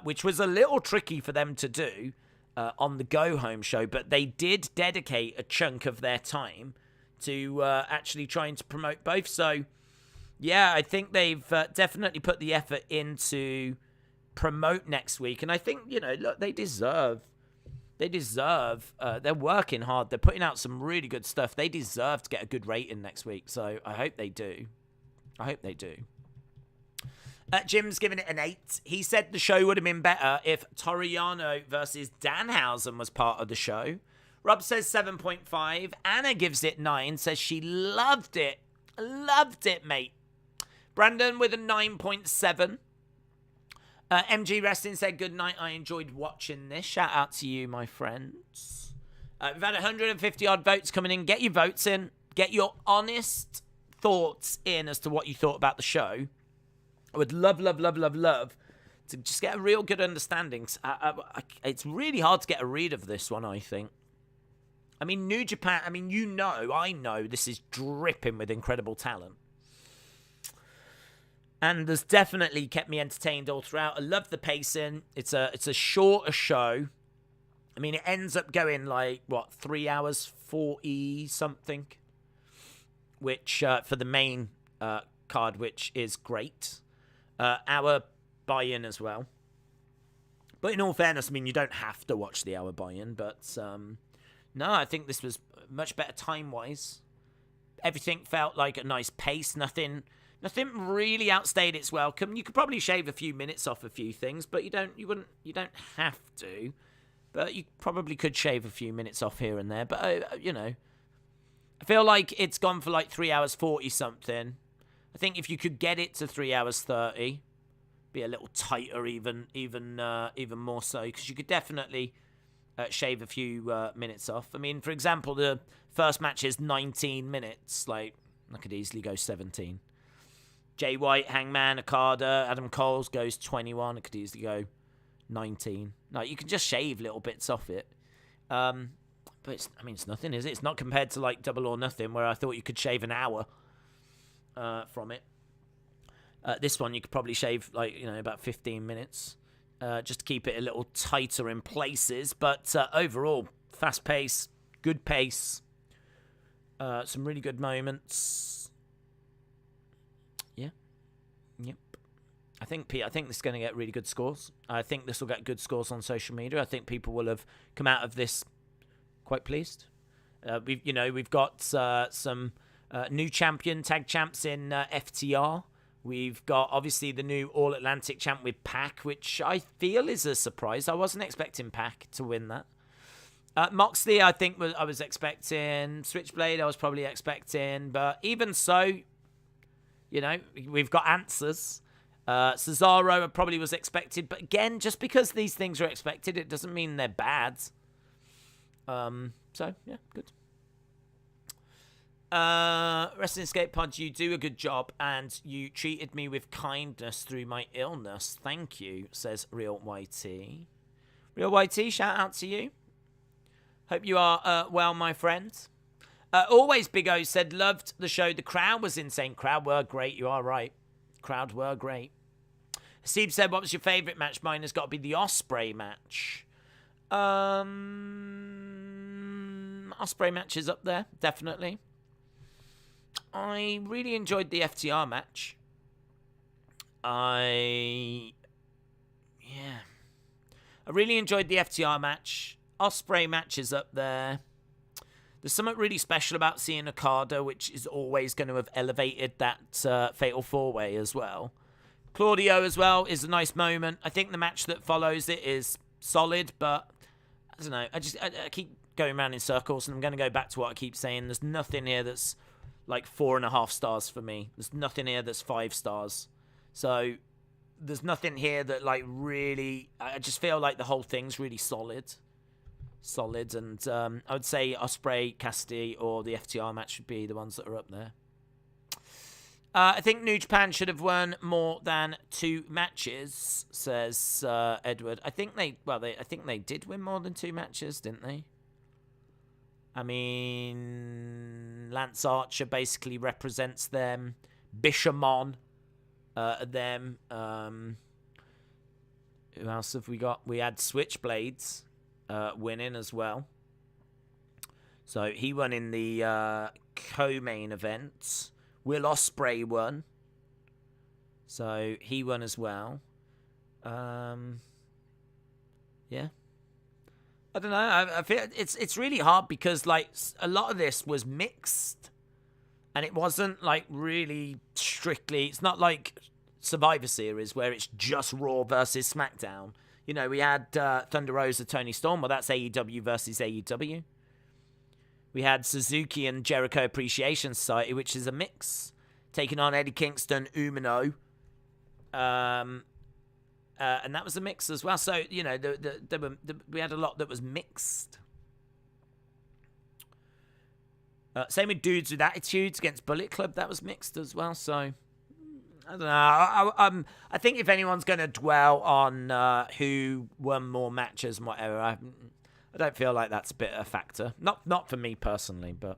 which was a little tricky for them to do on the Go Home show. But they did dedicate a chunk of their time to actually trying to promote both. So, yeah, I think they've definitely put the effort into promote next week. And I think, you know, look, they deserve, they're working hard. They're putting out some really good stuff. They deserve to get a good rating next week. So I hope they do. Jim's giving it an 8. He said the show would have been better if Toriano versus Danhausen was part of the show. Rob says 7.5. Anna gives it 9, says she loved it. Loved it, mate. Brandon with a 9.7. MG Wrestling said, good night, I enjoyed watching this. Shout out to you, my friends. We've had 150 odd votes coming in. Get your votes in. Get your honest thoughts in as to what you thought about the show. I would love to just get a real good understanding. It's really hard to get a read of this one, I think. I mean, New Japan, I know this is dripping with incredible talent. And there's definitely kept me entertained all throughout. I love the pacing. It's a shorter show. I mean, it ends up going like, 3 hours 40 something. Which, for the main card, which is great. Hour buy-in as well. But in all fairness, I mean, you don't have to watch the hour buy-in. But, no, I think this was much better time-wise. Everything felt like a nice pace. Nothing really outstayed its welcome. You could probably shave a few minutes off a few things, but you don't have to. But you probably could shave a few minutes off here and there. But, I feel like it's gone for like 3 hours 40 something. I think if you could get it to 3 hours 30, be a little tighter even more so. Because you could definitely shave a few minutes off. I mean, for example, the first match is 19 minutes. Like, I could easily go 17. Jay White, Hangman, Okada, Adam Coles goes 21. I could easily go 19. No, you can just shave little bits off it. But it's nothing, is it? It's not compared to like Double or Nothing, where I thought you could shave an hour from it. This one you could probably shave like about 15 minutes, just to keep it a little tighter in places. But overall, fast pace, good pace, some really good moments. Yeah, yep. I think this is going to get really good scores. I think this will get good scores on social media. I think people will have come out of this quite pleased. We've got some new tag champs in FTR. We've got obviously the new All Atlantic champ with Pac, which I feel is a surprise. I wasn't expecting Pac to win that. Moxley, I think I was expecting. Switchblade, I was probably expecting. But even so, we've got answers. Cesaro, I probably was expected. But again, just because these things are expected, it doesn't mean they're bad. So, yeah, good. Wrestling Escape Pod, you do a good job, and you treated me with kindness through my illness. Thank you, says Real YT. Real YT, shout out to you. Hope you are well, my friend. Always Big O said, loved the show. The crowd was insane. Crowd were great. You are right. Crowd were great. Steve said, what was your favourite match? Mine has got to be the Ospreay match. Ospreay match is up there, definitely. I really enjoyed the FTR match. I really enjoyed the FTR match. Ospreay match is up there. There's something really special about seeing Okada, which is always going to have elevated that Fatal 4-Way as well. Claudio as well is a nice moment. I think the match that follows it is solid, but I don't know. I keep going around in circles, and I'm going to go back to what I keep saying. There's nothing here that's like 4.5 stars for me. There's nothing here that's 5 stars. So there's nothing here that like really. I just feel like the whole thing's really solid, and I would say Ospreay, Cassidy, or the FTR match would be the ones that are up there. I think New Japan should have won more than 2 matches, says Edward. I think they did win more than 2 matches, didn't they? I mean, Lance Archer basically represents them. Bishamon, them. Who else have we got? We had Switchblades winning as well. So he won in the co-main event. Will Ospreay won. So he won as well. Yeah. I don't know. I feel it's really hard because like a lot of this was mixed, and it wasn't like really strictly. It's not like Survivor Series where it's just Raw versus SmackDown. We had Thunder Rosa, Toni Storm. Well, that's AEW versus AEW. We had Suzuki and Jericho Appreciation Society, which is a mix, taking on Eddie Kingston, Umino. And that was a mix as well. So, we had a lot that was mixed. Same with Dudes with Attitudes against Bullet Club. That was mixed as well. So, I don't know. I think if anyone's going to dwell on who won more matches and whatever, I don't feel like that's a bit of a factor. Not for me personally, but...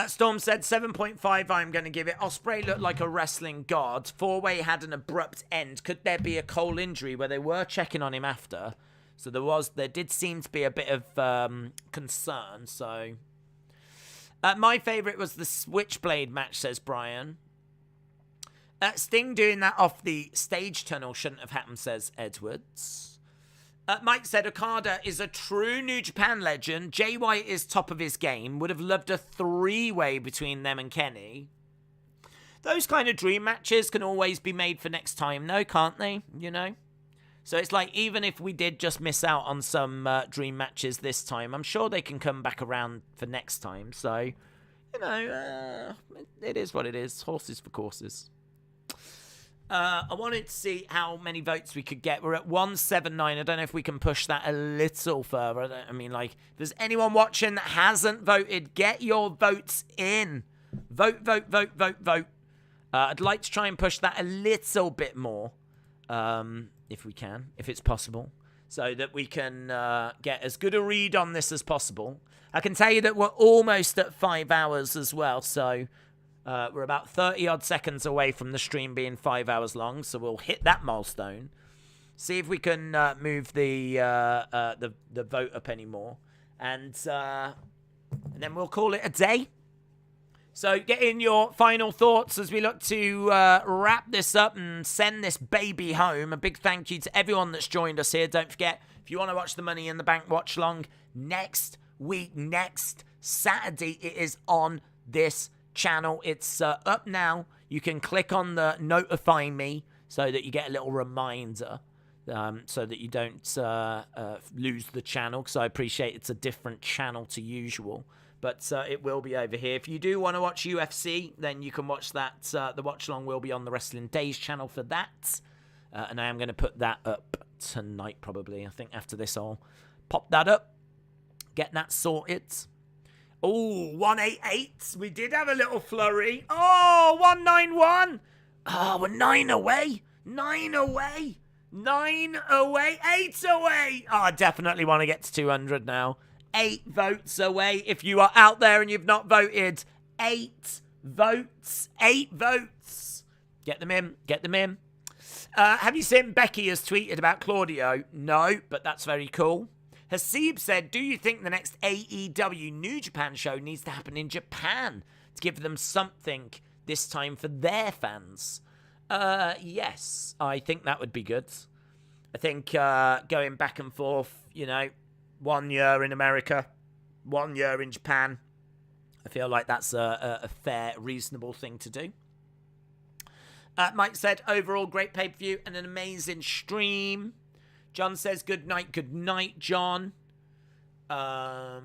Storm said 7.5 I'm going to give it. Ospreay looked like a wrestling god. 4-Way had an abrupt end. Could there be a Cole injury where they were checking on him after? So there did seem to be a bit of concern. So my favourite was the Switchblade match, says Brian. Sting doing that off the stage tunnel shouldn't have happened, says Edwards. Mike said Okada is a true New Japan legend. Jay White is top of his game. Would have loved a 3-way between them and Kenny. Those kind of dream matches can always be made for next time, though, can't they? So it's like, even if we did just miss out on some dream matches this time, I'm sure they can come back around for next time. So, you know, it is what it is. Horses for courses. I wanted to see how many votes we could get. We're at 179. I don't know if we can push that a little further. I mean, like, if there's anyone watching that hasn't voted, get your votes in. Vote, vote, vote, vote, vote. I'd like to try and push that a little bit more, if we can, if it's possible, so that we can get as good a read on this as possible. I can tell you that we're almost at 5 hours as well, so we're about 30-odd seconds away from the stream being 5 hours long, so we'll hit that milestone. See if we can move the vote up anymore, and then we'll call it a day. So get in your final thoughts as we look to wrap this up and send this baby home. A big thank you to everyone that's joined us here. Don't forget, if you want to watch the Money in the Bank watch long next week, next Saturday, it is on this channel. It's up now. You can click on the notify me so that you get a little reminder, so that you don't lose the channel, because I appreciate it's a different channel to usual. But it will be over here. If you do want to watch UFC, then you can watch that. The watch long will be on the Wrestling Days channel for that. And I am going to put that up tonight, probably. I think after this, I'll pop that up. Get that sorted. Oh, 188. We did have a little flurry. Oh, 191. Oh, we're 9 away. 9 away. 9 away. 8 away. Oh, I definitely want to get to 200 now. 8 votes away. If you are out there and you've not voted, 8 votes. 8 votes. Get them in. Get them in. Have you seen Becky has tweeted about Claudio? No, but that's very cool. Hasib said, do you think the next AEW New Japan show needs to happen in Japan to give them something this time for their fans? Yes, I think that would be good. I think going back and forth, you know, 1 year in America, 1 year in Japan. I feel like that's a fair, reasonable thing to do. Mike said, overall, great pay-per-view and an amazing stream. John says, good night, John.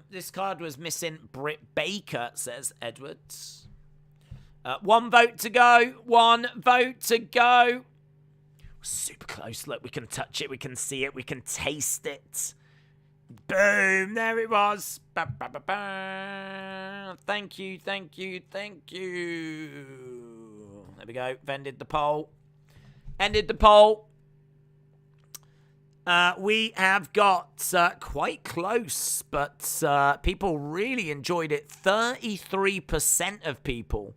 This card was missing Britt Baker, says Edwards. 1 vote to go. 1 vote to go. Super close. Look, we can touch it. We can see it. We can taste it. Boom, there it was. Ba, ba, ba, ba. Thank you, thank you, thank you. There we go. Ended the poll. Ended the poll. We have got quite close, but people really enjoyed it. 33% of people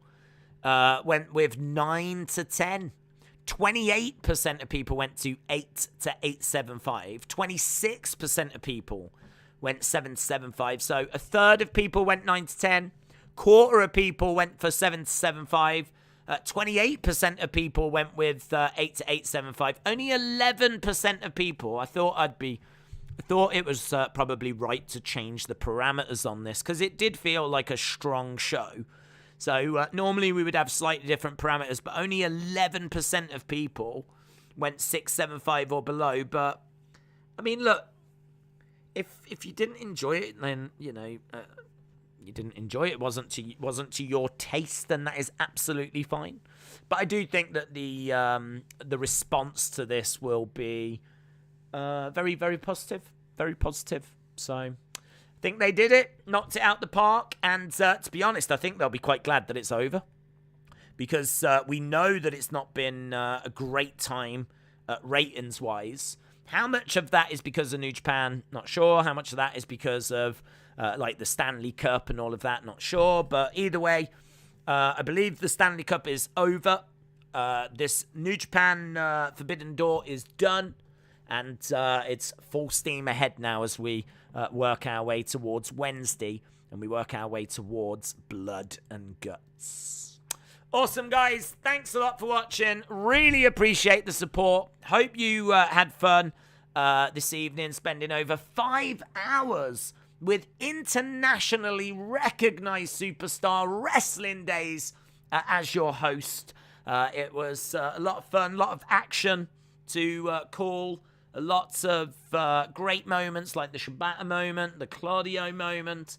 went with 9 to 10. 28% of people went to 8 to 875. 26% of people went 7 to 75. So a third of people went 9 to 10. Quarter of people went for 7 to 75. 28% of people went with 8 to 875. Only 11% of people. I thought it was probably right to change the parameters on this, because it did feel like a strong show. So normally we would have slightly different parameters, but only 11% of people went 675 or below. But I mean, look, if you didn't enjoy it, then you know you didn't enjoy it. It wasn't to your taste, then that is absolutely fine. But I do think that the response to this will be very, very positive, very positive. So I think they did it, knocked it out the park, and to be honest, I think they'll be quite glad that it's over, because we know that it's not been a great time ratings-wise. How much of that is because of New Japan? Not sure. How much of that is because of like the Stanley Cup and all of that? Not sure. But either way, I believe the Stanley Cup is over. This New Japan Forbidden Door is done, and it's full steam ahead now as we work our way towards Wednesday, and we work our way towards Blood and Guts. Awesome, guys. Thanks a lot for watching. Really appreciate the support. Hope you had fun this evening, spending over 5 hours with internationally recognized superstar Wrestling Days as your host. It was a lot of fun, a lot of action to call Lots of great moments like the Shibata moment, the Claudio moment,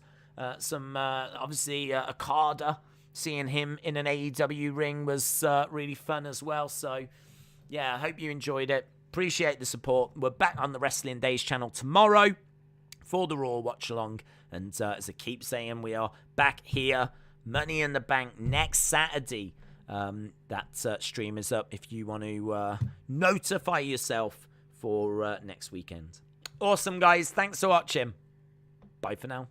some, obviously, Okada. Seeing him in an AEW ring was really fun as well. So, yeah, I hope you enjoyed it. Appreciate the support. We're back on the Wrestling Days channel tomorrow for the Raw watch along. And as I keep saying, we are back here, Money in the Bank, next Saturday. That stream is up if you want to notify yourself for next weekend. Awesome, guys. Thanks for watching. Bye for now.